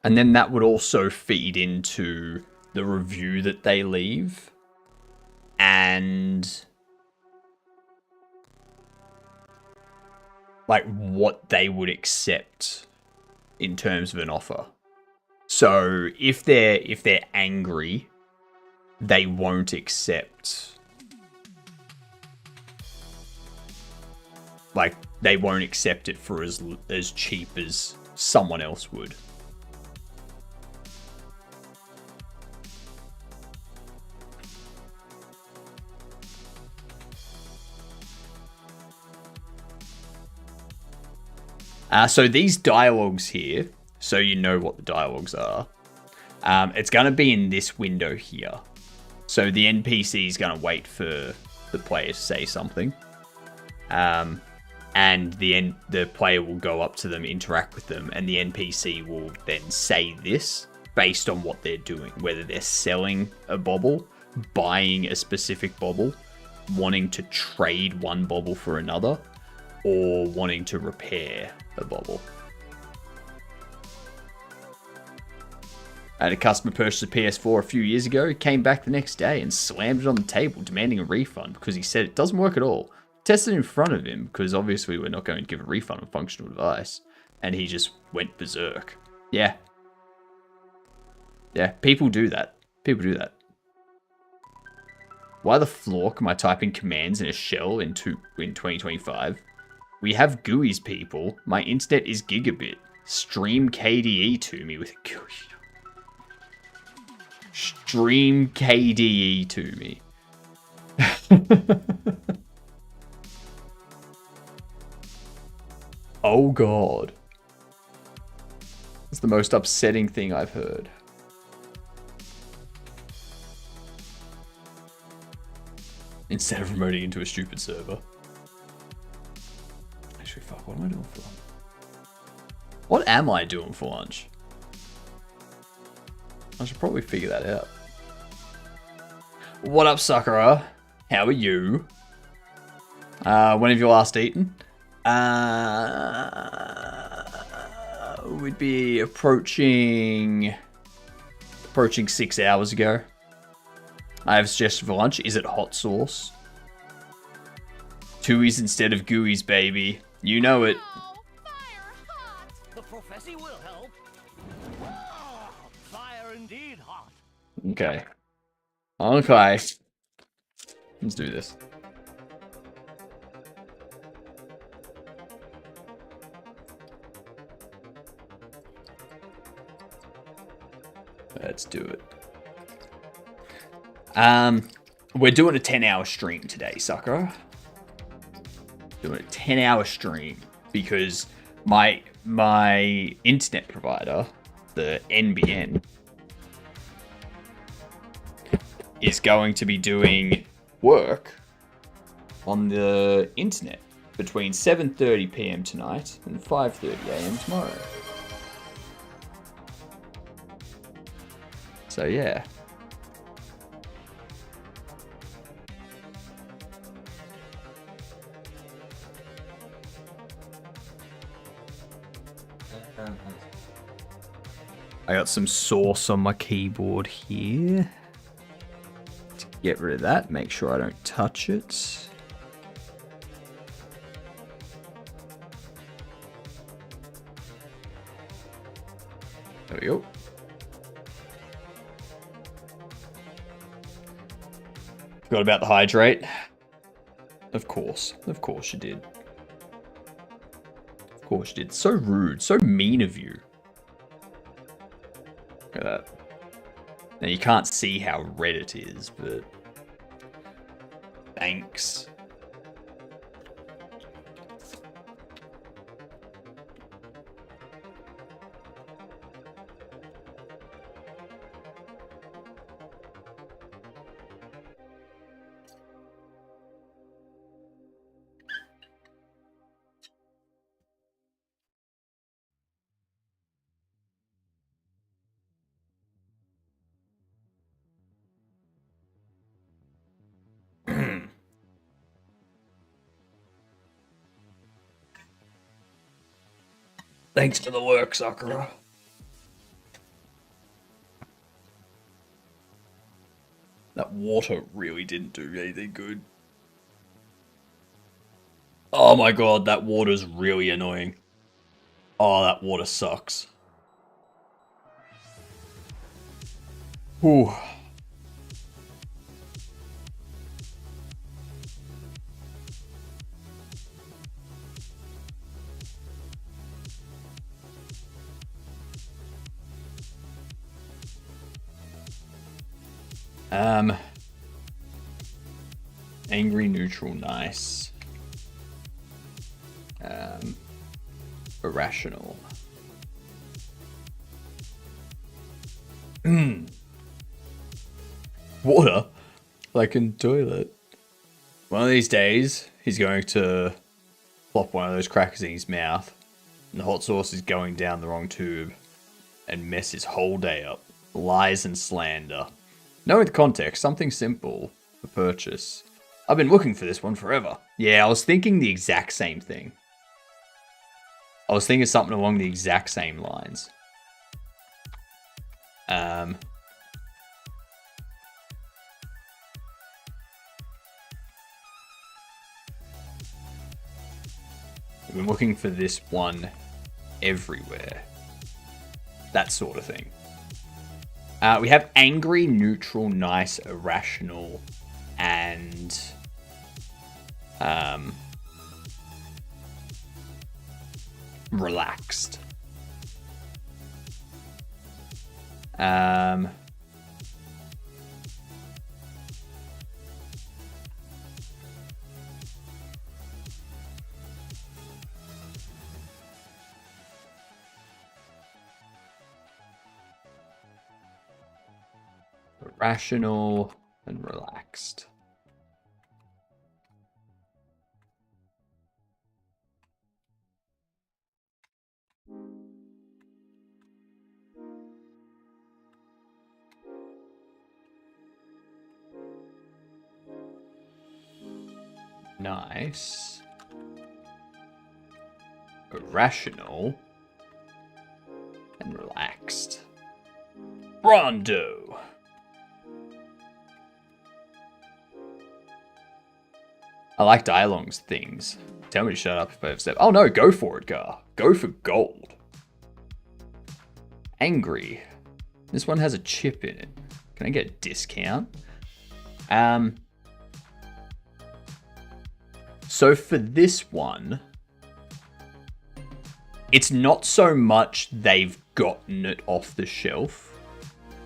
And then that would also feed into the review that they leave. And like what they would accept in terms of an offer. So if they're angry, they won't accept, like they won't accept it for as cheap as someone else would. So these dialogues here, so you know what the dialogues are, it's going to be in this window here. So the NPC is going to wait for the player to say something. And the player will go up to them, interact with them, and the NPC will then say this based on what they're doing. Whether they're selling a bauble, buying a specific bauble, wanting to trade one bauble for another, or wanting to repair a bauble. I had a customer purchase a PS4 a few years ago. He came back the next day and slammed it on the table, demanding a refund because he said it doesn't work at all. Tested in front of him because obviously we're not going to give a refund on functional device, and he just went berserk. Yeah, people do that. Why the floor am I typing commands in a shell in 2025? We have GUIs, people. My internet is gigabit. Stream KDE to me with a GUI. Stream KDE to me. Oh god. It's the most upsetting thing I've heard. Instead of remoting into a stupid server. Actually, fuck, what am I doing for lunch? What am I doing for lunch? I should probably figure that out. What up, Sakura? How are you? When have you last eaten? We'd be approaching 6 hours ago. I have a suggestion for lunch. Is it hot sauce? Tui's instead of GUIs, baby. You know it. Oh, fire hot. The prophecy will help. Oh, fire indeed hot. Okay. Okay. Let's do this. Let's do it. We're doing a 10-hour stream today, sucker. Doing a 10-hour stream because my internet provider, the NBN, is going to be doing work on the internet between 7:30 p.m. tonight and 5:30 a.m. tomorrow. So yeah. I got some sauce on my keyboard here. To get rid of that, make sure I don't touch it. There we go. Forgot about the hydrate. Of course you did. Of course you did. So rude, so mean of you. Look at that. Now you can't see how red it is, but thanks. Thanks for the work, Sakura. That water really didn't do anything good. Oh my god, that water's really annoying. Oh, that water sucks. Whew. Angry, neutral, nice. Irrational. Water? Like in toilet. One of these days, he's going to plop one of those crackers in his mouth, and the hot sauce is going down the wrong tube, and mess his whole day up. Lies and slander. Knowing the context, something simple for purchase. I've been looking for this one forever. Yeah, I was thinking the exact same thing. I was thinking something along the exact same lines. I've been looking for this one everywhere. That sort of thing. We have angry, neutral, nice, irrational, and relaxed. Rational and relaxed. Nice. Irrational and relaxed. Rondo. I like Dialong's things. Tell me to shut up if I have step. Oh no, go for it, Gar. Go for gold. Angry. This one has a chip in it. Can I get a discount? So for this one, it's not so much they've gotten it off the shelf.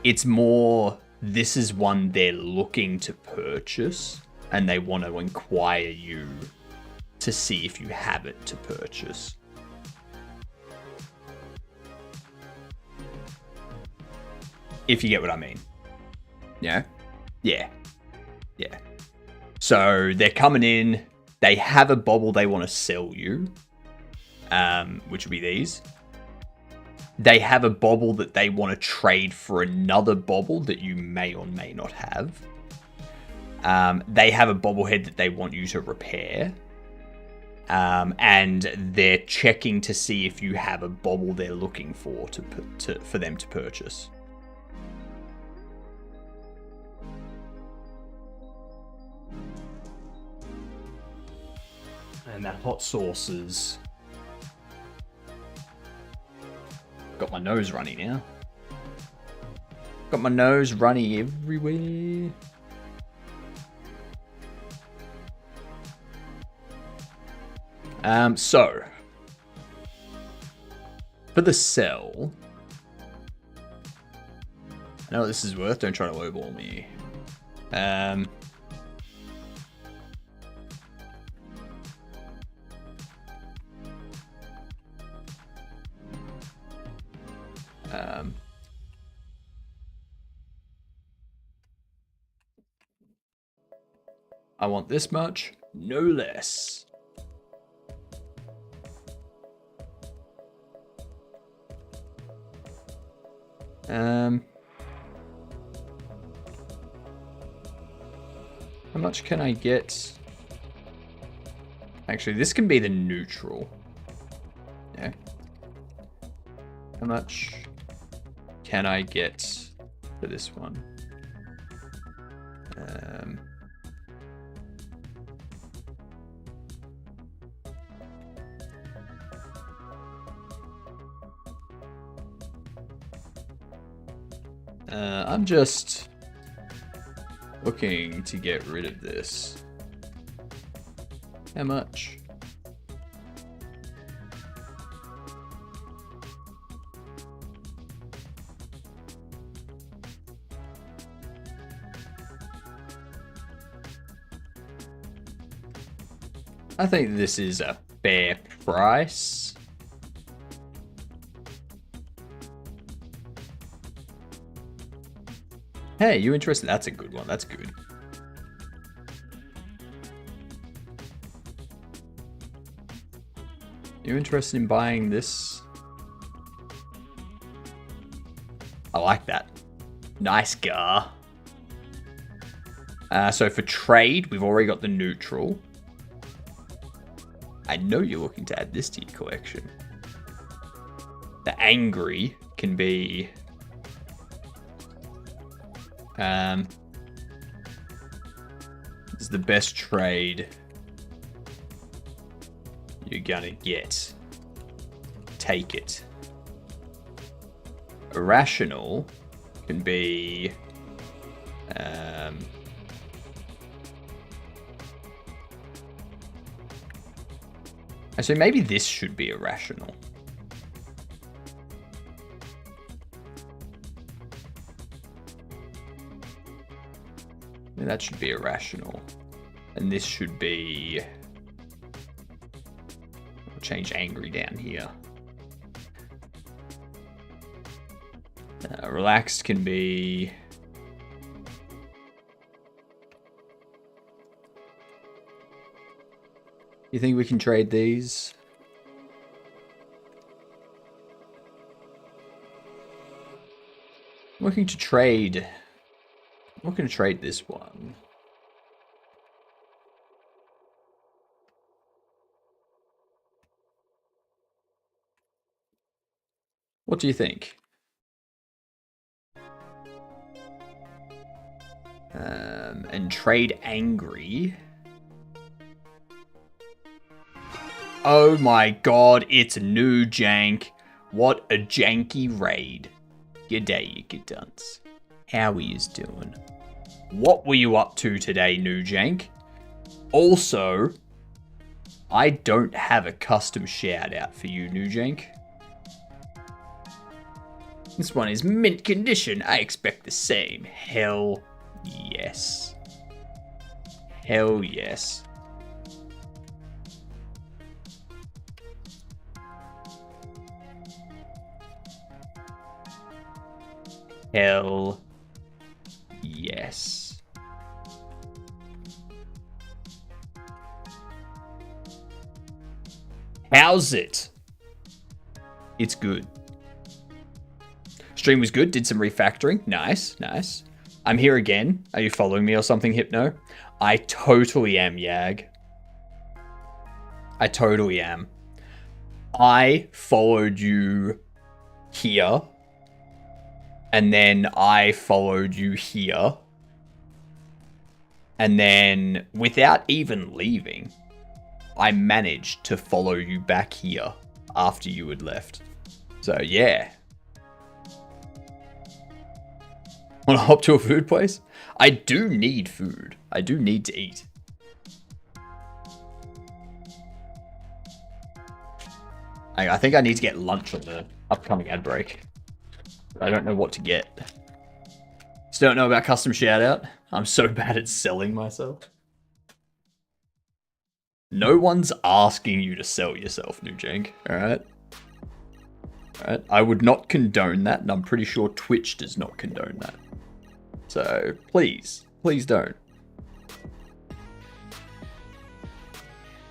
It's more, this is one they're looking to purchase, and they want to inquire you to see if you have it to purchase. If you get what I mean. Yeah? Yeah. Yeah. So they're coming in, they have a bobble they want to sell you, which would be these. They have a bobble that they want to trade for another bobble that you may or may not have. They have a bobblehead that they want you to repair. And they're checking to see if you have a bobble they're looking for for them to purchase. And that hot sauce is... Got my nose runny now. Got my nose runny everywhere. So, for the sell, I know what this is worth. Don't try to lowball me. I want this much, no less. How much can I get? Actually, this can be the neutral. Yeah. How much can I get for this one? I'm just looking to get rid of this. How much? I think this is a fair price. Hey, you interested? That's a good one. That's good. You interested in buying this? I like that. Nice gar. So for trade, we've already got the neutral. I know you're looking to add this to your collection. The angry can be... this is the best trade you're gonna get. Take it. Irrational can be... actually, maybe this should be irrational. That should be irrational. And this should be... I'll change angry down here. Relaxed can be... You think we can trade these? I'm looking to trade... I'm looking to trade this one. What do you think? And trade angry. Oh my god, it's a new jank. What a janky raid. G'day, you good dunce. How are you doing? What were you up to today, new jank? Also, I don't have a custom shout out for you, new jank. This one is mint condition. I expect the same. Hell yes. Hell yes. Hell yes. How's it? It's good. Stream was good. Did some refactoring. Nice, nice. I'm here again. Are you following me or something, Hypno? I totally am, Yag. I totally am. I followed you here. And then I followed you here. And then, without even leaving, I managed to follow you back here after you had left. So, yeah. Want to hop to a food place? I do need food. I do need to eat. I think I need to get lunch on the upcoming ad break. I don't know what to get. Still don't know about custom shoutout. I'm so bad at selling myself. No one's asking you to sell yourself, Nujank, alright? Alright, I would not condone that, and I'm pretty sure Twitch does not condone that. So, please don't.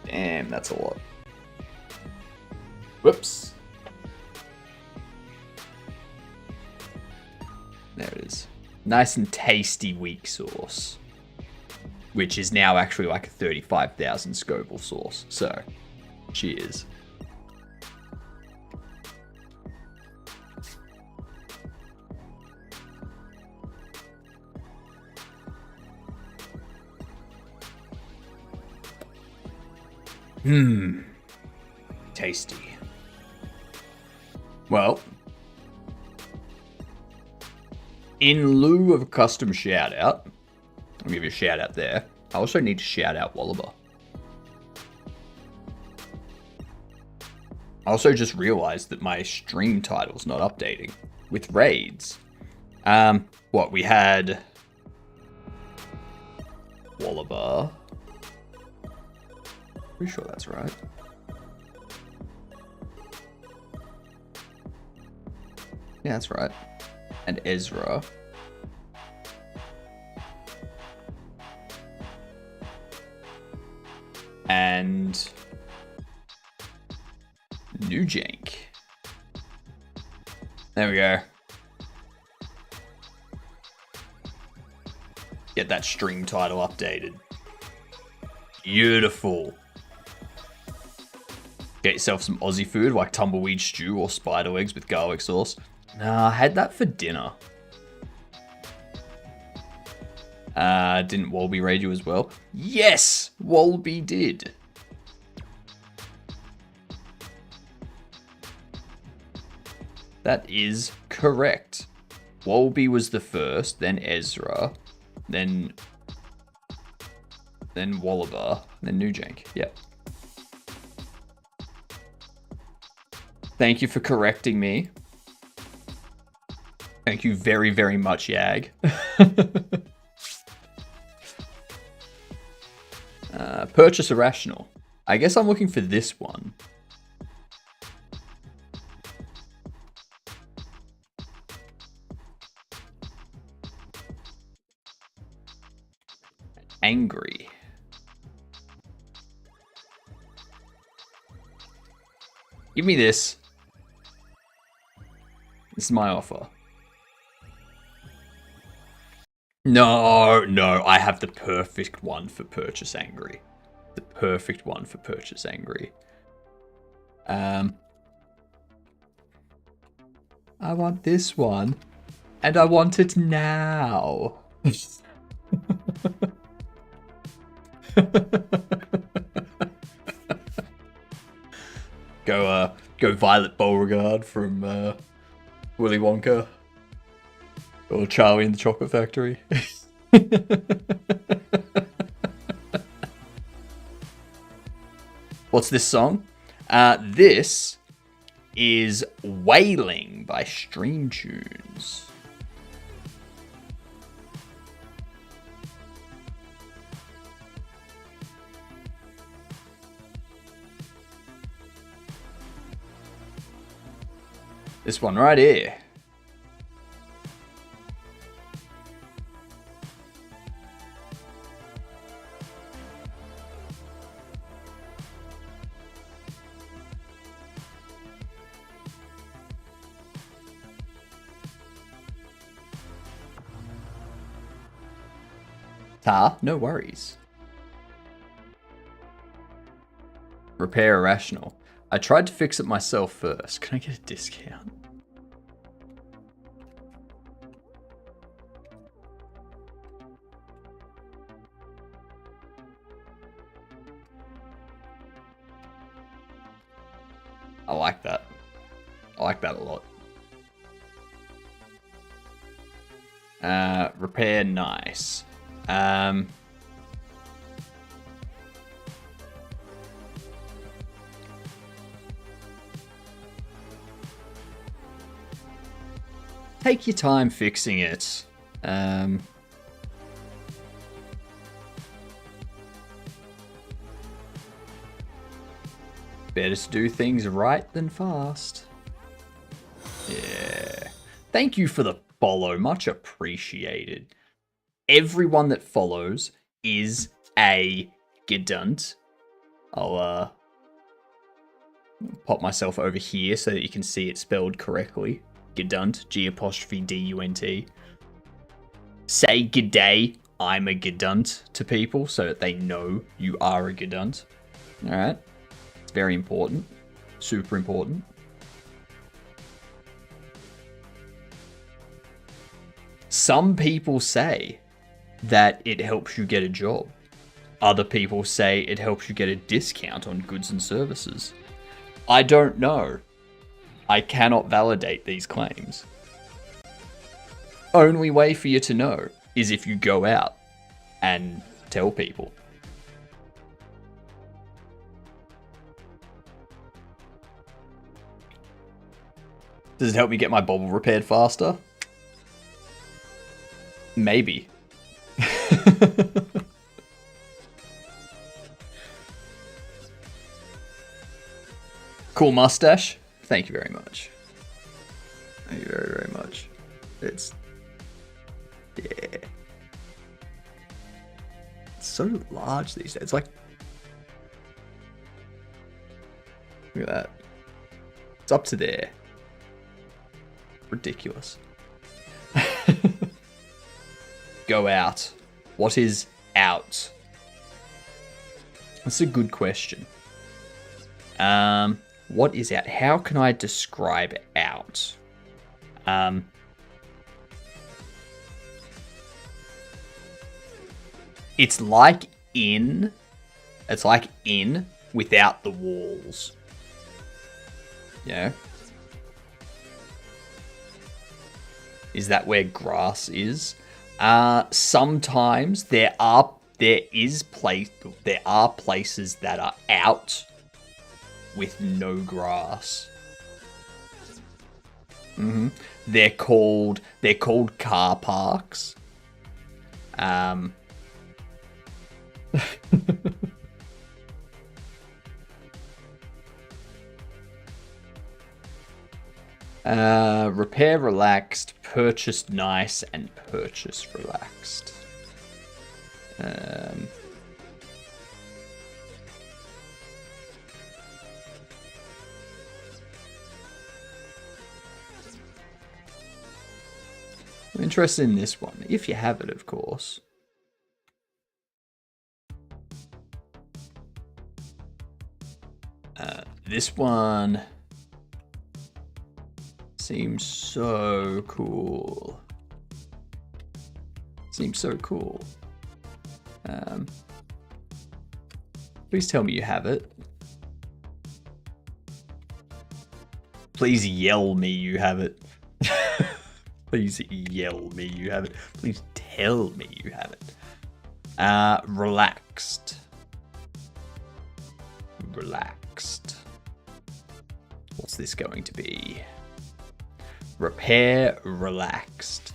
Damn, that's a lot. Whoops. There it is. Nice and tasty weak sauce. Which is now actually like a 35,000 Scoville sauce. So, cheers. Tasty. Well, in lieu of a custom shout out, I'll give you a shout out there. I also need to shout out Wallaber. I also just realized that my stream title's not updating with raids. What we had Wallaber. Pretty sure that's right. Yeah, that's right. And Ezra. And Nujank. There we go. Get that stream title updated. Beautiful. Get yourself some Aussie food like tumbleweed stew or spider legs with garlic sauce. Nah, I had that for dinner. Didn't Wolby raid you as well? Yes! Wolby did. That is correct. Wolby was the first, then Ezra, then Wallaber, then Nujank. Yep. Thank you for correcting me. Thank you very, very much, Yag. Purchase irrational. I guess I'm looking for this one. Angry. Give me this. This is my offer. No, I have the perfect one for purchase angry. The perfect one for purchase angry. I want this one, and I want it now. Go Violet Beauregard from Willy Wonka. Or Charlie in the Chocolate Factory. What's this song? This is Wailing by Stream Tunes. This one right here. No worries. Repair irrational. I tried to fix it myself first. Can I get a discount? I like that. I like that a lot. Repair, nice. Take your time fixing it. Better to do things right than fast. Yeah. Thank you for the follow. Much appreciated. Everyone that follows is a gedunt. I'll pop myself over here so that you can see it spelled correctly. Gedunt. G''D''U''N''T. Say g'day, I'm a gedunt to people so that they know you are a gedunt. Alright. It's very important. Super important. Some people say that it helps you get a job. Other people say it helps you get a discount on goods and services. I don't know. I cannot validate these claims. Only way for you to know is if you go out and tell people. Does it help me get my bobble repaired faster? Maybe. Cool mustache. Thank you very much. Thank you very, very much. It's... yeah. It's so large these days. It's like... look at that. It's up to there. Ridiculous. Go out. What is out? That's a good question. What is out? How can I describe out? It's like in. It's like in without the walls. Yeah. Is that where grass is? Sometimes there are places that are out with no grass. They're called car parks. Repair relaxed, purchased nice, and purchase relaxed. I'm interested in this one, if you have it, of course. This one seems so cool. Seems so cool. Please tell me you have it. Please yell me you have it. Please yell me you have it. Please tell me you have it. Relaxed. Relaxed. What's this going to be? Repair relaxed.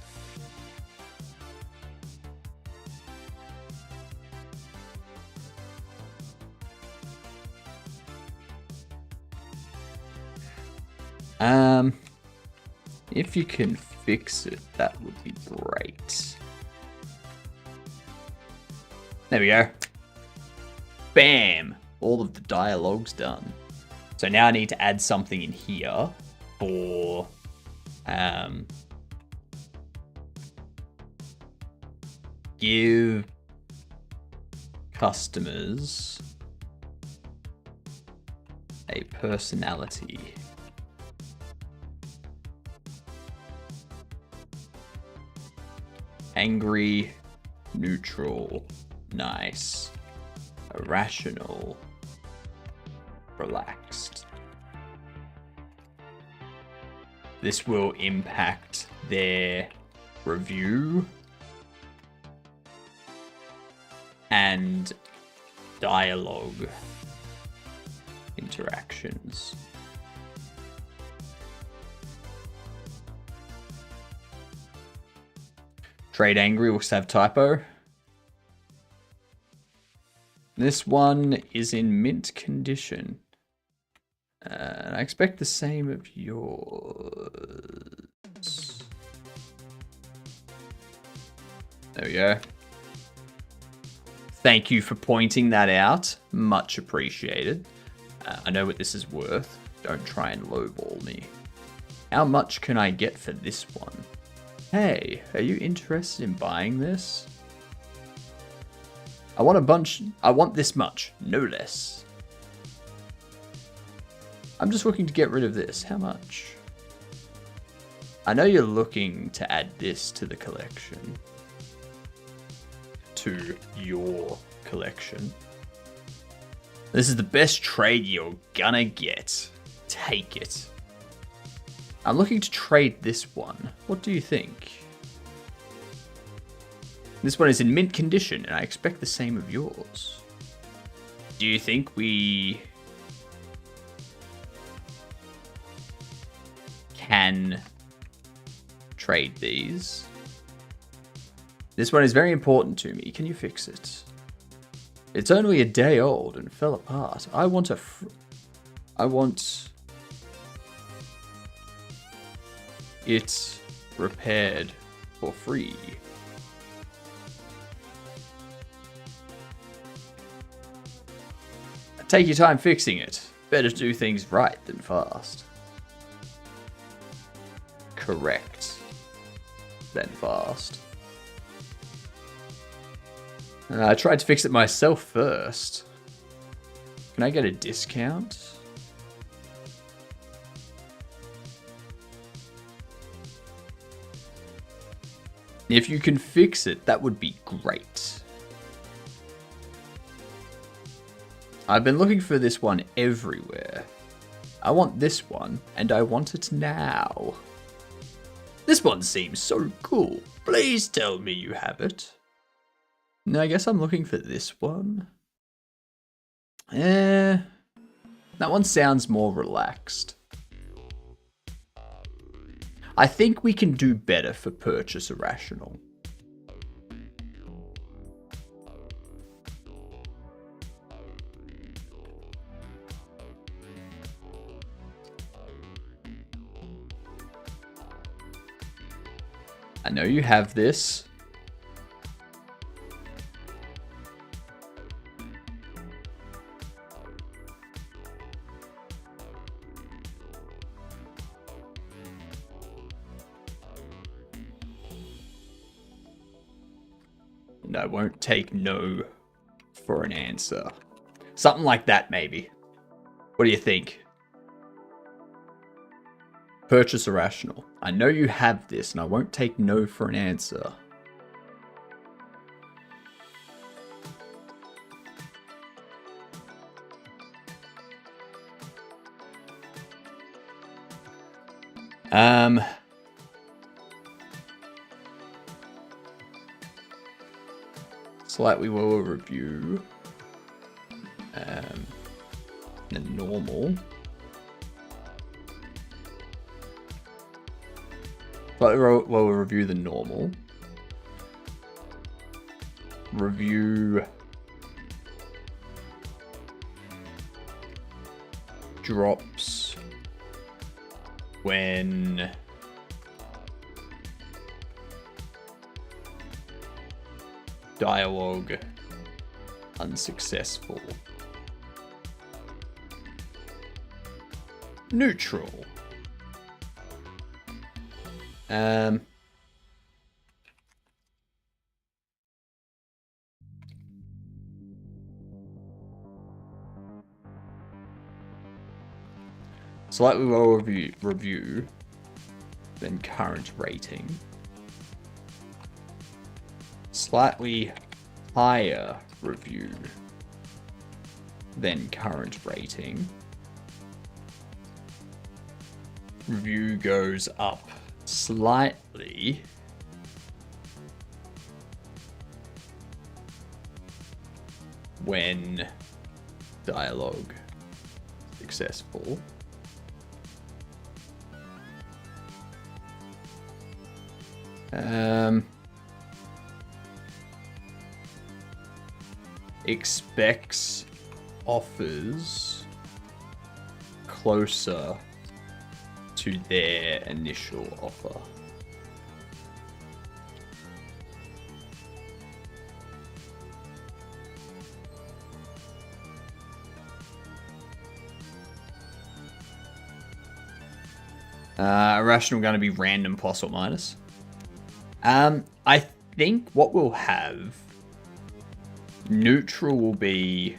If you can fix it, that would be great. There we go. Bam! All of the dialogue's done. So now I need to add something in here for give customers a personality. Angry, neutral, nice, irrational, relaxed. This will impact their review and dialogue interactions. Trade Angry will have typo. This one is in mint condition. And I expect the same of yours. There we go. Thank you for pointing that out. Much appreciated. I know what this is worth. Don't try and lowball me. How much can I get for this one? Hey, are you interested in buying this? I want a bunch. I want this much, no less. I'm just looking to get rid of this. How much? I know you're looking to add this to the collection. To your collection. This is the best trade you're gonna get. Take it. I'm looking to trade this one. What do you think? This one is in mint condition, and I expect the same of yours. Do you think we can trade these? This one is very important to me. Can you fix it? It's only a day old and fell apart. I want it repaired for free. Take your time fixing it. Better do things right than fast. Correct. Than fast. I tried to fix it myself first. Can I get a discount? If you can fix it, that would be great. I've been looking for this one everywhere. I want this one, and I want it now. This one seems so cool. Please tell me you have it. No, I guess I'm looking for this one. That one sounds more relaxed. I think we can do better for Purchase Irrational. I know you have this. And I won't take no for an answer. Something like that, maybe. What do you think? Purchase Irrational. I know you have this, and I won't take no for an answer. Slightly lower review. The normal. Slightly lower review than normal. Review drops when dialogue unsuccessful. Neutral. Slightly lower review than current rating. Slightly higher review than current rating. Review goes up slightly. When dialogue successful. expects offers closer to their initial offer. Irrational going to be random plus or minus. I think what we'll have, neutral will be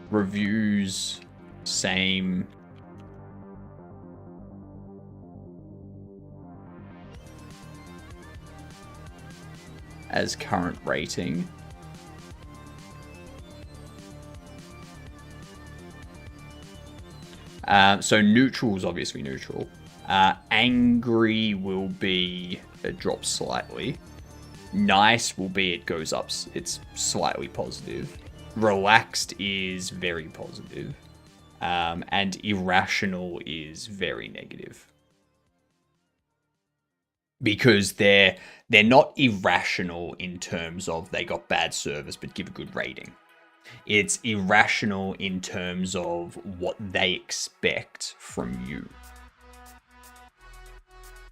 reviews same as current rating. So neutral is obviously neutral. Angry will be it drops slightly. Nice will be it goes up. It's slightly positive. Relaxed is very positive. And irrational is very negative. Because they're not irrational in terms of they got bad service but give a good rating. It's irrational in terms of what they expect from you.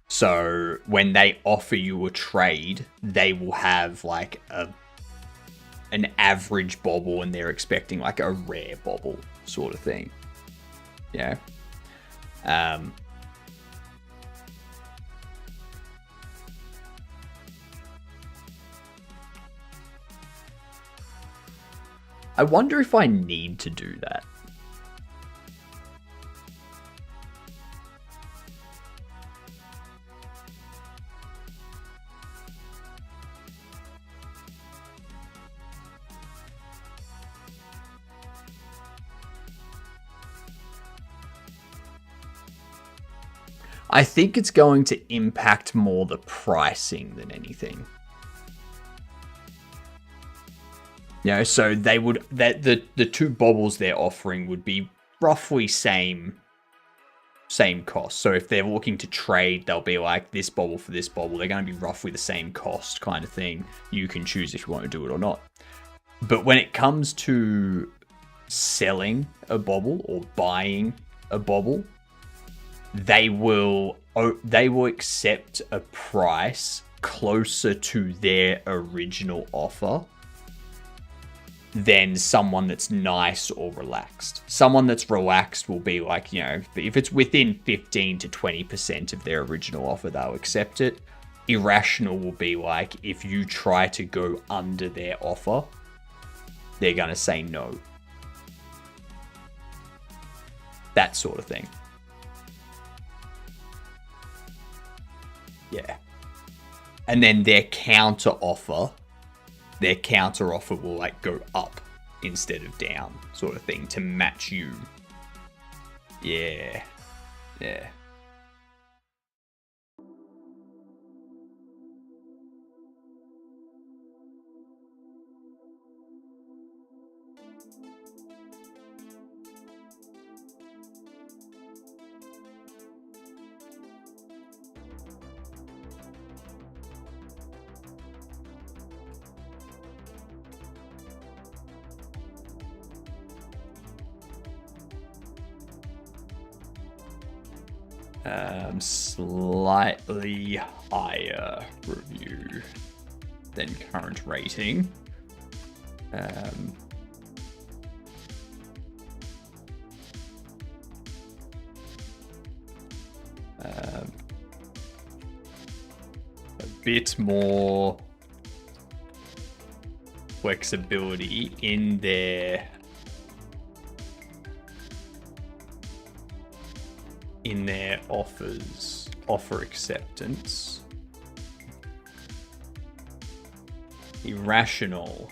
So when they offer you a trade, they will have like an average bobble and they're expecting like a rare bobble sort of thing. Yeah. I wonder if I need to do that. I think it's going to impact more the pricing than anything. You know, so they would the two bobbles they're offering would be roughly same cost. So if they're looking to trade, they'll be like this bobble for this bobble. They're going to be roughly the same cost kind of thing. You can choose if you want to do it or not. But when it comes to selling a bobble or buying a bobble, they will accept a price closer to their original offer than someone that's nice or relaxed. Someone that's relaxed will be like, you know, if it's within 15 to 20% of their original offer, they'll accept it. Irrational will be like, if you try to go under their offer, they're going to say no. That sort of thing. Yeah. And then their counter offer will like go up instead of down sort of thing to match you. Yeah. Yeah. Slightly higher review than current rating. A bit more flexibility in their offer acceptance. Irrational.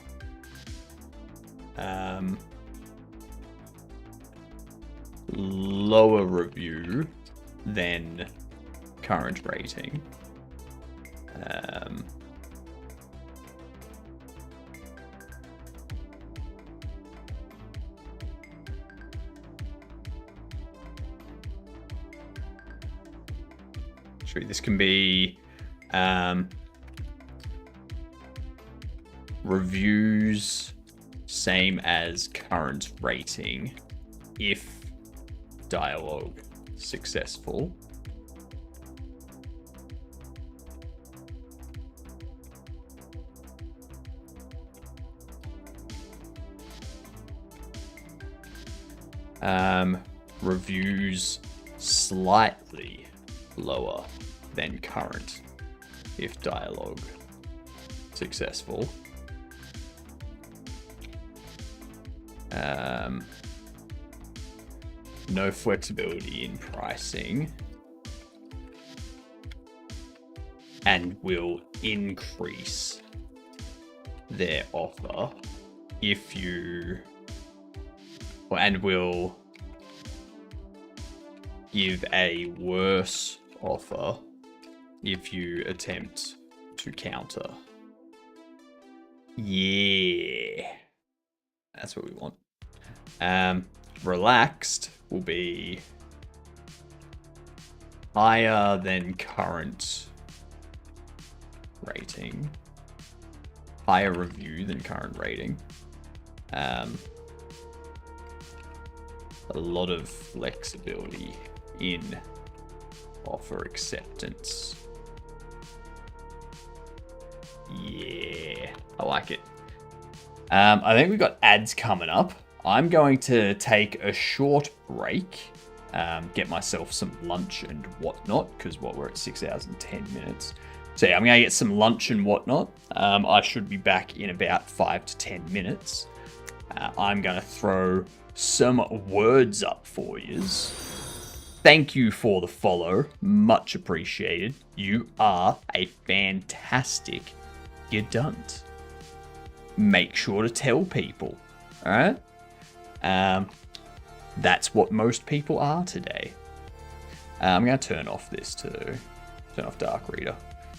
Lower review than current rating. This can be reviews, same as current rating, if dialogue successful. Reviews slightly lower than current if dialogue successful. No flexibility in pricing, and will increase their offer if you, and will give a worse offer if you attempt to counter. Yeah, that's what we want. Relaxed will be higher than current rating, higher review than current rating. A lot of flexibility in offer acceptance. Yeah, I like it. I think we've got ads coming up. I'm going to take a short break, get myself some lunch and whatnot, because we're at 6 hours and 10 minutes. So yeah, I'm going to get some lunch and whatnot. I should be back in about 5 to 10 minutes. I'm going to throw some words up for yous. Thank you for the follow. Much appreciated. You are a fantastic gedunt. Make sure to tell people. Alright? That's what most people are today. I'm going to turn off this too. Turn off Dark Reader.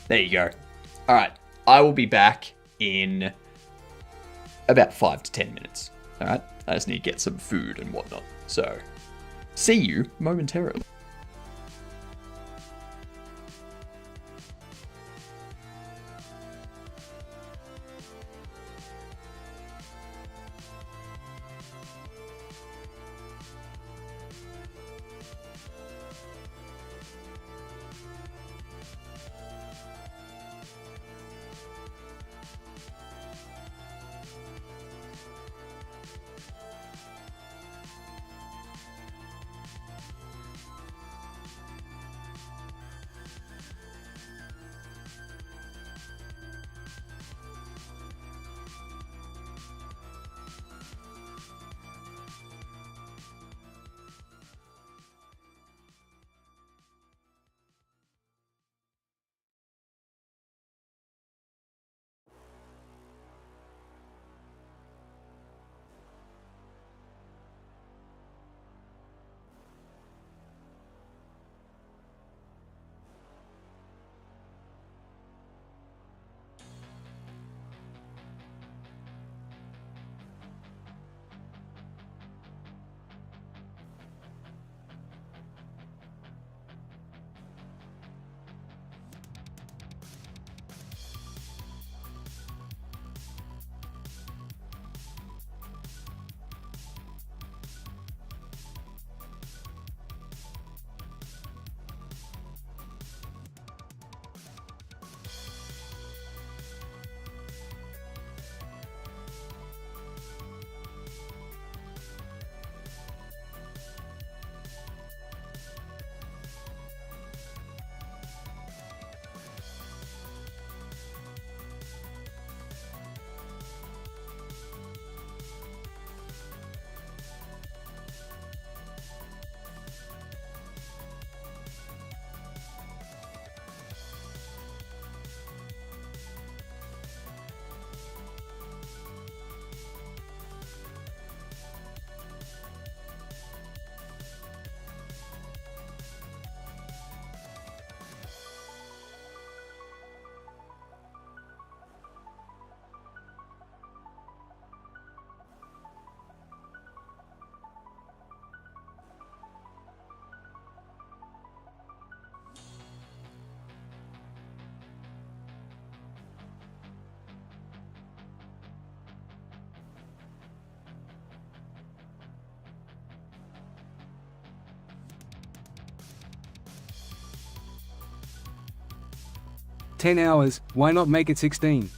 There you go. Alright. I will be back in about 5 to 10 minutes. Alright? I just need to get some food and whatnot. So, see you momentarily. 10 hours, why not make it 16?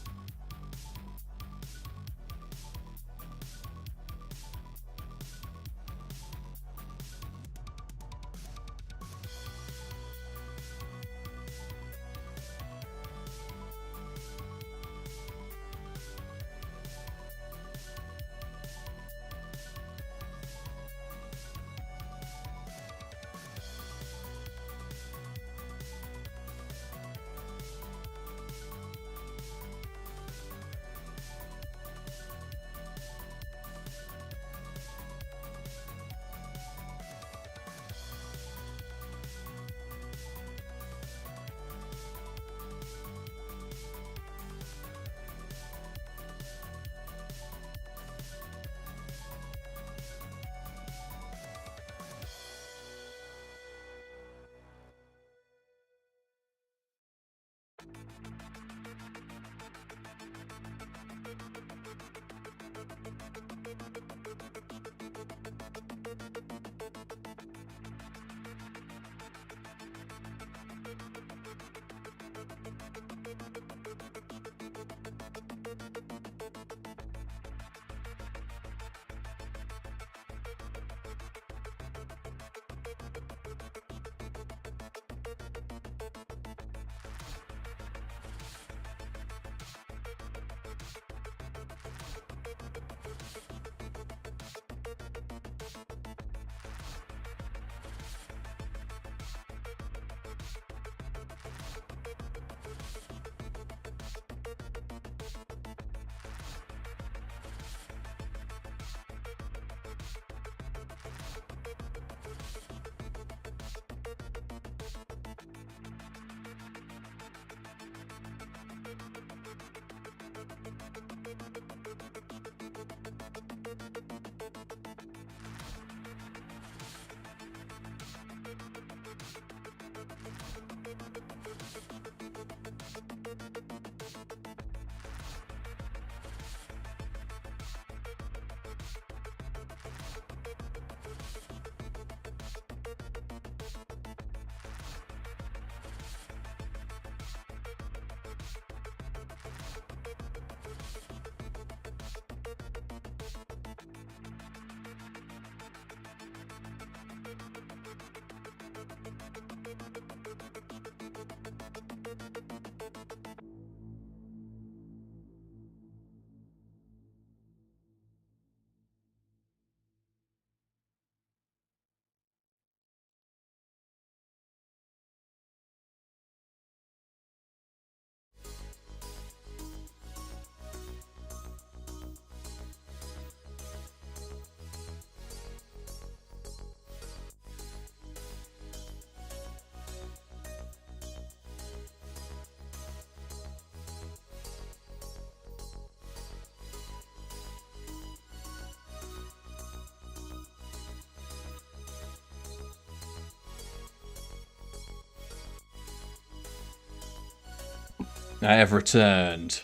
I have returned.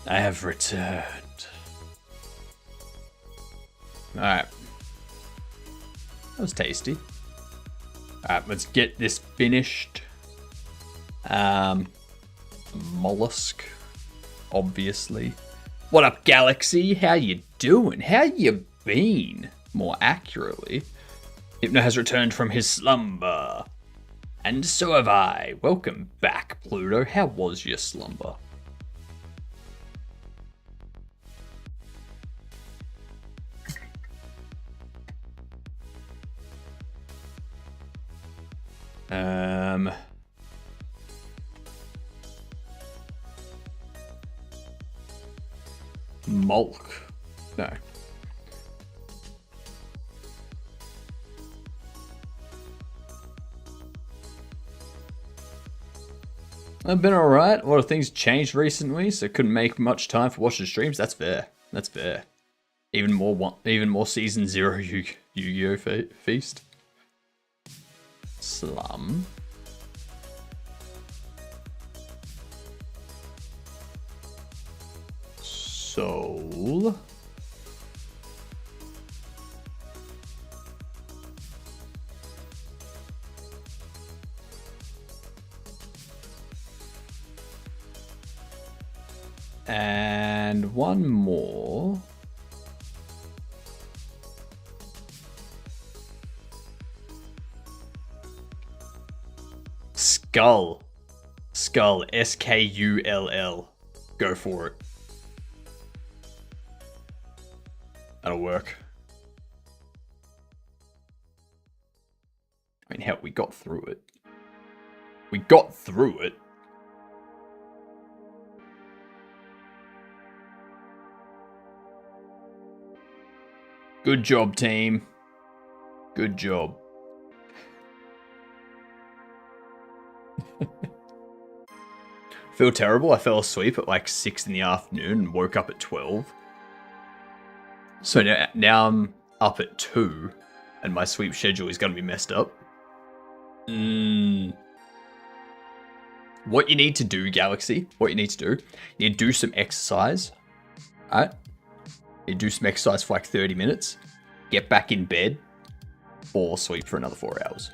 I have returned. Alright. That was tasty. Alright, let's get this finished. Mollusk, obviously. What up, Galaxy? How you doing? How you been? More accurately. Hypno has returned from his slumber. And so have I. Welcome back, Pluto. How was your slumber? Mulk. No. I've been alright. A lot of things changed recently, so couldn't make much time for watching streams. That's fair. That's fair. Even more season 0 Yu-Gi-Oh! Feast. Slum. Soul. one more. Skull. Skull. Skull. Go for it. That'll work. I mean, hell, we got through it. We got through it. Good job, team. Good job. Feel terrible. I fell asleep at like 6 in the afternoon and woke up at 12. So now I'm up at 2 and my sleep schedule is going to be messed up. What you need to do, Galaxy, what you need to do, you need to do some exercise. Alright? You do some exercise for like 30 minutes. Get back in bed. Fall asleep for another 4 hours.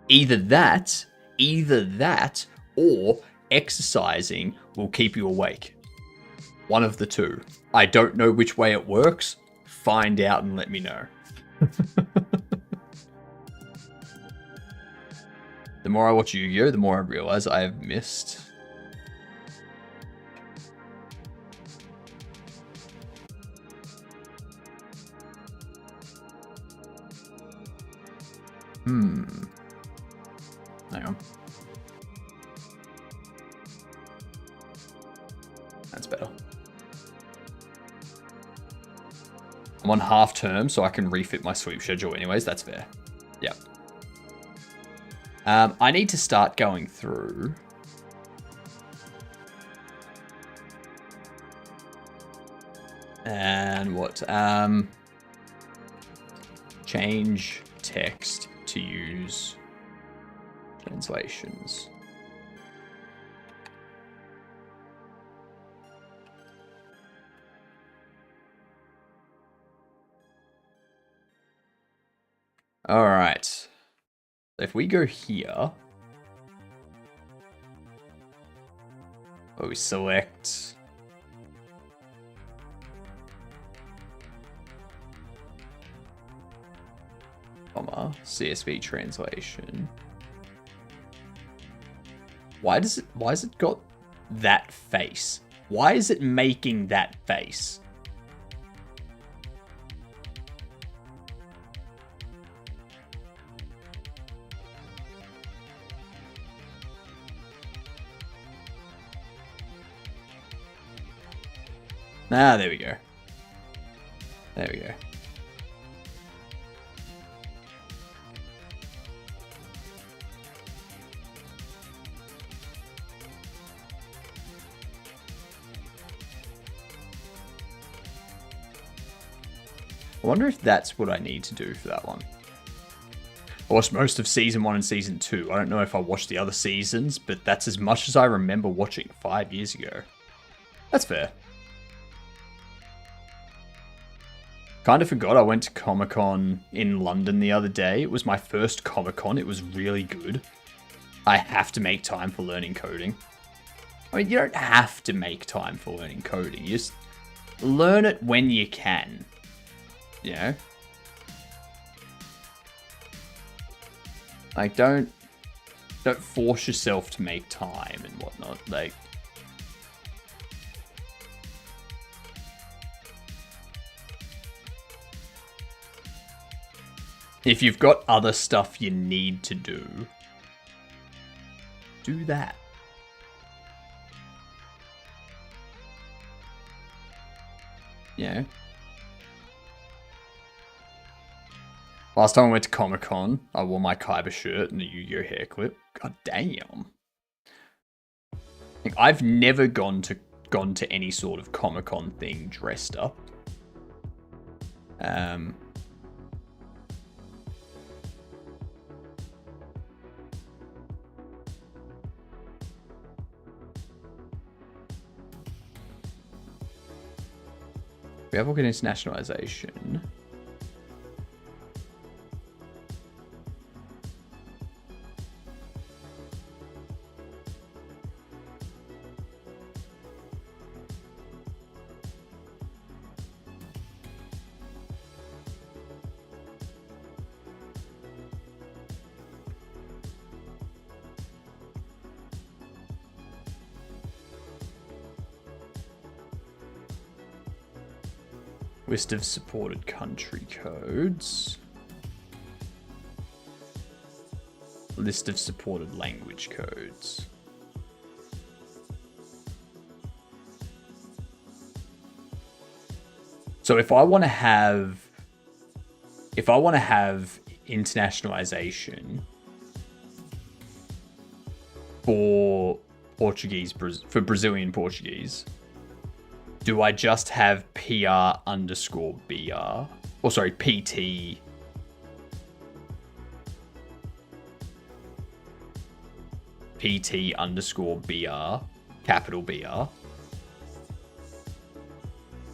Either that, or exercising will keep you awake. One of the two. I don't know which way it works. Find out and let me know. The more I watch Yu-Gi-Oh, the more I realize I have missed. Hang on. That's better. I'm on half term, so I can refit my sleep schedule anyways. That's fair. Yep. I need to start going through. And what? Change text to use translations. All right. If we go here, we select CSV translation. Why has it got that face? Why is it making that face? Ah, there we go. There we go. I wonder if that's what I need to do for that one. I watched most of Season 1 and Season 2. I don't know if I watched the other seasons, but that's as much as I remember watching 5 years ago. That's fair. Kind of forgot I went to Comic-Con in London the other day. It was my first Comic-Con. It was really good. I have to make time for learning coding. I mean, you don't have to make time for learning coding. You just learn it when you can. You know? Like, don't force yourself to make time and whatnot. Like, if you've got other stuff you need to do, do that. You know? Last time I went to Comic-Con, I wore my Kaiba shirt and a Yu-Gi-Oh hair clip. God damn. Like, I've never gone to any sort of Comic-Con thing dressed up. We have organized internationalization. List of supported country codes. List of supported language codes. So if I want to have internationalization for Brazilian Portuguese, do I just have PR_BR? Or sorry, PT. PT_BR, capital BR.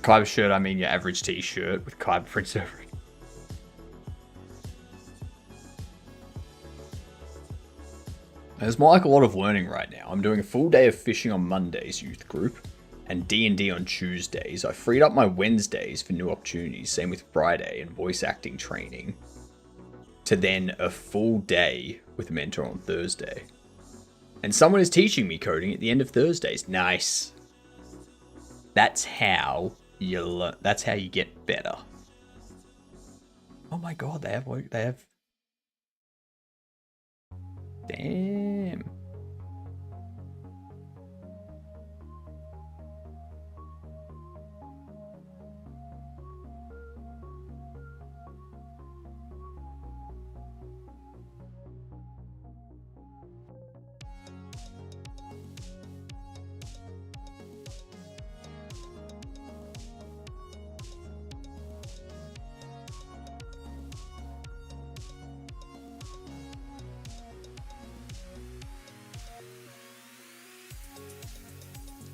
Kyber shirt, I mean your average t-shirt with Kyber prints over it. There's more like a lot of learning right now. I'm doing a full day of fishing on Mondays, youth group, and D&D on Tuesdays. I freed up my Wednesdays for new opportunities, same with Friday and voice acting training, to then a full day with a mentor on Thursday. And someone is teaching me coding at the end of Thursdays. Nice. That's how you learn. That's how you get better. Oh my god, they have. Damn.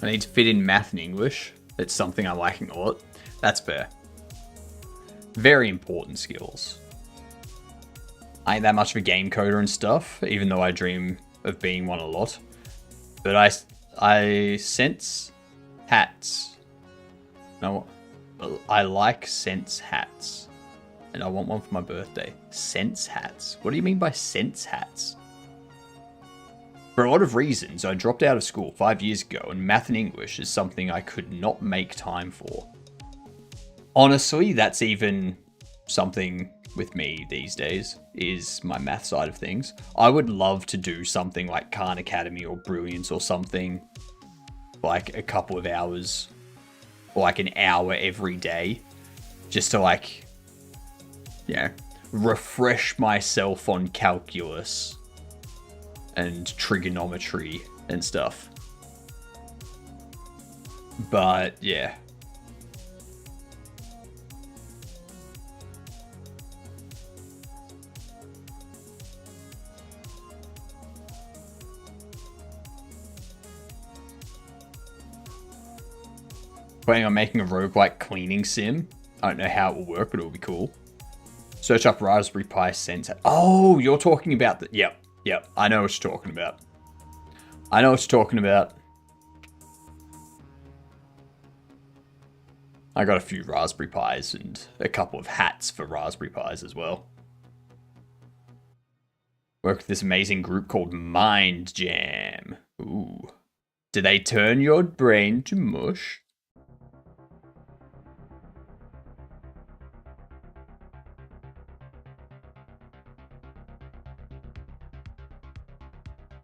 I need to fit in math and English. It's something I'm lacking a lot. That's fair. Very important skills. I ain't that much of a game coder and stuff, even though I dream of being one a lot. But I sense hats. No, I like sense hats. And I want one for my birthday. Sense hats? What do you mean by sense hats? For a lot of reasons, I dropped out of school 5 years ago, and math and English is something I could not make time for. Honestly, that's even something with me these days, is my math side of things. I would love to do something like Khan Academy or Brilliance or something, like a couple of hours, or like an hour every day, just to like, refresh myself on calculus and trigonometry and stuff. But yeah. Planning on making a roguelike cleaning sim. I don't know how it will work, but it'll be cool. Search up Raspberry Pi Sense. Oh, you're talking about the... Yep. I know what you're talking about. I got a few Raspberry Pis and a couple of hats for Raspberry Pis as well. Work with this amazing group called Mind Jam. Ooh. Do they turn your brain to mush?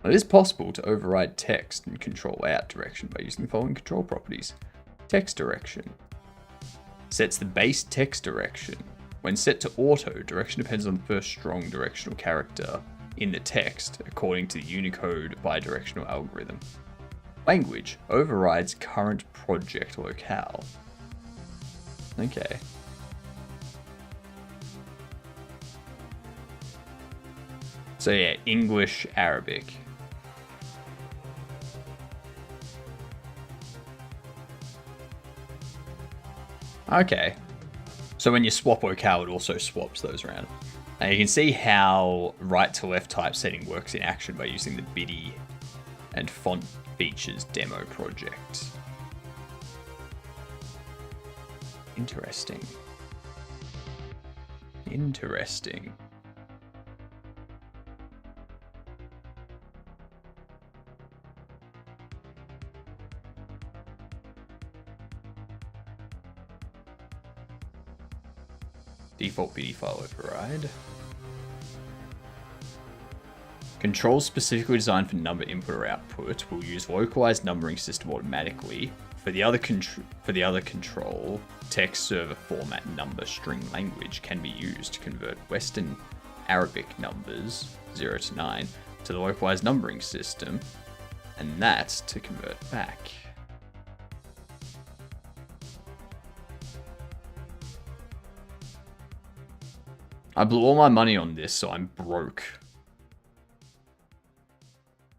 It is possible to override text and control out direction by using the following control properties. Text direction. Sets the base text direction. When set to auto, direction depends on the first strong directional character in the text, according to the Unicode bidirectional algorithm. Language. Overrides current project locale. Okay. So yeah, English, Arabic. Okay. So when you swap locale, it also swaps those around. Now you can see how right to left typesetting works in action by using the BIDI and font features demo project. Interesting. Default BD file override. Controls specifically designed for number input or output will use localized numbering system automatically. For the other control, text server format number string language can be used to convert Western Arabic numbers 0 to 9 to the localized numbering system, and that's to convert back. I blew all my money on this, so I'm broke.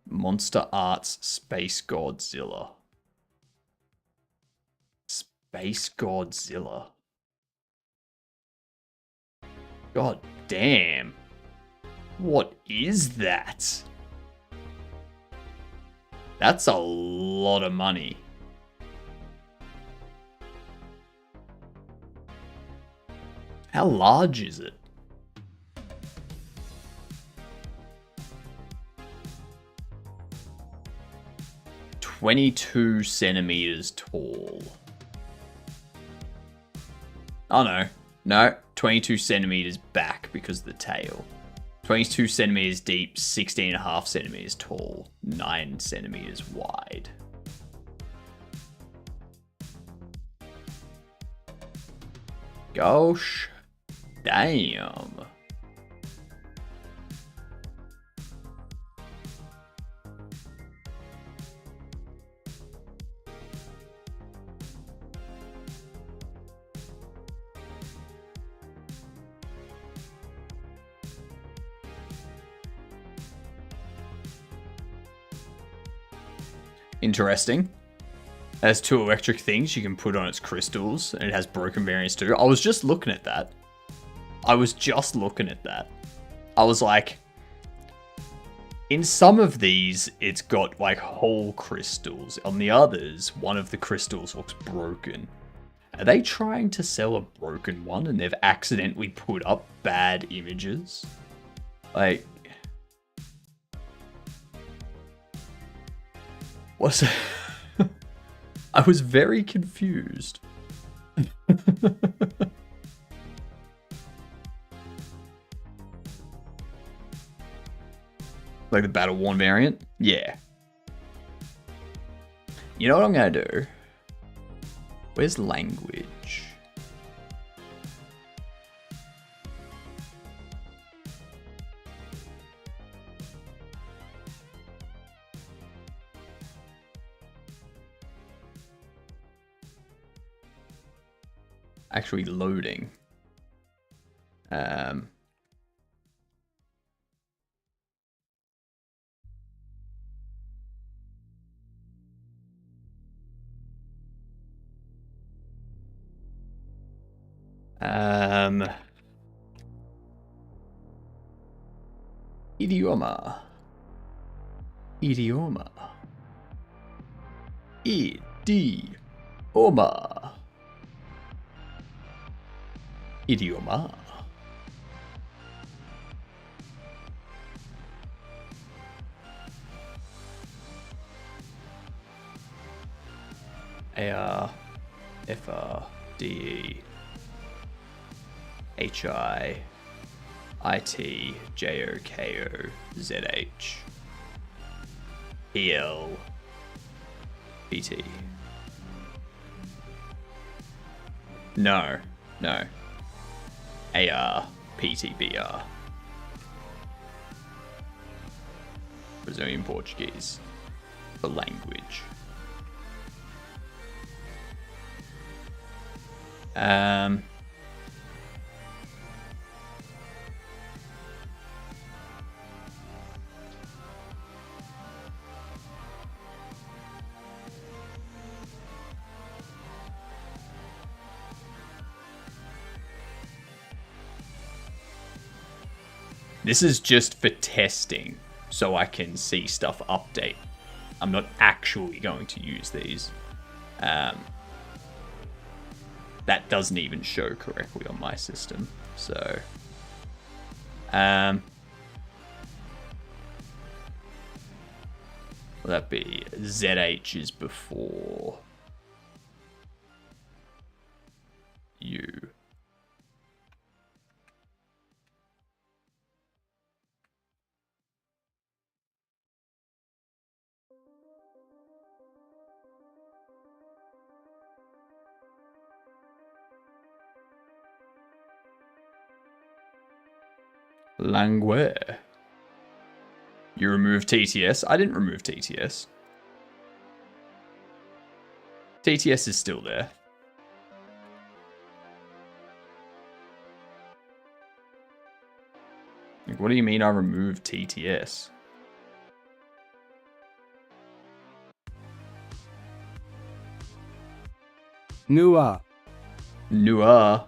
Monster Arts Space Godzilla. Space Godzilla. God damn. What is that? That's a lot of money. How large is it? "22 centimeters tall." Oh no. No, 22 centimeters back because of the tail. 22 centimeters deep, 16.5 centimeters tall, 9 centimeters wide. Gosh. Damn. Interesting. It has 2 electric things you can put on its crystals, and it has broken variants too. I was just looking at that. I was like, in some of these, it's got like whole crystals. On the others, one of the crystals looks broken. Are they trying to sell a broken one and they've accidentally put up bad images? Like, what's I was very confused. Like the Battle Worn variant? Yeah. You know what I'm gonna do? Where's language? Actually loading. Idioma. Idioma. Idioma. Idioma. AR, FR, DE, HI, IT, JOKO, ZH, EL, PT. No. AR, PTBR. Brazilian Portuguese. For language. This is just for testing, so I can see stuff update. I'm not actually going to use these. That doesn't even show correctly on my system, so... will that be ZH is before U. Langue. You removed TTS? I didn't remove TTS. TTS is still there. Like, what do you mean I removed TTS? Nua. Nua.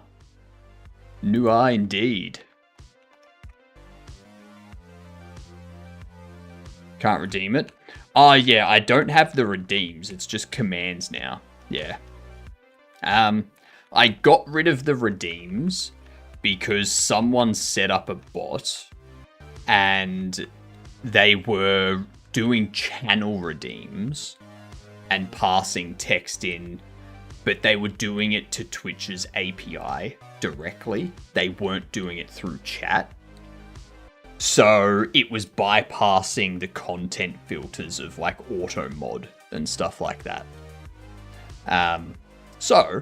Nua indeed. Can't redeem it. Oh yeah, I don't have the redeems. It's just commands now. Yeah. I got rid of the redeems because someone set up a bot and they were doing channel redeems and passing text in, but they were doing it to Twitch's API directly. They weren't doing it through chat. So it was bypassing the content filters of like auto mod and stuff like that. So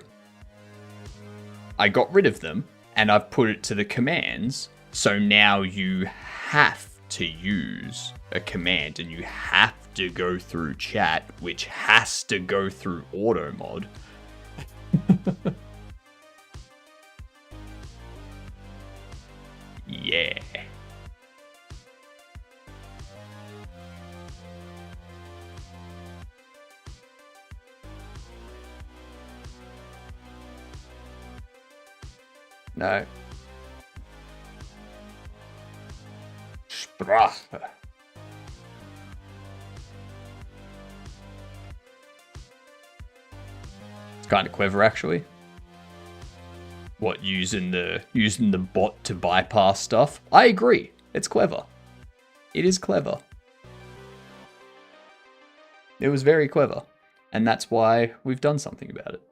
I got rid of them and I've put it to the commands. So now you have to use a command and you have to go through chat, which has to go through auto mod. Yeah. No. Sprache. It's kind of clever, actually. What, using the bot to bypass stuff? I agree. It's clever. It is clever. It was very clever. And that's why we've done something about it.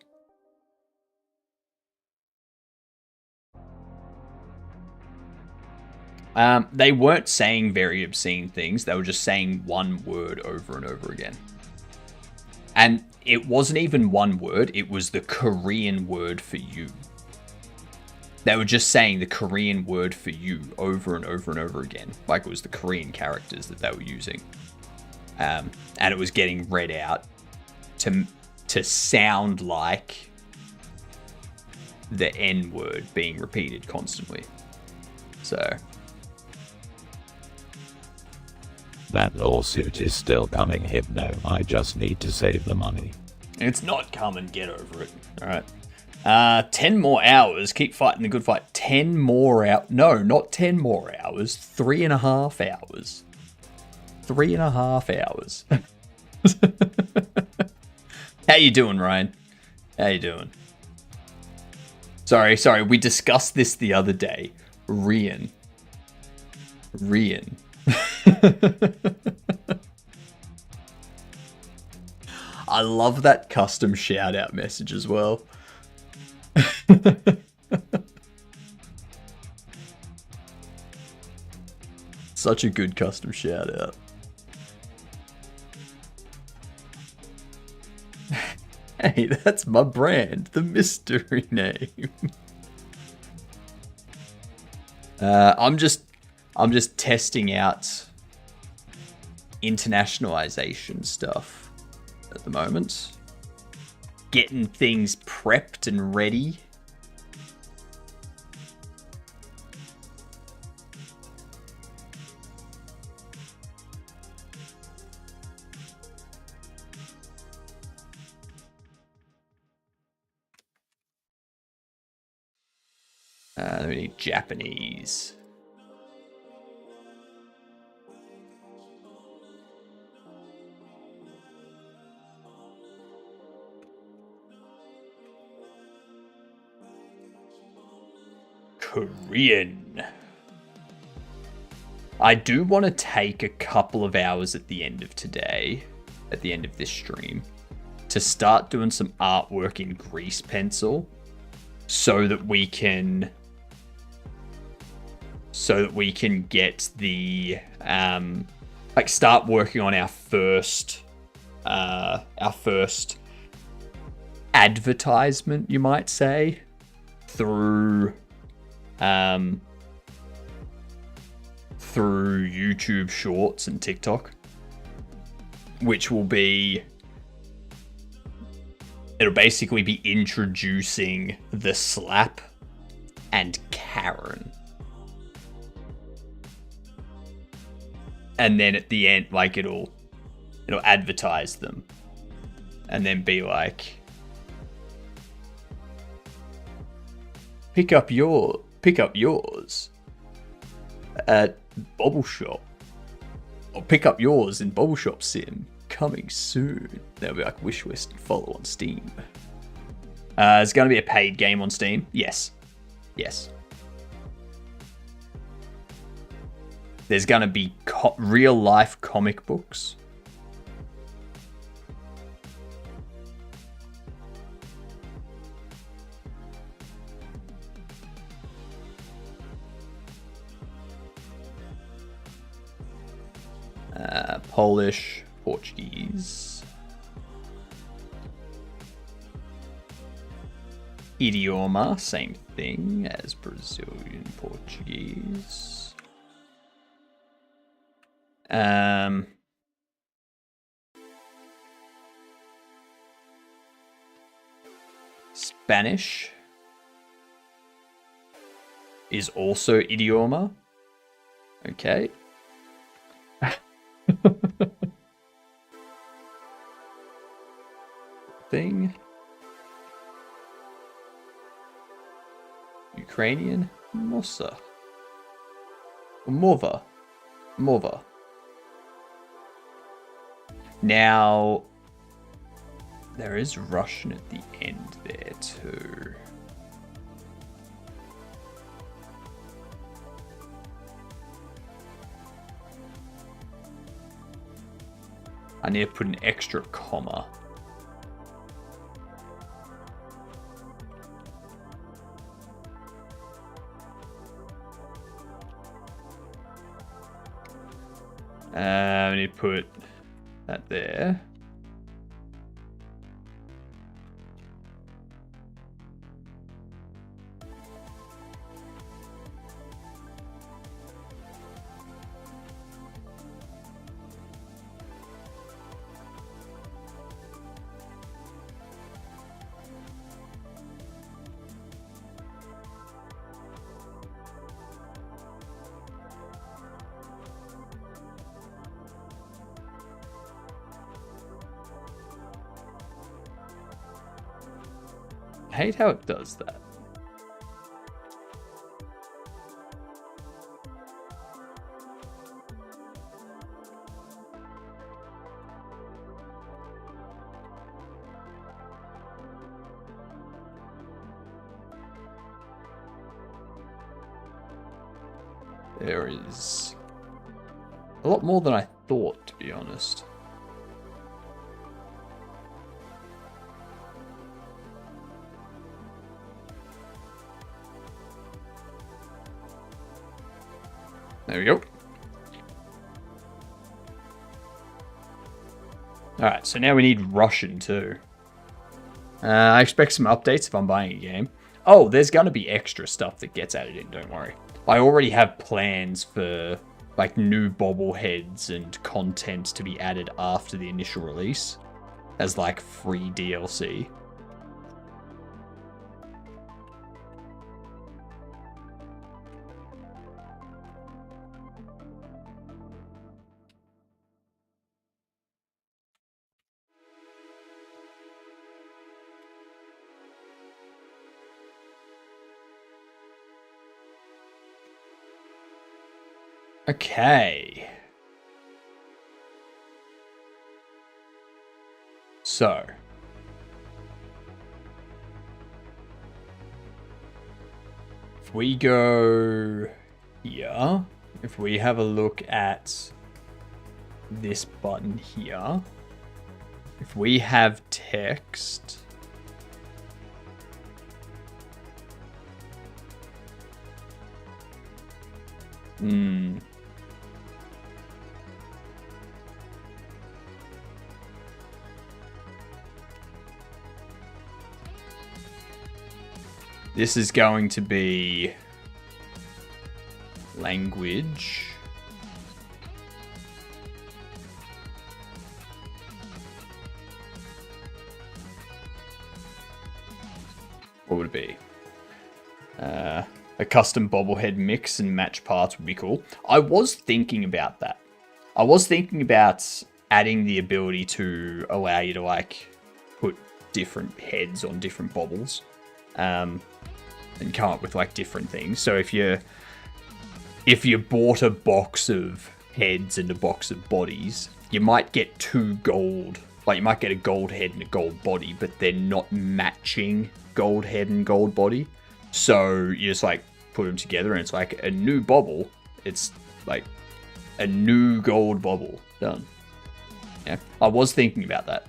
They weren't saying very obscene things. They were just saying one word over and over again. And it wasn't even one word. It was the Korean word for you. They were just saying the Korean word for you over and over and over again. Like it was the Korean characters that they were using. And it was getting read out to sound like the N word being repeated constantly. So... That lawsuit is still coming, Hypno. I just need to save the money. It's not coming. Get over it. All right. 10 more hours. Keep fighting the good fight. 10 more hours. No, not 10 more hours. 3.5 hours. 3.5 hours. How you doing, Ryan? How you doing? Sorry. We discussed this the other day. Rian. I love that custom shout out message as well. Such a good custom shout out. Hey, that's my brand, the mystery name. I'm just testing out internationalization stuff at the moment. Getting things prepped and ready. We need Japanese. Korean. I do want to take a couple of hours at the end of today, at the end of this stream, to start doing some artwork in grease pencil so that we can get the like start working on our first advertisement, you might say, through through YouTube Shorts and TikTok, which will be, it'll basically be introducing the slap and Karen. And then at the end, like, it'll advertise them. And then be like, pick up yours at Bobble Shop. Or pick up yours in Bobble Shop Sim. Coming soon. They'll be like, wish list and follow on Steam. Is it going to be a paid game on Steam? Yes. Yes. There's going to be real life comic books. Polish, Portuguese. Idioma, same thing as Brazilian Portuguese. Spanish is also idioma. Okay. Thing. Ukrainian, Mosa. Mova. Now, there is Russian at the end there too. I need to put an extra comma. I need to put that there. I hate how it does that. There is a lot more than I thought, to be honest. There we go. Alright, so now we need Russian too. I expect some updates if I'm buying a game. Oh, there's going to be extra stuff that gets added in, don't worry. I already have plans for like new bobbleheads and content to be added after the initial release as like free DLC. Okay. So. If we go here, if we have a look at this button here, if we have text, this is going to be language. What would it be? A custom bobblehead mix and match parts would be cool. I was thinking about that. I was thinking about adding the ability to allow you to like put different heads on different bobbles, and come up with like different things. So if you bought a box of heads and a box of bodies, you might get 2 gold. Like you might get a gold head and a gold body, but they're not matching gold head and gold body. So you just like put them together and it's like a new bobble. It's like a new gold bobble. Done. Yeah, I was thinking about that.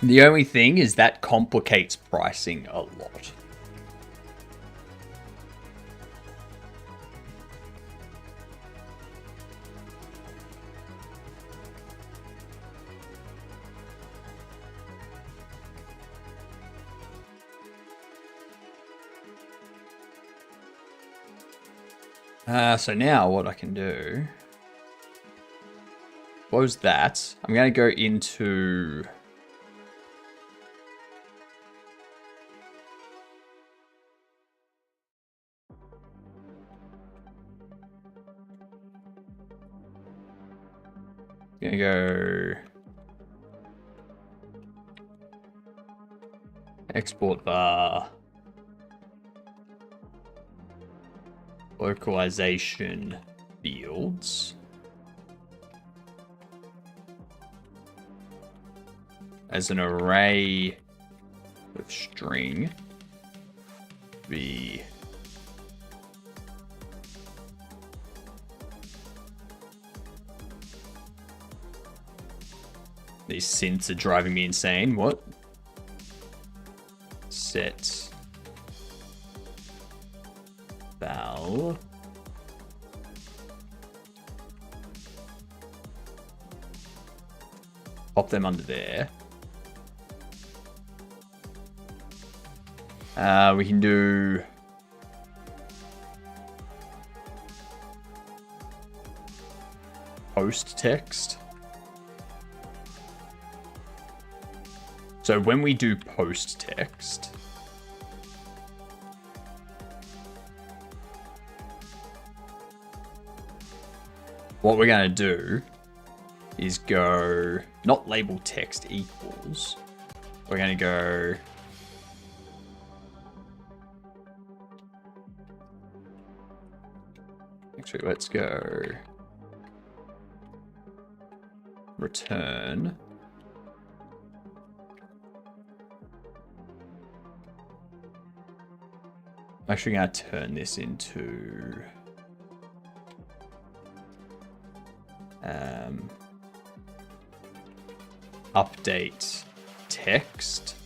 The only thing is that complicates pricing a lot. So now what I can do, close that. I'm going to go into go export var. Localization fields as an array with string v these synths are driving me insane. What? Set val pop them under there. We can do post text. So when we do post text, what we're going to do is go, not label text equals, we're going to go actually let's go return I'm actually going to turn this into update text.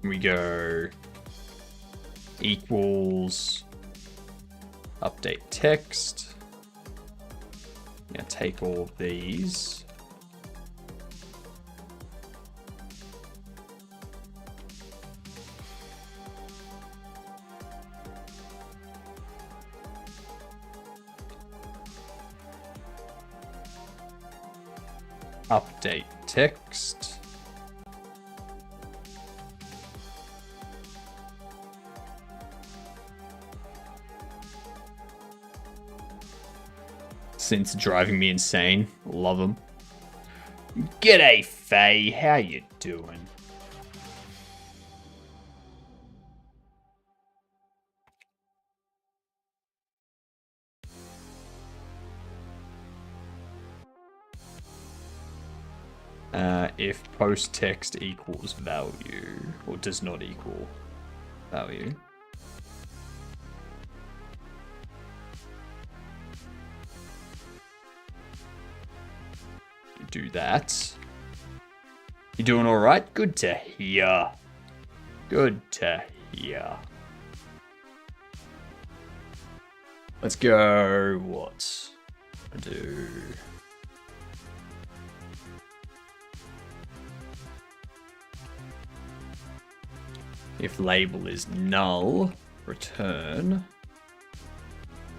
We go equals update text. I'm going to take all of these. Update text. Since driving me insane. Love them. G'day, Faye. How you doing? If post text equals value, or does not equal value. Do that. You doing all right? Good to hear. Good to hear. Let's go. What? Do. If label is null, return.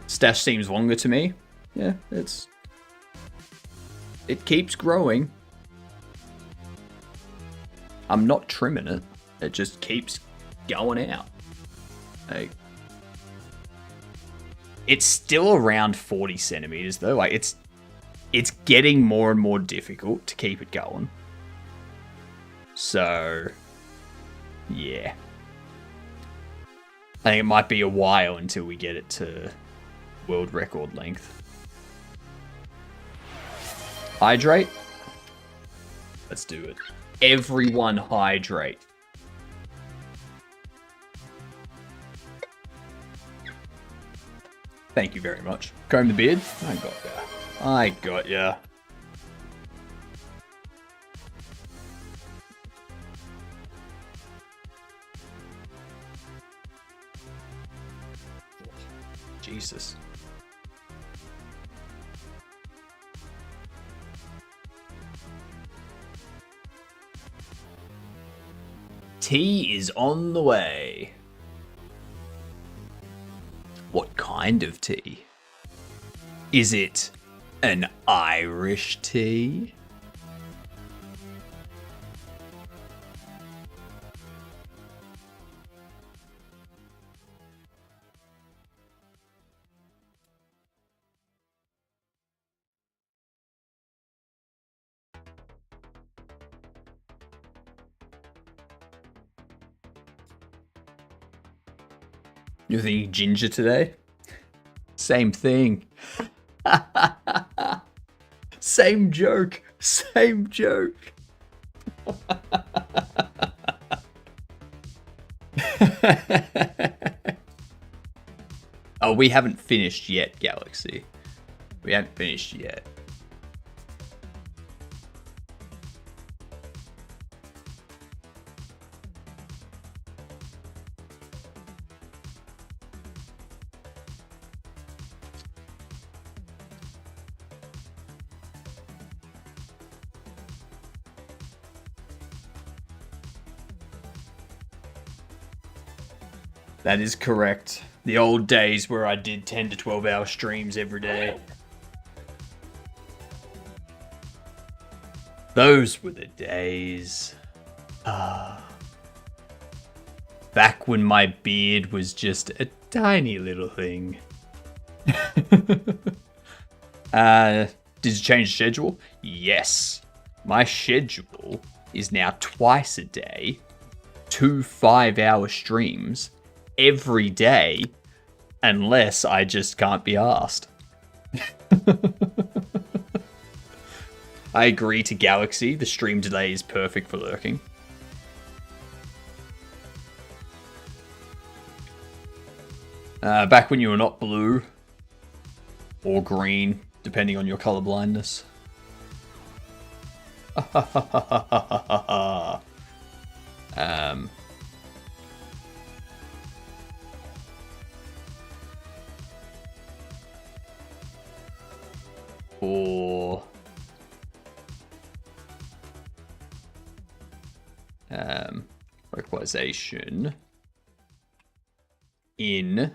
Stash seems longer to me. Yeah, it keeps growing. I'm not trimming it. It just keeps going out. Like, it's still around 40 centimeters though. Like it's getting more and more difficult to keep it going. So, yeah. I think it might be a while until we get it to world record length. Hydrate? Let's do it. Everyone hydrate. Thank you very much. Comb the beard? I got ya. I got ya. Jesus. Tea is on the way. What kind of tea? Is it an Irish tea? You're thinking ginger today? Same thing. Same joke. Same joke. Oh, we haven't finished yet, Galaxy. We haven't finished yet. That is correct. The old days where I did 10 to 12 hour streams every day. Those were the days. Back when my beard was just a tiny little thing. Did you change the schedule? Yes. My schedule is now twice a day, 2 5-hour streams every day, unless I just can't be asked. I agree to Galaxy. The stream delay is perfect for lurking. Back when you were not blue or green, depending on your color blindness. For localization in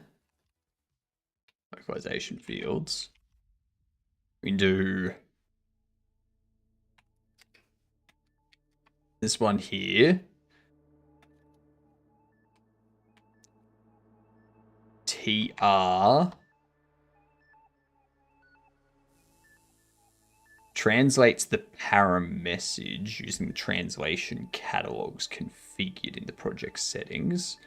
localization fields, we can do this one here. TR translates the param message using the translation catalogs configured in the project settings.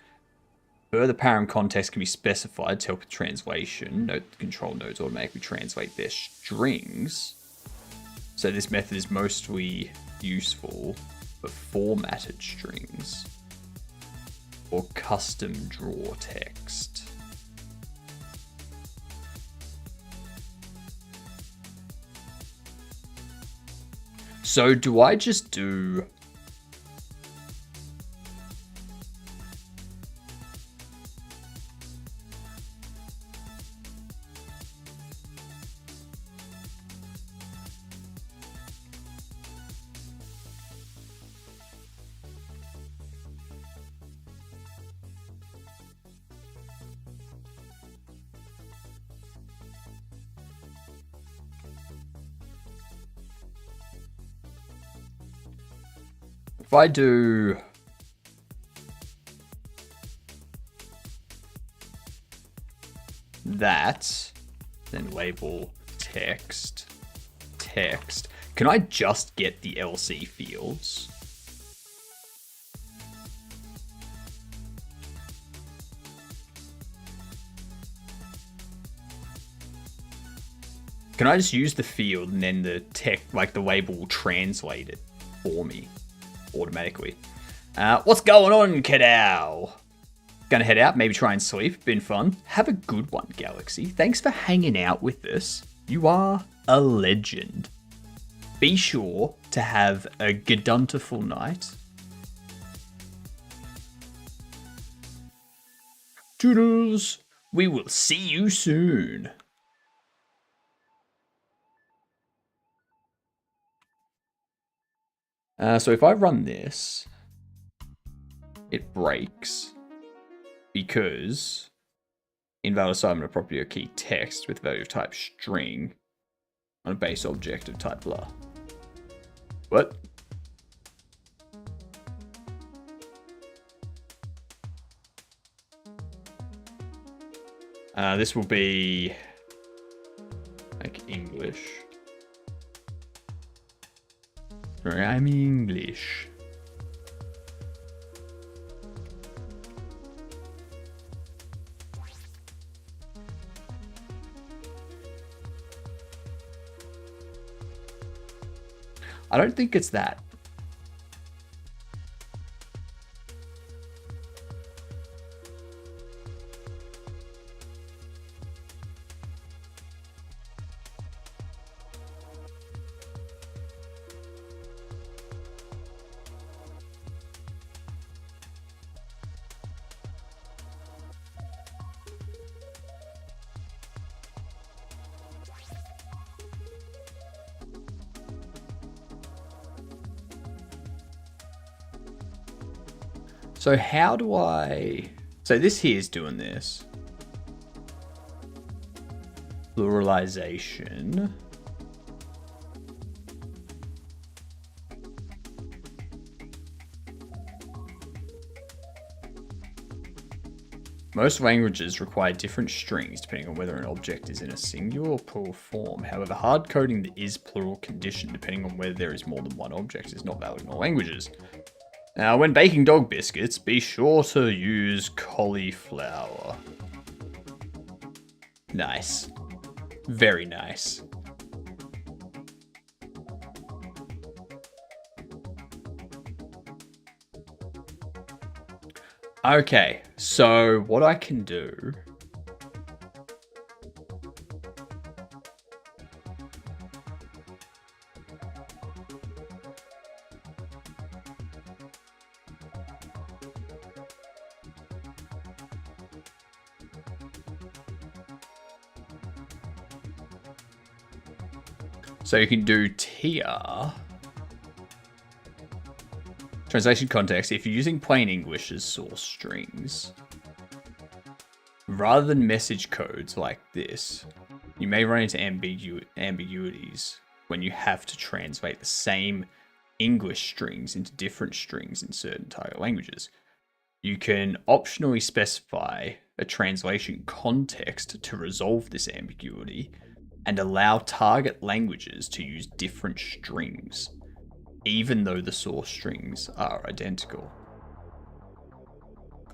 Further param context can be specified to help with translation. Note the control nodes automatically translate their strings. So this method is mostly useful for formatted strings or custom draw text. So do I just do... If I do that, then label text, text. Can I just get the LC fields? Can I just use the field and then the text, like the label will translate it for me automatically? What's going on, kiddo? Gonna head out, maybe try and sleep. Been fun. Have a good one, Galaxy. Thanks for hanging out with us. You are a legend. Be sure to have a geduntiful night. Toodles. We will see you soon. So if I run this, it breaks because invalid assignment of property or key text with value of type string on a base object of type blah. What? This will be like English. I'm English. I don't think it's that. So how do I... So this here is doing this. Pluralization. Most languages require different strings depending on whether an object is in a singular or plural form. However, hard coding the is plural condition depending on whether there is more than one object is not valid in all languages. Now, when baking dog biscuits, be sure to use cauliflower. Nice. Very nice. Okay, so what I can do... So you can do TR. Translation context. If you're using plain English as source strings, rather than message codes like this, you may run into ambiguities when you have to translate the same English strings into different strings in certain target languages. You can optionally specify a translation context to resolve this ambiguity and allow target languages to use different strings, even though the source strings are identical.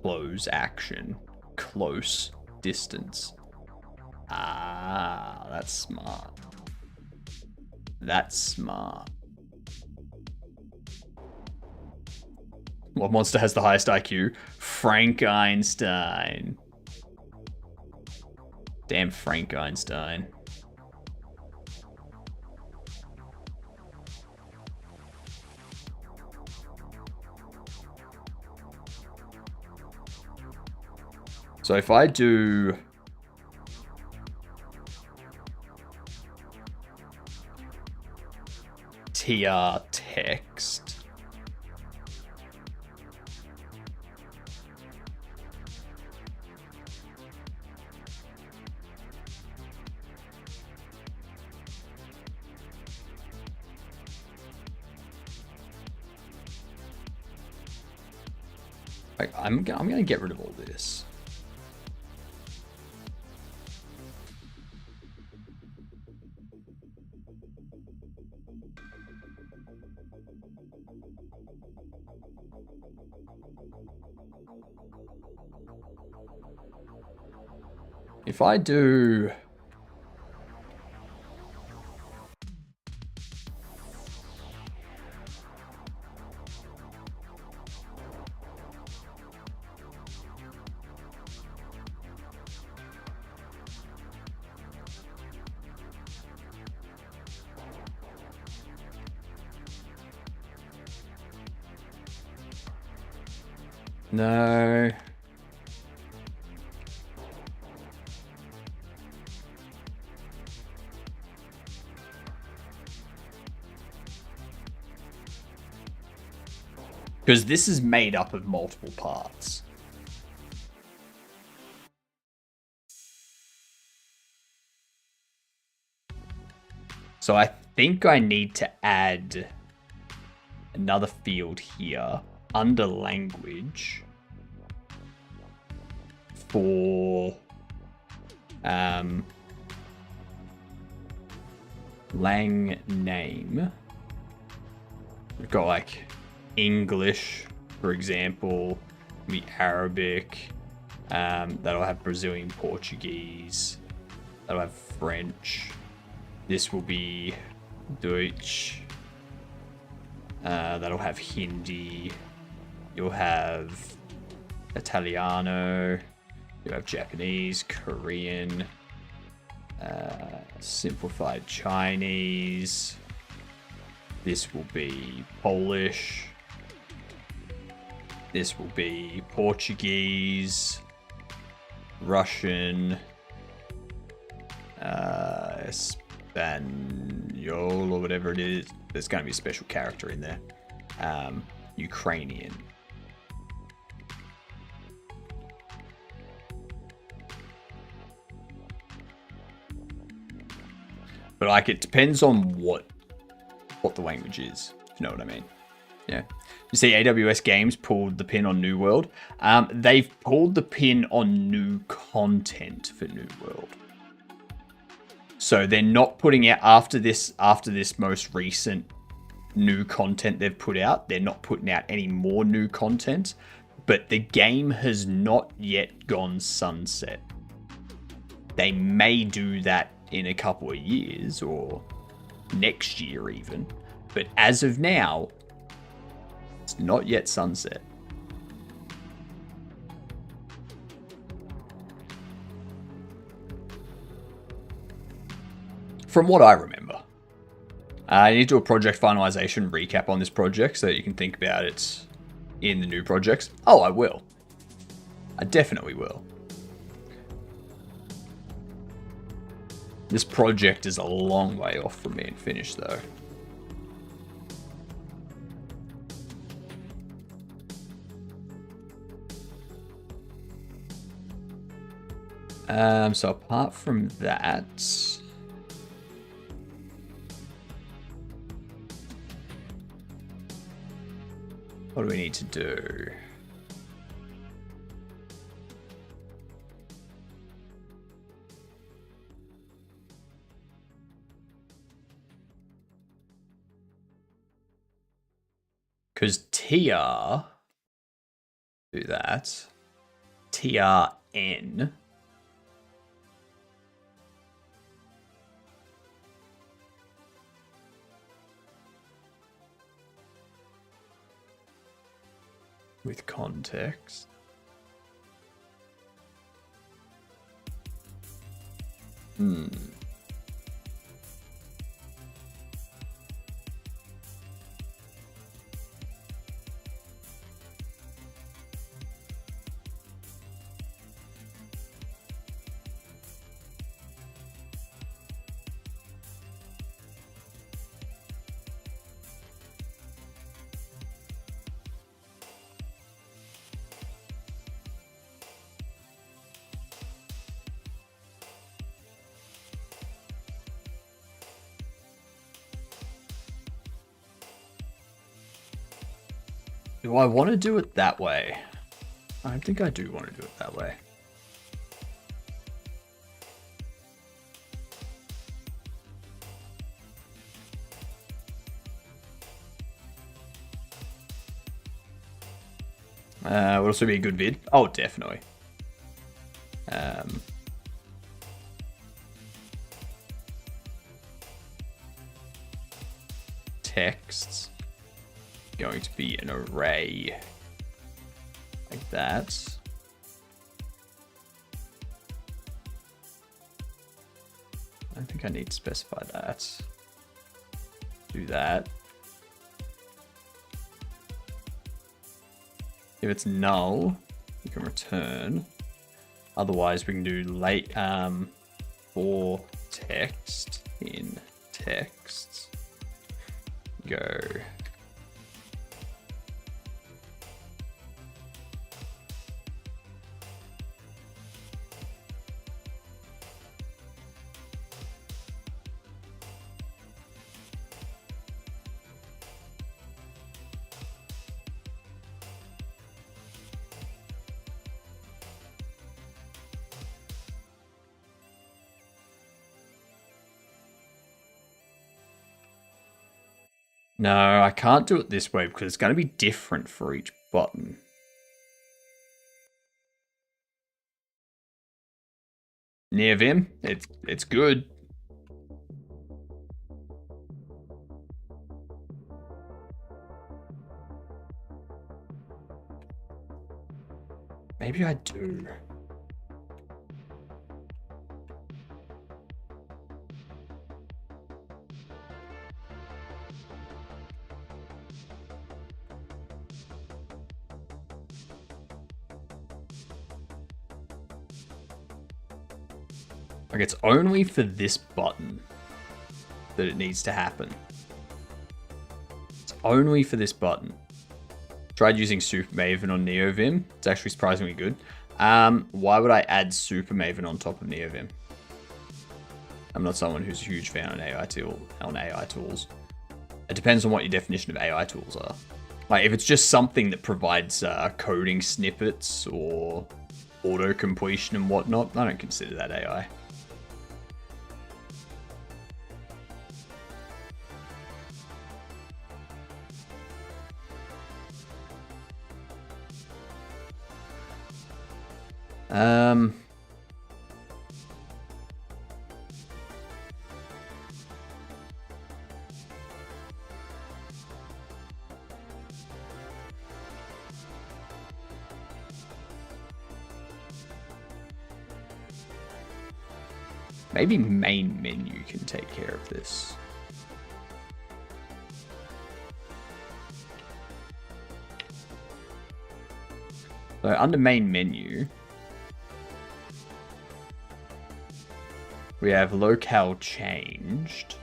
Close action, close distance. Ah, that's smart. That's smart. What monster has the highest IQ? Frank Einstein. Damn Frank Einstein. So if I do TR text, Like, I'm gonna get rid of all this. If I do... No. Because this is made up of multiple parts. So I think I need to add another field here under language for lang name. We've got like English, for example, the Arabic, that'll have Brazilian Portuguese, that'll have French. This will be Deutsch. That'll have Hindi. You'll have Italiano. You'll have Japanese, Korean, simplified Chinese. This will be Polish. This will be Portuguese, Russian, Espanol, or whatever it is. There's going to be a special character in there. Ukrainian. But like, it depends on what the language is, if you know what I mean. Yeah. You see AWS Games pulled the pin on New World. They've pulled the pin on new content for New World. So they're not putting out after this most recent new content they've put out. They're not putting out any more new content, but the game has not yet gone sunset. They may do that in a couple of years or next year even, but as of now, it's not yet sunset. From what I remember. I need to do a project finalization recap on this project so that you can think about it in the new projects. Oh, I will. I definitely will. This project is a long way off from being finished, though. So apart from that, what do we need to do? Because TR, do that. TRN. With context. Do I want to do it that way? I think I do want to do it that way. Would also be a good vid. Oh, definitely. Texts going to be an array like that. I think I need to specify that. Do that. If it's null, you can return. Otherwise, we can do late for text in text. Go. No, I can't do it this way because it's going to be different for each button. Near Vim, it's good. Maybe I do. Like, it's only for this button that it needs to happen. It's only for this button. Tried using Super Maven on NeoVim. It's actually surprisingly good. Why would I add Super Maven on top of NeoVim? I'm not someone who's a huge fan on AI tools. It depends on what your definition of AI tools are. Like, if it's just something that provides coding snippets or auto completion and whatnot, I don't consider that AI. Maybe main menu can take care of this. So under main menu, we have locale changed.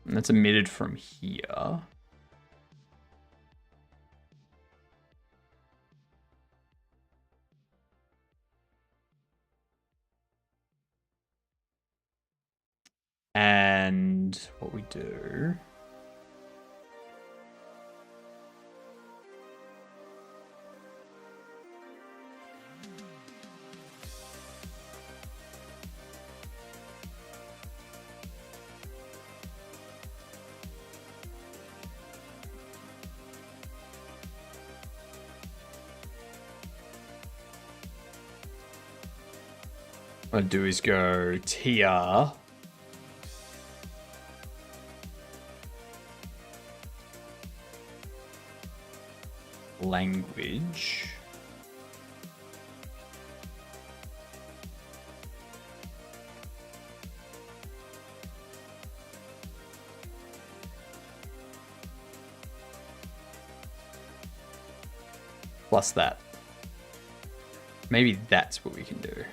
And that's emitted from here. And what we do... What I do is go tr language plus that. Maybe that's what we can do.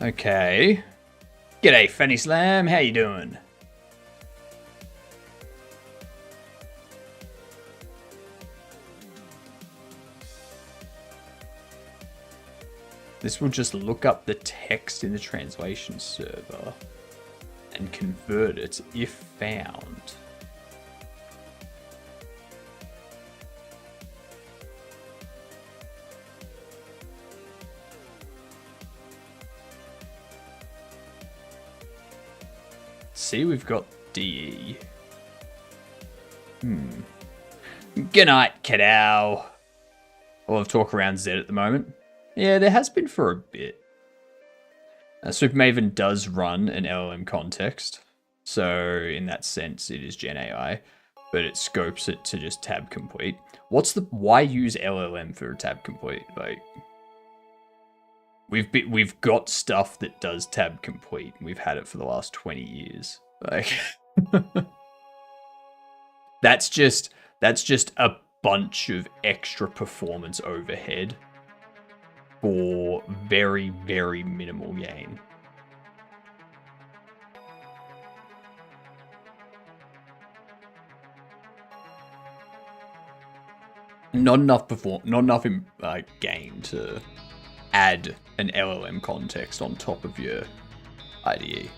Okay. G'day, Fanny Slam. How you doing? This will just look up the text in the translation server and convert it if found. See, we've got DE. Good night, kiddo. A lot of talk around Z at the moment. Yeah, there has been for a bit. Super Maven does run an LLM context, so in that sense, it is Gen AI, but it scopes it to just tab complete. Why use LLM for tab complete? Like, we've got stuff that does tab complete. And we've had it for the last 20 years. Like, that's just a bunch of extra performance overhead for very, very minimal gain. Not enough gain to add an LLM context on top of your IDE.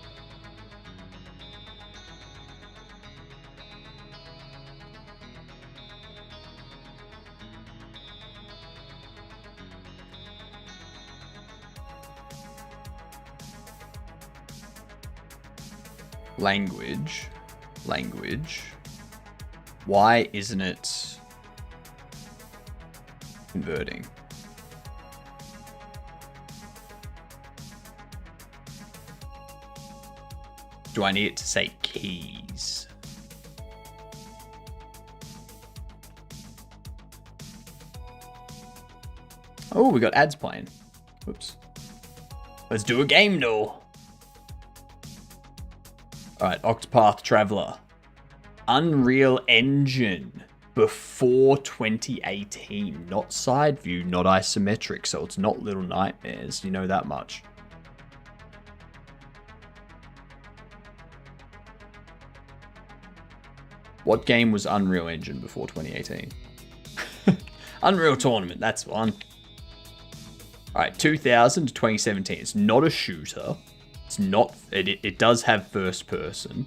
Language. Why isn't it converting? Do I need it to say keys? Oh, we got ads playing. Whoops. Let's do a game though. Alright, Octopath Traveler. Unreal Engine before 2018. Not side view, not isometric, so it's not Little Nightmares. You know that much. What game was Unreal Engine before 2018? Unreal Tournament, that's one. Alright, 2000 to 2017. It's not a shooter. It's not. It does have first person,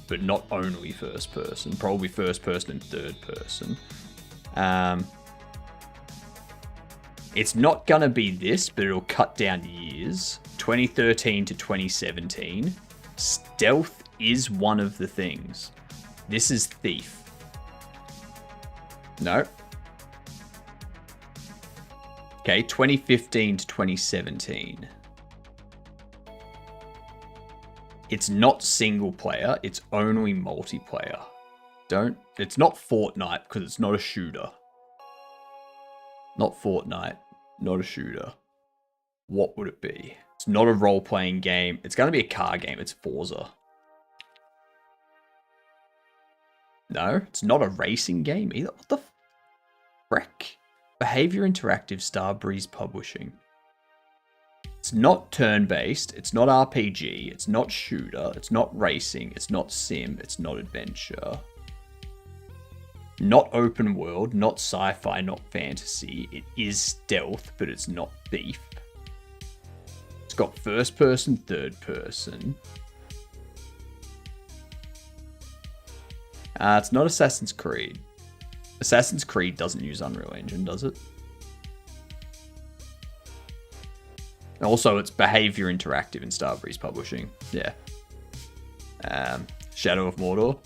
but not only first person. Probably first person and third person. It's not gonna be this, but it'll cut down years. 2013 to 2017. Stealth is one of the things. This is Thief. No. Okay, 2015 to 2017. It's not single player, it's only multiplayer. It's not Fortnite because it's not a shooter. Not Fortnite, not a shooter. What would it be? It's not a role-playing game. It's going to be a car game. It's Forza. No, it's not a racing game either. What the frick? Behavior Interactive, Starbreeze Publishing. It's not turn-based, it's not RPG, it's not shooter, it's not racing, it's not sim, it's not adventure. Not open world, not sci-fi, not fantasy. It is stealth, but it's not Thief. It's got first person, third person. It's not Assassin's Creed. Assassin's Creed doesn't use Unreal Engine, does it? Also, it's Behavior Interactive in Starbreeze Publishing. Yeah. Shadow of Mordor.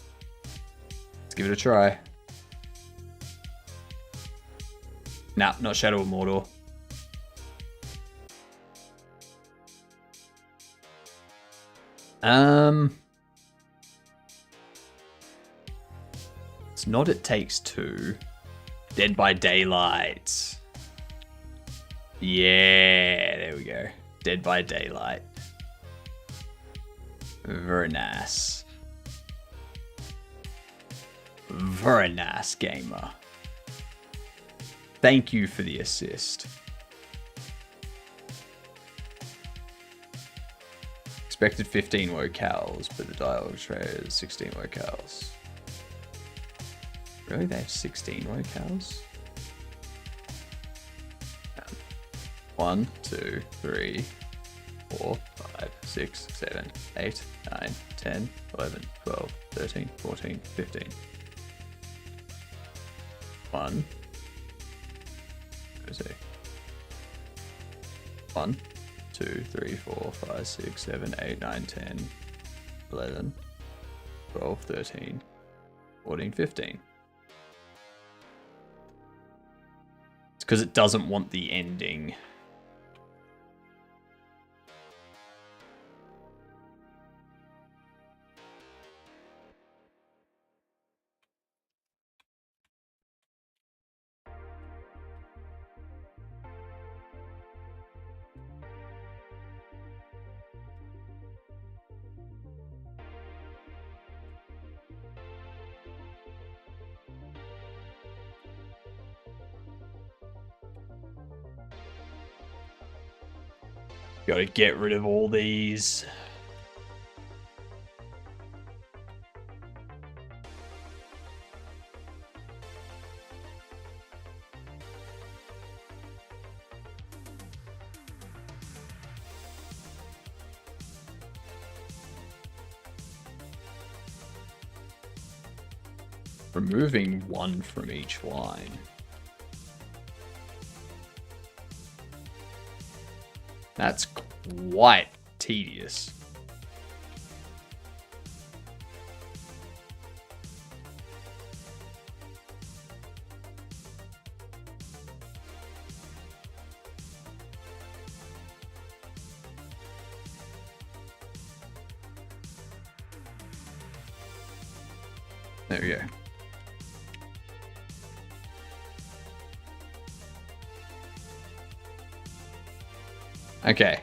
Let's give it a try. Nah, not Shadow of Mordor. It's not It Takes Two. Dead by Daylight. Yeah, there we go. Dead by Daylight. Very nice. Very nice, gamer. Thank you for the assist. Expected 15 locales, but the dialogue tray is 16 locales. Really? They have 16 locales? 1, 2, 3, 4, 5, 6, 7, 8, 9, 10, 11, 12, 13, 14, 15. 1. Where is he? 1, 2, 3, 4, 5, 6, 7, 8, 9, 10, 11, 12, 13, 14, 15. It's because it doesn't want the ending. Gotta get rid of all these. Removing one from each line. That's quite tedious. There we go. Okay.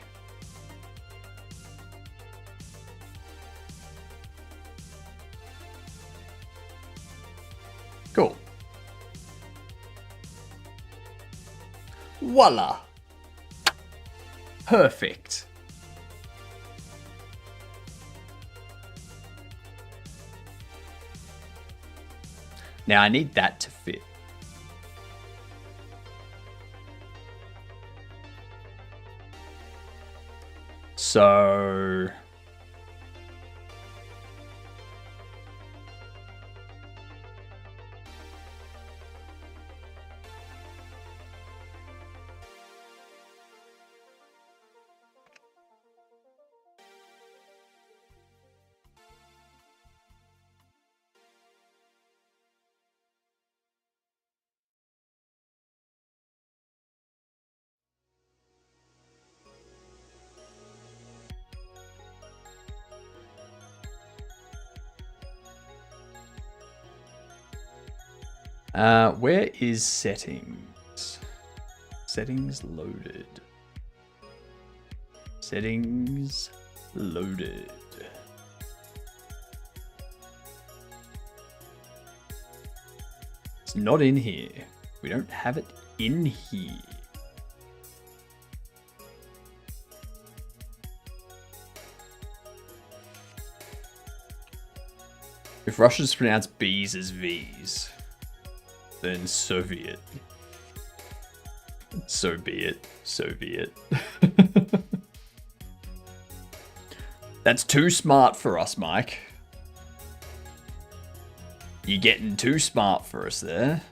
Cool. Voila. Perfect. Now I need that to fit. So where is settings? Settings loaded. Settings loaded. It's not in here. We don't have it in here. If Russians pronounce B's as V's, then Soviet. So be it. Soviet. That's too smart for us, Mike. You're getting too smart for us there.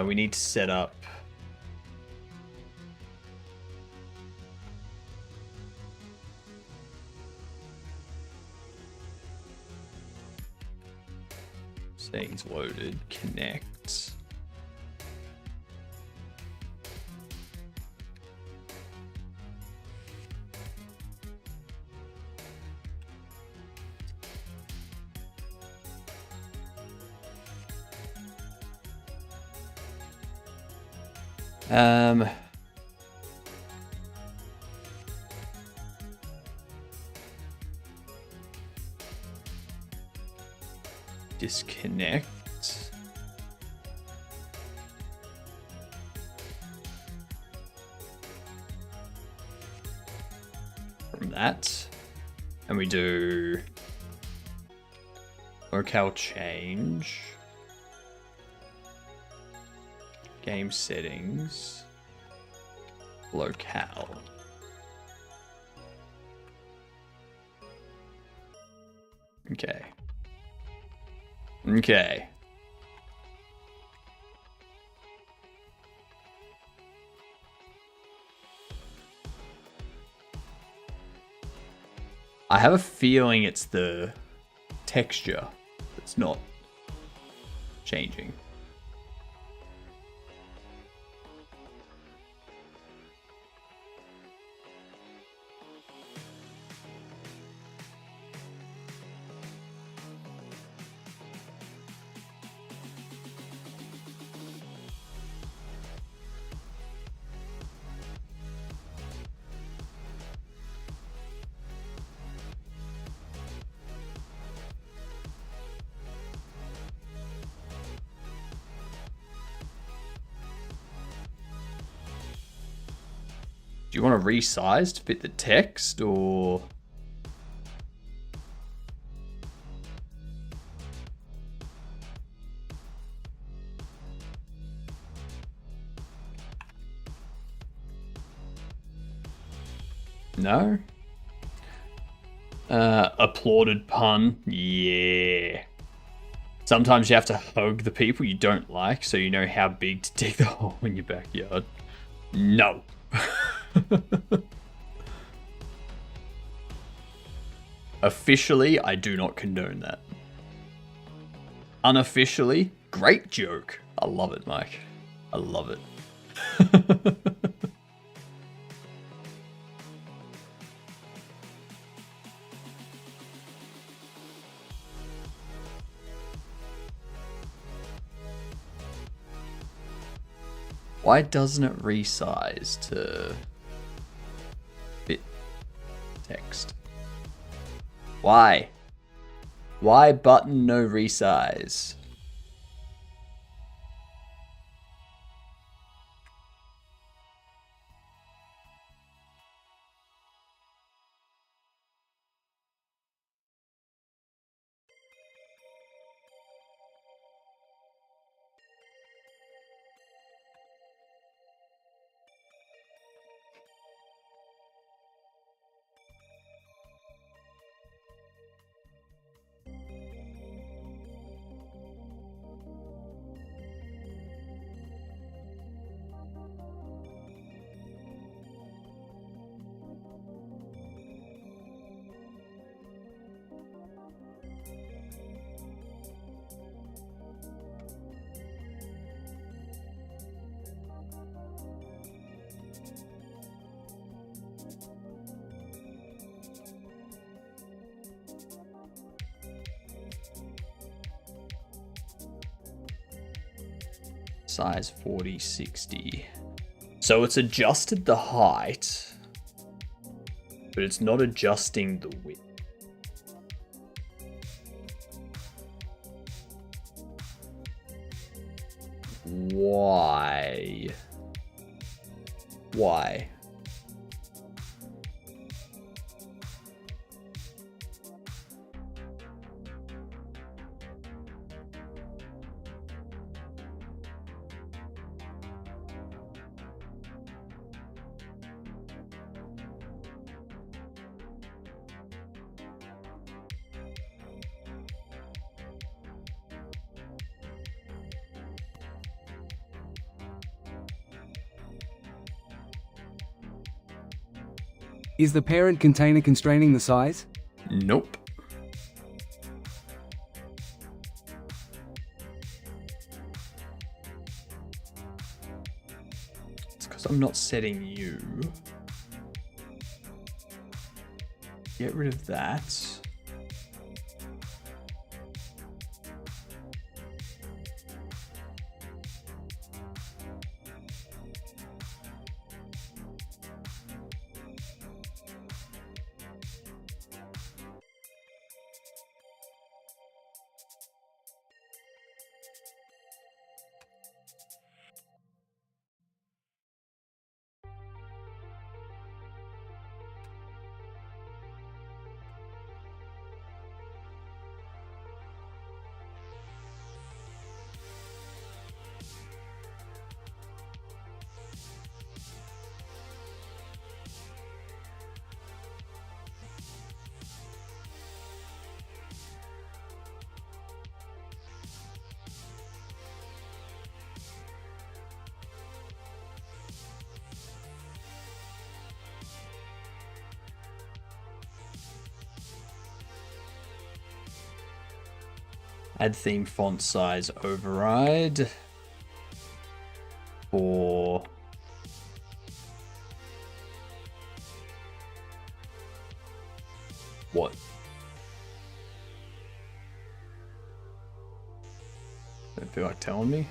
We need to set up settings loaded, connect. Disconnect. text. From that. And we do locale change. Game settings. Locale. Okay. Okay. I have a feeling it's the texture that's not changing. Do you want to resize to fit the text, or... No? Applauded pun. Yeah. Sometimes you have to hug the people you don't like so you know how big to dig the hole in your backyard. No. Officially, I do not condone that. Unofficially, great joke. I love it, Mike. I love it. Why doesn't it resize to fit text? Why? Why button no resize? Size 40, 60. So it's adjusted the height, but it's not adjusting the width. Why? Why? Is the parent container constraining the size? Nope. It's because I'm not setting you. Get rid of that. Add theme font size override for what? Don't feel like telling me.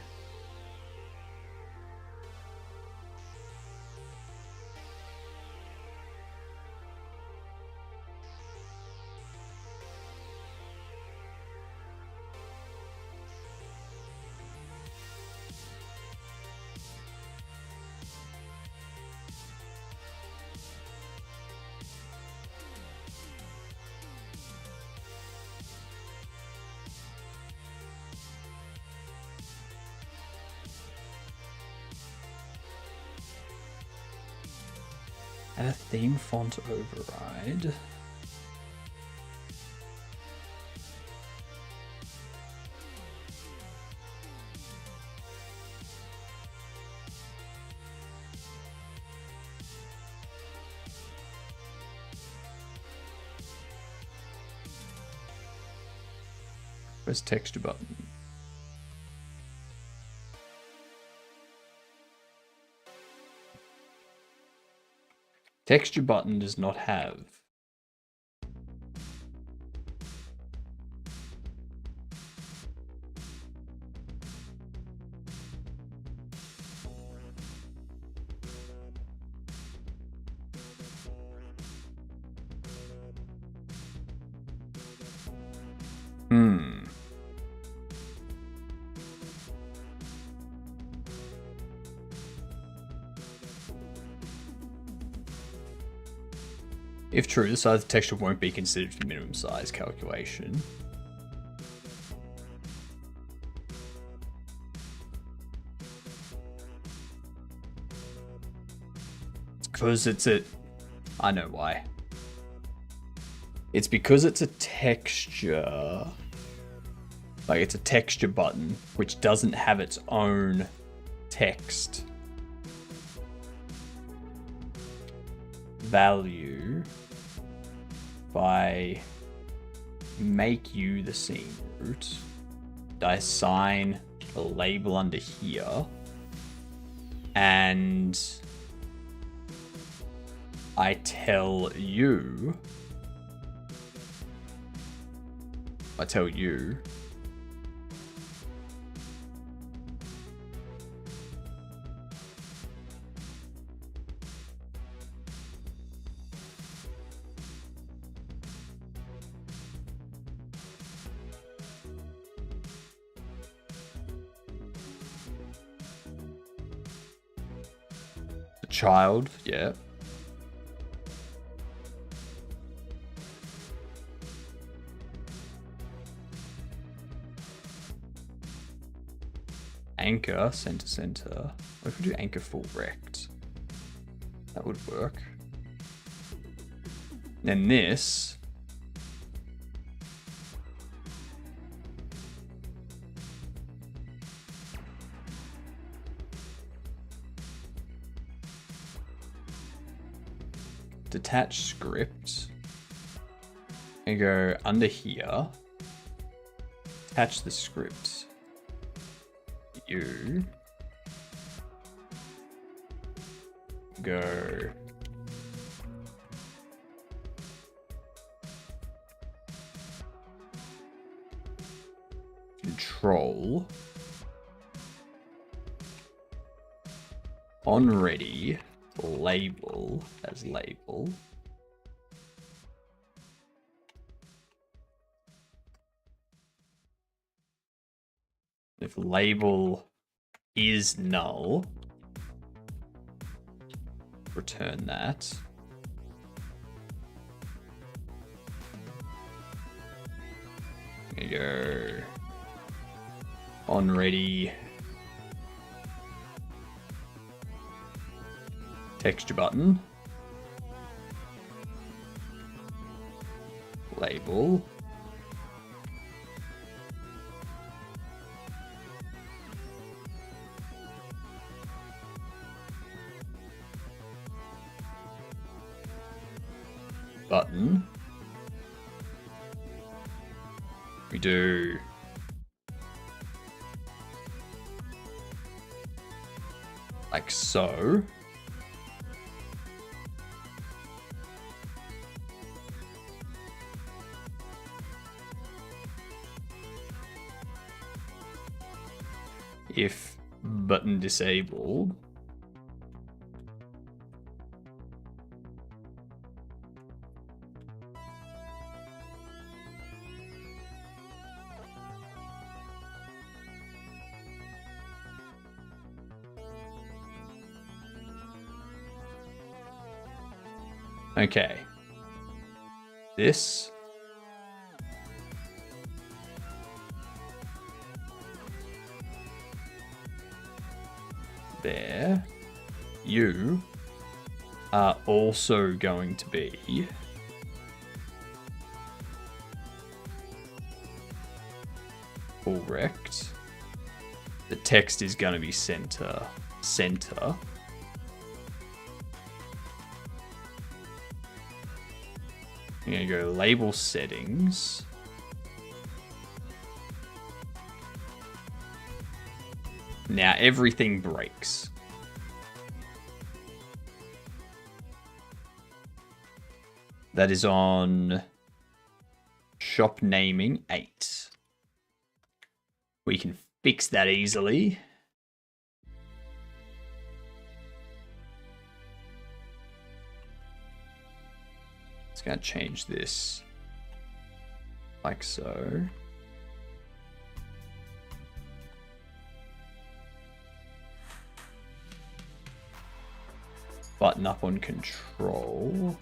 Add a theme font override. Where's texture button? Texture button does not have. If true, the size of the texture won't be considered for the minimum size calculation. It's because it's a... I know why. It's because it's a texture... Like, it's a texture button, which doesn't have its own text value. By make you the scene root, I assign a label under here, and I tell you child, yeah. Anchor, center. What if we do anchor full rect? That would work. Then this. Detach script and go under here, attach the script, you go control on ready label as label. If label is null, return that. There you go. On ready. Texture button. Label. Button. We do Like so. If button disabled. Okay. This. There. You are also going to be correct. The text is going to be center. Center. I'm going to go label settings. Now everything breaks. That is on shop naming 8. We can fix that easily. It's going to change this like so. Button up on control.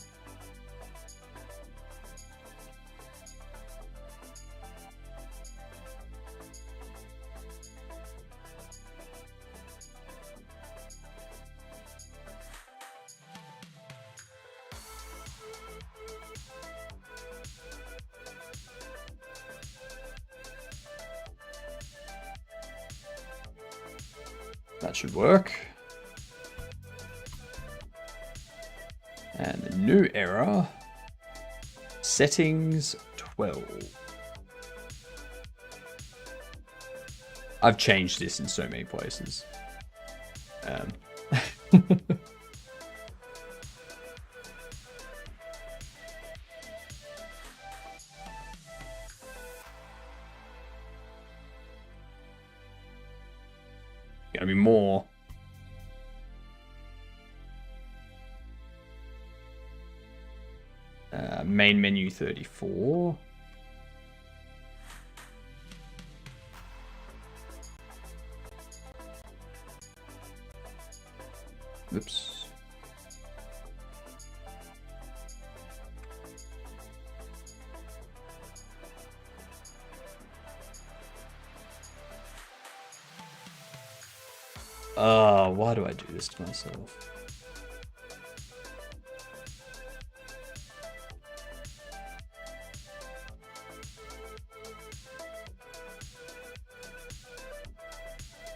That should work. And the new error, settings 12. I've changed this in so many places. Gonna be more. Main menu 34. Oops. Why do I do this to myself?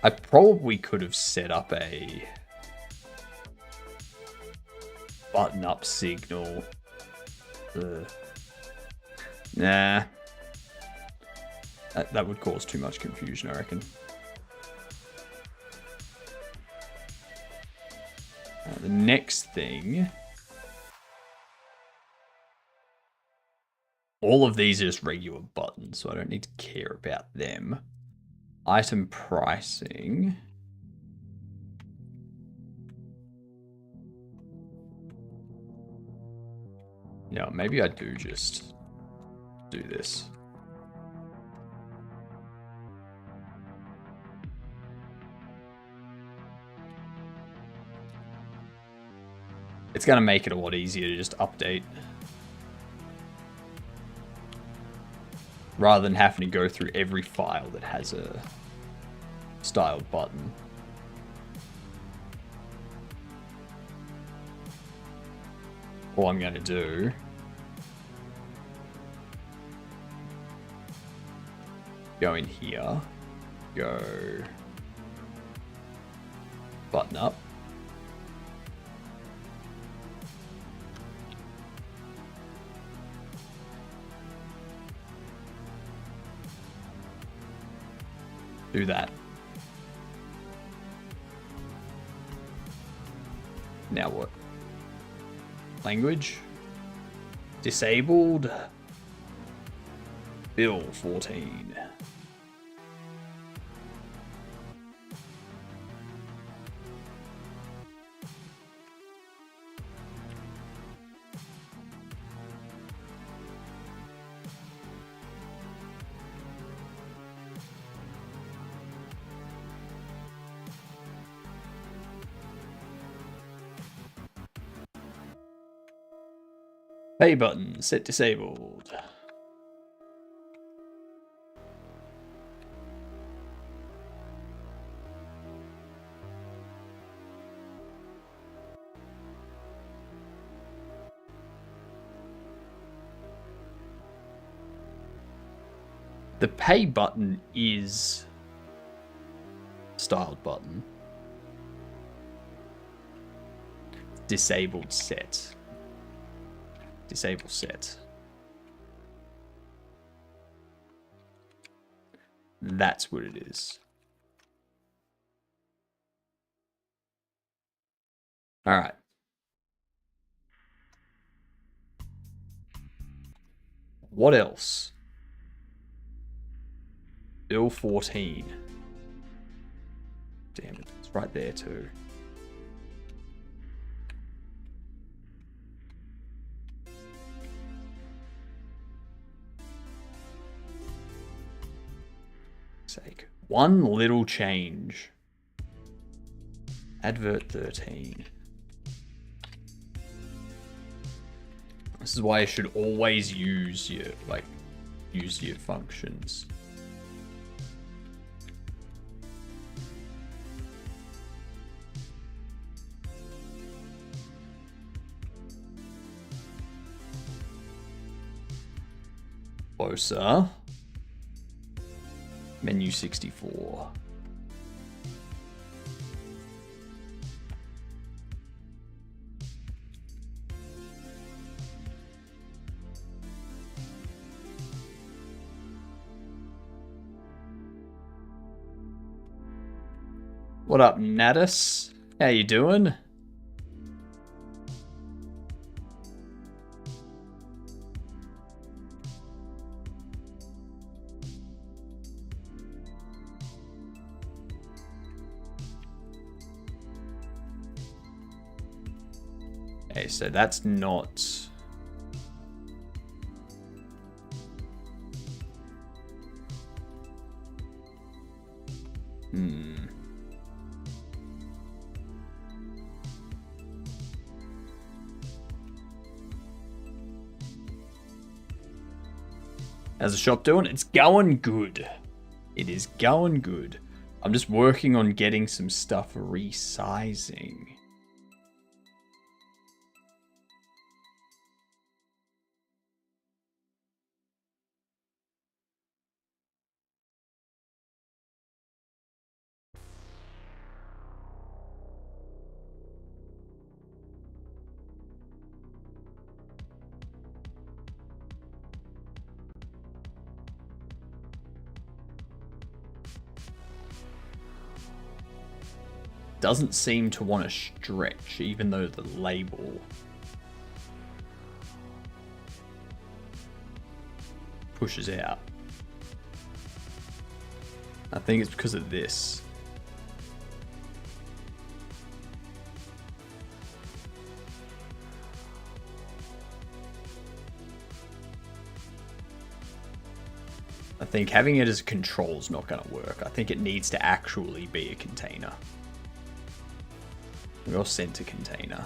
I probably could have set up a button up signal. Nah. That would cause too much confusion, I reckon. The next thing. All of these are just regular buttons, so I don't need to care about them. Item pricing. No, maybe I do just do this. It's going to make it a lot easier to just update. Rather than having to go through every file that has a styled button. All I'm going to do go in here, go button up. Do that. Now what? Language? Disabled? Bill 14. Pay button, set disabled. The pay button is styled button. Disabled set. Disable set. That's what it is. All right. What else? Bill 14. Damn it, it's right there too. Sake. One little change. Advert 13. This is why you should always use your functions. Closer. Menu 64. What up, Natus? How you doing? Okay, so that's not... How's the shop doing? It's going good. It is going good. I'm just working on getting some stuff resizing. Doesn't seem to want to stretch, even though the label pushes out. I think it's because of this. I think having it as a control is not going to work. I think it needs to actually be a container. Or center container.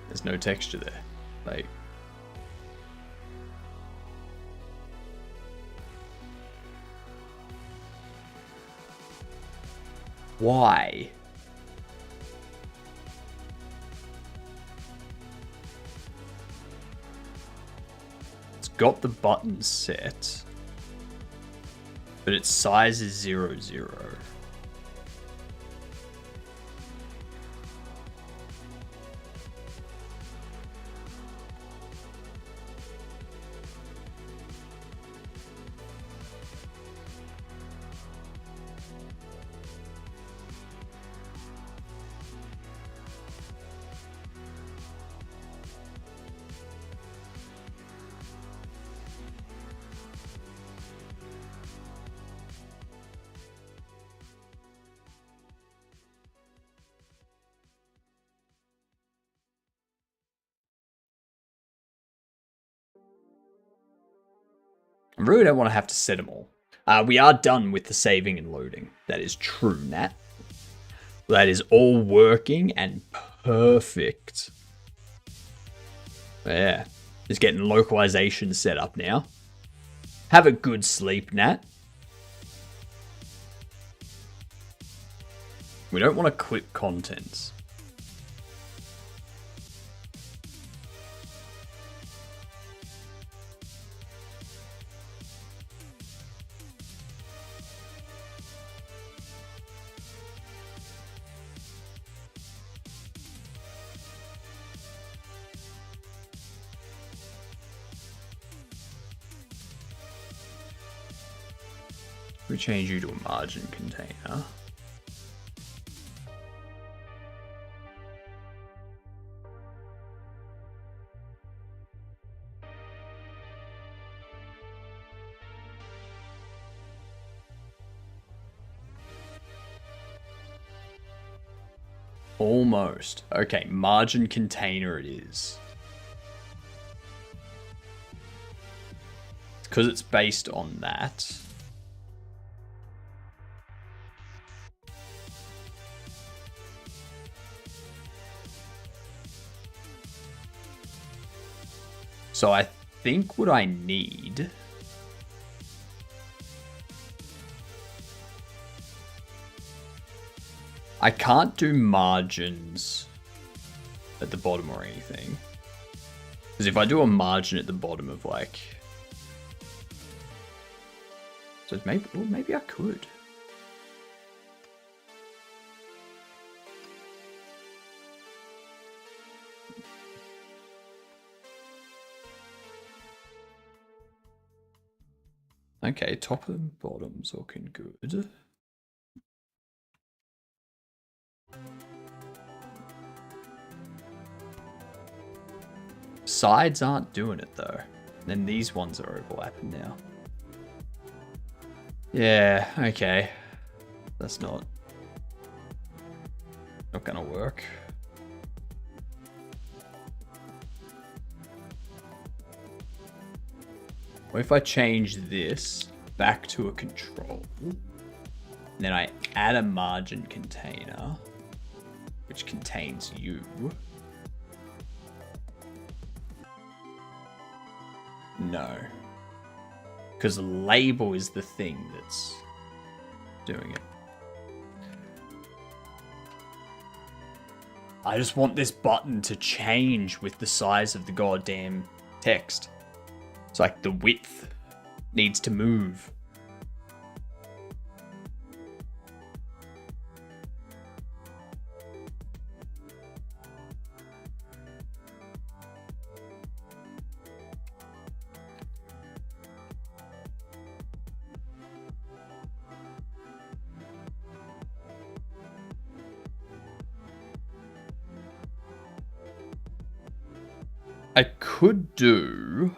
There's no texture there. Like, why? It's got the buttons set. but its size is 0, 0. I really don't want to have to set them all. We are done with the saving and loading. That is true, Nat. That is all working and perfect. Yeah. Just getting localization set up now. Have a good sleep, Nat. We don't want to clip contents. We change you to a margin container. Almost. Okay, margin container it is. Because it's based on that. So I think what I need... I can't do margins at the bottom or anything. Because if I do a margin at the bottom of like... So maybe, well, maybe I could. Okay, top and bottom's looking good. Sides aren't doing it though. Then these ones are overlapping now. Yeah, okay. That's not gonna work. What if I change this back to a control? Then I add a margin container, which contains you. No. Because the label is the thing that's doing it. I just want this button to change with the size of the goddamn text. It's like the width needs to move. I could do...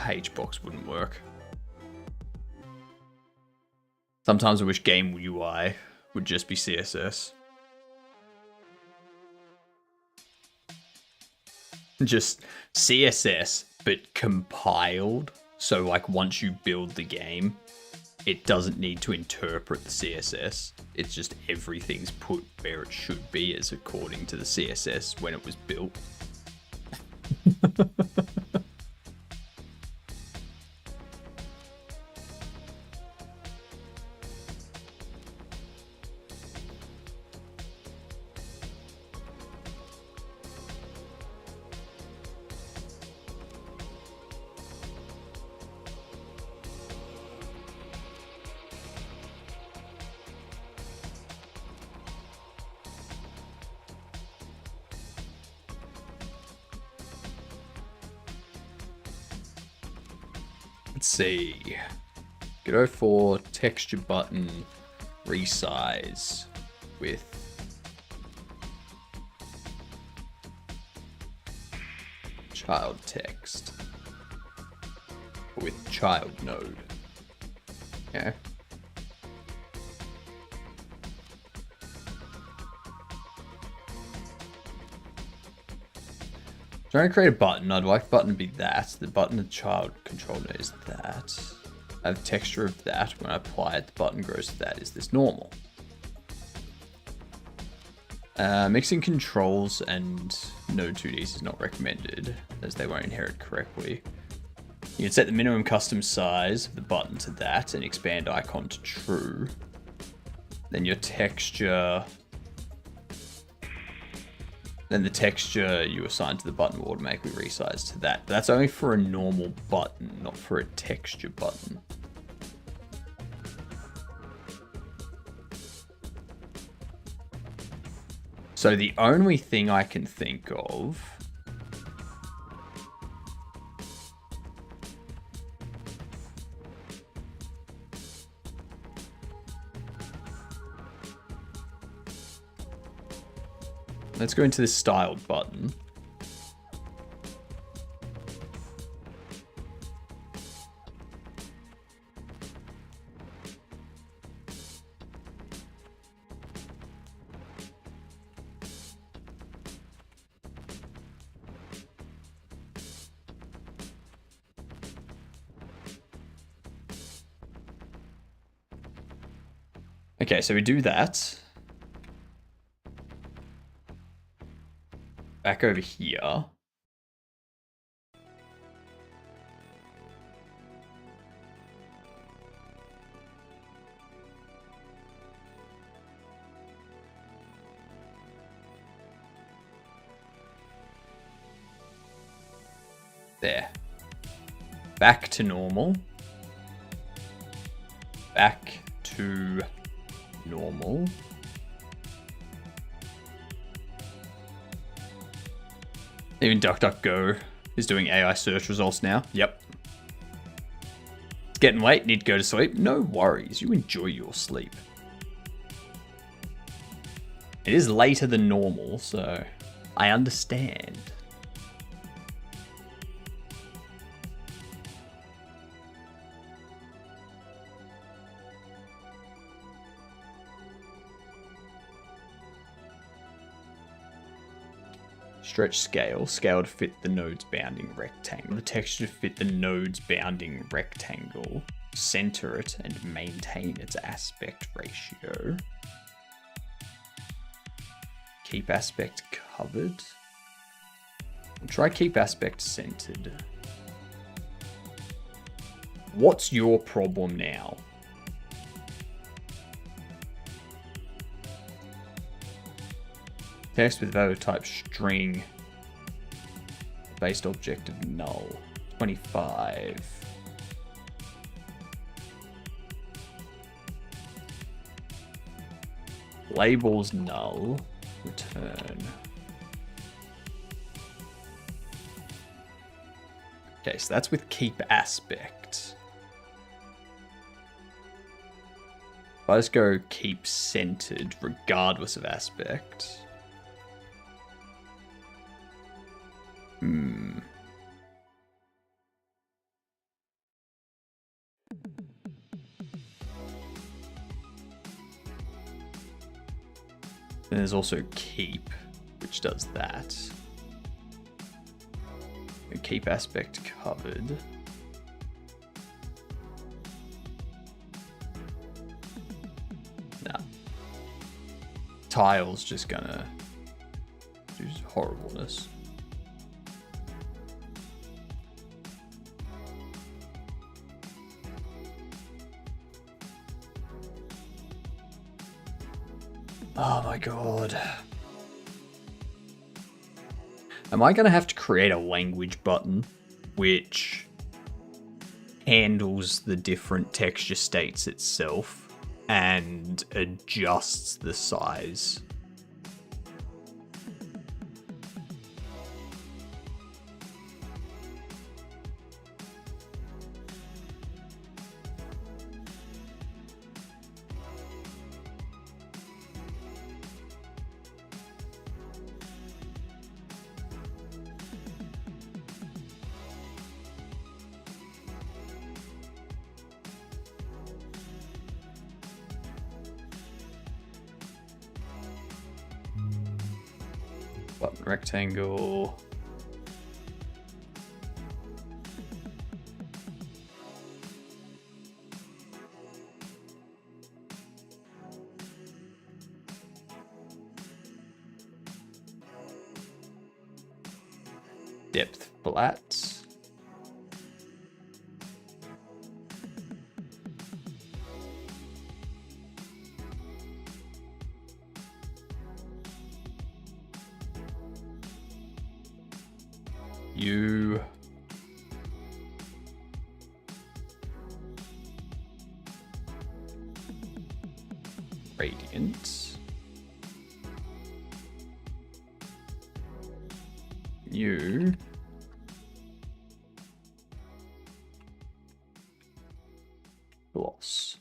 H-box wouldn't work. Sometimes I wish game UI would just be CSS. Just CSS, but compiled. So like once you build the game, it doesn't need to interpret the CSS. It's just everything's put where it should be as according to the CSS when it was built. Let's see. Go for texture button resize with child text. With child node. Okay. Trying to create a button. I'd like button to be that. The button the child controller is that. I have texture of that. When I apply it, the button grows to that. Is this normal? Mixing controls and node 2Ds is not recommended, as they won't inherit correctly. You can set the minimum custom size of the button to that and expand icon to true. Then your texture... Then the texture you assign to the button will automatically resize to that. But that's only for a normal button, not for a texture button. So the only thing I can think of... Let's go into this styled button. Okay, so we do that. Back over here. There. Back to normal. Back to normal. Even DuckDuckGo is doing AI search results now. Yep. It's getting late, need to go to sleep. No worries, you enjoy your sleep. It is later than normal, so I understand. Stretch scale. Scale to fit the node's bounding rectangle. The texture to fit the node's bounding rectangle. Center it and maintain its aspect ratio. Keep aspect covered. I'll try keep aspect centered. What's your problem now? Text with value type string. Based object of null. 25. Labels null. Return. Okay, so that's with keep aspect. If I just go keep centered regardless of aspect. And there's also keep, which does that. And keep aspect covered. Nah. Tile's just gonna do horribleness. Oh my god. Am I going to have to create a language button which handles the different texture states itself and adjusts the size? Button rectangle. Depth flat. U. Radiant. U. Gloss.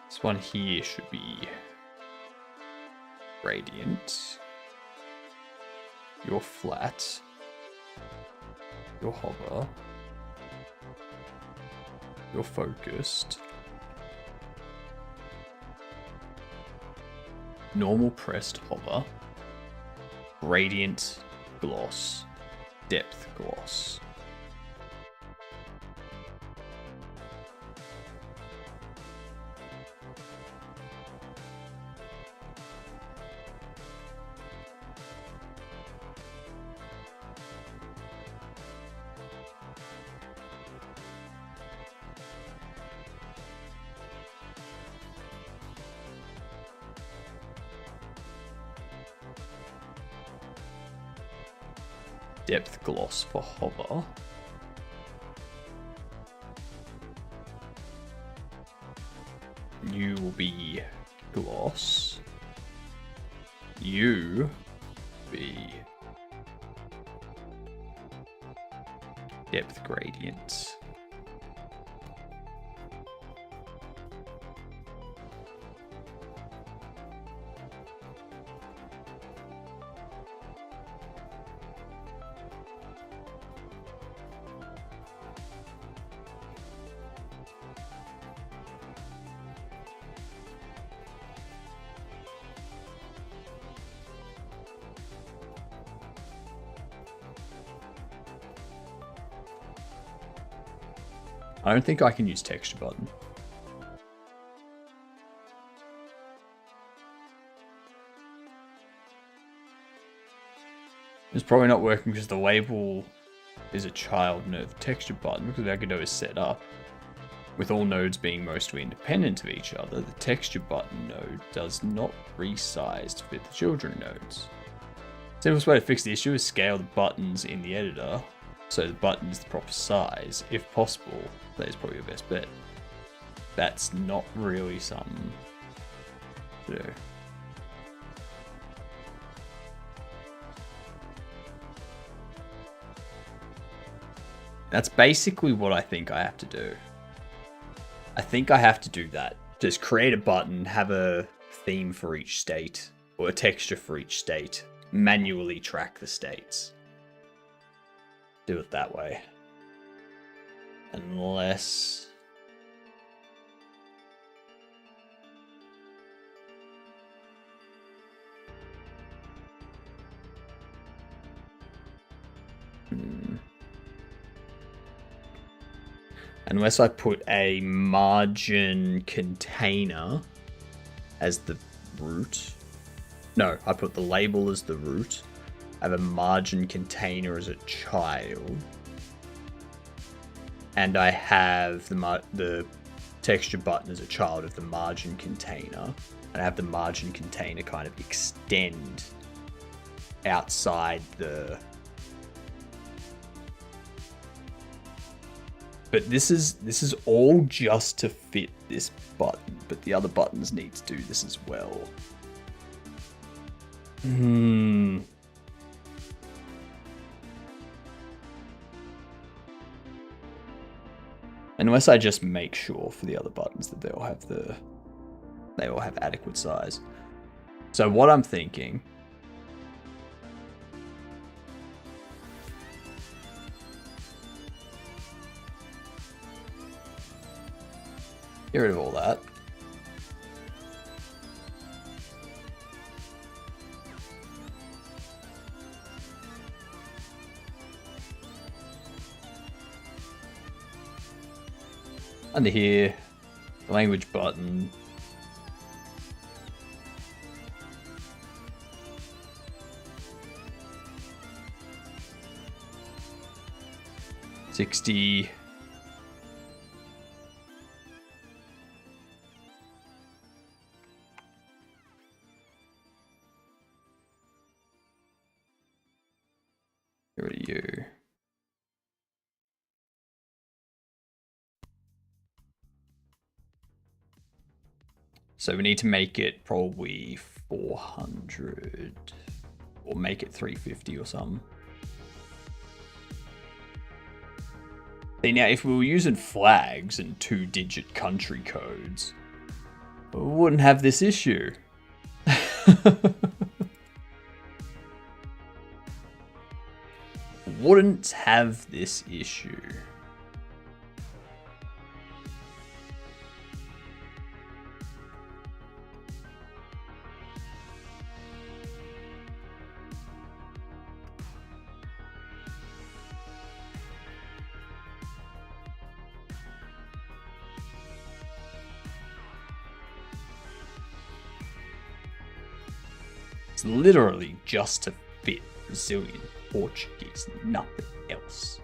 This one here should be radiant. You're flat. You're hover. You're focused. Normal pressed hover. Radiant gloss. Depth gloss. Depth gloss for hover. You will be gloss. You be depth gradient. I don't think I can use texture button. It's probably not working because the label is a child node. The texture button, because I could do is set up. With all nodes being mostly independent of each other, the texture button node does not resize to fit the children nodes. The simplest way to fix the issue is scale the buttons in the editor so the button is the proper size. If possible, that is probably your best bet. That's not really something to do. That's basically what I think I have to do. I think I have to do that. Just create a button, have a theme for each state, or a texture for each state, manually track the states. Do it that way. Unless... Unless I put a margin container as the root. No, I put the label as the root. I have a margin container as a child. And I have the texture button as a child of the margin container. And I have the margin container kind of extend outside the... But this is all just to fit this button, but the other buttons need to do this as well. Unless I just make sure for the other buttons that they all have adequate size. So what I'm thinking Get rid of all that. Under here, the language button. $60. Get rid of you. So we need to make it probably 400 or make it 350 or something. See, now if we were using flags and 2-digit country codes, we wouldn't have this issue. Wouldn't have this issue. It's literally just to fit Brazilian Portuguese, nothing else.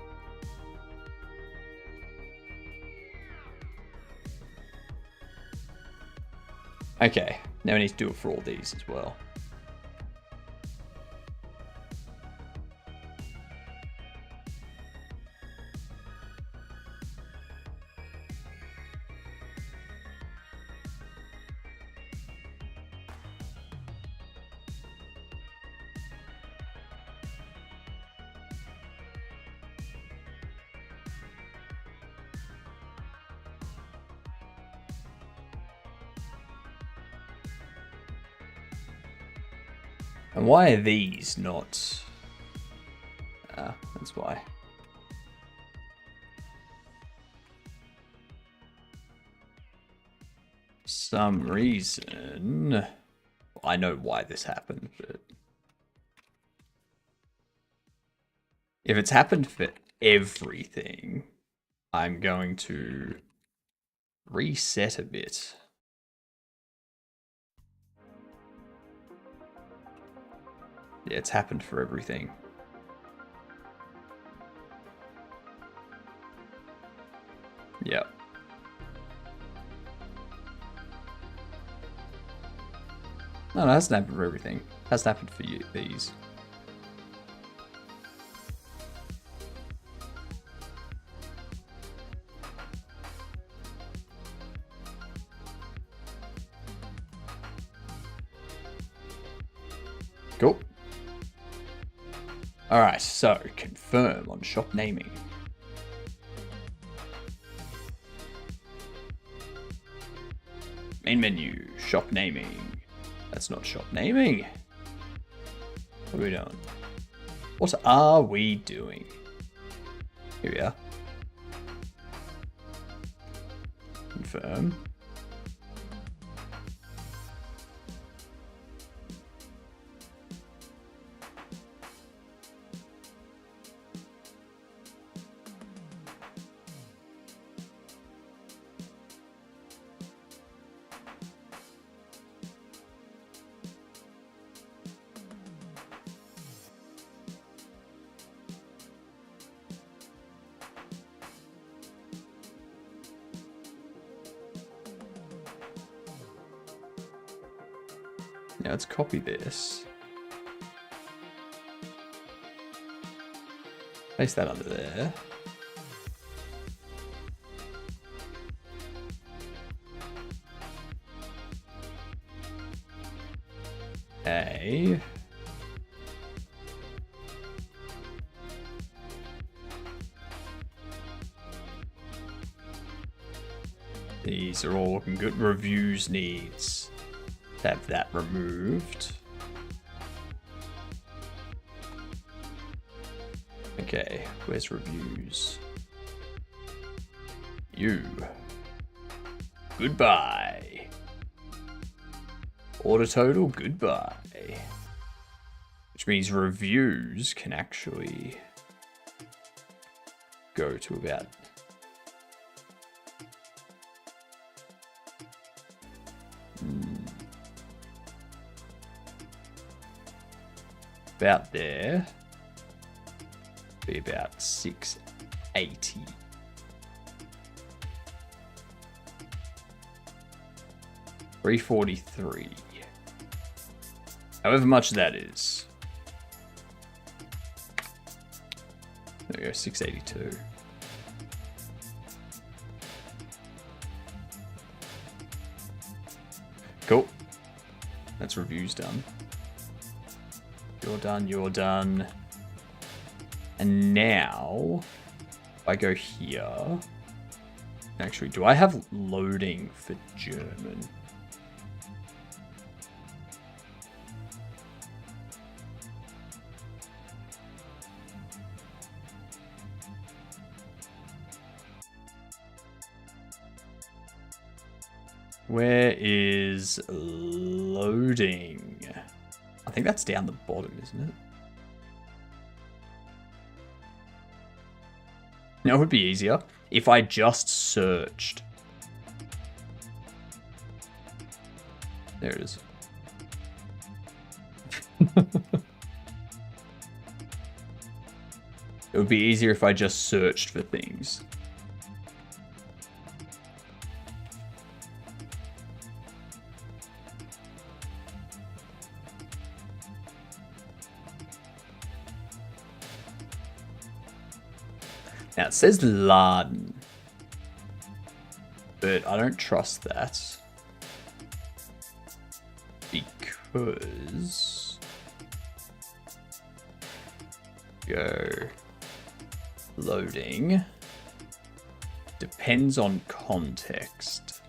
Okay, now we need to do it for all these as well. And why are these not? That's why. For some reason, I know why this happened, but if it's happened for everything, I'm going to reset a bit. Yeah, it's happened for everything. Yep. No, it hasn't happened for everything. It hasn't happened for you, these. Cool. Alright, so confirm on shop naming. Main menu, shop naming. That's not shop naming. What are we doing? What are we doing? Here we are. Confirm. Now let's copy this. Place that under there. Okay. These are all looking good. Reviews needs to have that removed. Okay, where's reviews? You. goodbye. Order total, goodbye. Which means reviews can actually go to about there. Be about 680. $343. However much that is. There we go, 682. Cool. That's reviews done. You're done, you're done. And now, if I go here... Actually, do I have loading for German? Where is loading? I think that's down the bottom, isn't it? Now it would be easier if I just searched. There it is. It would be easier if I just searched for things. Now it says laden, but I don't trust that because go loading depends on context.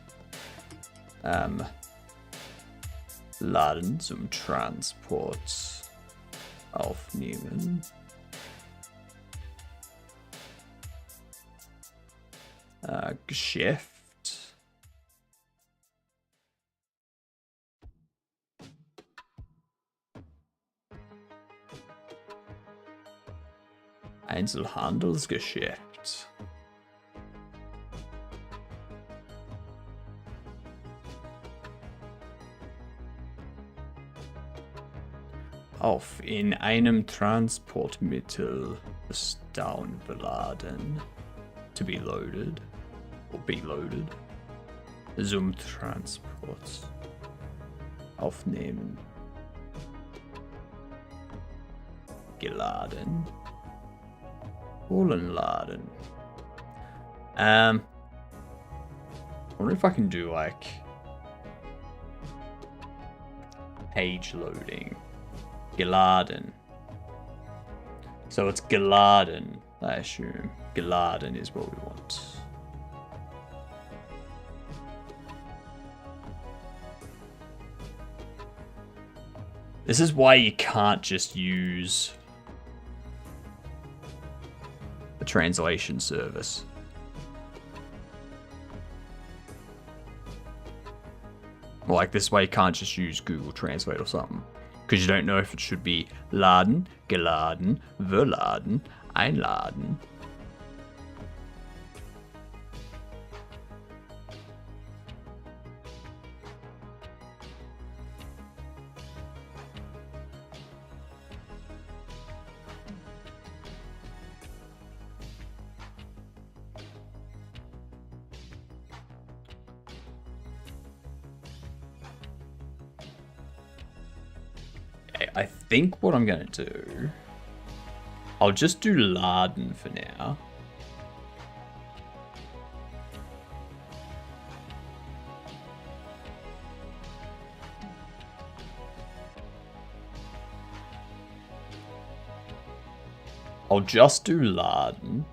Laden zum Transport aufnehmen. Geschäft. Einzelhandelsgeschäft. Auf in einem Transportmittel down beladen. To be loaded. Or be loaded. Zum Transport. Aufnehmen. Geladen. Holen laden. I wonder if I can do like page loading. Geladen. So it's geladen, I assume. Geladen is what we want. This is why you can't just use a translation service. Or like this way you can't just use Google Translate or something. Because you don't know if it should be laden, geladen, verladen, einladen. I think what I'm going to do, I'll just do laden for now. I'll just do laden.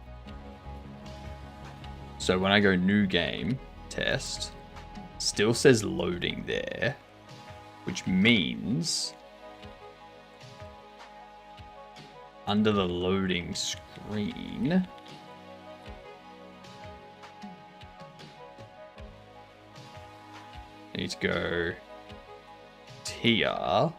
So when I go new game, test, still says loading there, which means under the loading screen, I need to go here.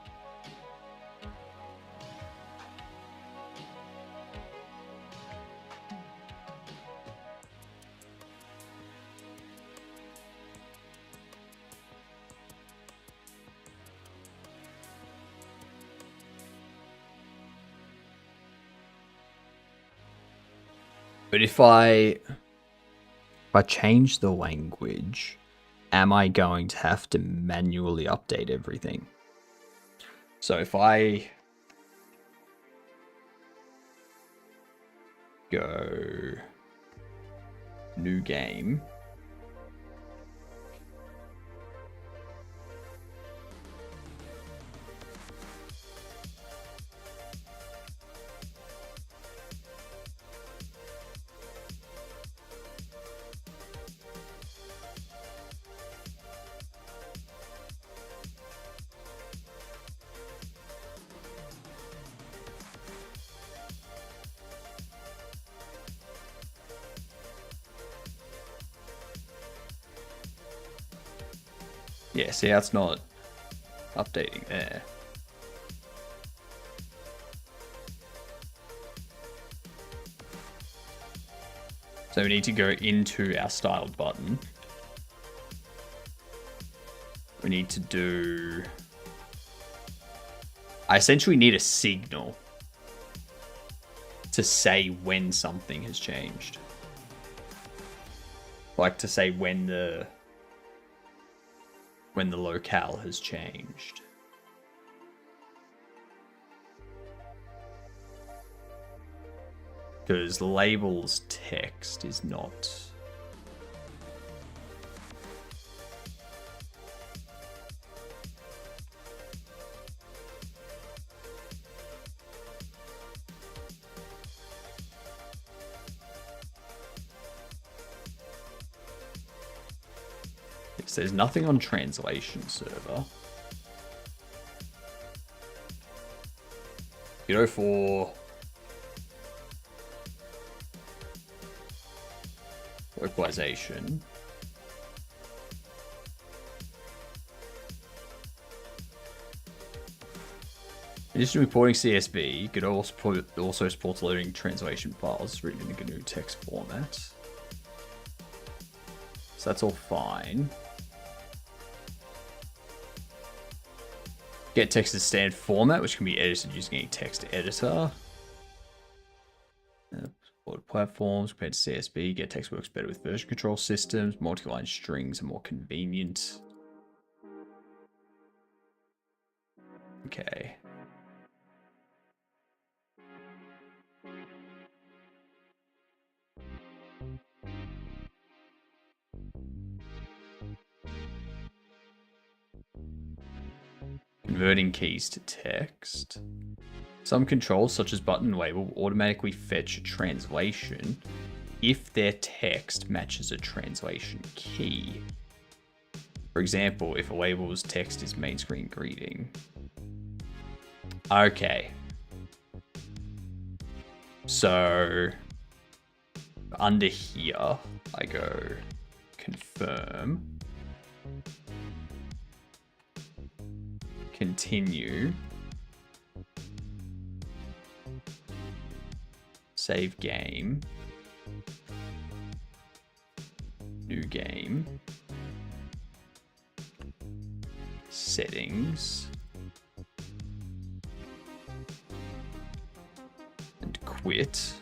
But if I change the language, am I going to have to manually update everything? So if I go new game, yeah, see, that's not updating there. So we need to go into our styled button. We need to do... I essentially need a signal to say when something has changed. Like to say when the locale has changed. Because labels text is not... So there's nothing on translation server. You know, for localization, in addition to importing CSV, GNU also supports loading translation files written in the GNU text format. So that's all fine. Get text as standard format, which can be edited using a text editor. Supported platforms compared to CSV. Get text works better with version control systems. Multi-line strings are more convenient. Okay. Converting keys to text. Some controls, such as button label, will automatically fetch a translation if their text matches a translation key. For example, if a label's text is main screen greeting. Okay. So, under here, I go confirm. Continue. Save game. New game. Settings. And quit.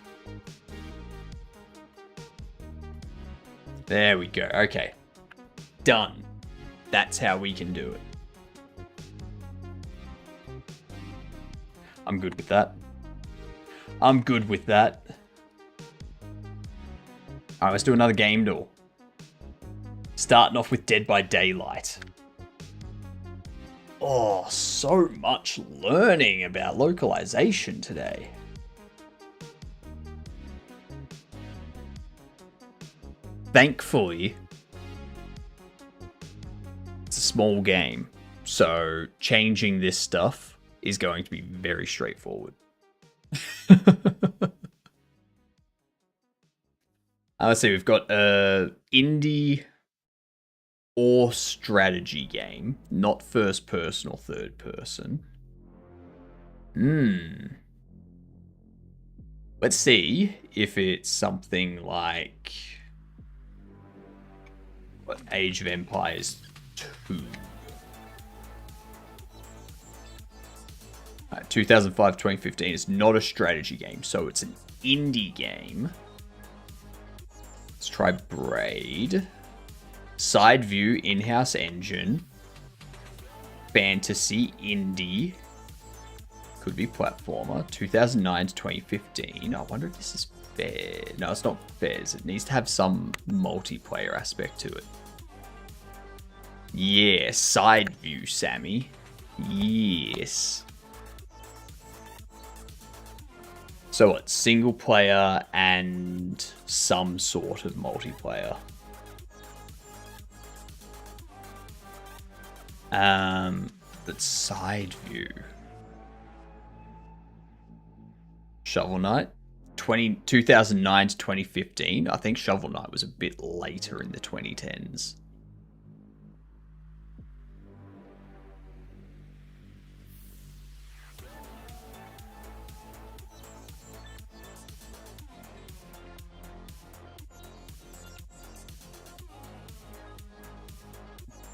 There we go. Okay. Done. That's how we can do it. I'm good with that. I'm good with that. Alright, let's do another game duel. Starting off with Dead by Daylight. Oh, so much learning about localization today. Thankfully, it's a small game, so changing this stuff is going to be very straightforward. Let's see, we've got indie or strategy game, not first person or third person. Let's see if it's something like Age of Empires 2. 2005-2015 is not a strategy game, so it's an indie game. Let's try Braid. Side view, in-house engine. Fantasy, indie. Could be platformer. 2009 to 2015. I wonder if this is fair. No, it's not Fairs. It needs to have some multiplayer aspect to it. Yeah, side view, Sammy. Yes. So it's single player and some sort of multiplayer. That's side view. Shovel Knight. 2009 to 2015. I think Shovel Knight was a bit later in the 2010s.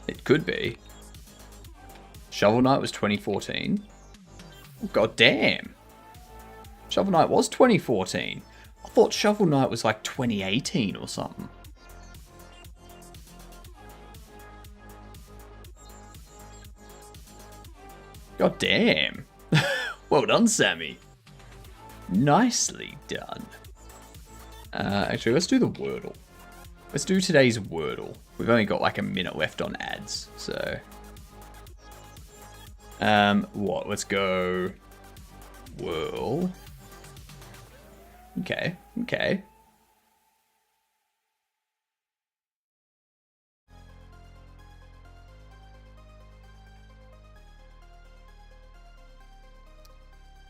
It could be. Shovel Knight was 2014. Oh, God damn. Shovel Knight was 2014. I thought Shovel Knight was like 2018 or something. God damn. Well done, Sammy. Nicely done. Actually, let's do the Wordle. Let's do today's Wordle. We've only got like a minute left on ads, so... what? Let's go... Whirl. Okay, okay.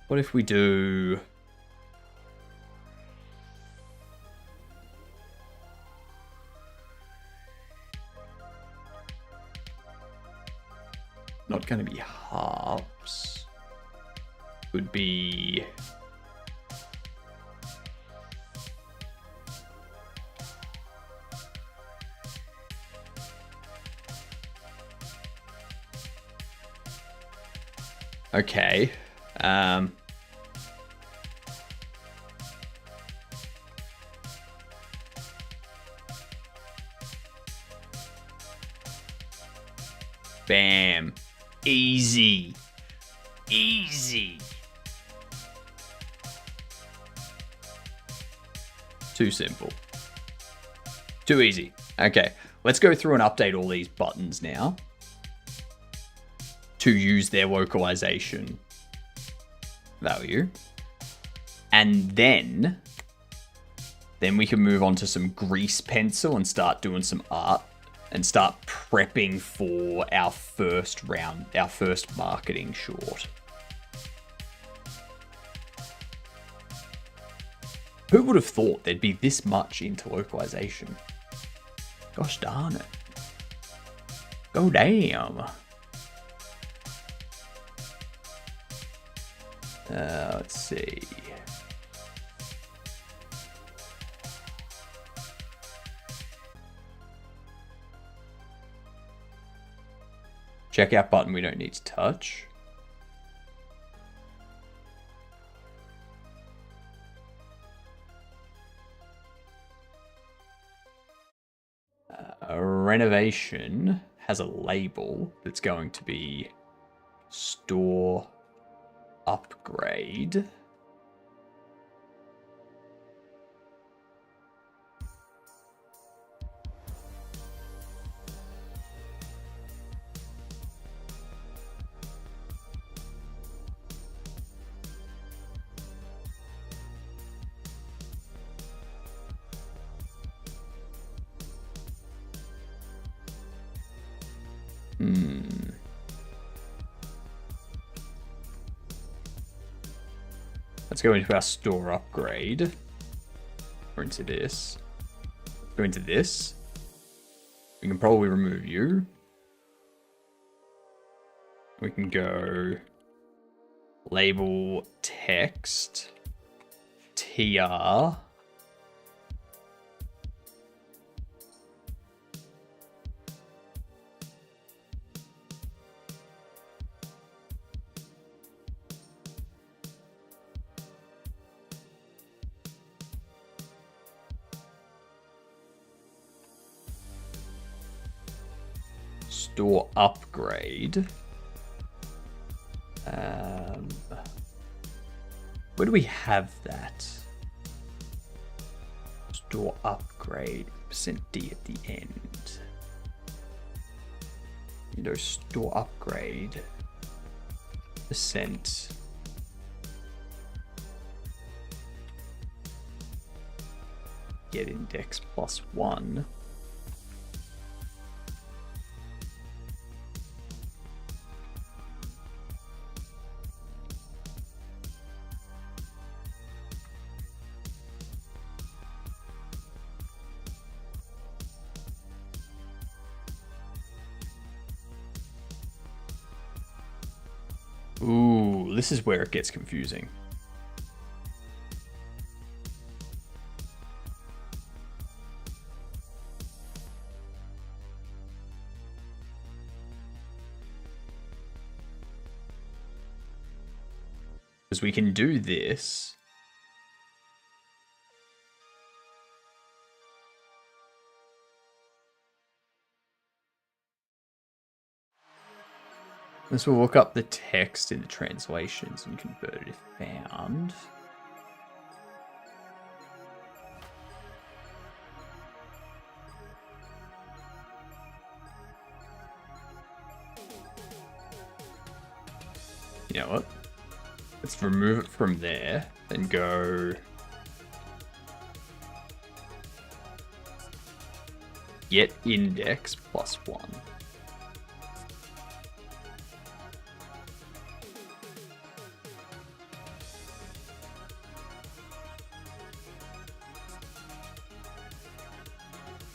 What if we do... Not going to be harps. Would be... Okay. Bam. Easy. Easy. Too simple. Too easy. Okay, let's go through and update all these buttons now to use their localization value. And then we can move on to some grease pencil and start doing some art and start prepping for our first round, our first marketing short. Who would have thought there'd be this much into localization? Gosh darn it. Go damn. Let's see. Checkout button we don't need to touch. Renovation has a label that's going to be store upgrade. Let's go into our store upgrade. Or into this. Go into this. We can probably remove you. We can go label text TR. Store upgrade. Where do we have that? Store upgrade, %D at the end. Store upgrade, %. Get index +1. Ooh, this is where it gets confusing. Because we can do this. This will look up the text in the translations and convert it if found. You know what? Let's remove it from there and go get index +1.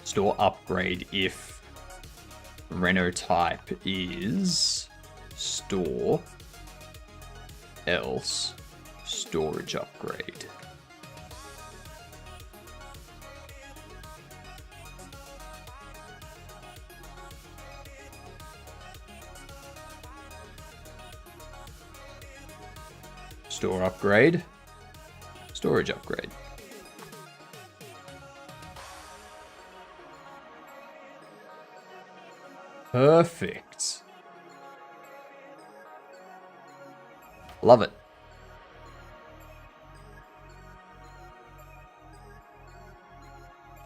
Store upgrade if Reno type is store, else storage upgrade. Store upgrade, storage upgrade. Perfect. Love it.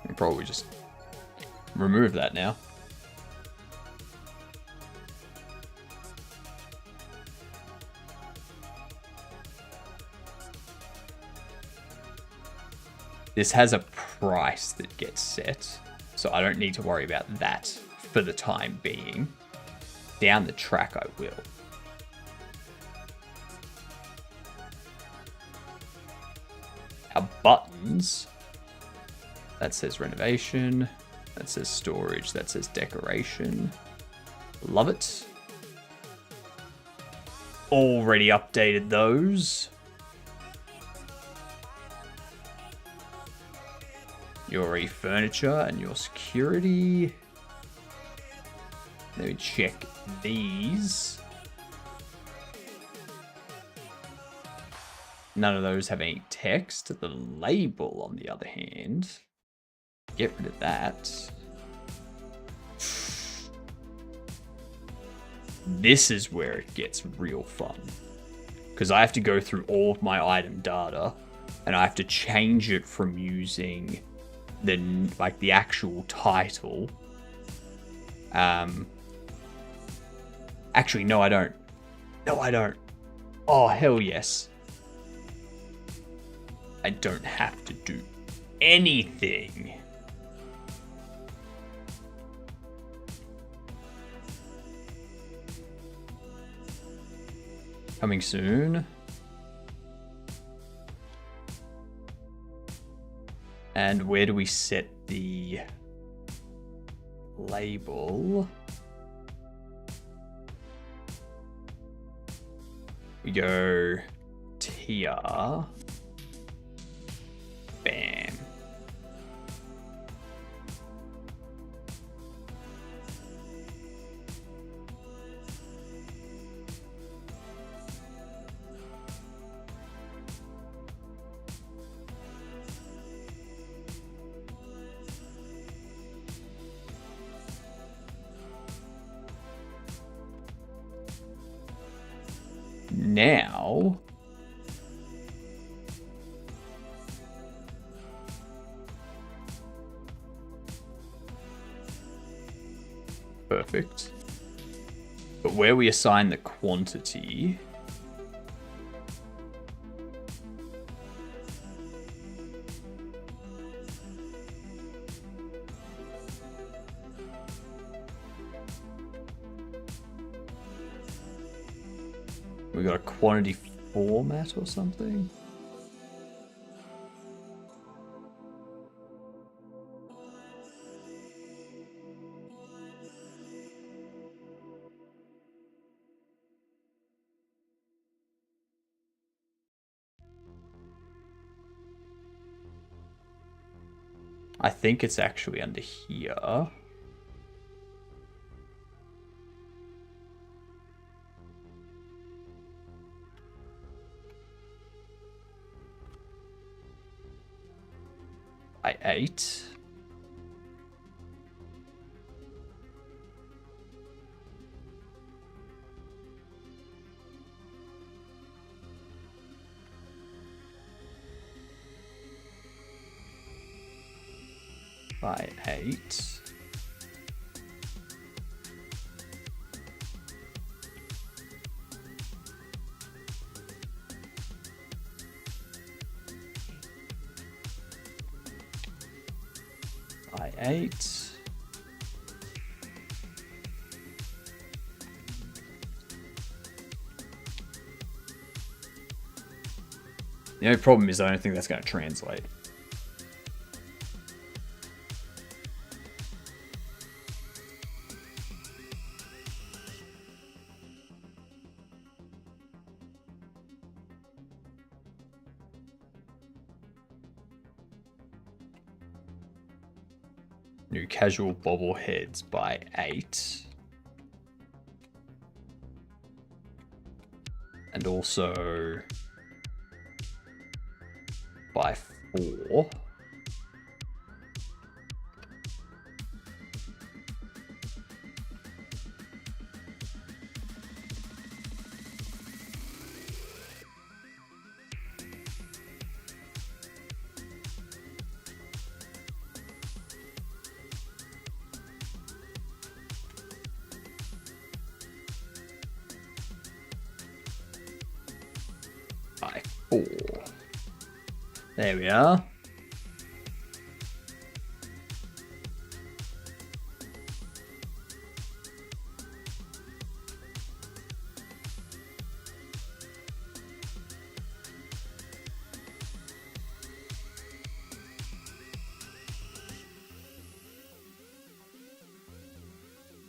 I'll probably just remove that now. This has a price that gets set, so I don't need to worry about that for the time being. Down the track I will. Our buttons, that says renovation, that says storage, that says decoration. Love it. Already updated those. Your e-furniture and your security. Let me check these. None of those have any text. The label, on the other hand, get rid of that. This is where it gets real fun. Because I have to go through all of my item data and I have to change it from using the actual title. Actually, no, I don't. No, I don't. Oh, hell yes. I don't have to do anything. Coming soon. And where do we set the label. We go tier. Bam. Now, perfect. But where we assign the quantity, we got a quantity format or something? I think it's actually under here. By 8. By 8. By 8. The only problem is I don't think that's going to translate. New casual bobbleheads by 8. And also by 4. By 4. There we are.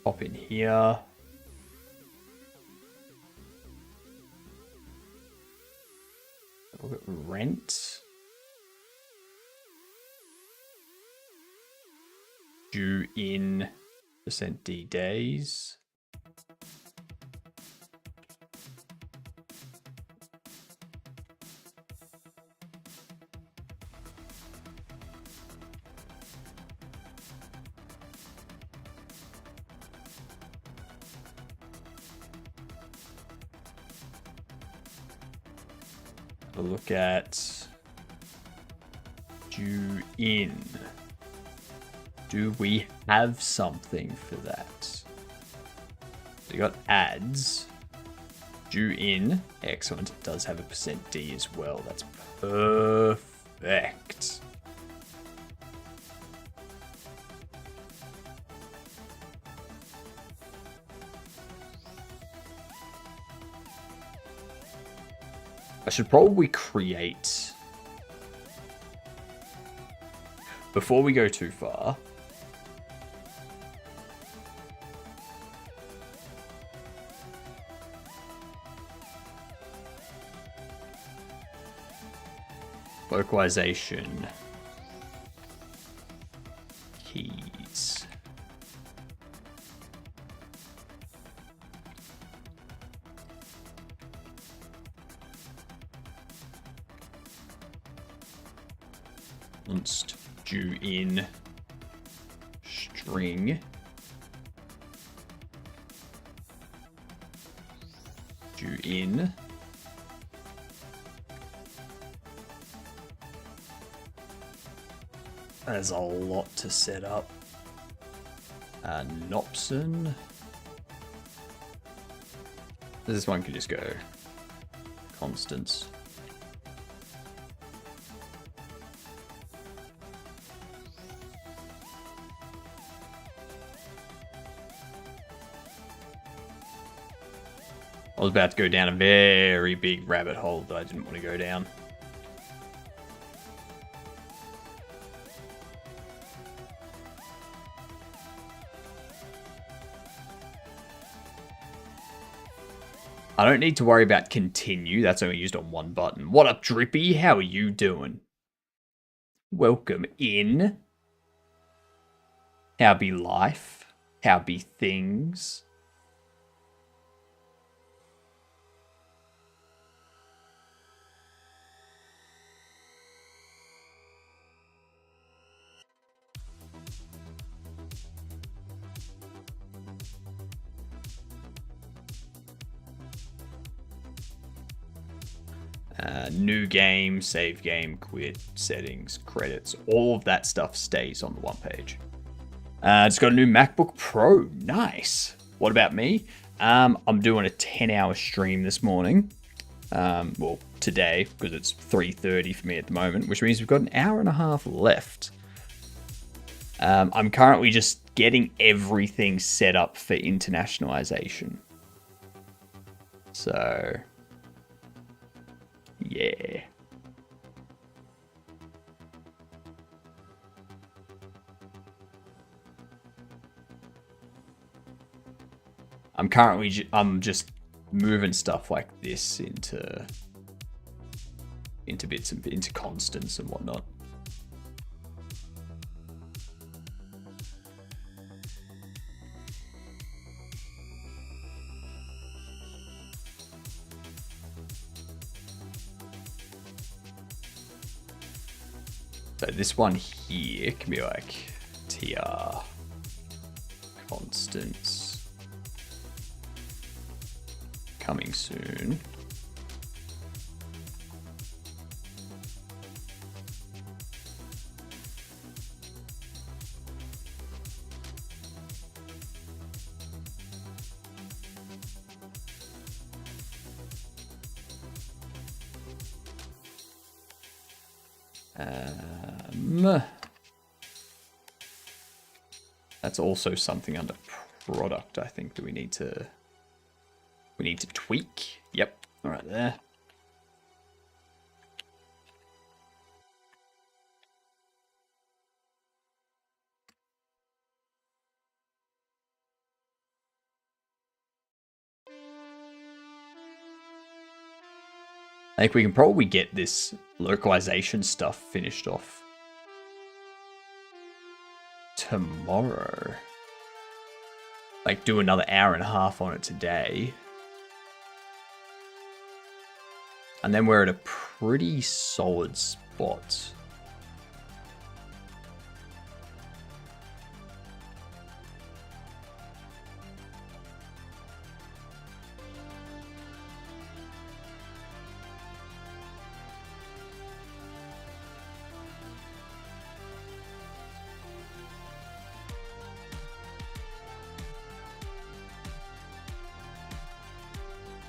Pop in here. Look at rent. Due in %D days. Look at due in. Do we have something for that? We got ads. Due in. Excellent. It does have a %D as well. That's perfect. I should probably create, before we go too far, Localization. Keys. Const due in string. Due in. There's a lot to set up. Nopson. This one could just go constants. I was about to go down a very big rabbit hole that I didn't want to go down. I don't need to worry about continue. That's only used on one button. What up, Drippy? How are you doing? Welcome in. How be life? How be things? New game, save game, quit, settings, credits. All of that stuff stays on the one page. It's got a new MacBook Pro. Nice. What about me? I'm doing a 10-hour stream this morning. Well, today, because it's 3:30 for me at the moment, which means we've got an hour and a half left. I'm currently just getting everything set up for internationalization. So, yeah. I'm just moving stuff like this into bits and into constants and whatnot. So this one here can be like tr constants coming soon. That's also something under product, I think, that we need to tweak. Yep, all right there. I think we can probably get this localization stuff finished off tomorrow. Like, do another hour and a half on it today. And then we're at a pretty solid spot.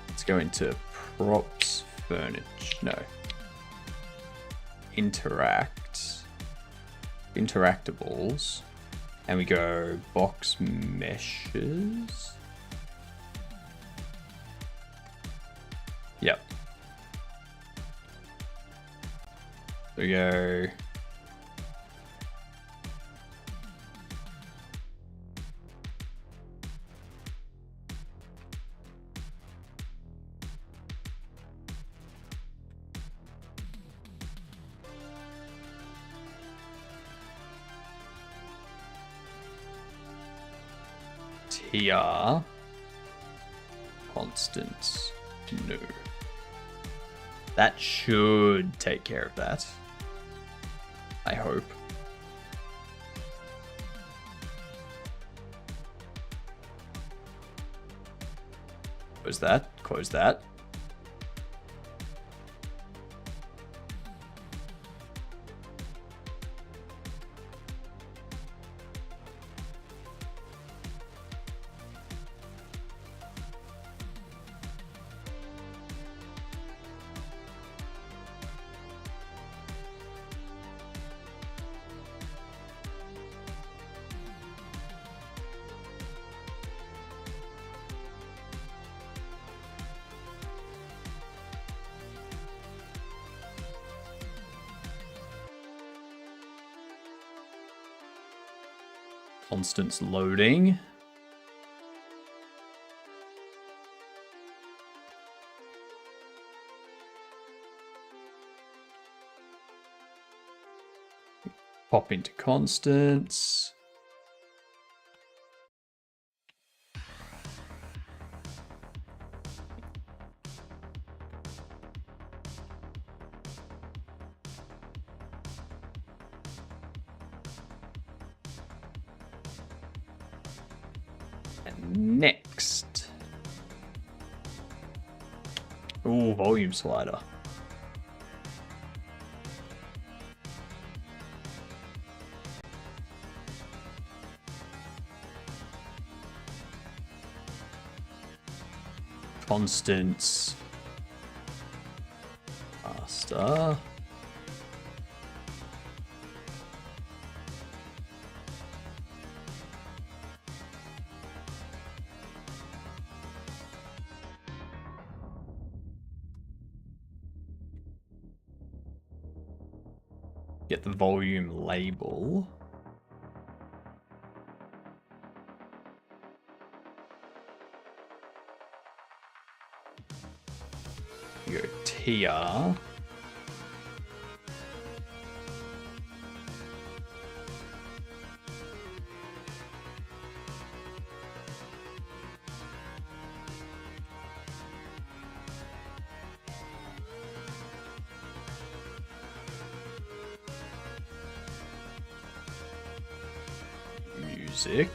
Let's go into props, furniture, no. Interactables, and we go box meshes. Yep. We go TR. Constants. No. That should take care of that. I hope. Close that. Close that. Constants loading. Pop into constants. Next. Oh, volume slider. Constants. Faster. Get the volume label. You go TR. Music.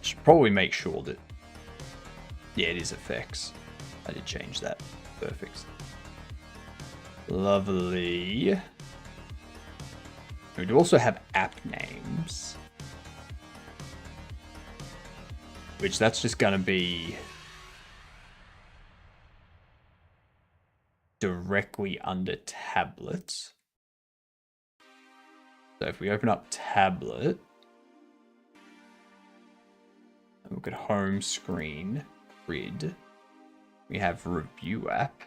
Should probably make sure that, yeah, it is effects. I did change that. Perfect. Lovely. We do also have app names, which that's just going to be directly under tablets. So if we open up tablet, and look at home screen, grid, we have review app.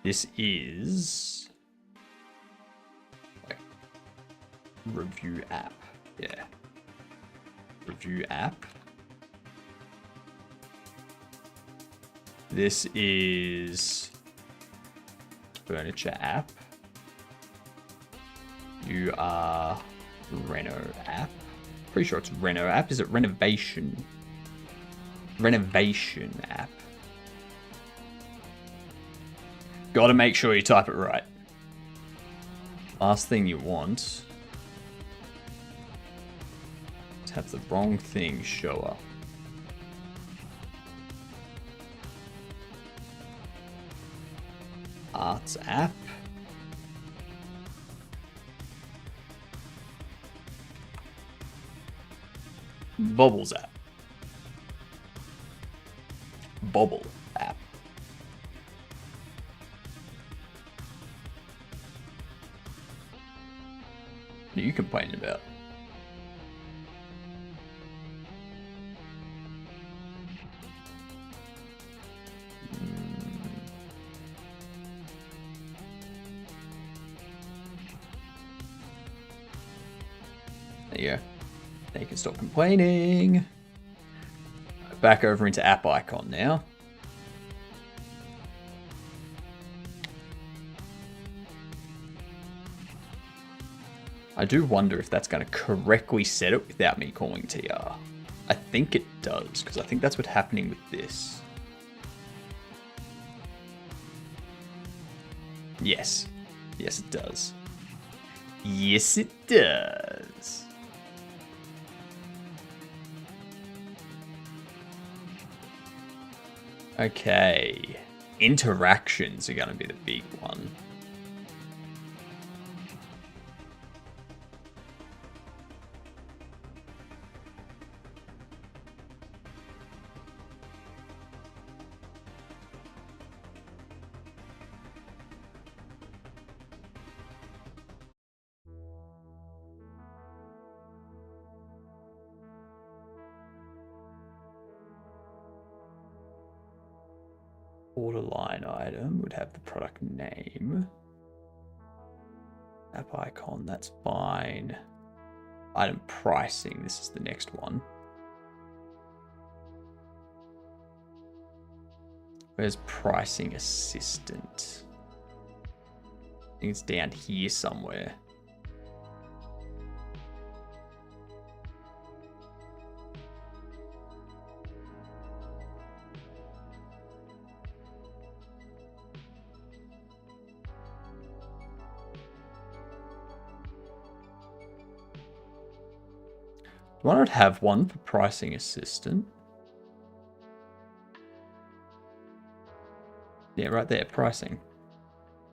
This is like review app. Yeah. Review app. This is furniture app. You are Reno app. Pretty sure it's Reno app. Is it renovation? Renovation app. Gotta make sure you type it right. Last thing you want is have the wrong thing show up. Arts app. Bobbles app. Bobble app. What are you complaining about? There you go. Now you can stop complaining. Back over into app icon now. I do wonder if that's going to correctly set it without me calling TR. I think it does, because I think that's what's happening with this. Yes. Yes, it does. Yes, it does. Okay. Interactions are going to be the big one. Order line item would have the product name. App icon, that's fine. Item pricing, this is the next one. Where's pricing assistant? I think it's down here somewhere. Do I not have one for pricing assistant? Yeah, right there, pricing.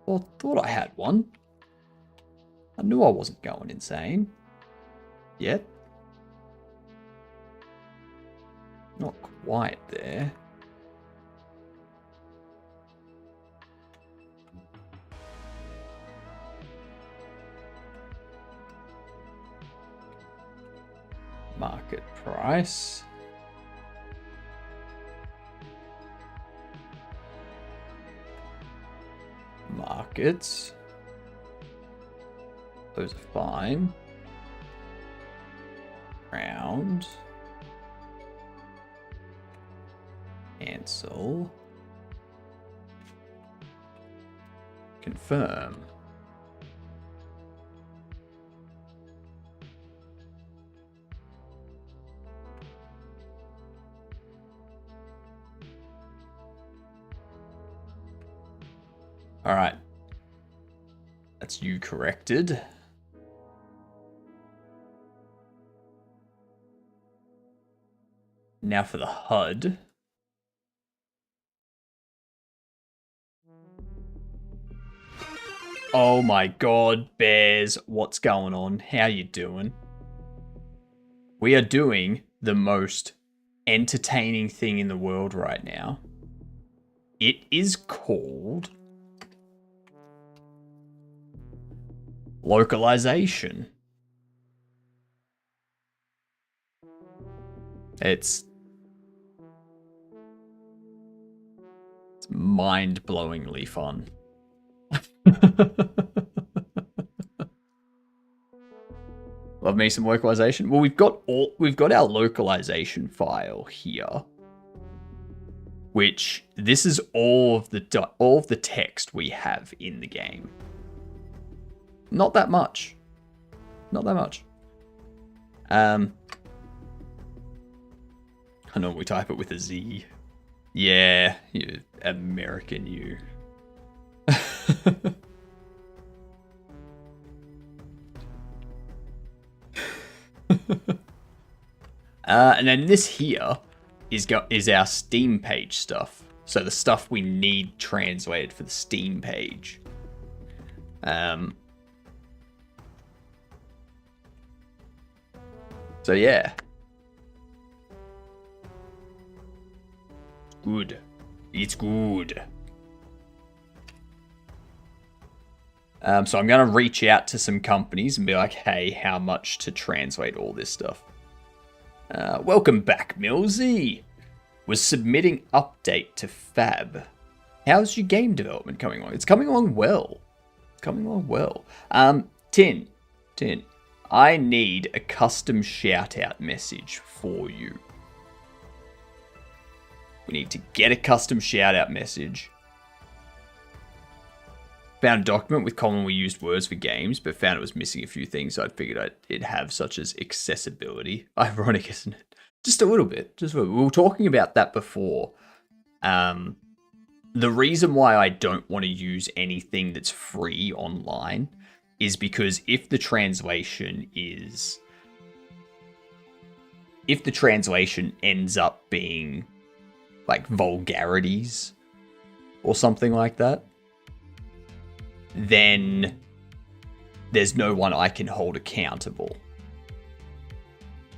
Well, thought I had one. I knew I wasn't going insane. Yet. Not quite there. Market price. Markets. Those are fine. Round. Cancel. Confirm. All right. That's you corrected. Now for the HUD. Oh my god, Bears, what's going on? How you doing? We are doing the most entertaining thing in the world right now. It is called localization. It's mind-blowingly fun. Love me some localization. Well, we've got our localization file here, which this is all of the text we have in the game. Not that much. Not that much. I normally type it with a Z. Yeah, you American you. And then this here is our Steam page stuff. So the stuff we need translated for the Steam page. So yeah. Good. It's good. So I'm going to reach out to some companies and be like, hey, how much to translate all this stuff? Welcome back, Millsy. Was submitting update to Fab. How's your game development coming along? It's coming along well. It's coming along well. Tin. I need a custom shout-out message for you. We need to get a custom shout-out message. Found a document with commonly used words for games, but found it was missing a few things I figured it'd have, such as accessibility. Ironic, isn't it? Just a little bit. We were talking about that before. The reason why I don't want to use anything that's free online is because if the translation ends up being like vulgarities or something like that, then there's no one I can hold accountable.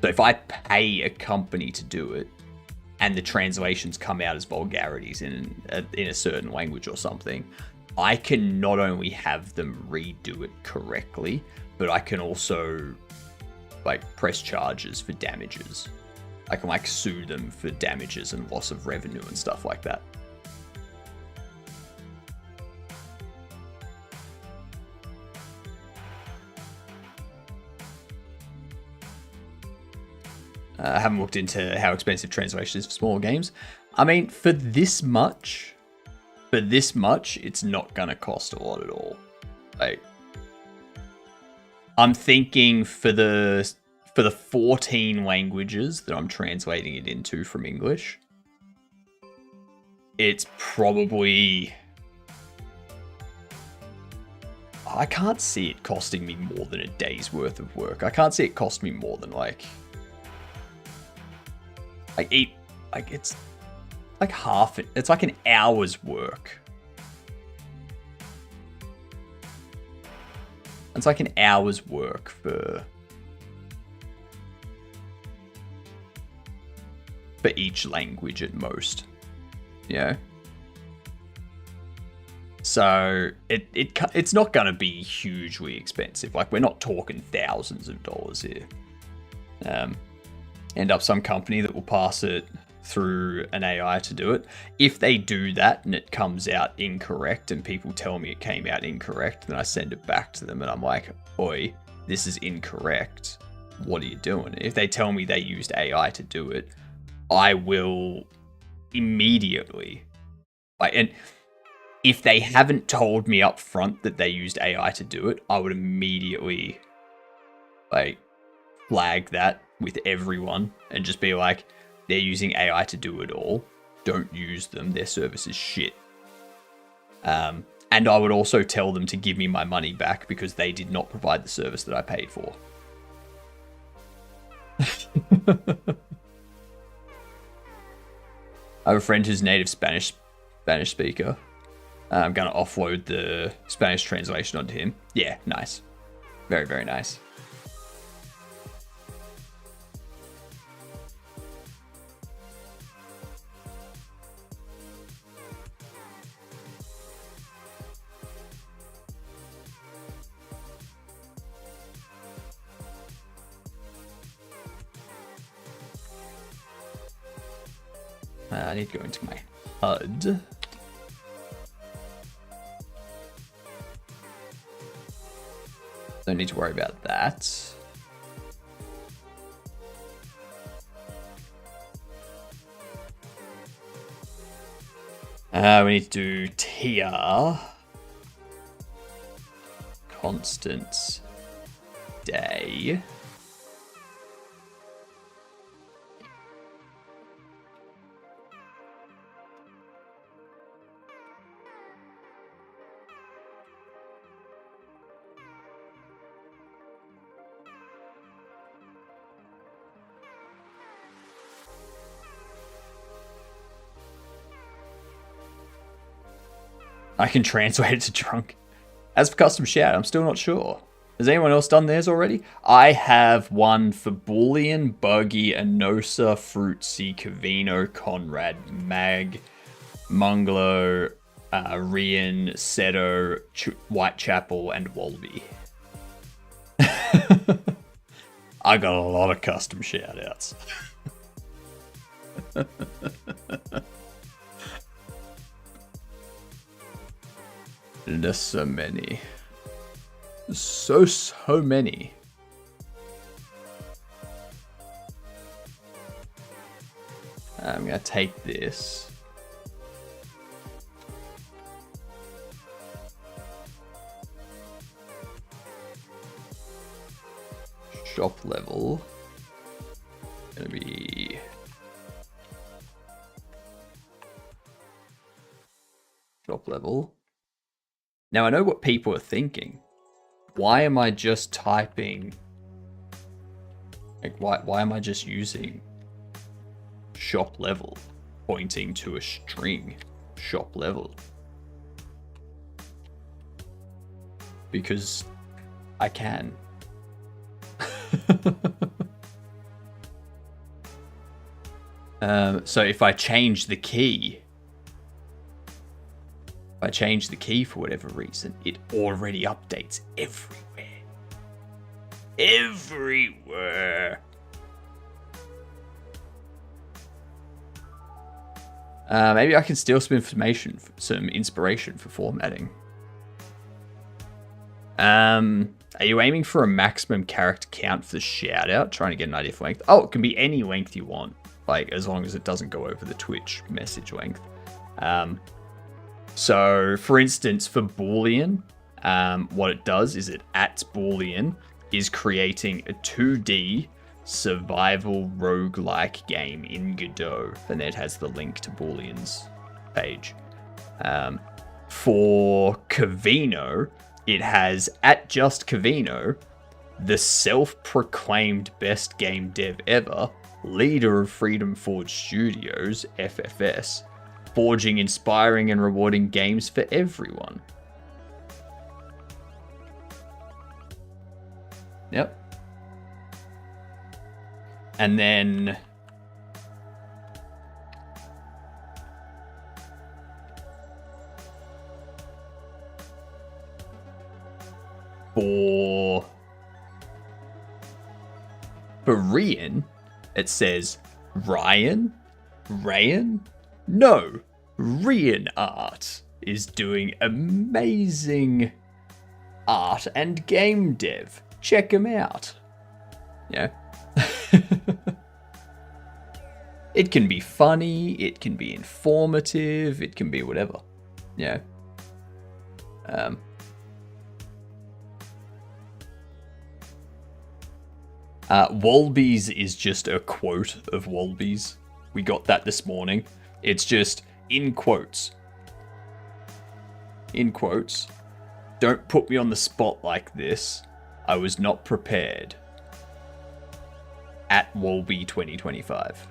So if I pay a company to do it and the translations come out as vulgarities in a certain language or something, I can not only have them redo it correctly, but I can also like press charges for damages. I can like sue them for damages and loss of revenue and stuff like that. I haven't looked into how expensive translation is for smaller games. I mean, for this much, it's not gonna cost a lot at all. Like, I'm thinking for the 14 languages that I'm translating it into from English, it's probably... I can't see it costing me more than a day's worth of work. I can't see it cost me more than it's like half it. It's like an hour's work. It's like an hour's work for each language at most. Yeah. So it's not gonna be hugely expensive. Like, we're not talking thousands of dollars here. End up some company that will pass it through an AI to do it. If they do that and it comes out incorrect and people tell me it came out incorrect, then I send it back to them and I'm like, oi, this is incorrect. What are you doing? If they tell me they used AI to do it, I will immediately, and if they haven't told me up front that they used AI to do it, I would immediately flag that with everyone and just be like, they're using AI to do it all. Don't use them. Their service is shit. And I would also tell them to give me my money back because they did not provide the service that I paid for. I have a friend who's native Spanish speaker. I'm going to offload the Spanish translation onto him. Yeah, nice. Very, very nice. I need to go into my HUD. Don't need to worry about that. We need to do TR. Constant day. I can translate it to drunk. As for custom shout, I'm still not sure. Has anyone else done theirs already? I have one for Boolean, Buggy, Anosa, Fruitsy, Cavino, Conrad, Mag, Munglo, Rian, Seto, Whitechapel, and Walby. I got a lot of custom shout-outs. There's so many. So many. going to take this. Shop level. Going to be... Shop level. Now I know what people are thinking. Why am I just typing... Like, why am I just using shop level, pointing to a string, shop level? Because I can. So if I change the key, for whatever reason, it already updates everywhere. Everywhere. Maybe I can steal some information, some inspiration for formatting. Are you aiming for a maximum character count for the shout out? Trying to get an idea for length. Oh, it can be any length you want, like as long as it doesn't go over the Twitch message length. So for instance, for Boolean, what it does is it @Boolean is creating a 2D survival roguelike game in Godot, and it has the link to Boolean's page. For Cavino, it has @JustCavino, the self-proclaimed best game dev ever, leader of Freedom Forge Studios, FFS, forging inspiring and rewarding games for everyone. Yep. And then for Rian, it says Ryan? No, Rian Art is doing amazing art and game dev. Check him out. Yeah. It can be funny, it can be informative, it can be whatever. Yeah. Wolby's is just a quote of Wolby's. We got that this morning. It's just in quotes. In quotes. Don't put me on the spot like this. I was not prepared. @Wolby 2025.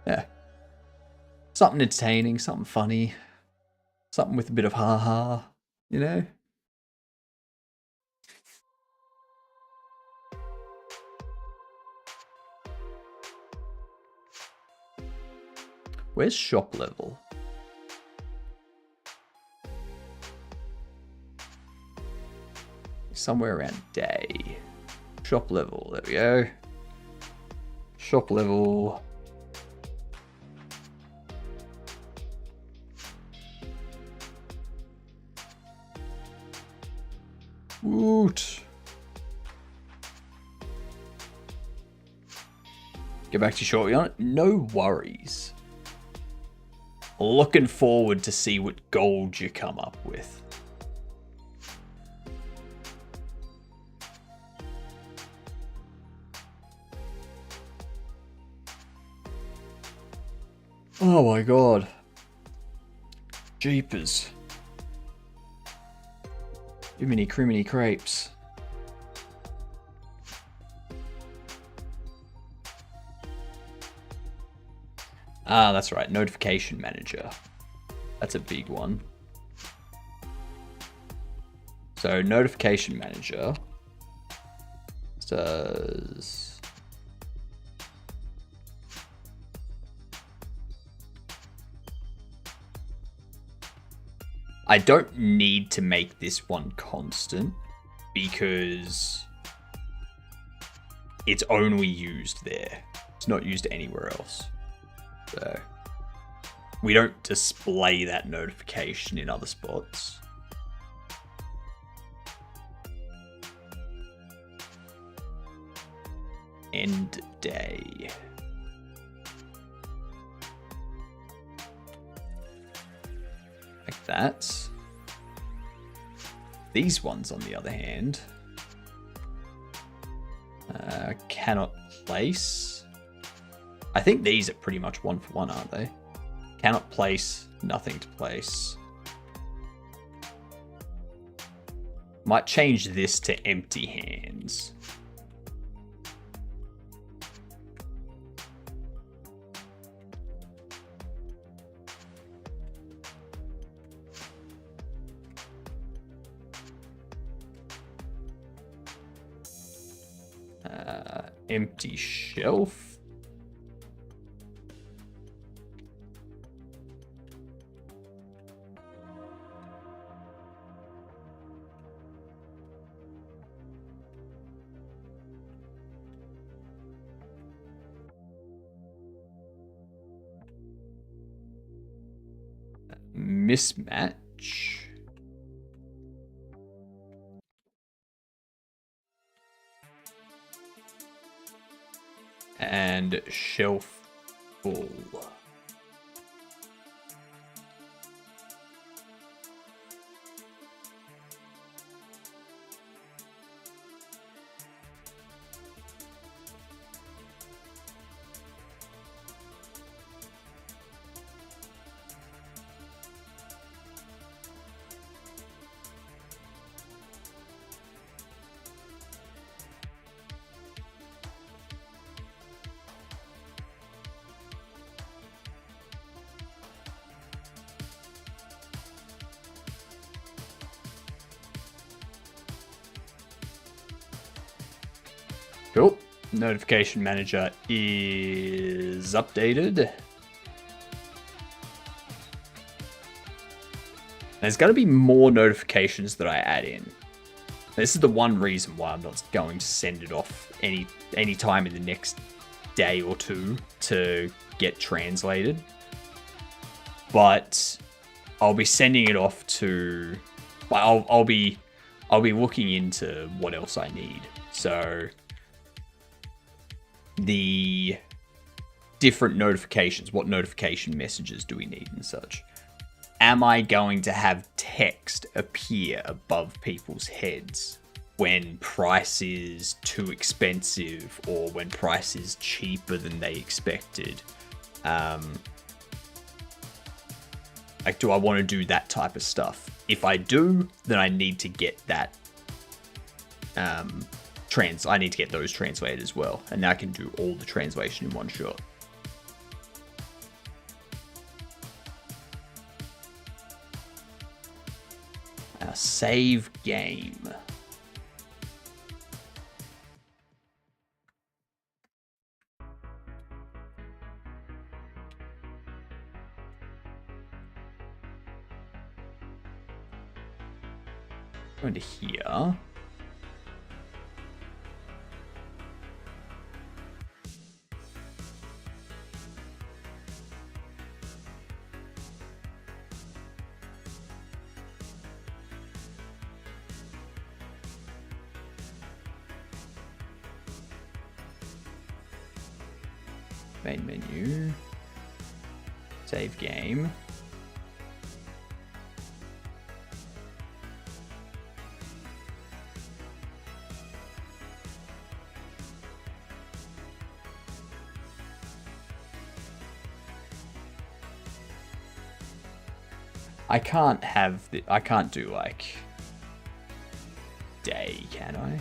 Yeah. Something entertaining, something funny, something with a bit of ha-ha, you know? Where's shop level? Somewhere around day. Shop level, there we go. Shop level. Woot. Get back to you shortly on it. No worries. Looking forward to see what gold you come up with. Oh my god. Jeepers. Jiminy criminy crepes. Ah, that's right. Notification manager. That's a big one. So notification manager does... I don't need to make this one constant because it's only used there. It's not used anywhere else. So we don't display that notification in other spots. end day. Like that. These ones, on the other hand, cannot place. I think these are pretty much 1 for 1, aren't they? Cannot place, nothing to place. Might change this to empty hands. Empty shelf. Mismatch. And shelf full. Cool. Notification manager is updated. There's got to be more notifications that I add in. This is the one reason why I'm not going to send it off any time in the next day or two to get translated. But I'll be sending it off to. I'll be looking into what else I need. So the different notifications, what notification messages do we need and such? Am I going to have text appear above people's heads when price is too expensive or when price is cheaper than they expected? Like, do I want to do that type of stuff? If I do, then I need to get that I need to get those translated as well, and now I can do all the translation in one shot. Save game. Go into here. Main menu, save game. I can't do like day, can I?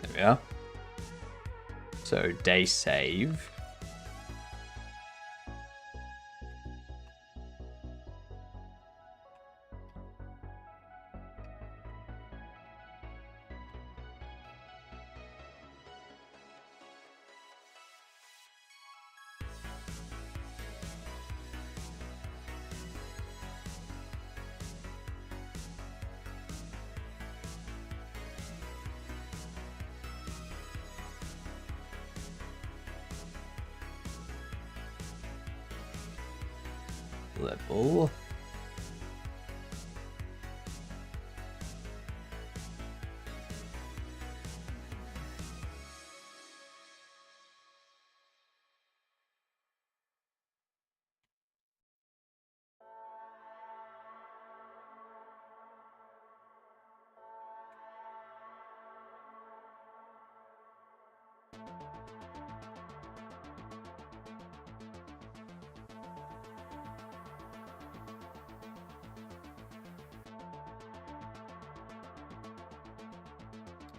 There we are. So day save. level.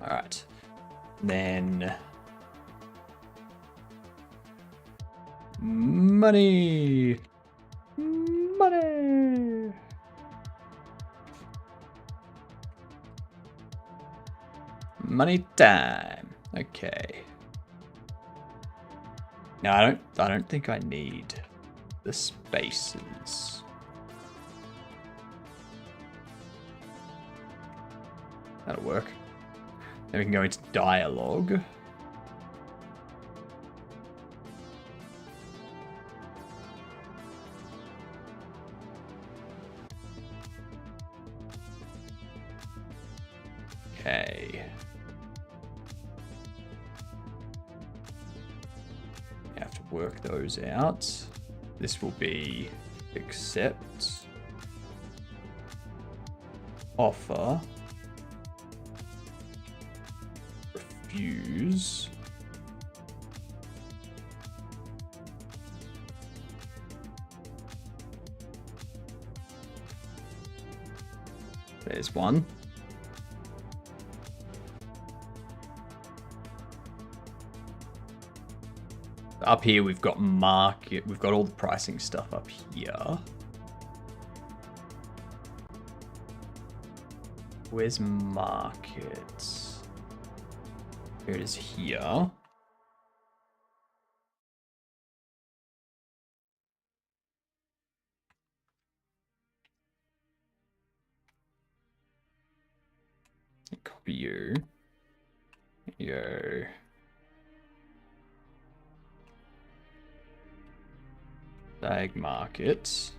All right, then money, money, money time. Okay. No, I don't think I need the spaces. That'll work. Then we can go into dialogue. Okay. You have to work those out. This will be accept, offer, refuse, there's one. Up here we've got market, we've got all the pricing stuff up here. Where's market? Here it is here. Copy you. Yo. Dag market.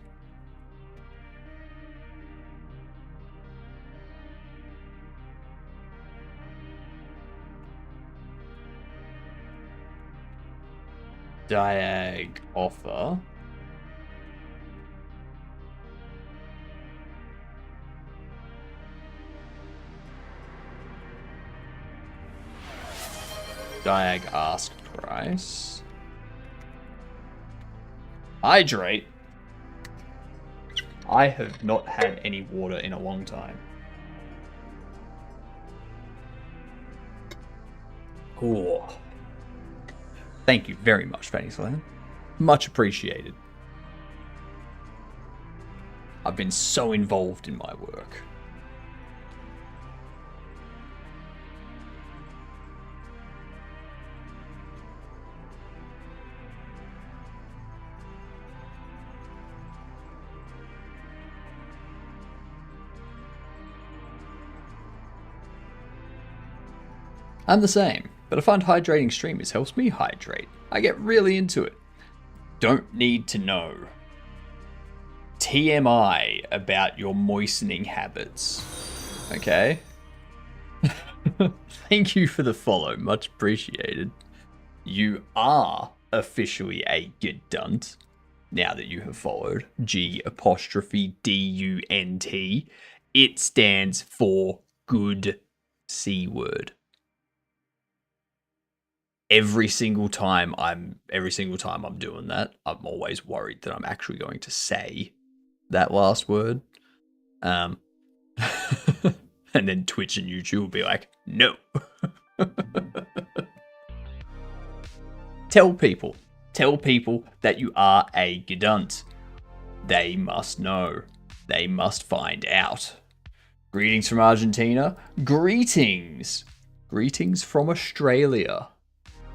Diag offer. Diag ask price. Hydrate. I have not had any water in a long time. Cool. Thank you very much, Fanny Slam. Much appreciated. I've been so involved in my work. I'm the same, but I find hydrating streamers helps me hydrate. I get really into it. Don't need to know. TMI about your moistening habits. Okay? Thank you for the follow, much appreciated. You are officially a Gedunt now that you have followed. G''DUNT. It stands for good C word. Every single time I'm doing that, I'm always worried that I'm actually going to say that last word. And then Twitch and YouTube will be like, no. Tell people that you are a Gedunt. They must know. They must find out. Greetings from Argentina. Greetings. Greetings from Australia.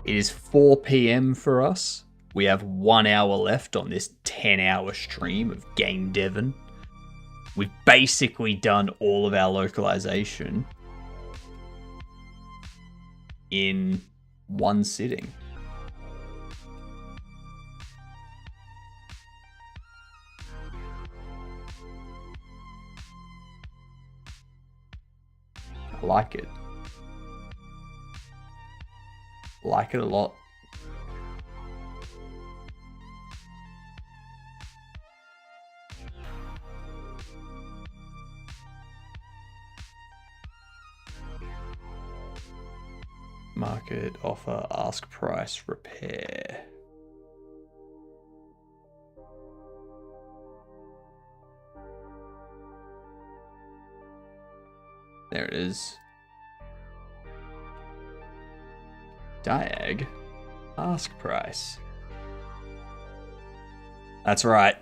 It is 4 p.m. for us. We have 1 hour left on this 10-hour stream of Game Devon. We've basically done all of our localization in one sitting. like it. Like it a lot. Market, offer, ask price, repair. There it is. Diag, ask price. That's right.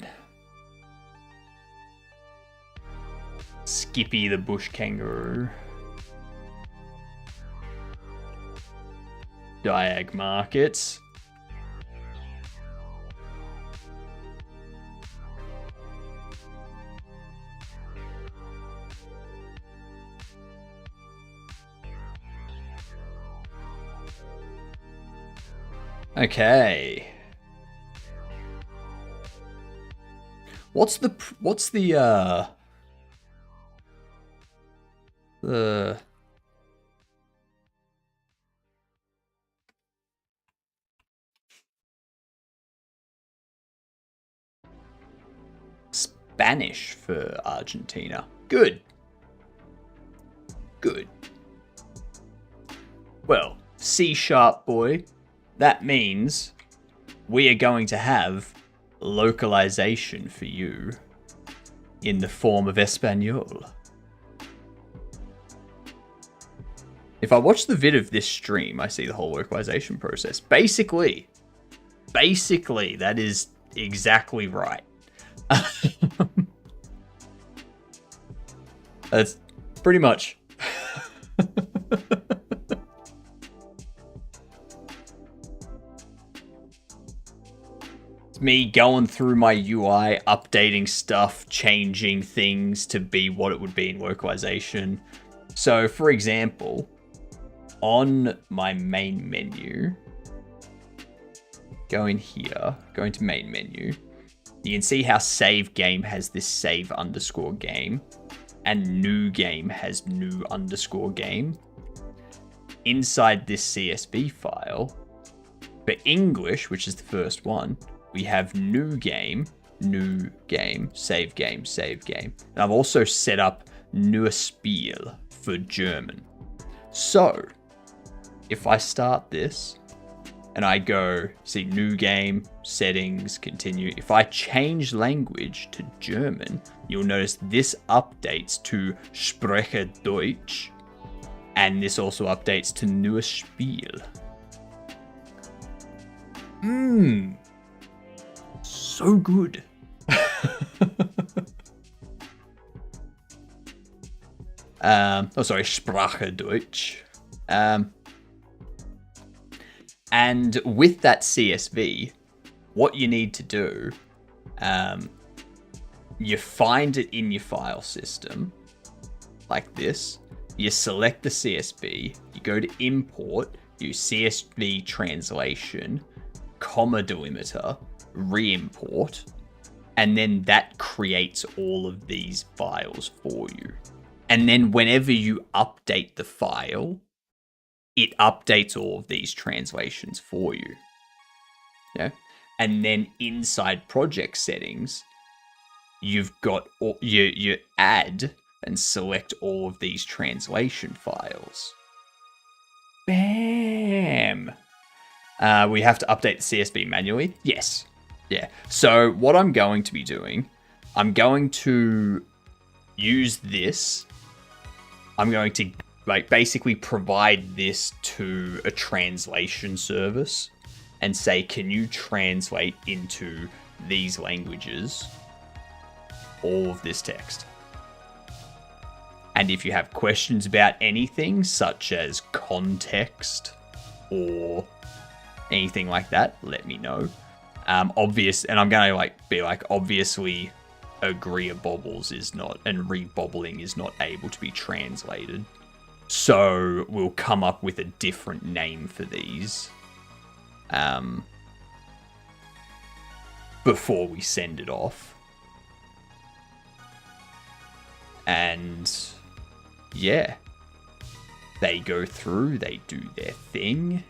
Skippy the bush kangaroo. Diag markets. Okay. What's the Spanish for Argentina? Good. Good. Well, C# boy. That means we are going to have localization for you in the form of Espanol. If I watch the vid of this stream, I see the whole localization process. Basically, that is exactly right. That's pretty much. Me going through my UI, updating stuff, changing things to be what it would be in localization. So, for example, on my main menu, go in here, go into main menu, you can see how save game has this save underscore game, and new game has new underscore game. Inside this CSV file, for English, which is the first one, we have new game, save game, save game. And I've also set up Neues Spiel for German. So, if I start this and I go, see new game, settings, continue. If I change language to German, you'll notice this updates to Spreche Deutsch. And this also updates to Neues Spiel. So good. Sprache Deutsch. And with that CSV, what you need to do, you find it in your file system, like this. You select the CSV, you go to import, use CSV translation, comma delimiter, re-import, and then that creates all of these files for you. And then whenever you update the file, it updates all of these translations for you. Yeah. And then inside project settings, you've got you add and select all of these translation files. Bam. We have to update the CSV manually. Yes. Yeah. So what I'm going to be doing, I'm going to use this. I'm going to basically provide this to a translation service and say, can you translate into these languages all of this text? And if you have questions about anything such as context or anything like that, let me know. And I'm gonna be like, obviously agree a bobbles is not, and re-bobbling is not able to be translated. So we'll come up with a different name for these before we send it off. And yeah, They go through, they do their thing.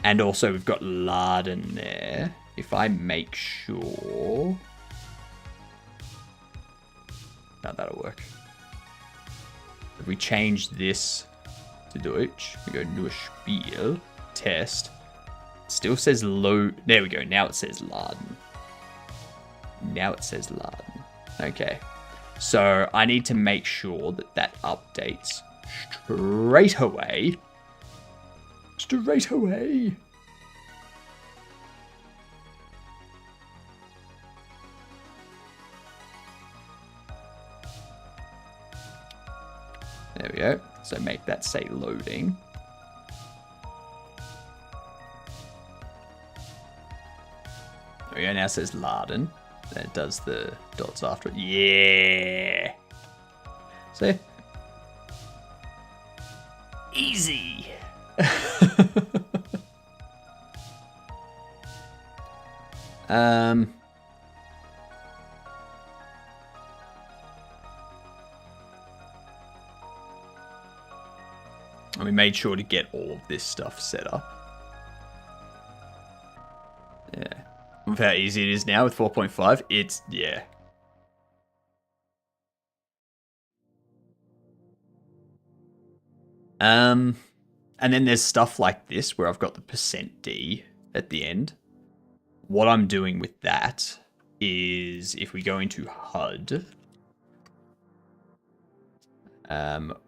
And also we've got Larden there. If I make sure... No, that'll work. If we change this to Deutsch, we go Nur Spiel, test. Still says low. There we go. Now it says Laden. Now it says Laden. Okay. So I need to make sure that that updates straight away. Straight away. There we go. So make that say loading. There we go. Now it says Laden. Then it does the dots after it. Yeah. See? Easy. And we made sure to get all of this stuff set up. Yeah. With how easy it is now with 4.5, it's, yeah. And then there's stuff like this where I've got the %D at the end. What I'm doing with that is if we go into HUD,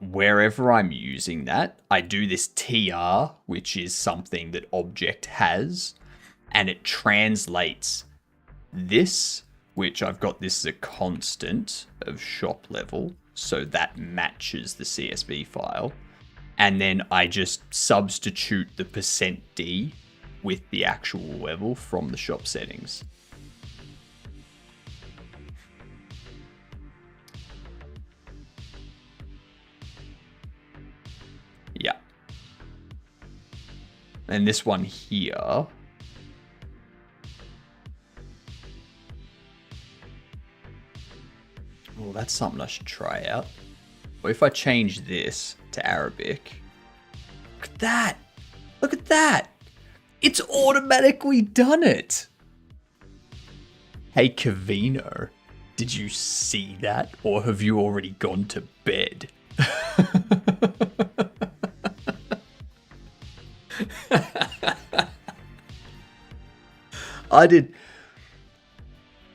wherever I'm using that, I do this TR, which is something that object has, and it translates this, which I've got this as a constant of shop level, so that matches the CSV file. And then I just substitute the %D with the actual level from the shop settings. Yeah. And this one here. Well, that's something I should try out. Or if I change this to Arabic. Look at that. Look at that. It's automatically done it. Hey, Cavino, did you see that? Or have you already gone to bed?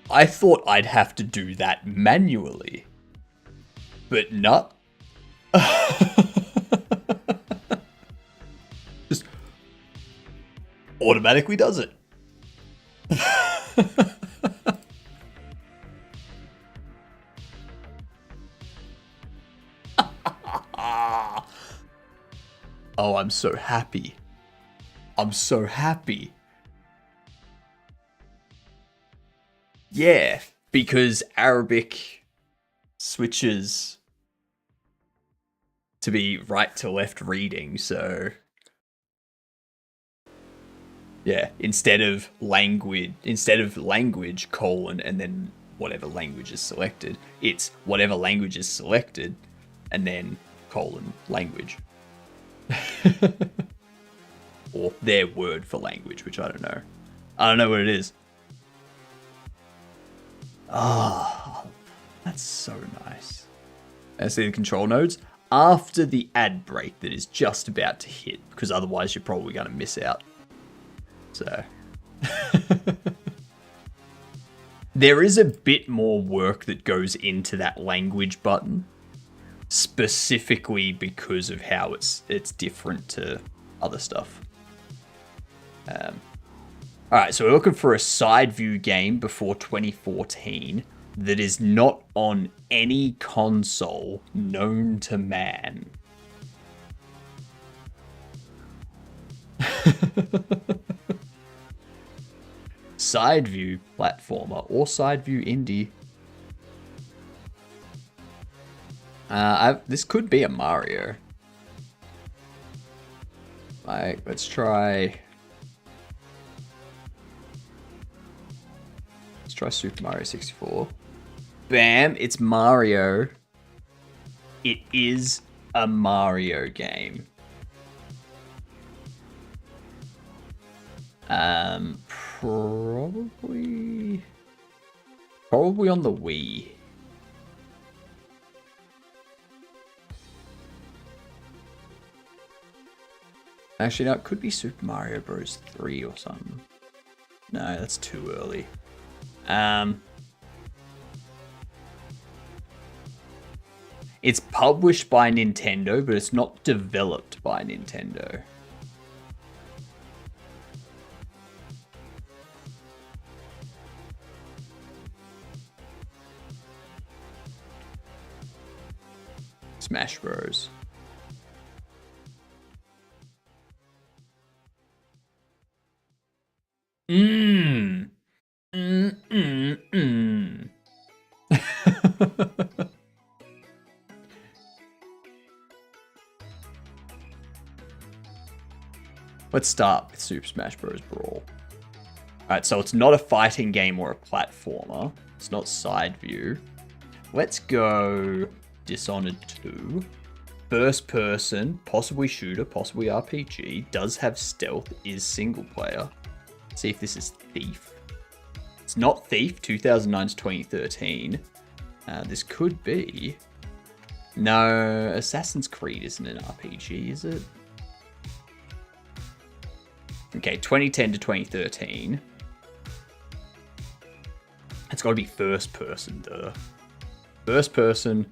I thought I'd have to do that manually. But no. Just automatically does it. Oh, I'm so happy. I'm so happy. Yeah, because Arabic switches to be right to left reading, so yeah, instead of language colon and then whatever language is selected, it's whatever language is selected and then colon language. Or their word for language, which I don't know. I don't know what it is. Oh, that's so nice. I see the control nodes after the ad break that is just about to hit, because otherwise you're probably going to miss out. So there is a bit more work that goes into that language button, specifically because of how it's different to other stuff. Alright, so we're looking for a side view game before 2014 that is not on any console known to man. Side view platformer or side view indie. This could be a Mario. Like, let's try Super Mario 64. Bam, it's Mario. It is a Mario game. Probably on the Wii. Actually, no, it could be Super Mario Bros. 3 or something. No, that's too early. It's published by Nintendo, but it's not developed by Nintendo. Smash Bros. Let's start with Super Smash Bros. Brawl. Alright, so it's not a fighting game or a platformer. It's not side view. Let's go Dishonored 2. First person, possibly shooter, possibly RPG. Does have stealth, is single player. Let's see if this is Thief. It's not Thief, 2009 to 2013. This could be... No, Assassin's Creed isn't an RPG, is it? Okay, 2010 to 2013. It's got to be first person, duh. First person,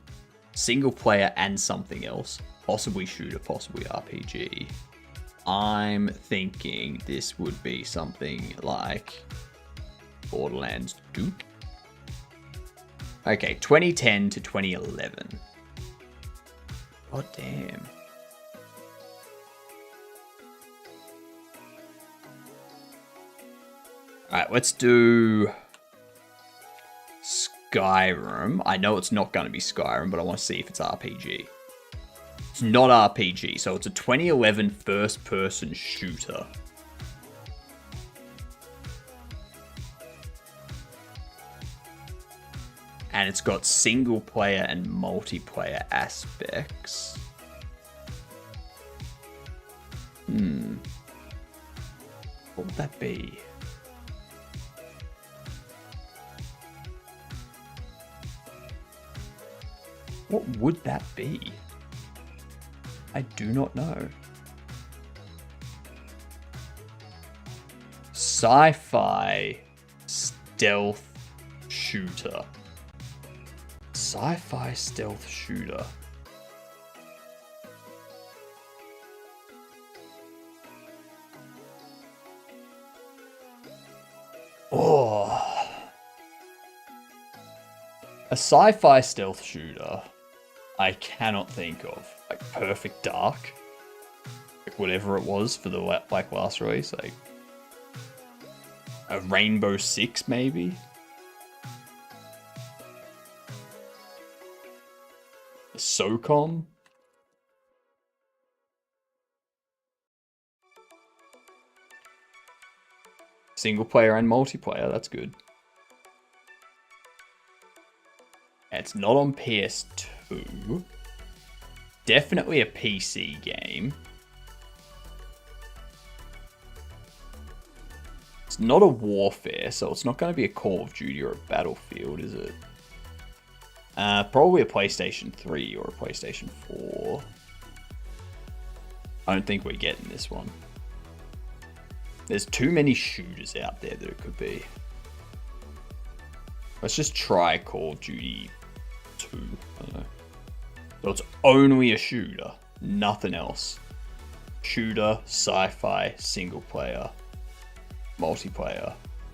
single player, and something else. Possibly shooter, possibly RPG. I'm thinking this would be something like Borderlands 2. Okay, 2010 to 2011. God damn. Alright, let's do Skyrim. I know it's not going to be Skyrim, but I want to see if it's RPG. It's not RPG, so it's a 2011 first-person shooter. And it's got single-player and multiplayer aspects. What would that be? What would that be? I do not know. Sci-fi stealth shooter. Sci-fi stealth shooter. Oh. A sci-fi stealth shooter I cannot think of. Like Perfect Dark. Like whatever it was for the last release. Like a Rainbow Six maybe? A SOCOM? Single player and multiplayer, that's good. It's not on PS2. Definitely a PC game. It's not a Warfare, so it's not going to be a Call of Duty or a Battlefield, is it? Probably a PlayStation 3 or a PlayStation 4. I don't think we're getting this one. There's too many shooters out there that it could be. Let's just try Call of Duty 2. I don't know. So it's only a shooter, nothing else. Shooter, sci-fi, single player, multiplayer,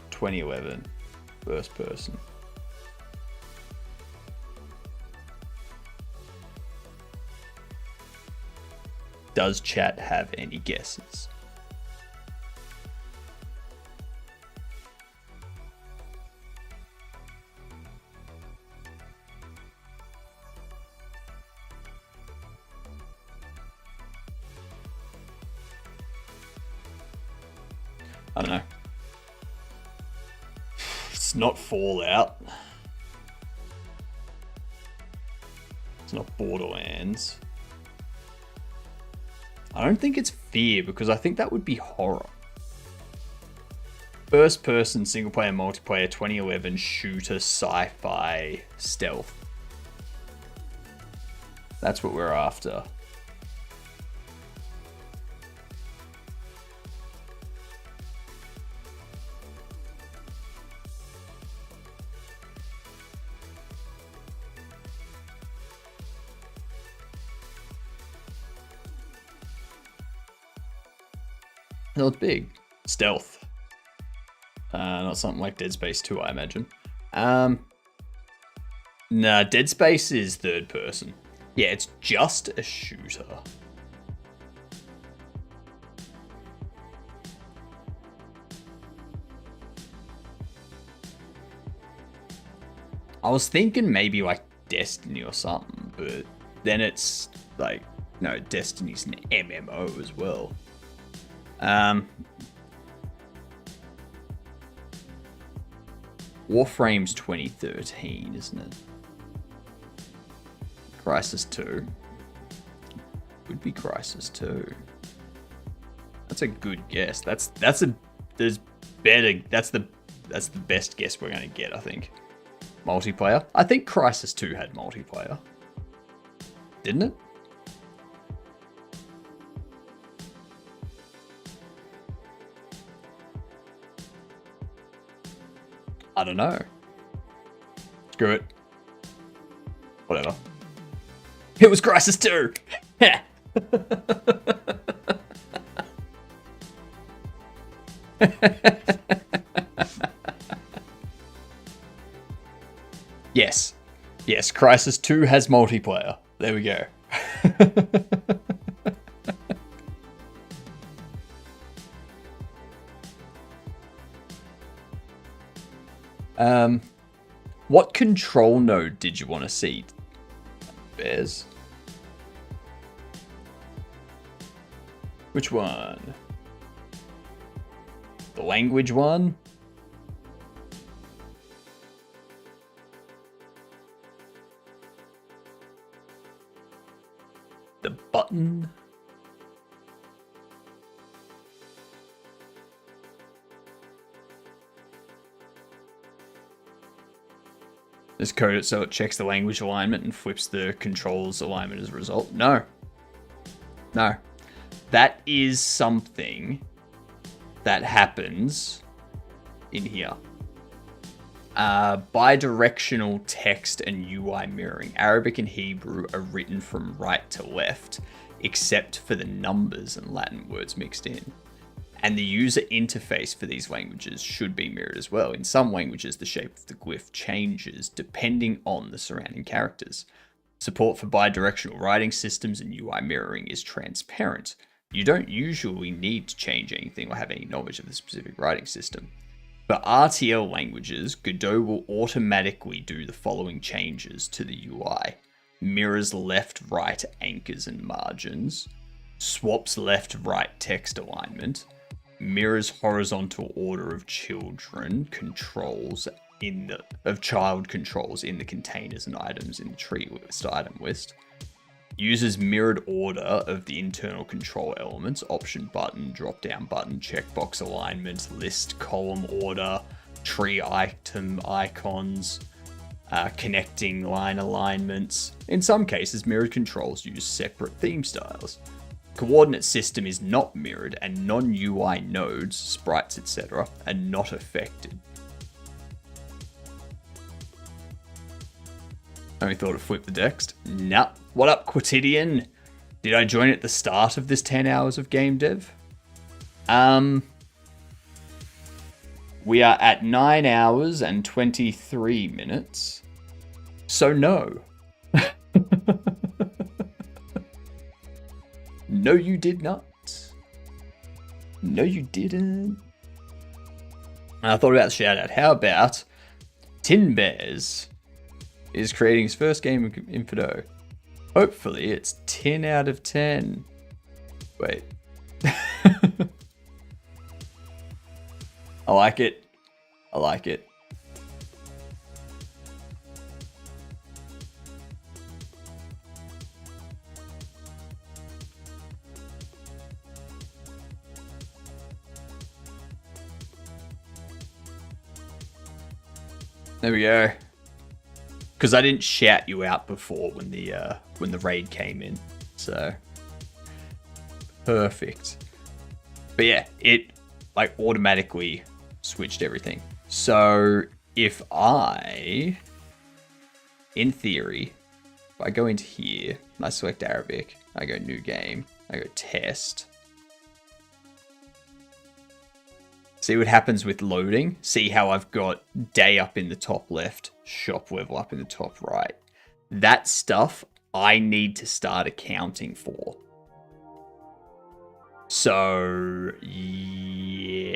2011, first person. Does chat have any guesses? I don't know. It's not Fallout. It's not Borderlands. I don't think it's fear, because I think that would be horror. First person, single player, multiplayer, 2011 shooter, sci-fi, stealth. That's what we're after. No, it's big. Stealth. Not something like Dead Space 2, I imagine. Nah, Dead Space is third person. Yeah, it's just a shooter. I was thinking maybe like Destiny or something, but then it's like, no, Destiny's an MMO as well. Warframe's 2013, isn't it? Crisis 2. Would be Crisis 2. That's a good guess. That's the best guess we're gonna get, I think. Multiplayer. I think Crisis 2 had multiplayer. Didn't it? I don't know. Screw it. Whatever. It was Crisis 2! Yes. Yes, Crisis 2 has multiplayer. There we go. What control node did you want to see, Bears? Which one? The language one? The button? Just code it so it checks the language alignment and flips the controls alignment as a result. No. No. That is something that happens in here. Bidirectional text and UI mirroring. Arabic and Hebrew are written from right to left, except for the numbers and Latin words mixed in. And the user interface for these languages should be mirrored as well. In some languages, the shape of the glyph changes depending on the surrounding characters. Support for bidirectional writing systems and UI mirroring is transparent. You don't usually need to change anything or have any knowledge of the specific writing system. For RTL languages, Godot will automatically do the following changes to the UI. Mirrors left-right anchors and margins. Swaps left-right text alignment. Mirrors horizontal order of children controls of child controls in the containers and items in the tree list item list. Uses mirrored order of the internal control elements, option button, drop down button, checkbox alignment, list column order, tree item icons, connecting line alignments. In some cases, mirrored controls use separate theme styles. Coordinate system is not mirrored and non-UI nodes, sprites, etc. are not affected. Only thought to flip the text. Nah. What up, Quotidian? Did I join at the start of this 10 hours of game dev? We are at 9 hours and 23 minutes. So no. No, you did not. No, you didn't. And I thought about the shout out. How about Tin Bears is creating his first game in Godot? Hopefully it's 10 out of 10. Wait. I like it. I like it. There we go. Because I didn't shout you out before when the raid came in. So perfect. But yeah, it like automatically switched everything. So if I, in theory, if I go into here, and I select Arabic, I go new game, I go test. See what happens with loading? See how I've got day up in the top left, shop level up in the top right. That stuff I need to start accounting for. So, yeah.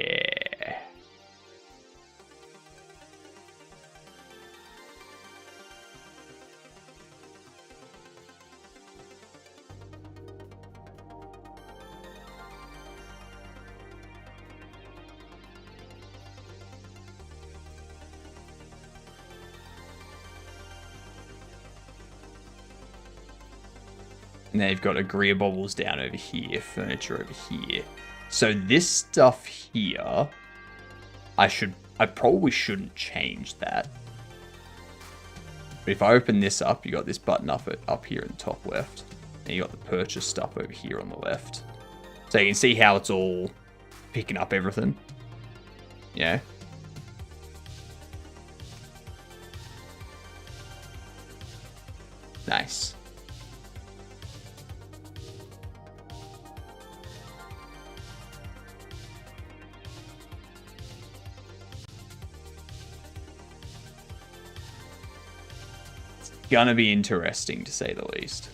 And they've got agree bobbles down over here, furniture over here. So this stuff here, I probably shouldn't change that. But if I open this up, you got this button up here in the top left. And you got the purchase stuff over here on the left. So you can see how it's all picking up everything. Yeah. Nice. Gonna be interesting to say the least.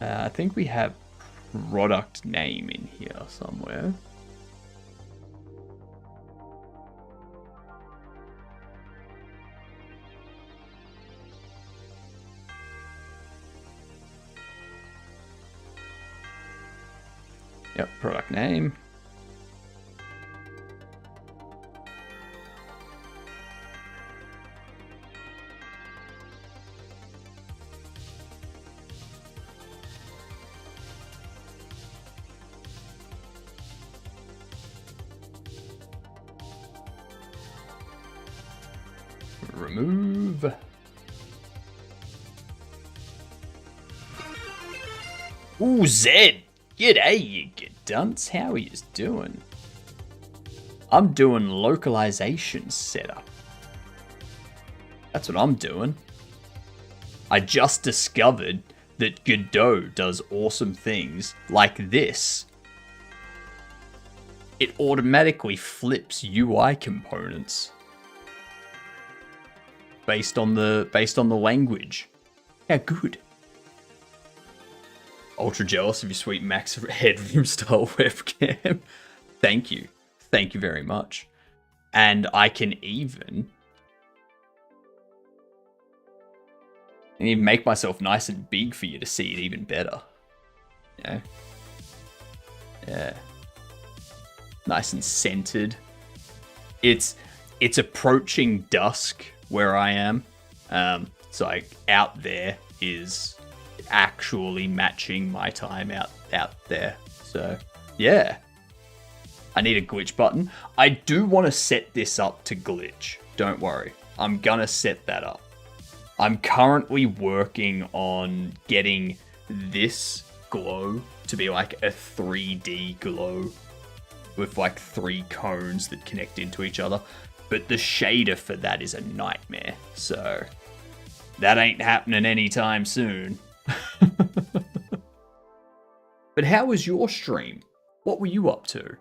I think we have product name in here somewhere. Yep, product name. Remove. Ooh, Zed. G'day, you good dunce. How are you doing? I'm doing localization setup. That's what I'm doing. I just discovered that Godot does awesome things like this. It automatically flips UI components based on the language. How good. Ultra jealous of your sweet Max headroom style webcam. Thank you. Thank you very much. And I can even make myself nice and big for you to see it even better. Yeah. Yeah. Nice and centered. It's approaching dusk where I am. So like out there is actually matching my time out there. So yeah, I need a glitch button. I do want to set this up to glitch. Don't worry, I'm gonna set that up. I'm currently working on getting this glow to be like a 3D glow with like 3 cones that connect into each other, but the shader for that is a nightmare, so that ain't happening anytime soon. But how was your stream? What were you up to?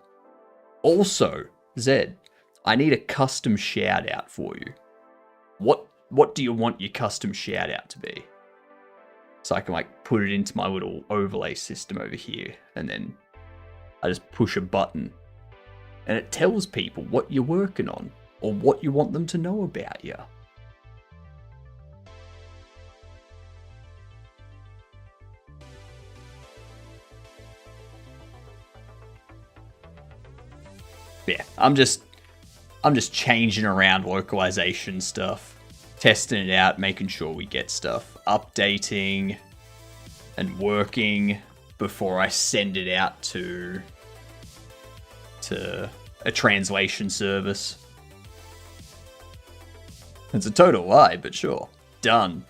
Also, Zed, I need a custom shout out for you. What do you want your custom shout out to be? So I can like put it into my little overlay system over here, and then I just push a button and it tells people what you're working on or what you want them to know about you. Yeah, I'm just changing around localization stuff, testing it out, making sure we get stuff, updating, and working before I send it out to a translation service. It's a total lie, but sure. Done.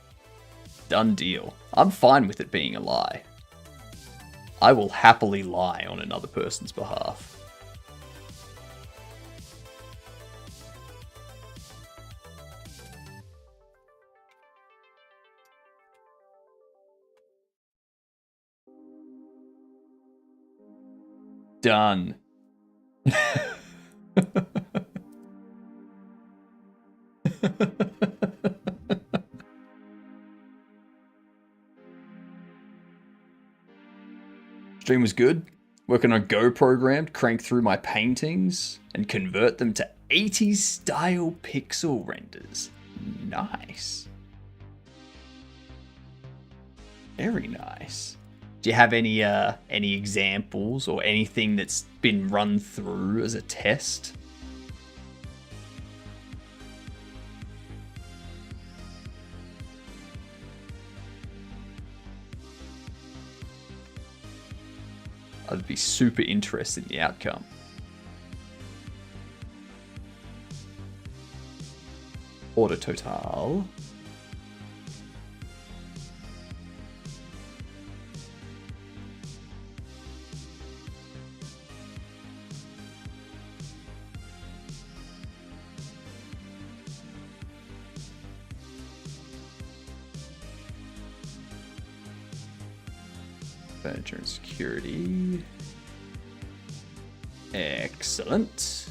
Done deal. I'm fine with it being a lie. I will happily lie on another person's behalf. Done. Stream was good. Working on Go program to crank through my paintings and convert them to 80s style pixel renders. Nice. Very nice. Do you have any examples or anything that's been run through as a test? I'd be super interested in the outcome. Order total. Furniture and security. Excellent.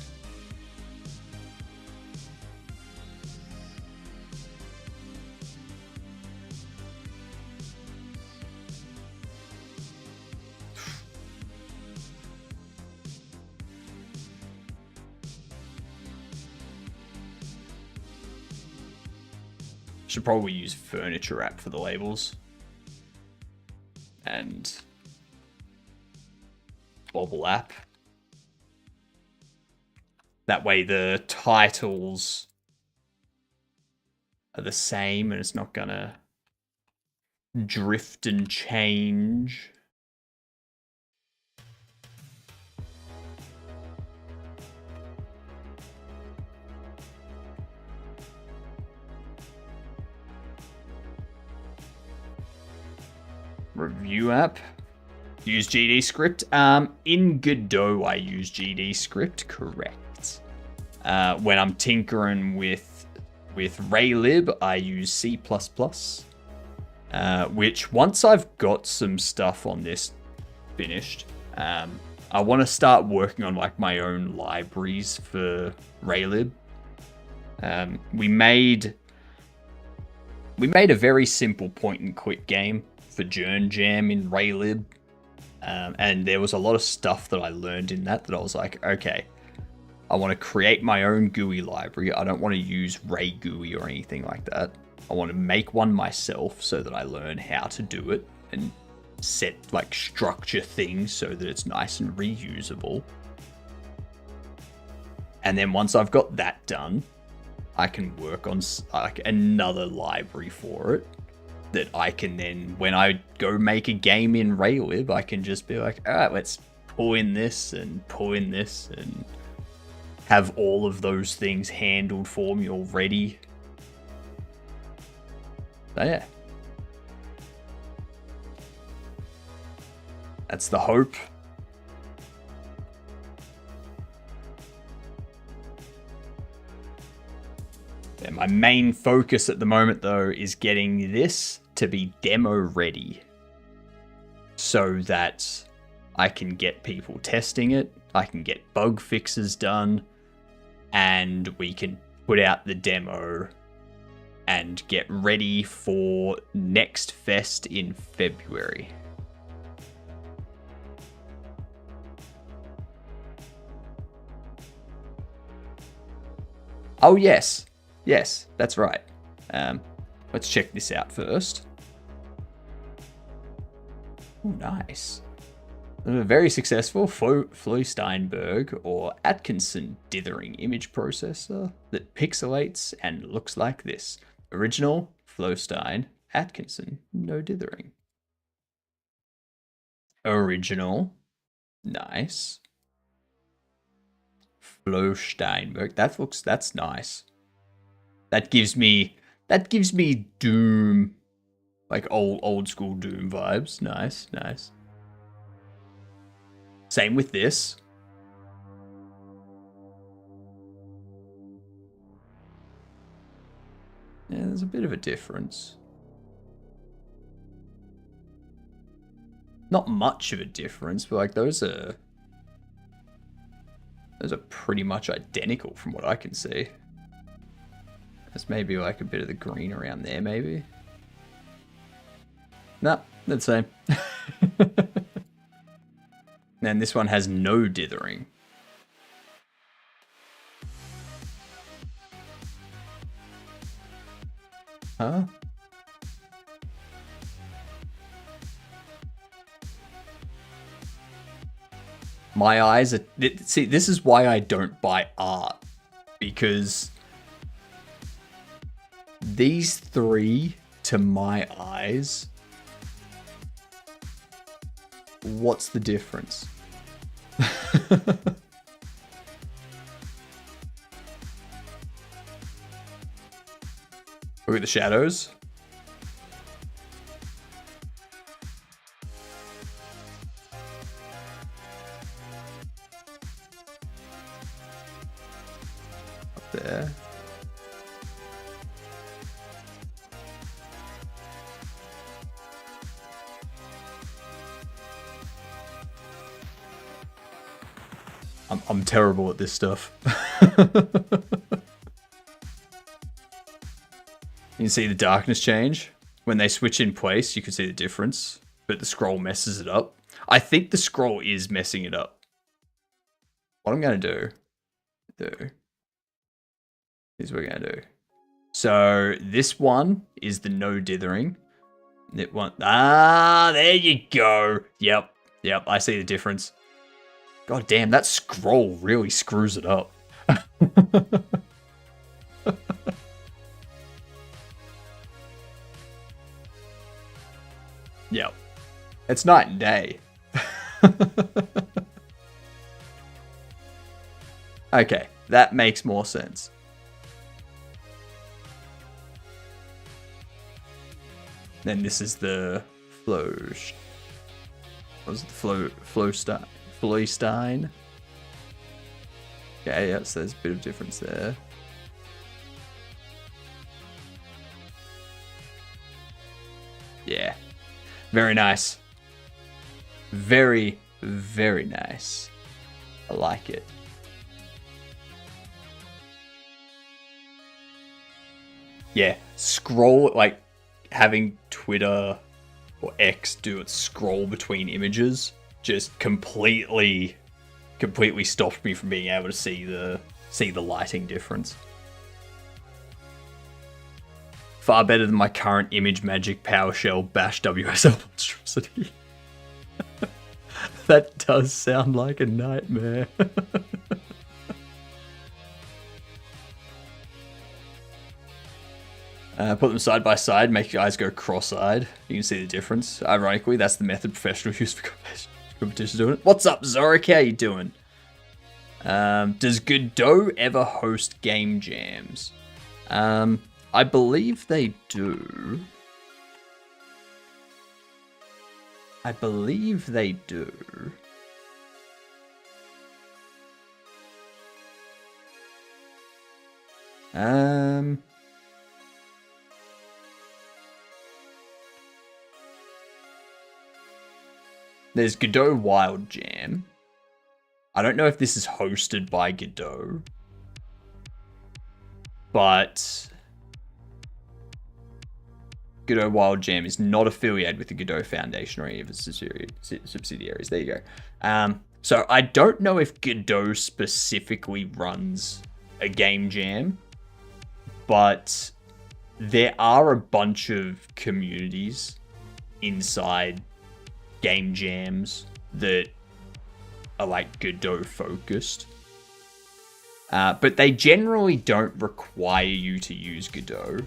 Should probably use furniture app for the labels. And Bobble app. That way the titles are the same and it's not gonna drift and change. Review app. Use GD script. In Godot, I use GD script. Correct. When I'm tinkering with Raylib, I use C++. Which once I've got some stuff on this finished, I want to start working on like my own libraries for Raylib. We made a very simple point and click game for Journ Jam in Raylib. And there was a lot of stuff that I learned in that I was like, okay, I want to create my own GUI library. I don't want to use Ray GUI or anything like that. I want to make one myself so that I learn how to do it and set like structure things so that it's nice and reusable. And then once I've got that done, I can work on like another library for it. That I can then, when I go make a game in Raylib, I can just be like, all right, let's pull in this and have all of those things handled for me already. So yeah. That's the hope. And my main focus at the moment, though, is getting this to be demo ready so that I can get people testing it, I can get bug fixes done, and we can put out the demo and get ready for next fest in February. Oh, yes. Yes, that's right. Let's check this out first. Oh, nice. A very successful Flow-Steinberg or Atkinson dithering image processor that pixelates and looks like this. Original, Flow-Stein, Atkinson, no dithering. Original. Nice. Flo Steinberg. That's nice. That gives me Doom, like old school Doom vibes. Nice, nice. Same with this. Yeah, there's a bit of a difference. Not much of a difference, but like those are pretty much identical from what I can see. There's maybe like a bit of the green around there, maybe. Nah, they're the same. And this one has no dithering. Huh? My eyes are... See, this is why I don't buy art. Because these three, to my eyes, what's the difference? Look at the shadows. Up there. I'm terrible at this stuff. You can see the darkness change. When they switch in place, you can see the difference. But the scroll messes it up. I think the scroll is messing it up. What I'm going to do is we're going to do. So this one is the no dithering. That one, there you go. Yep, I see the difference. God damn, that scroll really screws it up. Yep. It's night and day. Okay, that makes more sense. Then this is the flow. What was it? The Floystein. Okay, yeah, so there's a bit of difference there. Yeah. Very nice. Very, very nice. I like it. Yeah, scroll, like having Twitter or X do its scroll between images just completely stopped me from being able to see the lighting difference. Far better than my current image magic PowerShell bash WSL monstrosity. That does sound like a nightmare. Put them side by side, make your eyes go cross-eyed. You can see the difference. Ironically, that's the method professionals use for competition doing it. What's up, Zorik? How you doing? Does Godot ever host game jams? I believe they do. There's Godot Wild Jam. I don't know if this is hosted by Godot, but Godot Wild Jam is not affiliated with the Godot Foundation or any of its subsidiaries. There you go. So I don't know if Godot specifically runs a game jam, but there are a bunch of communities inside game jams that are like Godot focused. But they generally don't require you to use Godot.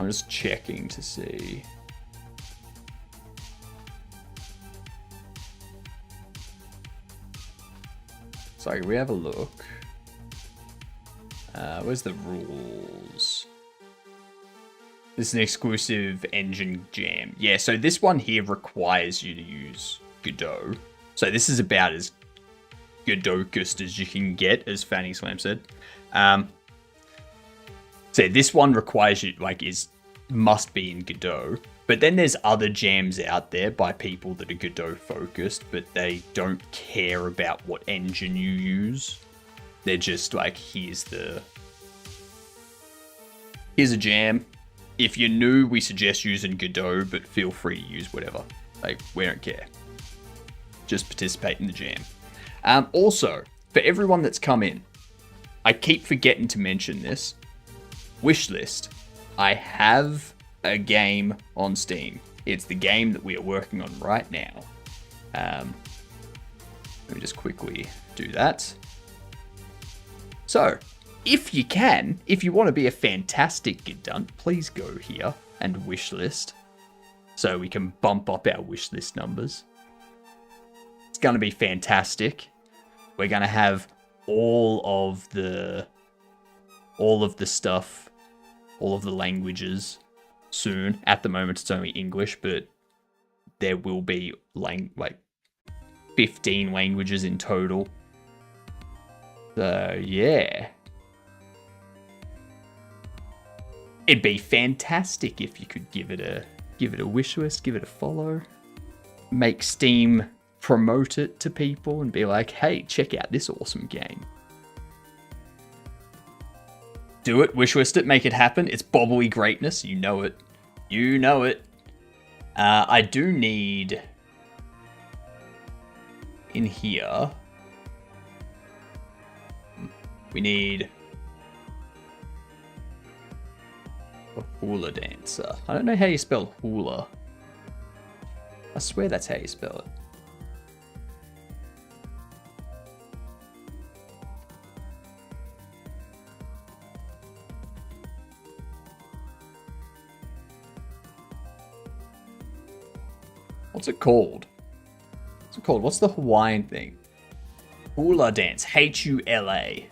I'm just checking to see. Sorry, we have a look. Where's the rules? This is an exclusive engine jam. Yeah, so this one here requires you to use Godot. So this is about as Godot-cust as you can get, as Fanny Slam said. So this one requires you, must be in Godot. But then there's other jams out there by people that are Godot focused, but they don't care about what engine you use. They're just like, here's a jam. If you're new, we suggest using Godot, but feel free to use whatever. Like, we don't care. Just participate in the jam. Also, for everyone that's come in, I keep forgetting to mention this. Wishlist. I have a game on Steam. It's the game that we are working on right now. Let me just quickly do that. So, if you want to be a fantastic Gidunt, please go here and wishlist. So we can bump up our wishlist numbers. It's going to be fantastic. We're going to have all of the stuff, all of the languages soon. At the moment, it's only English, but there will be 15 languages in total. So yeah, it'd be fantastic if you could give it a wish list, give it a follow, make Steam promote it to people and be like, hey, check out this awesome game. Do it, wishlist it, make it happen. It's bobbly greatness. You know it. You know it. I do need in here. We need a hula dancer. I don't know how you spell hula. I swear that's how you spell it. What's it called? What's it called? What's the Hawaiian thing? Hula dance. H-U-L-A.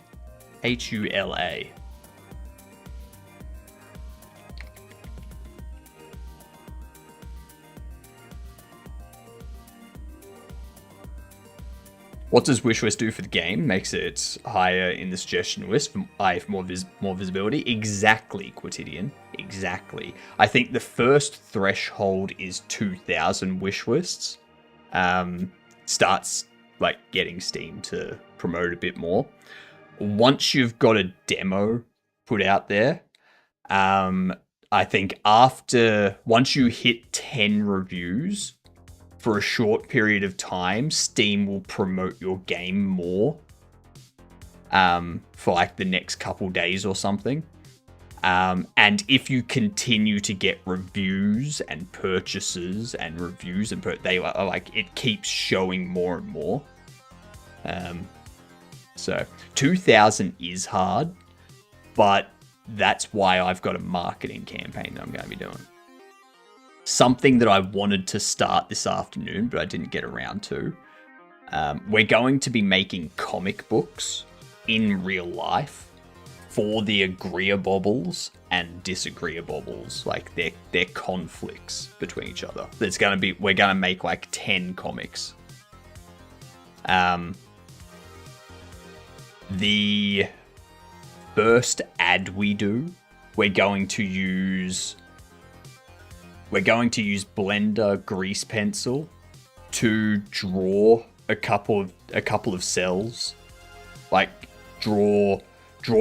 H-U-L-A. What does wishlist do for the game? Makes it higher in the suggestion list. I have more visibility. Exactly, Quotidian. Exactly. I think the first threshold is 2,000 wish lists. Starts getting Steam to promote a bit more. Once you've got a demo put out there, I think once you hit 10 reviews for a short period of time, Steam will promote your game more for the next couple days or something. And if you continue to get reviews and purchases and reviews and it keeps showing more and more. So 2,000 is hard, but that's why I've got a marketing campaign that I'm going to be doing. Something that I wanted to start this afternoon, but I didn't get around to. We're going to be making comic books in real life for the agreeables and disagreeables, their conflicts between each other. We're gonna make 10 comics. The first ad we do, we're going to use Blender grease pencil to draw a couple of cells, draw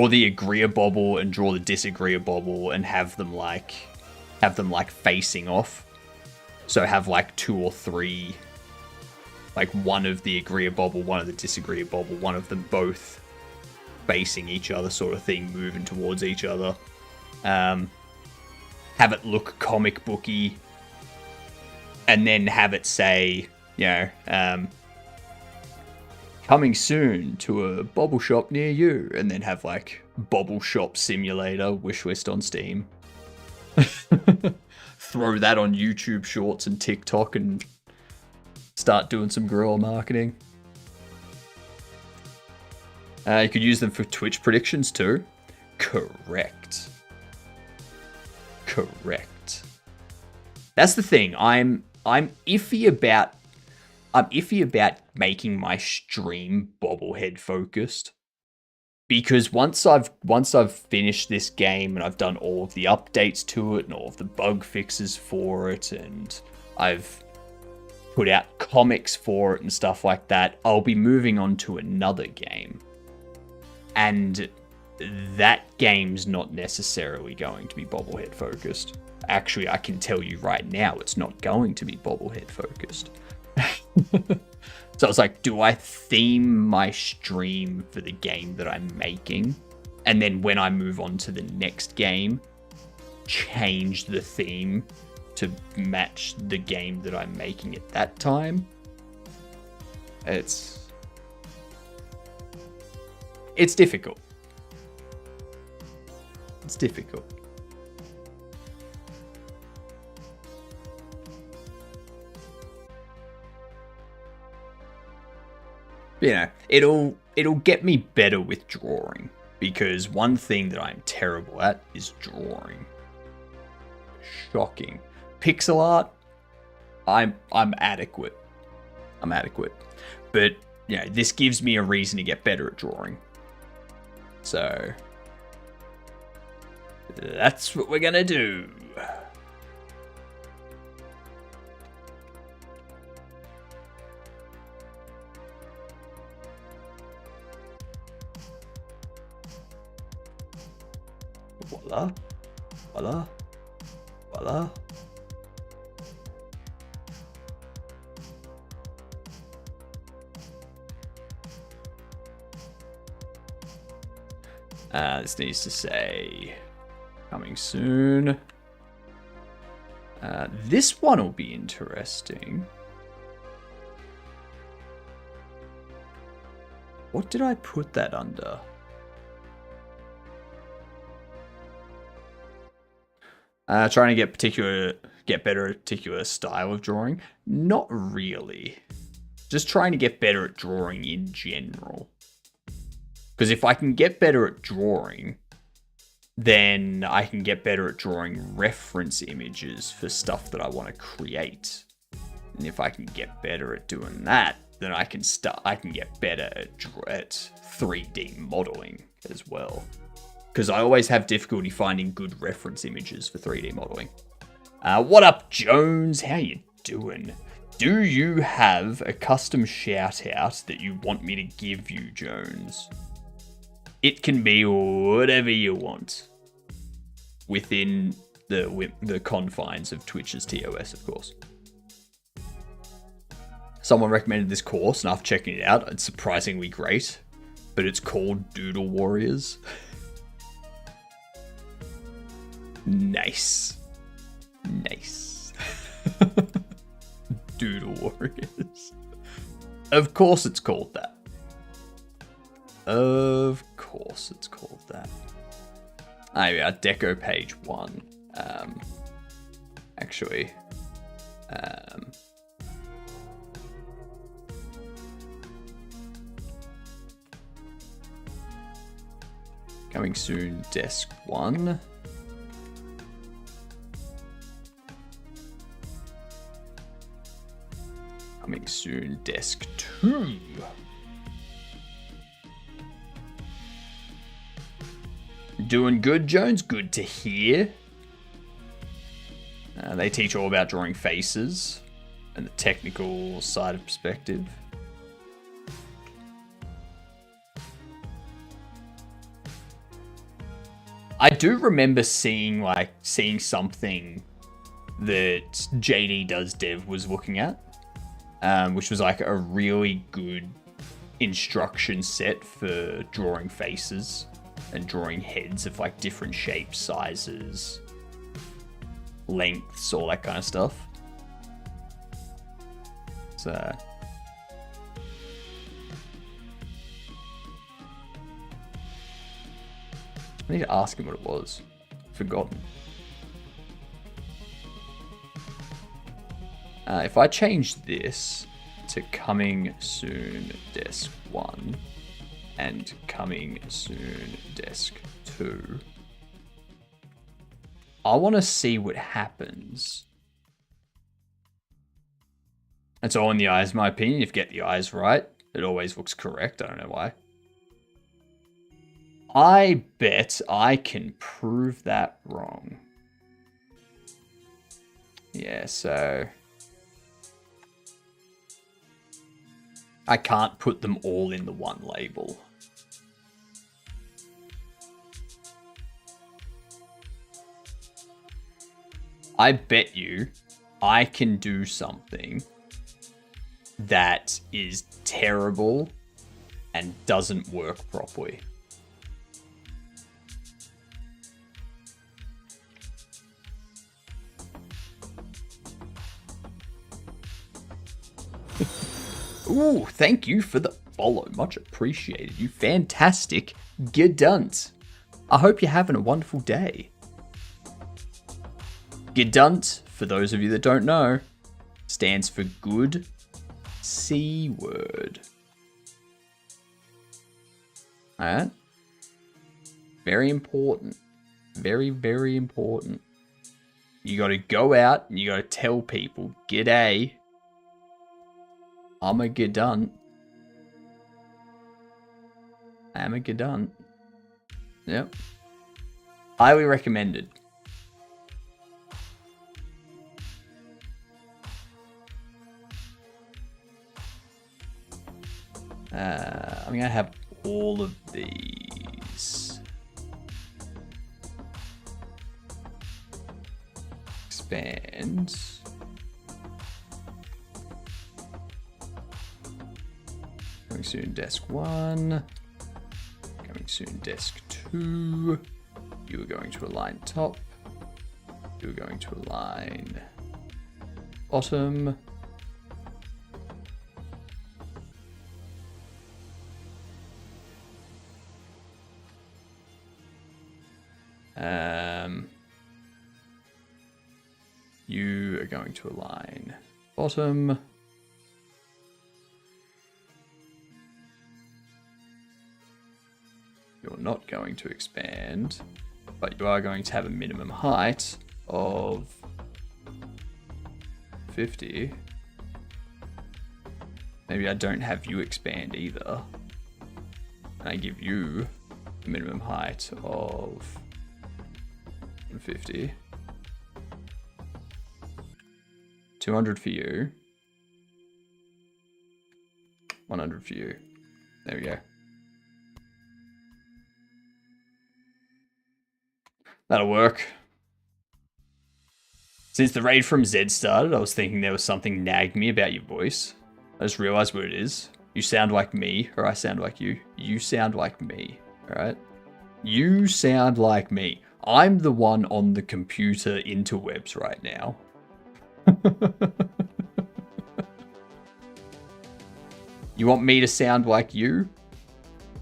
the agreeable and draw the disagreeable and have them facing off. So have 2 or 3, one of the agreeable, one of the disagreeable, one of them both facing each other sort of thing, moving towards each other. Have it look comic booky, and then have it say, coming soon to a Bobble Shop near you, and then have Bobble Shop Simulator wishlist on Steam. Throw that on YouTube Shorts and TikTok and start doing some guerrilla marketing. You could use them for Twitch predictions too. Correct. That's the thing. I'm iffy about making my stream bobblehead focused. Because once I've finished this game and I've done all of the updates to it and all of the bug fixes for it and I've put out comics for it and stuff like that, I'll be moving on to another game. And that game's not necessarily going to be bobblehead focused. Actually, I can tell you right now, it's not going to be bobblehead focused. So I was like, do I theme my stream for the game that I'm making? And then when I move on to the next game, change the theme to match the game that I'm making at that time? It's difficult. It's difficult. You know, it'll get me better with drawing, because one thing that I'm terrible at is drawing. Shocking. Pixel art, I'm adequate. But you know, this gives me a reason to get better at drawing. So that's what we're gonna do. Voila. Voila. Voila. This needs to say coming soon. This one will be interesting. What did I put that under? Trying to get better at a particular style of drawing. Not really. Just trying to get better at drawing in general. Because if I can get better at drawing, then I can get better at drawing reference images for stuff that I want to create. And if I can get better at doing that, then I can get better at 3D modeling as well. Because I always have difficulty finding good reference images for 3D modeling. What up, Jones? How you doing? Do you have a custom shout out that you want me to give you, Jones? It can be whatever you want. Within the confines of Twitch's TOS, of course. Someone recommended this course, and after checking it out, it's surprisingly great. But it's called Doodle Warriors. Nice. Doodle Warriors. Of course it's called that. Of course it's called that. There we are, Deco page 1. Actually. Coming soon, desk 1. Coming soon, desk 2. Doing good, Jones? Good to hear. They teach all about drawing faces and the technical side of perspective. I do remember seeing something that JD Does Dev was looking at, which was like a really good instruction set for drawing faces and drawing heads of like different shapes, sizes, lengths, all that kind of stuff. So I need to ask him what it was. Forgotten. If I change this to coming soon desk 1 and coming soon desk 2, I want to see what happens. It's all in the eyes, in my opinion. If you get the eyes right, it always looks correct. I don't know why. I bet I can prove that wrong. Yeah, so I can't put them all in the one label. I bet you I can do something that is terrible and doesn't work properly. Ooh, thank you for the follow. Much appreciated. You fantastic Gedunt. I hope you're having a wonderful day. Gedunt, for those of you that don't know, stands for good C word. Alright? Very important. Very, very important. You gotta go out and you gotta tell people, g'day, I'm a Gedunt. I'm a Gedunt. Yep. Highly recommended. I'm gonna have all of these. Expand. Coming soon desk 1. Coming soon desk 2. You are going to align top. You are going to align bottom. You are going to align bottom. You're not going to expand, but you are going to have a minimum height of 50. Maybe I don't have you expand either. And I give you a minimum height of 50. 200 for you. 100 for you. There we go. That'll work. Since the raid from Zed started, I was thinking there was something nagged me about your voice. I just realized what it is. You sound like me, or I sound like you. You sound like me, alright? You sound like me. I'm the one on the computer interwebs right now. You want me to sound like you?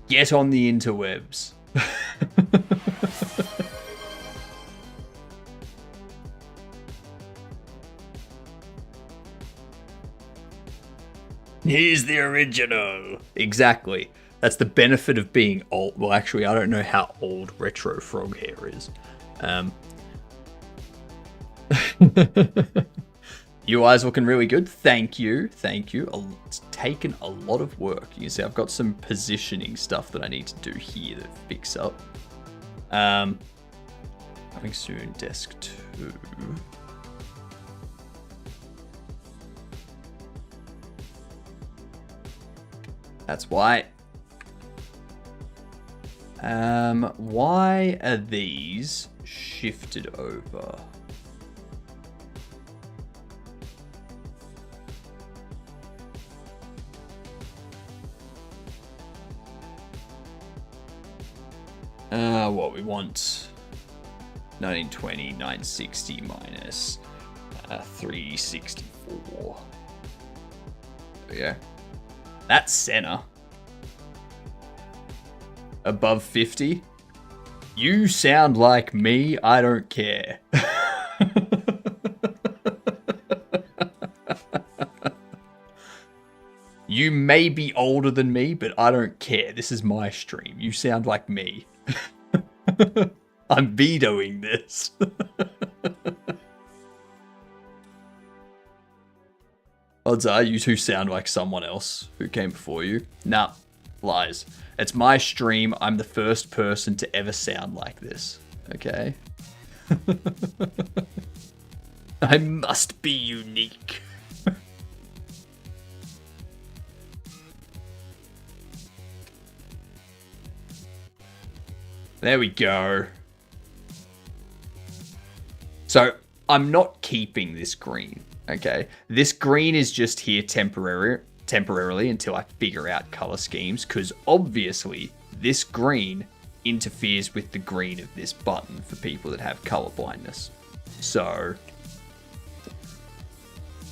Get on the interwebs. He's the original. Exactly. That's the benefit of being old. Well, actually, I don't know how old Retro Frog Hair is. UI's looking really good. Thank you. Thank you. It's taken a lot of work. You can see I've got some positioning stuff that I need to do here to fix up. Coming soon, desk 2. That's why. Why are these shifted over? What we want 1920, 960 minus 364. There we go. That's center. Above 50. You sound like me, I don't care. You may be older than me, but I don't care. This is my stream. You sound like me. I'm vetoing this. Odds are you two sound like someone else who came before you. Nah, lies. It's my stream. I'm the first person to ever sound like this. Okay? I must be unique. There we go. So, I'm not keeping this green, okay? This green is just here temporarily until I figure out color schemes, because obviously this green interferes with the green of this button for people that have color blindness. So,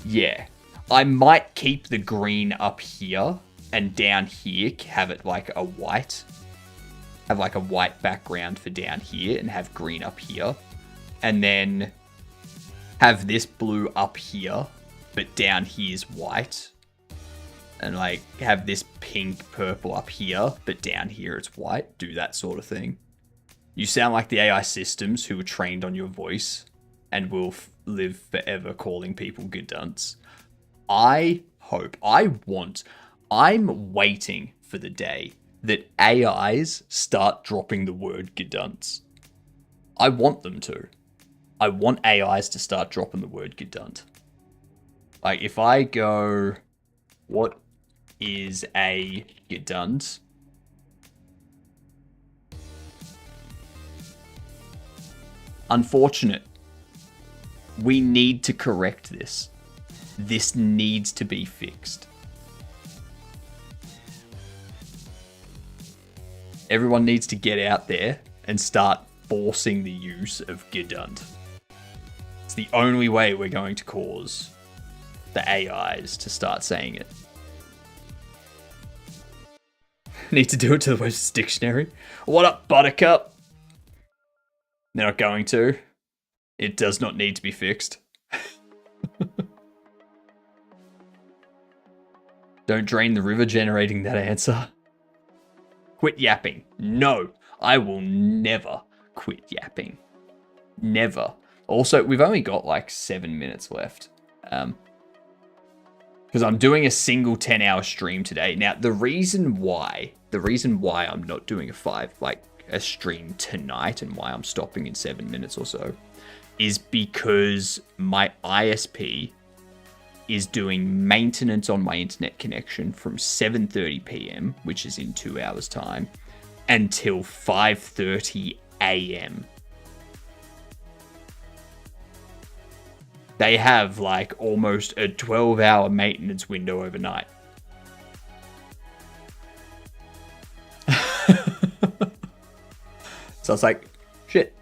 yeah. I might keep the green up here and down here have it like a white. Have like a white background for down here and have green up here. And then have this blue up here, but down here is white. And like have this pink purple up here, but down here it's white. Do that sort of thing. You sound like the AI systems who were trained on your voice and will live forever calling people good dunts. I'm waiting for the day that AIs start dropping the word gedunts. I want them to. I want AIs to start dropping the word gedunt. Like, if I go, what is a gedunt? Unfortunate. We need to correct this. This needs to be fixed. Everyone needs to get out there and start forcing the use of gedunt. It's the only way we're going to cause the AIs to start saying it. Need to do it to the Webster's Dictionary. What up, Buttercup? They're not going to. It does not need to be fixed. Don't drain the river generating that answer. Quit yapping. No, I will never quit yapping. Never. Also, we've only got like 7 minutes left. Because I'm doing a single 10-hour stream today. Now, the reason why I'm not doing a stream tonight and why I'm stopping in 7 minutes or so is because my ISP is doing maintenance on my internet connection from 7:30 p.m., which is in 2 hours time, until 5:30 a.m. They have like almost a 12-hour maintenance window overnight. So it's like, shit.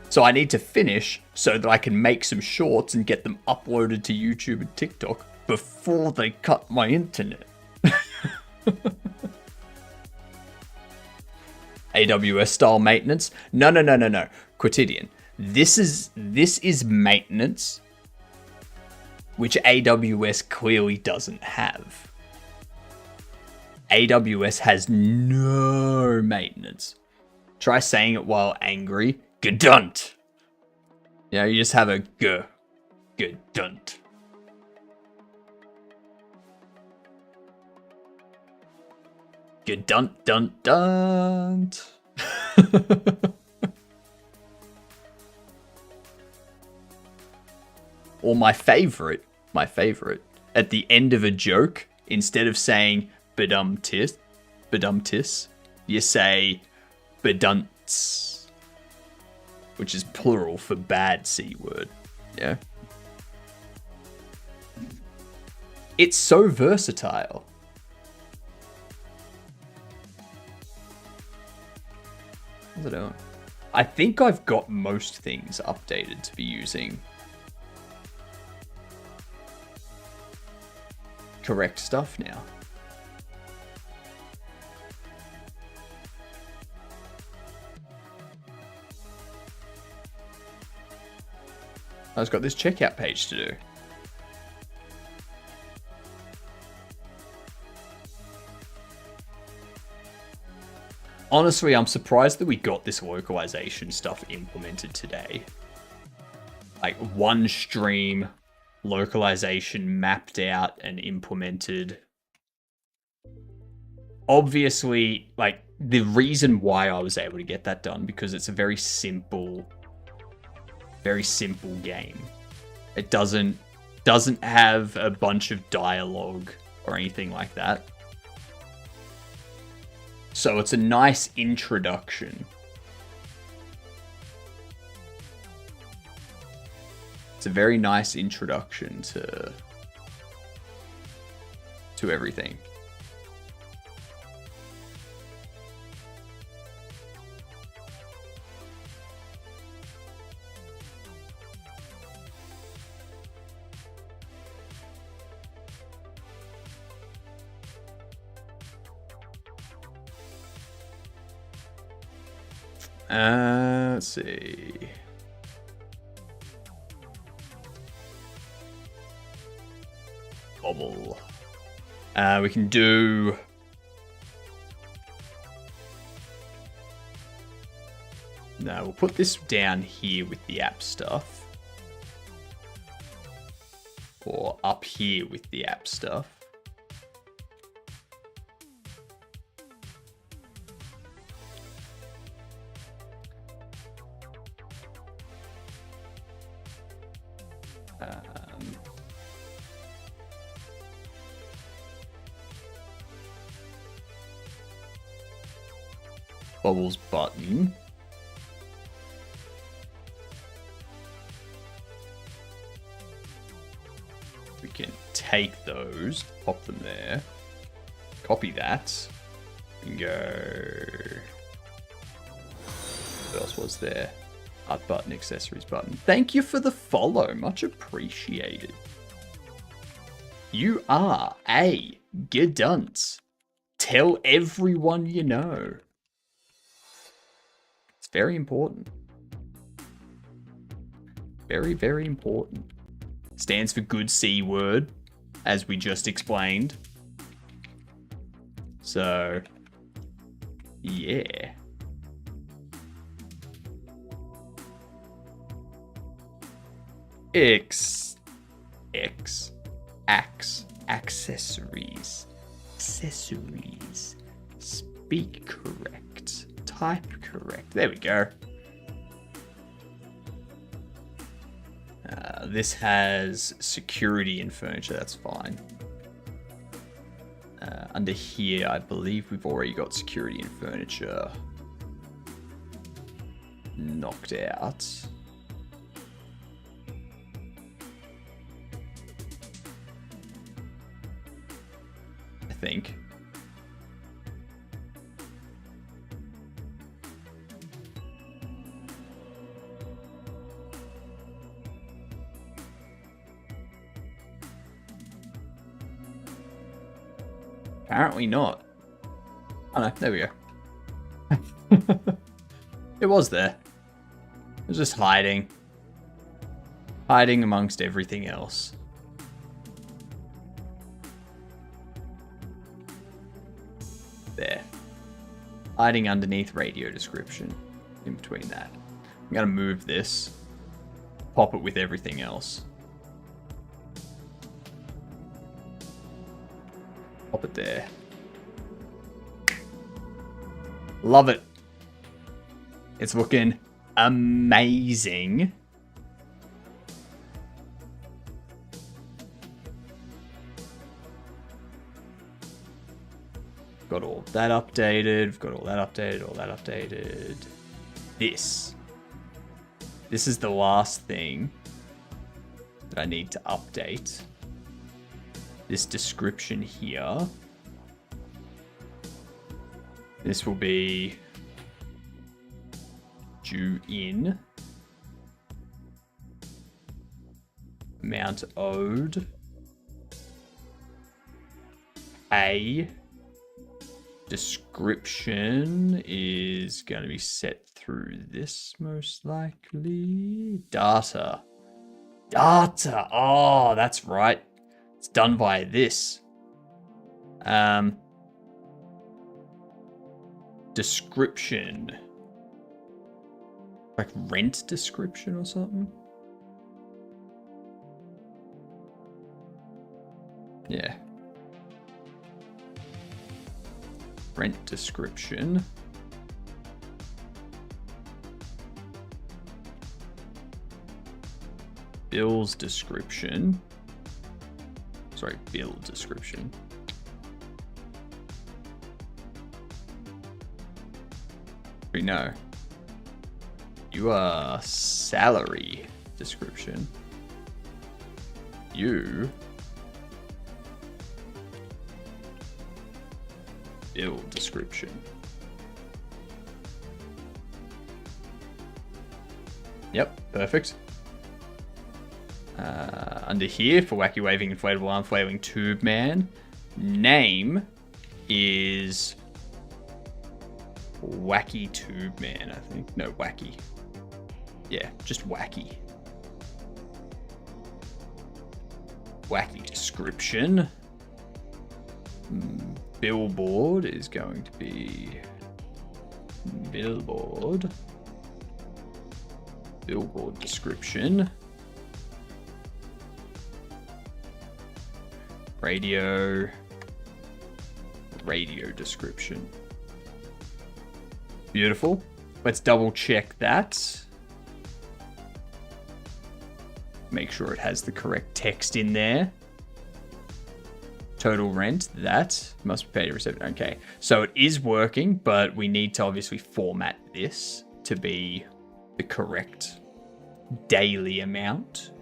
So I need to finish so that I can make some shorts and get them uploaded to YouTube and TikTok before they cut my internet. AWS style maintenance? No. Quotidian. This is maintenance, which AWS clearly doesn't have. AWS has no maintenance. Try saying it while angry. Gedunt. You know, you just have a gedunt. Gedunt, dunt, dunt. Or my favorite, at the end of a joke, instead of saying bedumtis, you say bedunts, which is plural for bad C word. Yeah. It's so versatile. What's it doing? I think I've got most things updated to be using correct stuff now. I've got this checkout page to do. Honestly, I'm surprised that we got this localization stuff implemented today. Like, one stream, localization mapped out and implemented. Obviously, like, the reason why I was able to get that done, because it's a very simple game. It doesn't have a bunch of dialogue or anything like that. So it's a nice introduction. It's a very nice introduction to everything. Let's see. Bobble. We can do... No, we'll put this down here with the app stuff. Or up here with the app stuff. Bubbles button. We can take those, pop them there, copy that, and go. What else was there? Art button, accessories button. Thank you for the follow, much appreciated. You are a good dunce. Tell everyone you know. It's very important. Very, very important. Stands for good C word, as we just explained. So, yeah. Accessories. Speak correct. Type correct. There we go. This has security and furniture. That's fine. Under here, I believe we've already got security and furniture knocked out. I think. Apparently not. Oh no, there we go. It was there. It was just hiding. Hiding amongst everything else. There. Hiding underneath radio description. In between that. I'm gonna move this. Pop it with everything else. Pop it there. Love it. It's looking amazing. Got all that updated. Got all that updated. All that updated. This is the last thing that I need to update. This description here. This will be due in. Amount owed. A description is going to be set through this most likely. Data. Oh, that's right. It's done via this. description. Like rent description or something? Yeah. Rent description. Bill's description. Sorry, bill description. We know. You are salary description. You bill description. Yep, perfect. Under here for wacky waving inflatable arm flailing tube man, name is Wacky Tube Man, I think. No, Wacky. Yeah, just Wacky. Wacky description. Billboard is going to be billboard. Billboard description. Radio. Radio description. Beautiful. Let's double check that. Make sure it has the correct text in there. Total rent, that must be paid to receive. Okay, so it is working, but we need to obviously format this to be the correct daily amount.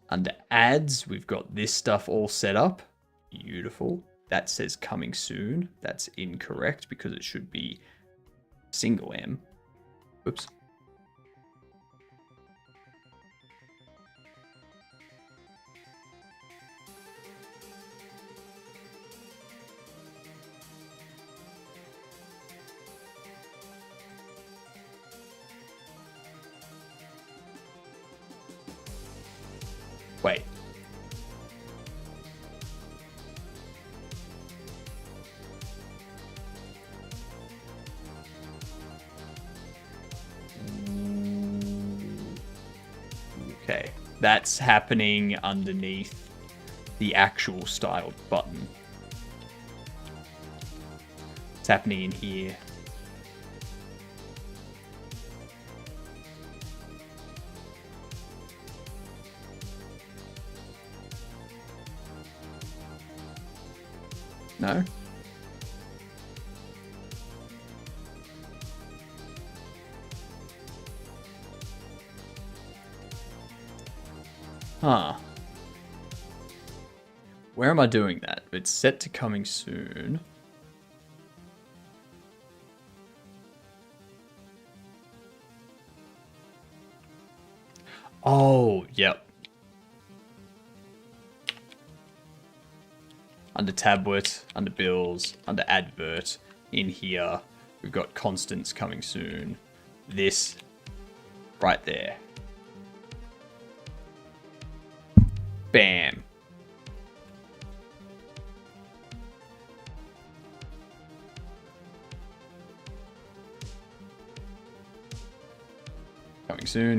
Under ads, we've got this stuff all set up. Beautiful. That says coming soon. That's incorrect because it should be single M. Whoops. Wait. Okay, that's happening underneath the actual styled button. It's happening in here. No? Huh. Where am I doing that? It's set to coming soon. Oh, yep. Under tablet, under bills, under advert, in here, we've got constants coming soon. This right there. Bam.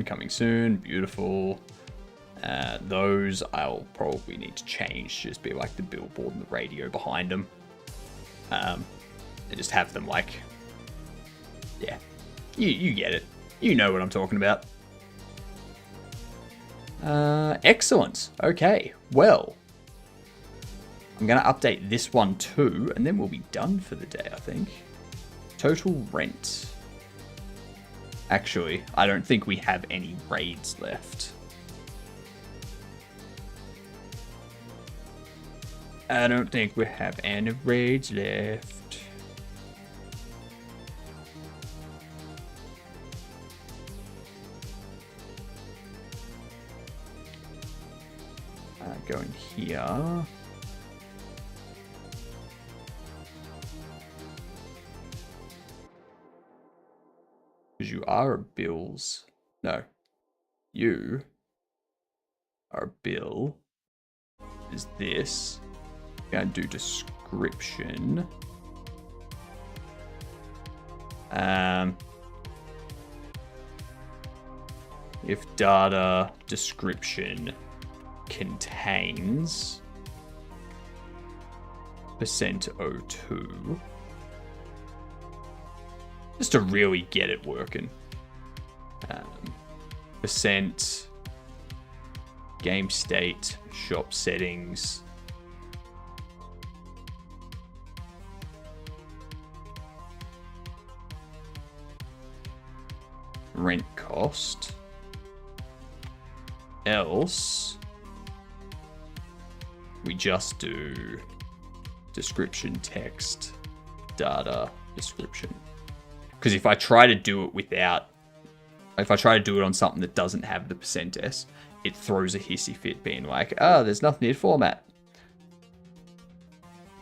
Coming soon, beautiful. Those I'll probably need to change, just be like the billboard and the radio behind them. And just have them like, yeah, you get it. You know what I'm talking about. Excellent. Okay, well, I'm going to update this one too, and then we'll be done for the day, I think. Total rent. Actually, I don't think we have any raids left. I don't think we have any raids left. Go in here. Because you are a bills. No. You are a bill. Is this. Gonna do description. If data description contains %02, just to really get it working. Percent game state, shop settings. Rent cost. Else, we just do description text, data description. Because if I try to do it without, if I try to do it on something that doesn't have the %s, it throws a hissy fit being like, oh, there's nothing here to format.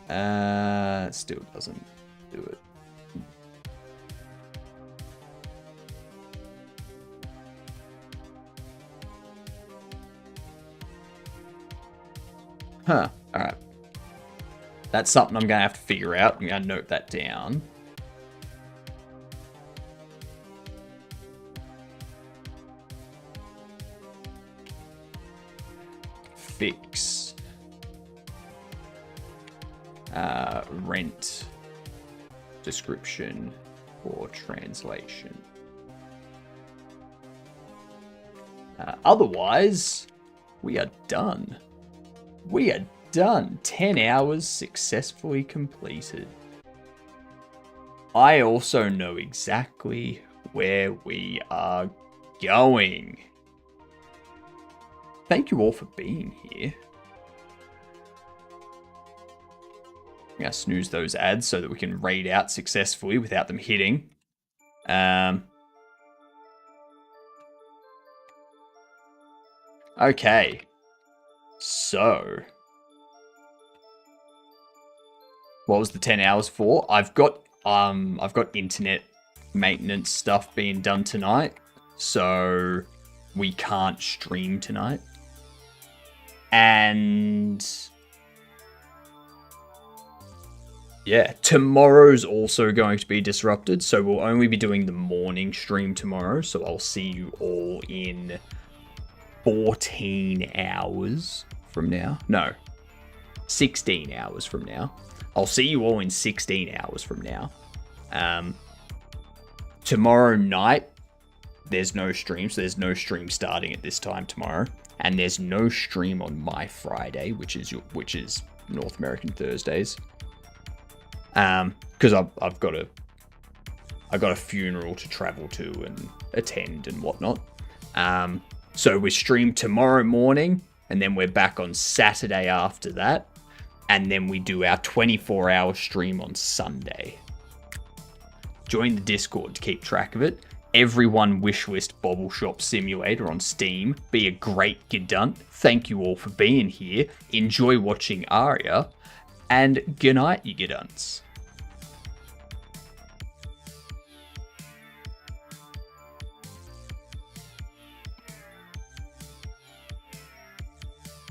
It still doesn't do it. Huh, alright. That's something I'm going to have to figure out. I'm going to note that down. Fix. Rent. Description or translation. Otherwise, we are done. We are done. 10 hours successfully completed. I also know exactly where we are going. Thank you all for being here. I'm going to snooze those ads so that we can raid out successfully without them hitting. Okay. So, what was the 10 hours for? I've got internet maintenance stuff being done tonight, so we can't stream tonight. And yeah, tomorrow's also going to be disrupted, so we'll only be doing the morning stream tomorrow, so I'll see you all in 14 hours from now. No, 16 hours from now. I'll see you all in 16 hours from now. Tomorrow night, there's no stream, so there's no stream starting at this time tomorrow. And there's no stream on my Friday, which is North American Thursdays. Because I've got a funeral to travel to and attend and whatnot. So we stream tomorrow morning, and then we're back on Saturday after that. And then we do our 24-hour stream on Sunday. Join the Discord to keep track of it. Everyone wishlist Bobble Shop Simulator on Steam. Be a great Gedunt. Thank you all for being here. Enjoy watching Aria. And good night, you Gedunts.